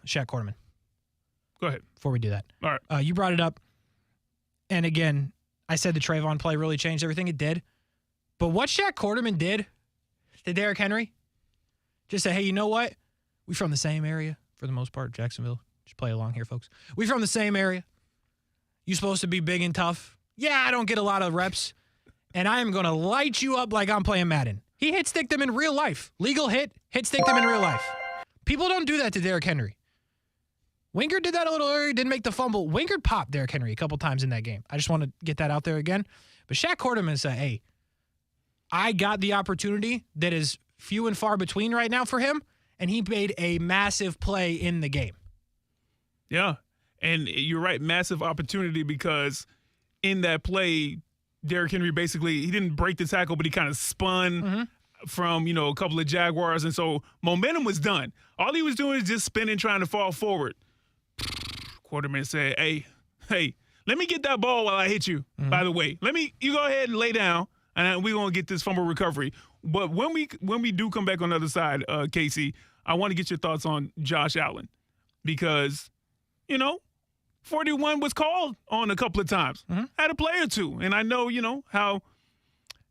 Shaq Quarterman. Go ahead. Before we do that. All right. You brought it up. And again, I said the Trayvon play really changed everything. It did. But what Shaq Quarterman did to Derrick Henry, just say, hey, you know what? We from the same area for the most part, Jacksonville. Just play along here, folks. We from the same area. You supposed to be big and tough. Yeah, I don't get a lot of reps. And I am going to light you up like I'm playing Madden. He hit-sticked them in real life. Legal hit-sticked them in real life. People don't do that to Derrick Henry. Wingard did that a little earlier, didn't make the fumble. Wingard popped Derrick Henry a couple times in that game. I just want to get that out there again. But Shaq Quarterman said, hey, I got the opportunity that is few and far between right now for him, and he made a massive play in the game. Yeah, and you're right, massive opportunity, because in that play, Derrick Henry basically, he didn't break the tackle, but he kind of spun from, a couple of Jaguars, and so momentum was done. All he was doing is just spinning, trying to fall forward. Quarterman said, hey, let me get that ball while I hit you, by the way. You go ahead and lay down, and we're going to get this fumble recovery. But when we do come back on the other side, Kasey, I want to get your thoughts on Josh Allen, because, 41 was called on a couple of times. Had a play or two. And I know,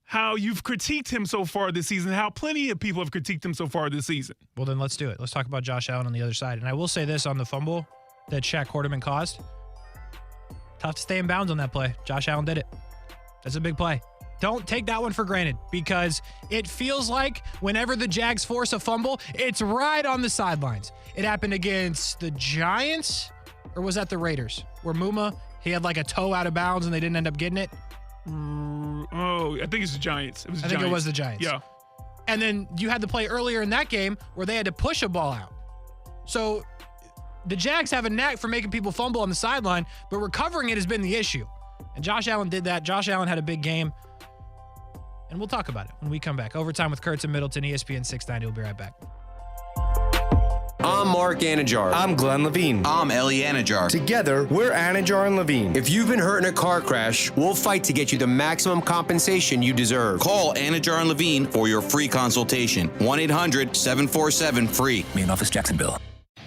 how you've critiqued him so far this season, how plenty of people have critiqued him so far this season. Well, then let's do it. Let's talk about Josh Allen on the other side. And I will say this on the fumble that Shaq Quarterman caused. Tough to stay in bounds on that play. Josh Allen did it. That's a big play. Don't take that one for granted, because it feels like whenever the Jags force a fumble, it's right on the sidelines. It happened against the Giants, or was that the Raiders? Where Muma, he had like a toe out of bounds and they didn't end up getting it. Oh, I think it's the Giants. I think it was the Giants. Yeah. And then you had the play earlier in that game where they had to push a ball out. So the Jags have a knack for making people fumble on the sideline, but recovering it has been the issue. And Josh Allen did that. Josh Allen had a big game. And we'll talk about it when we come back. Overtime with Kurtz and Middleton, ESPN690. We'll be right back. I'm Mark Anajar. I'm Glenn Levine. I'm Ellie Anajar. Together, we're Anajar and Levine. If you've been hurt in a car crash, we'll fight to get you the maximum compensation you deserve. Call Anajar and Levine for your free consultation. 1-800-747-FREE. Main office, Jacksonville.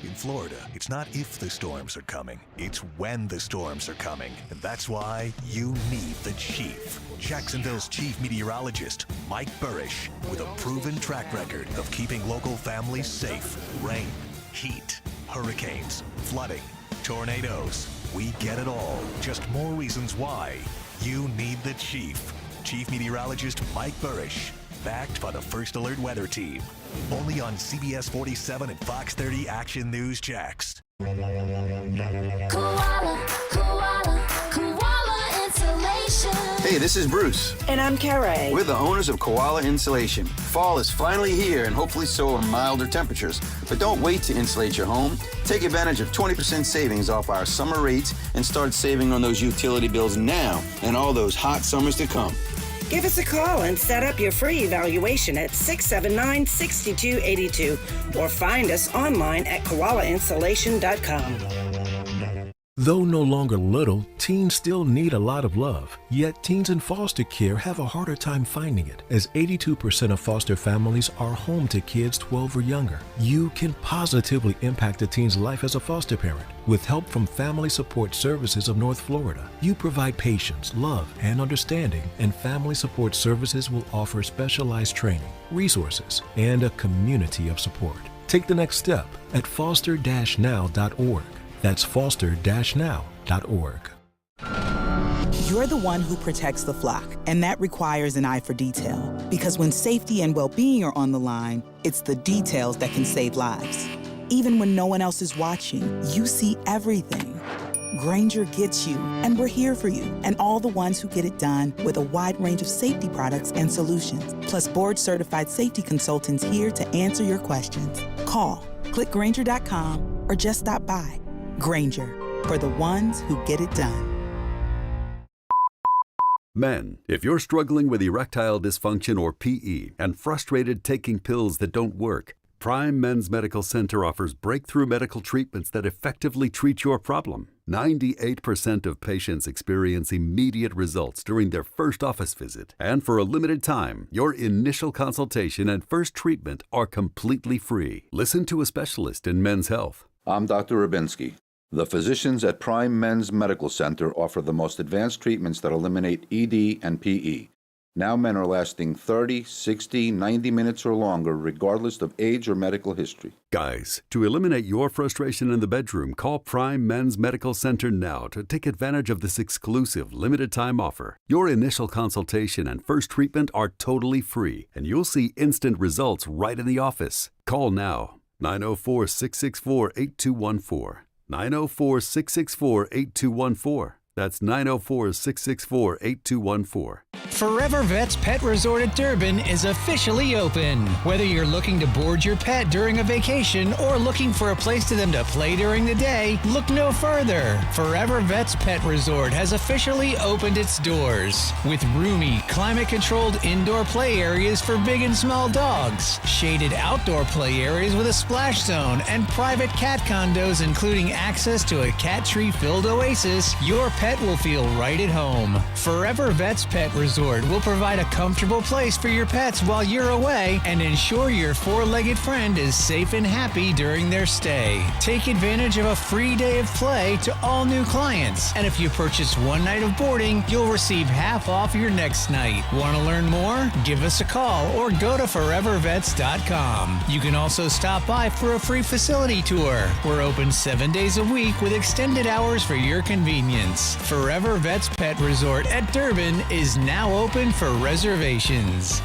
In Florida, it's not if the storms are coming, it's when the storms are coming. And that's why you need the Chief. Jacksonville's chief meteorologist, Mike Burrish, with a proven track record of keeping local families safe. Rain, heat, hurricanes, flooding, tornadoes. We get it all. Just more reasons why you need the Chief. Chief Meteorologist Mike Burrish. Backed by the First Alert Weather Team. Only on CBS 47 and Fox 30 Action News Jax. Koala insulation. Hey, this is Bruce. And I'm Kara. We're the owners of Koala Insulation. Fall is finally here, and hopefully so are milder temperatures. But don't wait to insulate your home. Take advantage of 20% savings off our summer rates and start saving on those utility bills now and all those hot summers to come. Give us a call and set up your free evaluation at 679-6282 or find us online at koalainsulation.com. Though no longer little, teens still need a lot of love. Yet teens in foster care have a harder time finding it, as 82% of foster families are home to kids 12 or younger. You can positively impact a teen's life as a foster parent. With help from Family Support Services of North Florida, you provide patience, love, and understanding, and Family Support Services will offer specialized training, resources, and a community of support. Take the next step at foster-now.org. That's foster-now.org. You're the one who protects the flock, and that requires an eye for detail. Because when safety and well-being are on the line, it's the details that can save lives. Even when no one else is watching, you see everything. Grainger gets you, and we're here for you, and all the ones who get it done with a wide range of safety products and solutions, plus board-certified safety consultants here to answer your questions. Call, click Grainger.com, or just stop by. Grainger, for the ones who get it done. Men, if you're struggling with erectile dysfunction or PE and frustrated taking pills that don't work, Prime Men's Medical Center offers breakthrough medical treatments that effectively treat your problem. 98% of patients experience immediate results during their first office visit. And for a limited time, your initial consultation and first treatment are completely free. Listen to a specialist in men's health. I'm Dr. Rubinsky. The physicians at Prime Men's Medical Center offer the most advanced treatments that eliminate ED and PE. Now men are lasting 30, 60, 90 minutes or longer, regardless of age or medical history. Guys, to eliminate your frustration in the bedroom, call Prime Men's Medical Center now to take advantage of this exclusive limited-time offer. Your initial consultation and first treatment are totally free, and you'll see instant results right in the office. Call now. 904-664-8214. 904-664-8214. That's 904-664-8214. Forever Vets Pet Resort at Durban is officially open. Whether you're looking to board your pet during a vacation or looking for a place for them to play during the day, look no further. Forever Vets Pet Resort has officially opened its doors. With roomy, climate-controlled indoor play areas for big and small dogs, shaded outdoor play areas with a splash zone, and private cat condos including access to a cat tree-filled oasis, your pet will feel right at home. Forever Vets Pet Resort will provide a comfortable place for your pets while you're away and ensure your four-legged friend is safe and happy during their stay. Take advantage of a free day of play to all new clients. And if you purchase one night of boarding, you'll receive half off your next night. Want to learn more? Give us a call or go to forevervets.com. You can also stop by for a free facility tour. We're open 7 days a week with extended hours for your convenience. Forever Vets Pet Resort at Durban is now open for reservations.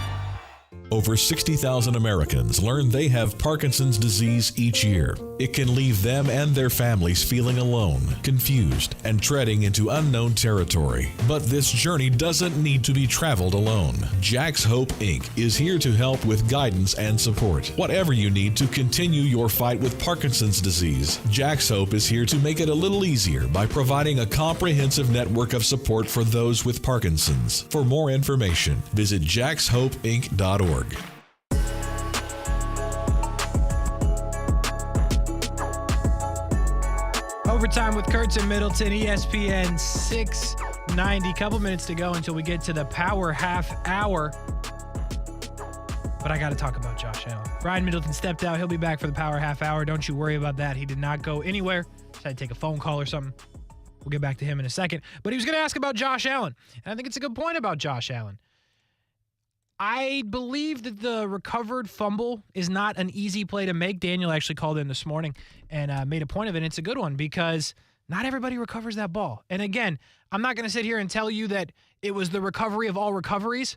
Over 60,000 Americans learn they have Parkinson's disease each year. It can leave them and their families feeling alone, confused, and treading into unknown territory. But this journey doesn't need to be traveled alone. Jack's Hope, Inc. is here to help with guidance and support. Whatever you need to continue your fight with Parkinson's disease, Jack's Hope is here to make it a little easier by providing a comprehensive network of support for those with Parkinson's. For more information, visit jackshopeinc.org. Overtime with Kurtz and Middleton, ESPN 690. Couple minutes to go until we get to the power half hour. But I got to talk about Josh Allen. Brian Middleton stepped out. He'll be back for the power half hour. Don't you worry about that. He did not go anywhere. Just had to take a phone call or something. We'll get back to him in a second. But he was going to ask about Josh Allen. And I think it's a good point about Josh Allen. I believe that the recovered fumble is not an easy play to make. Daniel actually called in this morning and made a point of it. And it's a good one because not everybody recovers that ball. And again, I'm not going to sit here and tell you that it was the recovery of all recoveries,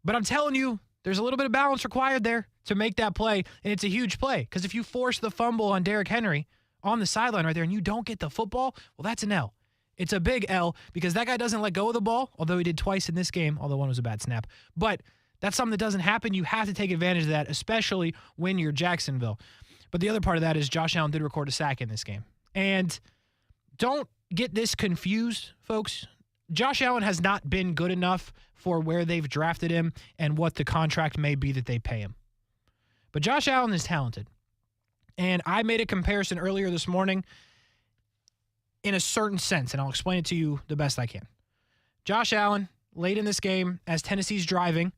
but I'm telling you there's a little bit of balance required there to make that play. And it's a huge play because if you force the fumble on Derrick Henry on the sideline right there and you don't get the football, well, that's an L. It's a big L because that guy doesn't let go of the ball, although he did twice in this game, although one was a bad snap. But that's something that doesn't happen. You have to take advantage of that, especially when you're Jacksonville. But the other part of that is Josh Allen did record a sack in this game. And don't get this confused, folks. Josh Allen has not been good enough for where they've drafted him and what the contract may be that they pay him. But Josh Allen is talented. And I made a comparison earlier this morning in a certain sense, and I'll explain it to you the best I can. Josh Allen, late in this game, as Tennessee's driving,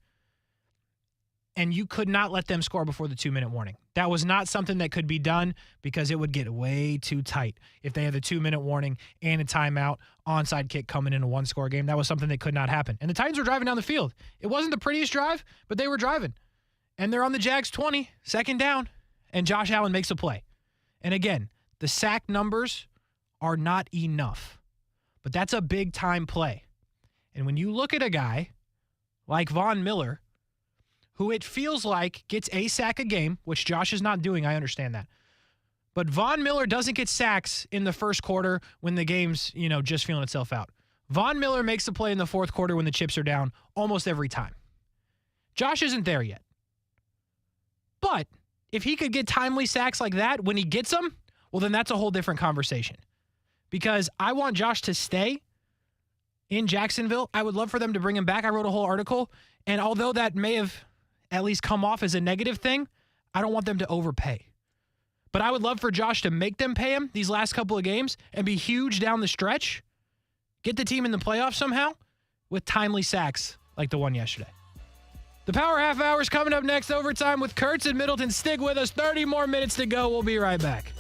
and you could not let them score before the 2-minute warning. That was not something that could be done because it would get way too tight if they had the 2-minute warning and a timeout, onside kick coming in a one-score game. That was something that could not happen. And the Titans were driving down the field. It wasn't the prettiest drive, but they were driving. And they're on the Jags 20, second down, and Josh Allen makes a play. And again, the sack numbers are not enough, but that's a big-time play. And when you look at a guy like Von Miller, who it feels like gets a sack a game, which Josh is not doing, I understand that. But Von Miller doesn't get sacks in the first quarter when the game's, just feeling itself out. Von Miller makes the play in the fourth quarter when the chips are down almost every time. Josh isn't there yet. But if he could get timely sacks like that when he gets them, well, then that's a whole different conversation. Because I want Josh to stay in Jacksonville. I would love for them to bring him back. I wrote a whole article, and although that may have at least come off as a negative thing, I don't want them to overpay. But I would love for Josh to make them pay him these last couple of games and be huge down the stretch, get the team in the playoffs somehow with timely sacks like the one yesterday. The Power Half Hour is coming up next. Overtime with Kurtz and Middleton. Stick with us. 30 more minutes to go. We'll be right back.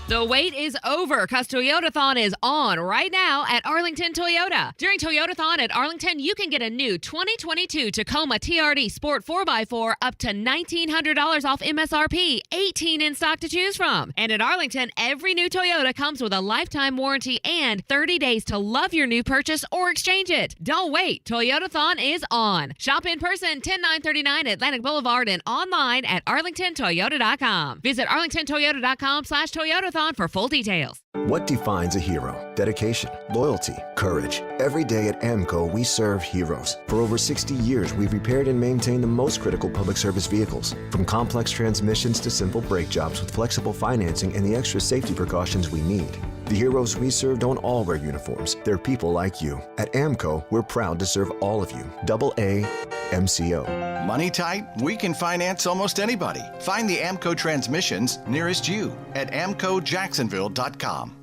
The wait is over because Toyotathon is on right now at Arlington Toyota. During Toyotathon at Arlington, you can get a new 2022 Tacoma TRD Sport 4x4 up to $1,900 off MSRP, 18 in stock to choose from. And at Arlington, every new Toyota comes with a lifetime warranty and 30 days to love your new purchase or exchange it. Don't wait. Toyotathon is on. Shop in person 10939 Atlantic Boulevard and online at arlingtontoyota.com. Visit arlingtontoyota.com/Toyotathon for full details. What defines a hero? Dedication, loyalty, courage. Every day at AMCO, we serve heroes. For over 60 years, we've repaired and maintained the most critical public service vehicles. From complex transmissions to simple brake jobs with flexible financing and the extra safety precautions we need. The heroes we serve don't all wear uniforms. They're people like you. At AMCO, we're proud to serve all of you. AA MCO. Money tight? We can finance almost anybody. Find the AMCO transmissions nearest you at amcojacksonville.com.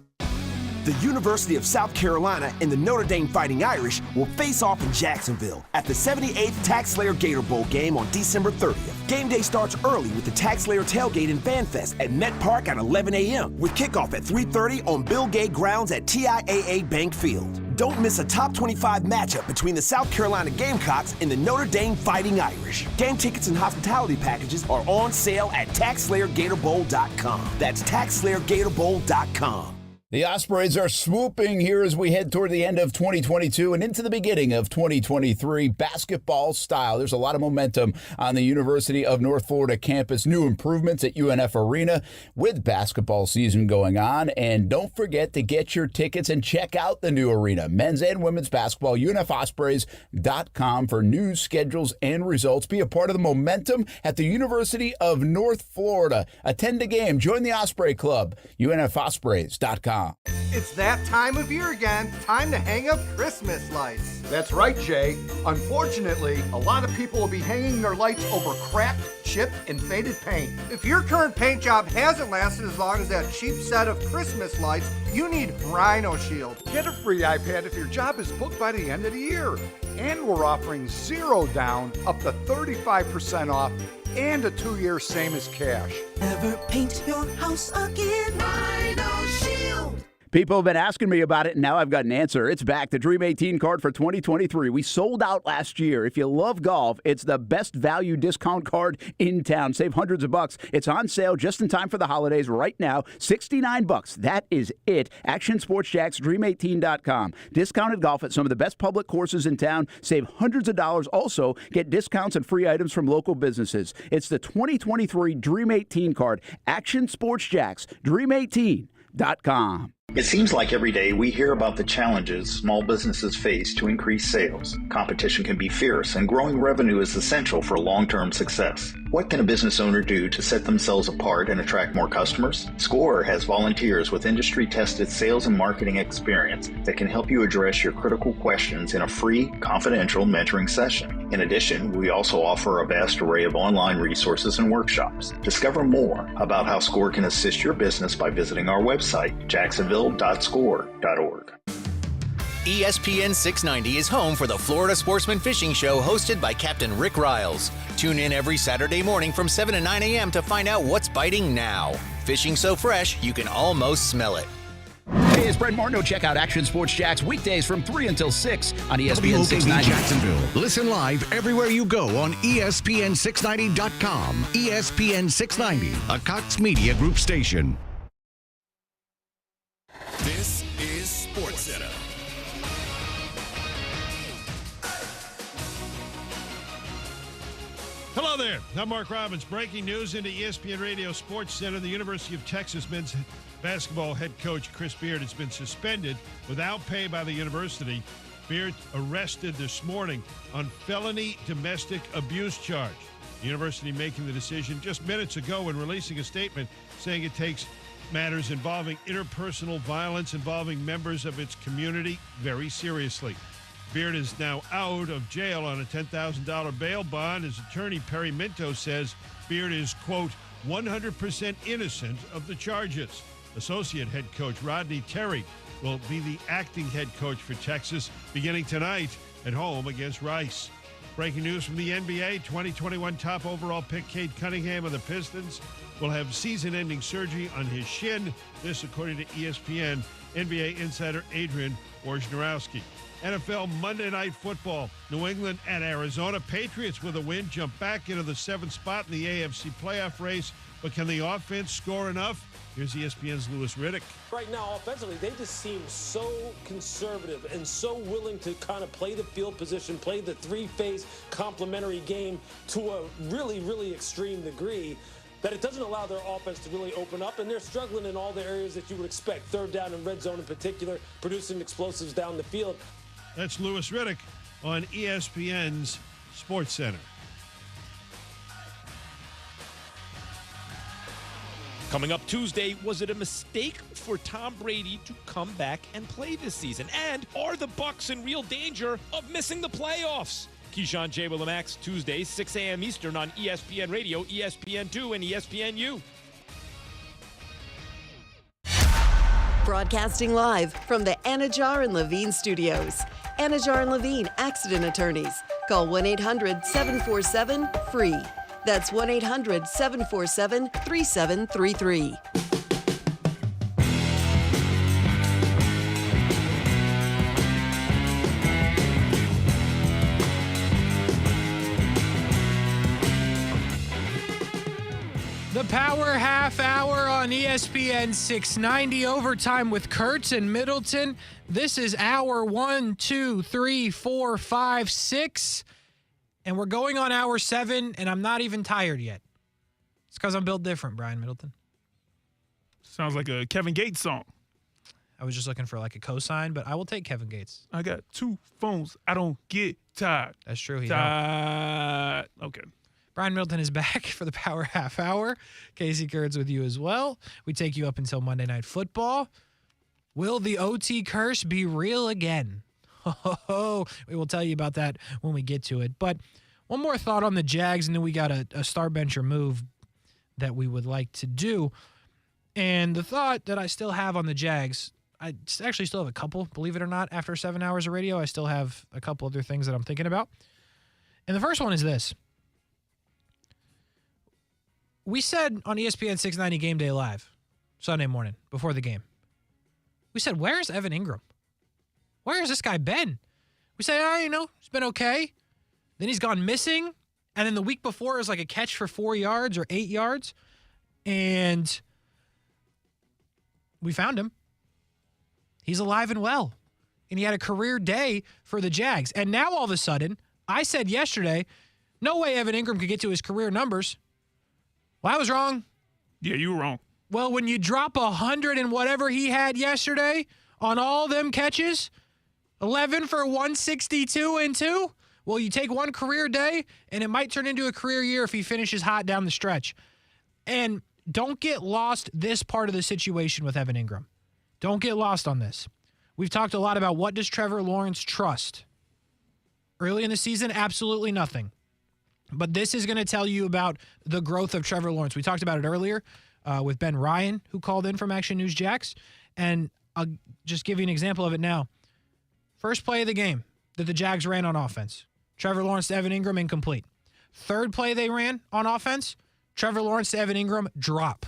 The University of South Carolina and the Notre Dame Fighting Irish will face off in Jacksonville at the 78th TaxSlayer Gator Bowl game on December 30th. Game day starts early with the TaxSlayer Tailgate and Fan Fest at Met Park at 11 a.m. with kickoff at 3:30 on Bill Gay grounds at TIAA Bank Field. Don't miss a top 25 matchup between the South Carolina Gamecocks and the Notre Dame Fighting Irish. Game tickets and hospitality packages are on sale at TaxSlayerGatorBowl.com. That's TaxSlayerGatorBowl.com. The Ospreys are swooping here as we head toward the end of 2022 and into the beginning of 2023 basketball style. There's a lot of momentum on the University of North Florida campus. New improvements at UNF Arena with basketball season going on. And don't forget to get your tickets and check out the new arena. Men's and women's basketball, UNFOspreys.com for news, schedules, and results. Be a part of the momentum at the University of North Florida. Attend a game. Join the Osprey Club, UNFOspreys.com. It's that time of year again. Time to hang up Christmas lights. That's right, Jay. Unfortunately, a lot of people will be hanging their lights over cracked, chipped, and faded paint. If your current paint job hasn't lasted as long as that cheap set of Christmas lights, you need Rhino Shield. Get a free iPad if your job is booked by the end of the year. And we're offering 0 down, up to 35% off, and a 2-year same as cash. Never paint your house again. Rhino Shield. People have been asking me about it, and now I've got an answer. It's back, the Dream 18 card for 2023. We sold out last year. If you love golf, it's the best value discount card in town. Save hundreds of bucks. It's on sale just in time for the holidays right now. $69. That is it. Action Sports Jacks, Dream18.com. Discounted golf at some of the best public courses in town. Save hundreds of dollars. Also, get discounts and free items from local businesses. It's the 2023 Dream 18 card. Action Sports Jacks, Dream18.com. It seems like every day we hear about the challenges small businesses face to increase sales. Competition can be fierce, and growing revenue is essential for long-term success. What can a business owner do to set themselves apart and attract more customers? Score has volunteers with industry-tested sales and marketing experience that can help you address your critical questions in a free, confidential mentoring session. In addition, we also offer a vast array of online resources and workshops. Discover more about how Score can assist your business by visiting our website, jacksonville.score.org. ESPN 690 is home for the Florida Sportsman Fishing Show hosted by Captain Rick Riles. Tune in every Saturday morning from 7 to 9 a.m. to find out what's biting now. Fishing so fresh, you can almost smell it. Hey, it's Brent Martineau. Check out Action Sports Jacks weekdays from 3 until 6 on ESPN 690. Jacksonville. Listen live everywhere you go on ESPN690.com. ESPN 690, a Cox Media Group station. This is SportsCenter. Hello there. I'm Mark Robbins. Breaking news into ESPN Radio Sports Center. The University of Texas men's basketball head coach Chris Beard has been suspended without pay by the university. Beard arrested this morning on felony domestic abuse charge. The university making the decision just minutes ago and releasing a statement saying it takes matters involving interpersonal violence involving members of its community very seriously. Beard is now out of jail on a $10,000 bail bond. His attorney, Perry Minto, says Beard is, quote, 100% innocent of the charges. Associate head coach Rodney Terry will be the acting head coach for Texas beginning tonight at home against Rice. Breaking news from the NBA, 2021 top overall pick Cade Cunningham of the Pistons will have season-ending surgery on his shin. This according to ESPN NBA insider Adrian Wojnarowski. NFL Monday Night Football. New England at Arizona. Patriots with a win jump back into the 7th spot in the AFC playoff race. But can the offense score enough? Here's ESPN's Louis Riddick. Right now, offensively, they just seem so conservative and so willing to kind of play the field position, play the three-phase complementary game to a really, really extreme degree that it doesn't allow their offense to really open up, and they're struggling in all the areas that you would expect. Third down and red zone in particular, producing explosives down the field. That's Louis Riddick on ESPN's Sports Center. Coming up Tuesday, was it a mistake for Tom Brady to come back and play this season? And are the Bucs in real danger of missing the playoffs? Keyshawn J. Willimax, Tuesday, 6 a.m. Eastern on ESPN Radio, ESPN2, and ESPNU. Broadcasting live from the Anajar and Levine studios. Anajar and Levine Accident Attorneys. Call 1-800-747-FREE. That's 1-800-747-3733. The Power Half Hour on ESPN 690. Overtime with Kurtz and Middleton. This is hour 1, 2, 3, 4, 5, 6. And we're going on hour 7, and I'm not even tired yet. It's because I'm built different, Brian Middleton. Sounds like a Kevin Gates song. I was just looking for like a cosign, but I will take Kevin Gates. I got 2 phones. I don't get tired. That's true. He tired. Okay. Brian Middleton is back for the Power Half Hour. Kasey Kurtz with you as well. We take you up until Monday Night Football. Will the OT curse be real again? We will tell you about that when we get to it. But one more thought on the Jags, and then we got a star bencher move that we would like to do. And the thought that I still have on the Jags, I actually still have a couple, believe it or not. After 7 hours of radio, I still have a couple other things that I'm thinking about. And the first one is this. We said on ESPN 690 Game Day Live, Sunday morning, before the game, We said, where's Evan Ingram? Where has this guy been? We said, he's been okay. Then he's gone missing. And then the week before it was like a catch for 4 yards or 8 yards. And we found him. He's alive and well. And he had a career day for the Jags. And now all of a sudden, I said yesterday, no way Evan Ingram could get to his career numbers. Well, I was wrong. Yeah, you were wrong. Well, when you drop 100 and whatever he had yesterday on all them catches, 11 for 162 and 2, well, you take one career day, and it might turn into a career year if he finishes hot down the stretch. And don't get lost this part of the situation with Evan Ingram. Don't get lost on this. We've talked a lot about what does Trevor Lawrence trust. Early in the season, absolutely nothing. But this is going to tell you about the growth of Trevor Lawrence. We talked about it earlier with Ben Ryan, who called in from Action News Jax. And I'll just give you an example of it now. First play of the game that the Jags ran on offense. Trevor Lawrence to Evan Ingram, incomplete. Third play they ran on offense, Trevor Lawrence to Evan Ingram, drop.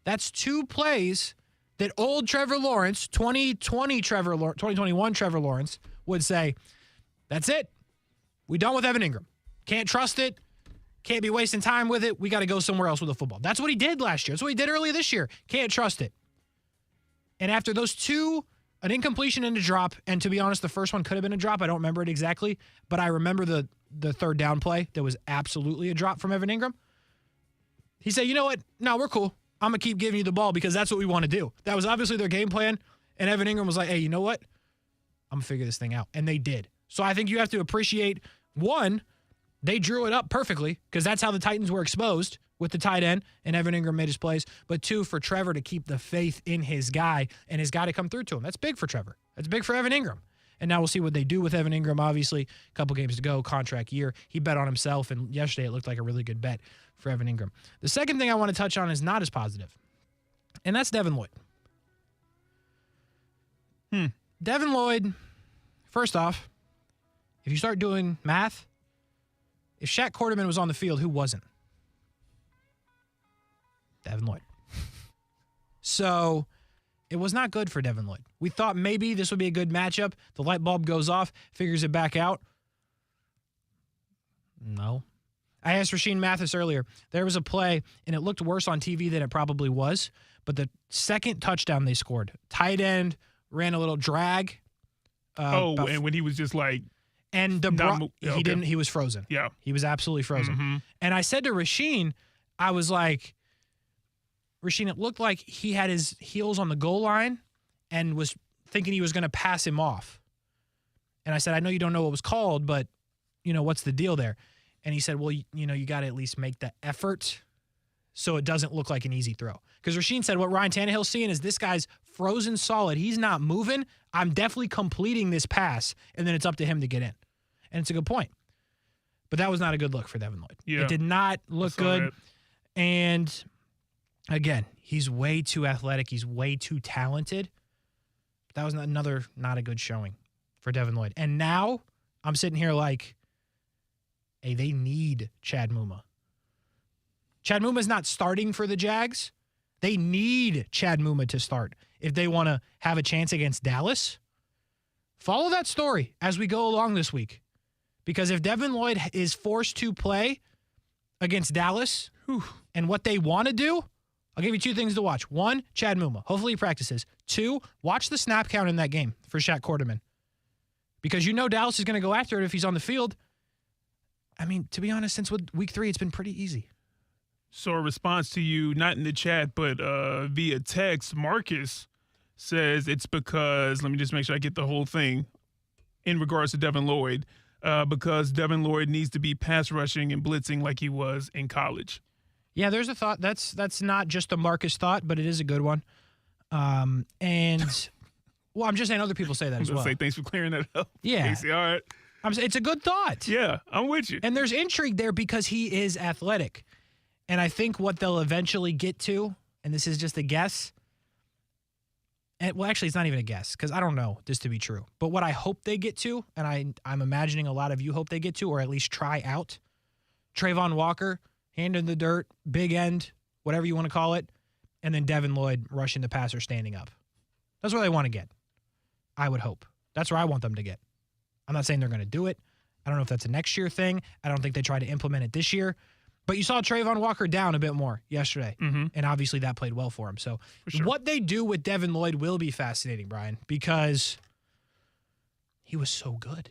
That's 2 plays that old Trevor Lawrence, 2021 Trevor Lawrence, would say, that's it. We done with Evan Ingram. Can't trust it. Can't be wasting time with it. We got to go somewhere else with the football. That's what he did last year. That's what he did earlier this year. Can't trust it. And after those 2, an incompletion and a drop, and to be honest, the first one could have been a drop. I don't remember it exactly, but I remember the third down play that was absolutely a drop from Evan Ingram. He said, you know what? No, we're cool. I'm going to keep giving you the ball because that's what we want to do. That was obviously their game plan, and Evan Ingram was like, hey, you know what? I'm going to figure this thing out. And they did. So I think you have to appreciate, one, they drew it up perfectly because that's how the Titans were exposed with the tight end, and Evan Ingram made his plays. But 2, for Trevor to keep the faith in his guy and his guy to come through to him. That's big for Trevor. That's big for Evan Ingram. And now we'll see what they do with Evan Ingram. Obviously, a couple games to go, contract year. He bet on himself, and yesterday it looked like a really good bet for Evan Ingram. The second thing I want to touch on is not as positive, and that's Devin Lloyd. Devin Lloyd, first off, if you start doing math, if Shaq Quarterman was on the field, who wasn't? Devin Lloyd. So it was not good for Devin Lloyd. We thought maybe this would be a good matchup. The light bulb goes off, figures it back out. No. I asked Rashean Mathis earlier. There was a play, and it looked worse on TV than it probably was. But the second touchdown they scored, tight end ran a little drag. And when he was just like, and he didn't. He was frozen. Yeah, he was absolutely frozen. And I said to Rashean, I was like, Rashean, it looked like he had his heels on the goal line and was thinking he was going to pass him off. And I said, I know you don't know what was called, but, what's the deal there? And he said, well, you got to at least make the effort so it doesn't look like an easy throw. Because Rashean said what Ryan Tannehill's seeing is this guy's frozen solid. He's not moving. I'm definitely completing this pass, and then it's up to him to get in. And it's a good point. But that was not a good look for Devin Lloyd. Yeah. It did not look good. And again, he's way too athletic. He's way too talented. That was not a good showing for Devin Lloyd. And now I'm sitting here like, hey, they need Chad Muma. Chad Muma's not starting for the Jags. They need Chad Muma to start if they want to have a chance against Dallas. Follow that story as we go along this week. Because if Devin Lloyd is forced to play against Dallas and what they want to do, I'll give you 2 things to watch. 1, Chad Muma. Hopefully he practices. 2, watch the snap count in that game for Shaq Quarterman. Because Dallas is going to go after it if he's on the field. I mean, to be honest, since week 3, it's been pretty easy. So a response to you, not in the chat, but via text, Marcus says it's because, let me just make sure I get the whole thing, in regards to Devin Lloyd, because Devin Lloyd needs to be pass rushing and blitzing like he was in college. Yeah, there's a thought. That's not just a Marcus thought, but it is a good one. And, well, I'm just saying other people say that as well. Say thanks for clearing that up. Yeah. Casey, all right. It's a good thought. Yeah, I'm with you. And there's intrigue there because he is athletic. And I think what they'll eventually get to, and this is just a guess, well, actually, it's not even a guess because I don't know this to be true. But what I hope they get to, and I'm imagining a lot of you hope they get to, or at least try out, Trayvon Walker, hand in the dirt, big end, whatever you want to call it, and then Devin Lloyd rushing the passer standing up. That's where they want to get. I would hope. That's where I want them to get. I'm not saying they're going to do it. I don't know if that's a next year thing. I don't think they try to implement it this year. But you saw Trayvon Walker down a bit more yesterday. And obviously that played well for him. So what they do with Devin Lloyd will be fascinating, Brian, because he was so good.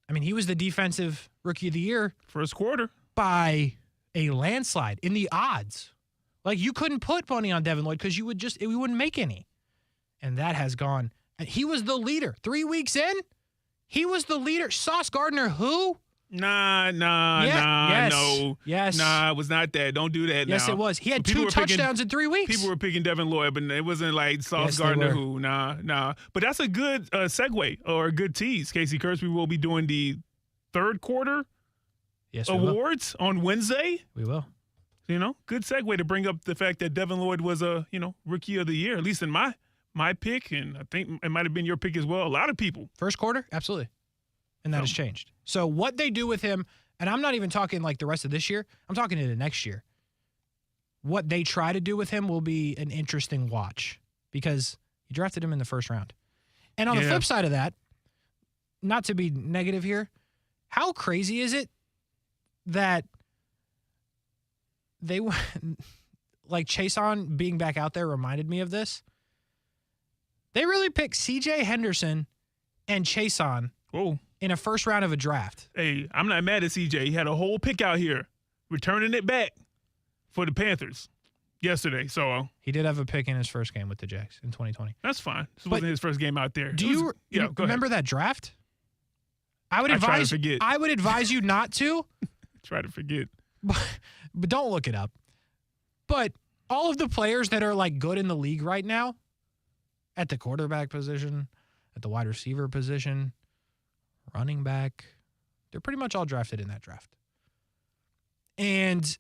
I mean, he was the defensive rookie of the year. First quarter. By a landslide in the odds. Like, you couldn't put money on Devin Lloyd because you wouldn't make any. And that has gone. He was the leader. 3 weeks in, he was the leader. Sauce Gardner, who? No. Yes. Nah, it was not that. Don't do that now. Yes, it was. He had 2 touchdowns in 3 weeks. People were picking Devin Lloyd, but it wasn't like Sauce Gardner who. Nah. But that's a good segue or a good tease. Kasey Kurtz, we will be doing the third quarter awards on Wednesday. We will. Good segue to bring up the fact that Devin Lloyd was a, rookie of the year, at least in my pick, and I think it might have been your pick as well. A lot of people. First quarter? Absolutely. And that has changed. So what they do with him, and I'm not even talking like the rest of this year, I'm talking into next year. What they try to do with him will be an interesting watch because you drafted him in the first round. And on the flip side of that, not to be negative here, how crazy is it that they like Chason being back out there reminded me of this. They really picked C.J. Henderson and Chason in a first round of a draft. Hey, I'm not mad at C.J. He had a whole pick out here, returning it back for the Panthers yesterday. So he did have a pick in his first game with the Jags in 2020. That's fine. This wasn't his first game out there. Do you remember that draft? I would advise you not to. Try to forget. But don't look it up. But all of the players that are like good in the league right now, at the quarterback position, at the wide receiver position, running back, they're pretty much all drafted in that draft. And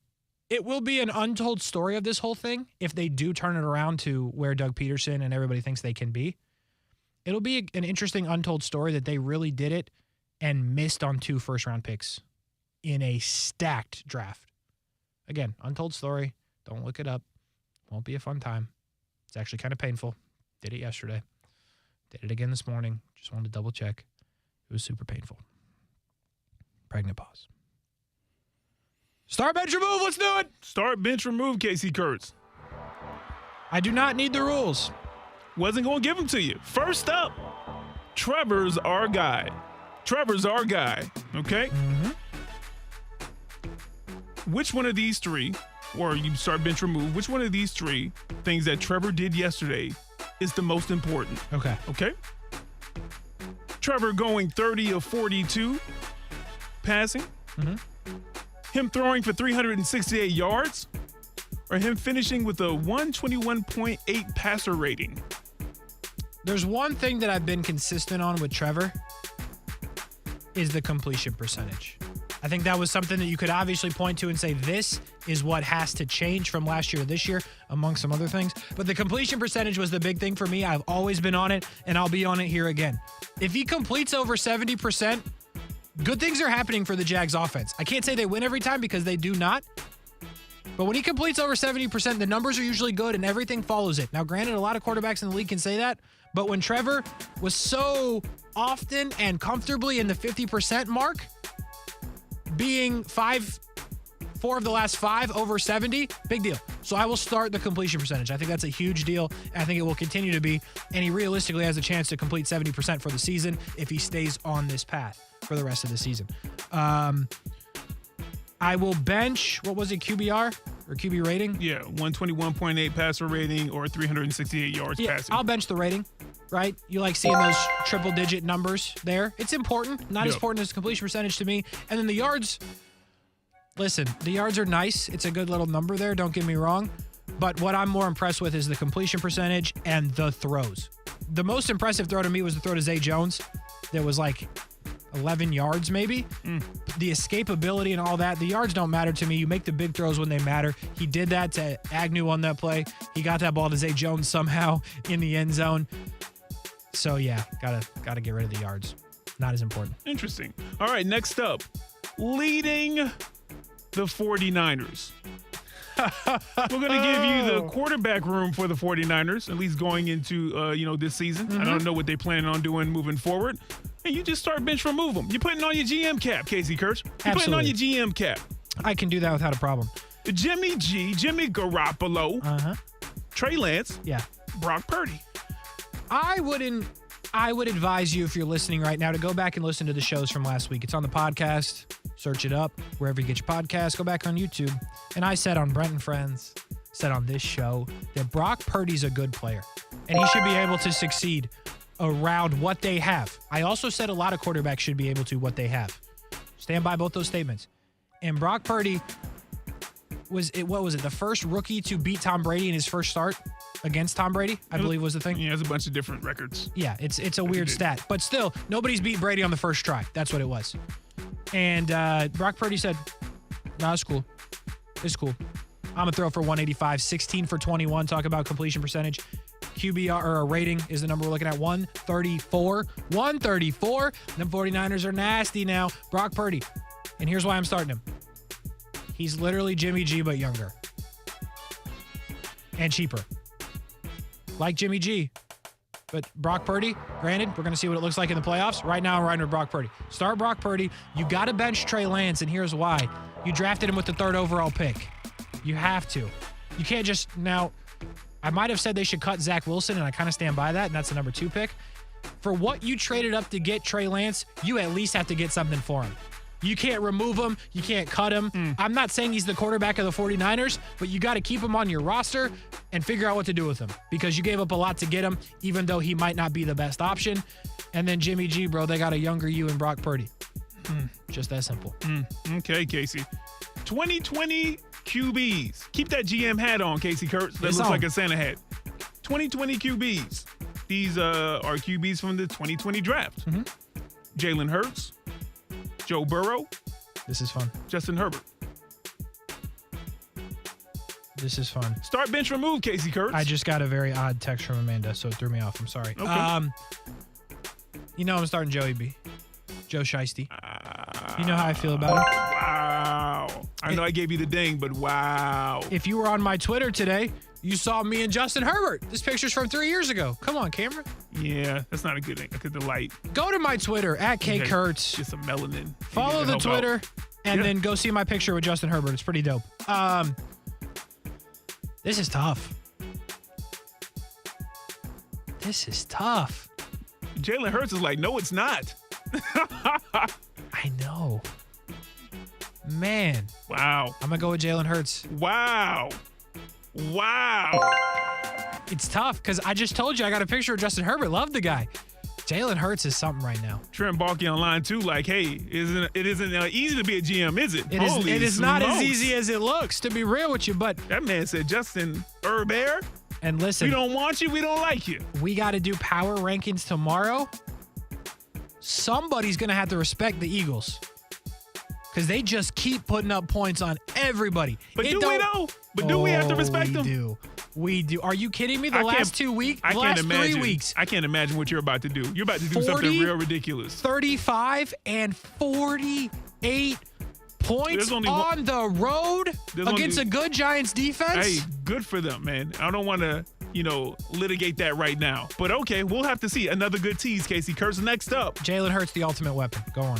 it will be an untold story of this whole thing if they do turn it around to where Doug Peterson and everybody thinks they can be. It'll be an interesting untold story that they really did it and missed on 2 first-round picks in a stacked draft. Again, untold story. Don't look it up. Won't be a fun time. It's actually kind of painful. Did it yesterday. Did it again this morning. Just wanted to double check. It was super painful. Pregnant pause. Start, bench, remove. Let's do it. Start, bench, remove, Kasey Kurtz. I do not need the rules. Wasn't going to give them to you. First up, Trevor's our guy. Okay? Which one of these 3, or you start, bench, remove, which one of these 3 things that Trevor did yesterday is the most important? Okay? Trevor going 30 of 42 passing. Him throwing for 368 yards, or him finishing with a 121.8 passer rating? There's one thing that I've been consistent on with Trevor is the completion percentage. I think that was something that you could obviously point to and say this is what has to change from last year to this year, among some other things. But the completion percentage was the big thing for me. I've always been on it, and I'll be on it here again. If he completes over 70%, good things are happening for the Jags offense. I can't say they win every time because they do not. But when he completes over 70%, the numbers are usually good and everything follows it. Now, granted, a lot of quarterbacks in the league can say that, but when Trevor was so often and comfortably in the 50% mark, being 4 of the last 5 over 70, big deal. So I will start the completion percentage. I think that's a huge deal. I think it will continue to be. And he realistically has a chance to complete 70% for the season if he stays on this path for the rest of the season. I will bench, what was it, QBR or QB rating? Yeah, 121.8 passer rating or 368 yards passing. I'll bench the rating, right? You like seeing those triple-digit numbers there. It's important. Not as important as completion percentage to me. And then the yards, listen, the yards are nice. It's a good little number there, don't get me wrong. But what I'm more impressed with is the completion percentage and the throws. The most impressive throw to me was the throw to Zay Jones. That was like 11 yards maybe. The escapability and all that. The yards don't matter to me. You make the big throws when they matter. He did that to Agnew on that play. He got that ball to Zay Jones somehow in the end zone. So yeah, gotta get rid of the yards. Not as important. Interesting. All right, next up, leading the 49ers. We're going to give you the quarterback room for the 49ers, at least going into, this season. I don't know what they plan on doing moving forward. And you just start bench remove them. You're putting on your GM cap, Kasey Kurtz. You're putting on your GM cap. I can do that without a problem. Jimmy G, Jimmy Garoppolo, Trey Lance, Brock Purdy. I would advise you, if you're listening right now, to go back and listen to the shows from last week. It's on the podcast. Search it up wherever you get your podcast. Go back on YouTube. And I said on Brent and Friends, said on this show, that Brock Purdy's a good player. And he should be able to succeed around what they have. I also said a lot of quarterbacks should be able to what they have. Stand by both those statements. And Brock Purdy was the first rookie to beat Tom Brady in his first start against Tom Brady, I believe was the thing. Yeah, there's a bunch of different records. Yeah, it's a weird stat. But still, nobody's beat Brady on the first try. That's what it was. And Brock Purdy said, "No, it's cool. It's cool. I'm going to throw for 185, 16 for 21. Talk about completion percentage. QBR or a rating is the number we're looking at. 134. 134. Them 49ers are nasty now. Brock Purdy. And here's why I'm starting him. He's literally Jimmy G, but younger. And cheaper. Like Jimmy G. But Brock Purdy, granted, we're going to see what it looks like in the playoffs. Right now, I'm riding with Brock Purdy. Start Brock Purdy. You got to bench Trey Lance, and here's why. You drafted him with the 3rd overall pick. You have to. You can't just now. I might have said they should cut Zach Wilson, and I kind of stand by that, and that's the number 2 pick. For what you traded up to get Trey Lance, you at least have to get something for him. You can't remove him. You can't cut him. I'm not saying he's the quarterback of the 49ers, but you got to keep him on your roster and figure out what to do with him because you gave up a lot to get him, even though he might not be the best option. And then Jimmy G, bro, they got a younger you in Brock Purdy. Just that simple. Okay, Kasey. 2020 QBs. Keep that GM hat on, Kasey Kurtz. That looks like a Santa hat. 2020 QBs. These are QBs from the 2020 draft. Jalen Hurts. Joe Burrow. This is fun. Justin Herbert. This is fun. Start bench remove, Kasey Kurtz. I just got a very odd text from Amanda, so it threw me off. I'm sorry. Okay. I'm starting Joey B. Joe Shiesty. You know how I feel about him. Wow. I know I gave you the ding, but wow. If you were on my Twitter today, you saw me and Justin Herbert. This picture's from 3 years ago. Come on, camera. Yeah, that's not a good thing. Look at the light. Go to my Twitter, @KKurtz. Get some melanin. Follow the Twitter, and then go see my picture with Justin Herbert. It's pretty dope. This is tough. This is tough. Jalen Hurts is like, no, it's not. I know. Man. Wow. I'm going to go with Jalen Hurts. Wow. It's tough because I just told you I got a picture of Justin Herbert. Love the guy. Jalen Hurts is something right now. Trent Baalke online too, like, hey, it isn't easy to be a GM, is it? It is not as easy as it looks, to be real with you, but that man said, Justin Herbert. And listen, we don't want you, we don't like you. We got to do power rankings tomorrow. Somebody's going to have to respect the Eagles because they just keep putting up points on everybody. But do we know? But do we have to respect them? We do. Are you kidding me? The last 2 weeks? The last 3 weeks. I can't imagine what you're about to do. You're about to do something real ridiculous. 35 and 48 points on the road against a good Giants defense. Hey, good for them, man. I don't want to, litigate that right now. But okay, we'll have to see. Another good tease, Kasey Kurtz. Next up. Jalen Hurts, the ultimate weapon. Go on.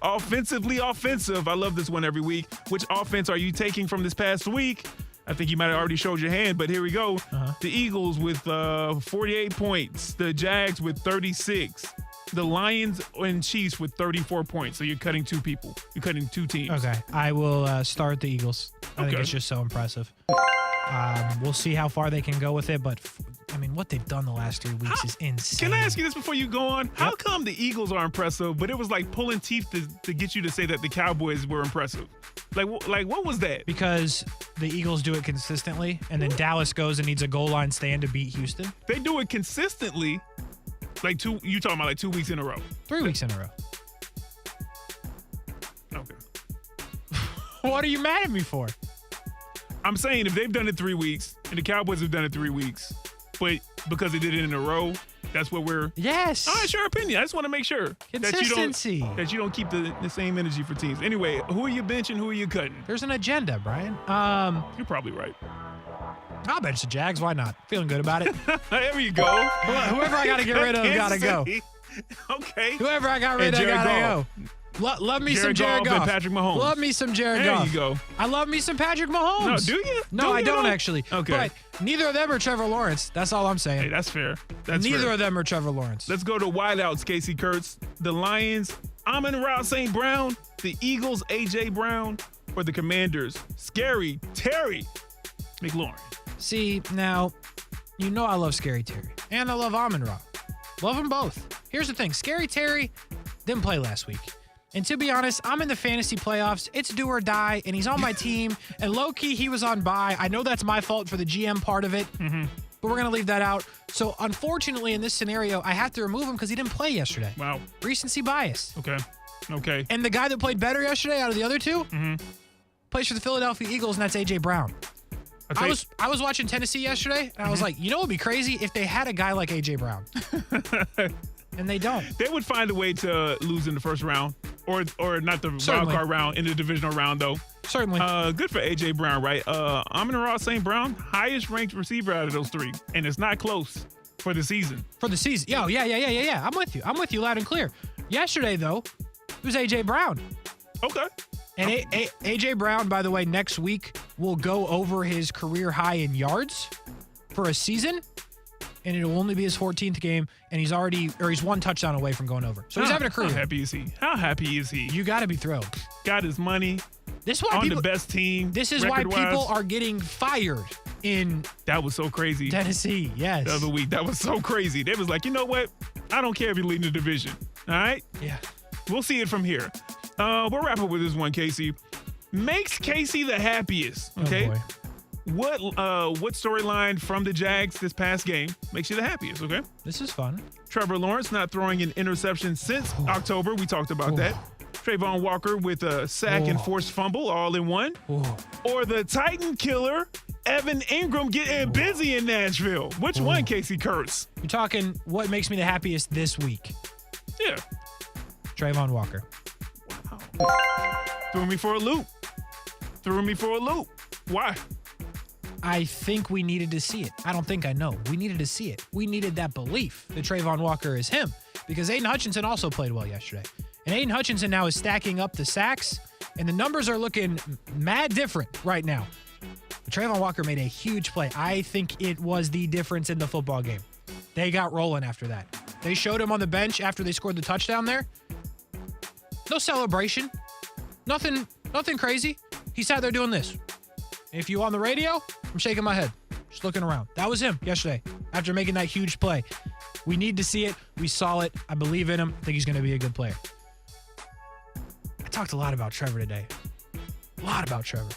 Offensively offensive. I love this one every week. Which offense are you taking from this past week? I think you might have already showed your hand, but here we go. The Eagles with 48 points. The Jags with 36. The Lions and Chiefs with 34 points. So you're cutting 2 people. You're cutting 2 teams. Okay. I will start the Eagles. I think it's just so impressive. We'll see how far they can go with it, but what they've done the last 3 weeks is insane. Can I ask you this before you go on? How come the Eagles are impressive, but it was like pulling teeth to get you to say that the Cowboys were impressive? Like what was that? Because the Eagles do it consistently, and then Dallas goes and needs a goal line stand to beat Houston. They do it consistently. You talking about 2 weeks in a row? 3 weeks in a row. Okay. What are you mad at me for? I'm saying if they've done it 3 weeks and the Cowboys have done it 3 weeks, but because they did it in a row, That's what we're. Yes. All right, your opinion. I just want to make sure Consistency. that you don't keep the same energy for teams. Anyway, who are you benching? Who are you cutting? There's an agenda, Brian. You're probably right. I'll bench the Jags. Why not? Feeling good about it. There you go. Whoever I got to get rid of, got to go. Okay. Whoever I got rid of, got to go. Love me some Jared Goff. And Patrick Mahomes. Love me some Jared Goff. There you go. I love me some Patrick Mahomes. No, do you? No, I don't actually. Okay. But neither of them are Trevor Lawrence. That's all I'm saying. Hey, that's fair. Neither of them are Trevor Lawrence. Let's go to wideouts, Casey Kurtz. The Lions, Amon-Ra St. Brown. The Eagles, A.J. Brown. Or the Commanders, Scary Terry McLaurin. See, now, you know I love Scary Terry. And I love Amon-Ra. Love them both. Here's the thing. Scary Terry didn't play last week. And to be honest, I'm in the fantasy playoffs. It's do or die, and he's on my team. And low-key, he was on bye. I know that's my fault for the GM part of it, but we're going to leave that out. So, unfortunately, in this scenario, I have to remove him because he didn't play yesterday. Wow. Recency bias. Okay. And the guy that played better yesterday out of the other two plays for the Philadelphia Eagles, and that's A.J. Brown. I was watching Tennessee yesterday, and I was like, you know what would be crazy? If they had a guy like A.J. Brown. And they don't. They would find a way to lose in the first round. Or not the Certainly. wild card round, in the divisional round, though. Certainly. Good for A.J. Brown, right? Amon-Ra St. Brown, highest ranked receiver out of those three. And it's not close for the season. For the season. Yeah. I'm with you. I'm with you loud and clear. Yesterday, though, it was A.J. Brown. Okay. And A.J. Brown, by the way, next week will go over his career high in yards for a season. And it'll only be his 14th game, and he's one touchdown away from going over. So he's having a career. How happy is he? You got to be thrilled. Got his money. This is why the best team. This is why people are getting fired in. That was so crazy. Tennessee, yes. The other week, that was so crazy. They was like, you know what? I don't care if you're leading the division. All right? Yeah. We'll see it from here. We'll wrap up with this one, Casey. Makes Casey the happiest. Okay. Oh boy. What storyline from the Jags this past game makes you the happiest, okay? This is fun. Trevor Lawrence not throwing an interception since October. We talked about that. Trayvon Walker with a sack and forced fumble all in one. Or the Titan killer, Evan Ingram, getting busy in Nashville. Which one, Casey Kurtz? You're talking what makes me the happiest this week. Yeah. Trayvon Walker. Wow. Threw me for a loop. Why? I think we needed to see it. I don't think I know. We needed to see it. We needed that belief that Trayvon Walker is him because Aiden Hutchinson also played well yesterday. And Aiden Hutchinson now is stacking up the sacks, and the numbers are looking mad different right now. But Trayvon Walker made a huge play. I think it was the difference in the football game. They got rolling after that. They showed him on the bench after they scored the touchdown there. No celebration. Nothing crazy. He sat there doing this. If you on the radio, I'm shaking my head. Just looking around. That was him yesterday after making that huge play. We need to see it. We saw it. I believe in him. I think he's going to be a good player. I talked a lot about Trevor today. A lot about Trevor.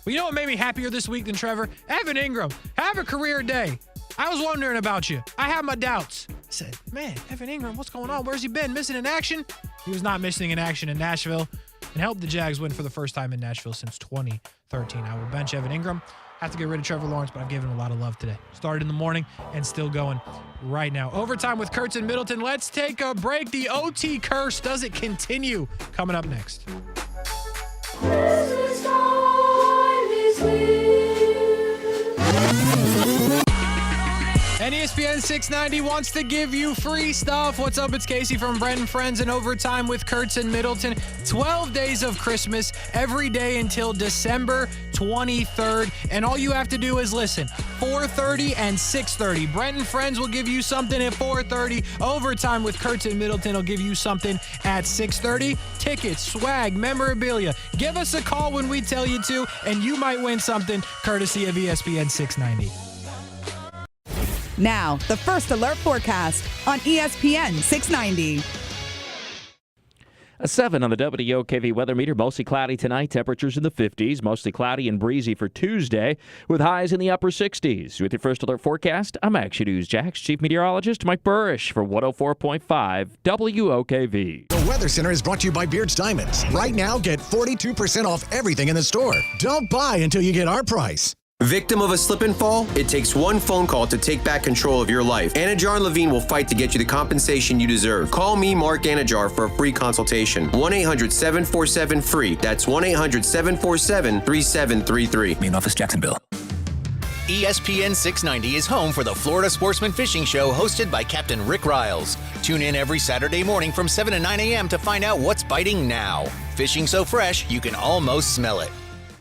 But you know what made me happier this week than Trevor? Evan Ingram. Have a career day. I was wondering about you. I had my doubts. I said, man, Evan Ingram, what's going on? Where's he been? Missing in action? He was not missing in action in Nashville and helped the Jags win for the first time in Nashville since 2013. I will bench Evan Ingram. Have to get rid of Trevor Lawrence, but I've given him a lot of love today. Started in the morning and still going right now. Overtime with Kurtz and Middleton. Let's take a break. The OT curse, does it continue? Coming up next. Christmas time is here. And ESPN690 wants to give you free stuff. What's up? It's Kasey from Brent and Friends and Overtime with Kurtz and Middleton. 12 days of Christmas every day until December 23rd. And all you have to do is listen. 4:30 and 6:30. Brent and Friends will give you something at 4:30. Overtime with Kurtz and Middleton will give you something at 6:30. Tickets, swag, memorabilia. Give us a call when we tell you to, and you might win something courtesy of ESPN690. Now, the First Alert forecast on ESPN 690. A 7 on the WOKV weather meter. Mostly cloudy tonight. Temperatures in the 50s. Mostly cloudy and breezy for Tuesday with highs in the upper 60s. With your First Alert forecast, I'm Action News Jax Chief Meteorologist Mike Burrish for 104.5 WOKV. The Weather Center is brought to you by Beard's Diamonds. Right now, get 42% off everything in the store. Don't buy until you get our price. Victim of a slip and fall? It takes one phone call to take back control of your life. Anajar and Levine will fight to get you the compensation you deserve. Call me, Mark Anajar, for a free consultation. 1-800-747-FREE. That's 1-800-747-3733. Main office, Jacksonville. ESPN 690 is home for the Florida Sportsman Fishing Show hosted by Captain Rick Riles. Tune in every Saturday morning from 7 to 9 a.m. to find out what's biting now. Fishing so fresh, you can almost smell it.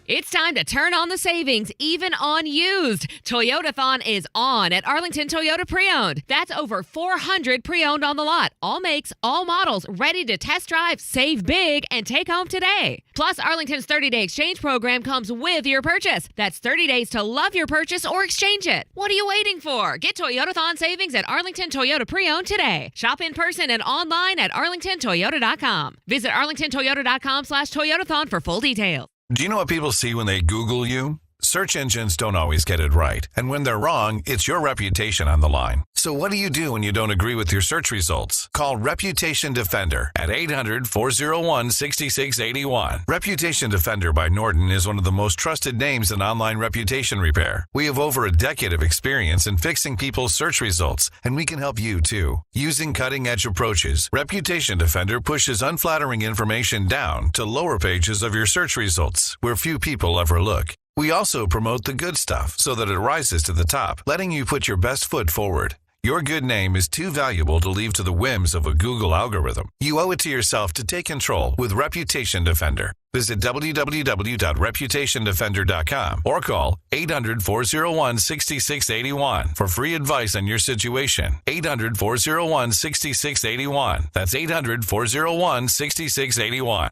It's time to turn on the savings, even on used. Toyotathon is on at Arlington Toyota Pre-Owned. That's over 400 pre-owned on the lot. All makes, all models, ready to test drive, save big, and take home today. Plus, Arlington's 30-day exchange program comes with your purchase. That's 30 days to love your purchase or exchange it. What are you waiting for? Get Toyotathon savings at Arlington Toyota Pre-Owned today. Shop in person and online at arlingtontoyota.com. Visit arlingtontoyota.com/Toyotathon for full details. Do you know what people see when they Google you? Search engines don't always get it right. And when they're wrong, it's your reputation on the line. So what do you do when you don't agree with your search results? Call Reputation Defender at 800-401-6681. Reputation Defender by Norton is one of the most trusted names in online reputation repair. We have over a decade of experience in fixing people's search results, and we can help you too. Using cutting-edge approaches, Reputation Defender pushes unflattering information down to lower pages of your search results, where few people ever look. We also promote the good stuff so that it rises to the top, letting you put your best foot forward. Your good name is too valuable to leave to the whims of a Google algorithm. You owe it to yourself to take control with Reputation Defender. Visit www.reputationdefender.com or call 800-401-6681 for free advice on your situation. 800-401-6681. That's 800-401-6681.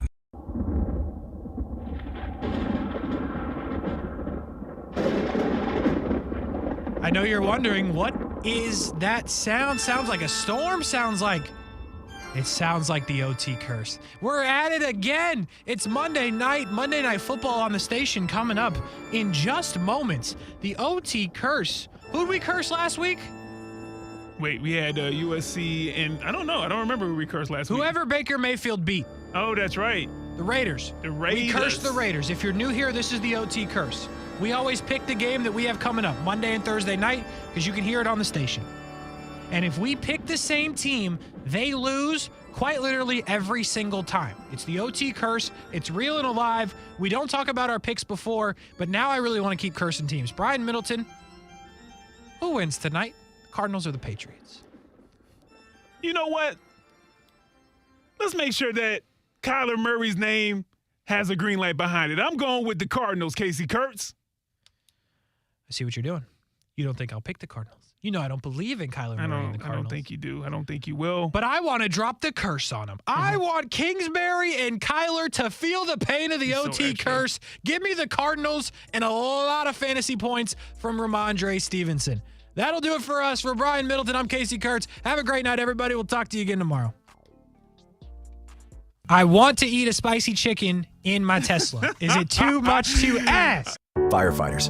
I know you're wondering, what is that sound? Sounds like a storm? It sounds like the OT curse. We're at it again. It's Monday Night Football on the station coming up in just moments. The OT curse. Who'd we curse last week? Wait, we had USC and I don't know. I don't remember who we cursed last week. Whoever Baker Mayfield beat. Oh, that's right. The Raiders. We cursed the Raiders. If you're new here, this is the OT curse. We always pick the game that we have coming up, Monday and Thursday night, because you can hear it on the station. And if we pick the same team, they lose quite literally every single time. It's the OT curse. It's real and alive. We don't talk about our picks before, but now I really want to keep cursing teams. Brian Middleton, who wins tonight? The Cardinals or the Patriots? You know what? Let's make sure that Kyler Murray's name has a green light behind it. I'm going with the Cardinals, Kasey Kurtz. I see what you're doing. You don't think I'll pick the Cardinals. You know I don't believe in Kyler Murray and the Cardinals. I don't think you do. I don't think you will. But I want to drop the curse on him. I want Kingsbury and Kyler to feel the pain of the OT curse. Give me the Cardinals and a lot of fantasy points from Ramondre Stevenson. That'll do it for us. For Brian Middleton, I'm Kasey Kurtz. Have a great night, everybody. We'll talk to you again tomorrow. I want to eat a spicy chicken in my Tesla. Is it too much to ask? Firefighters,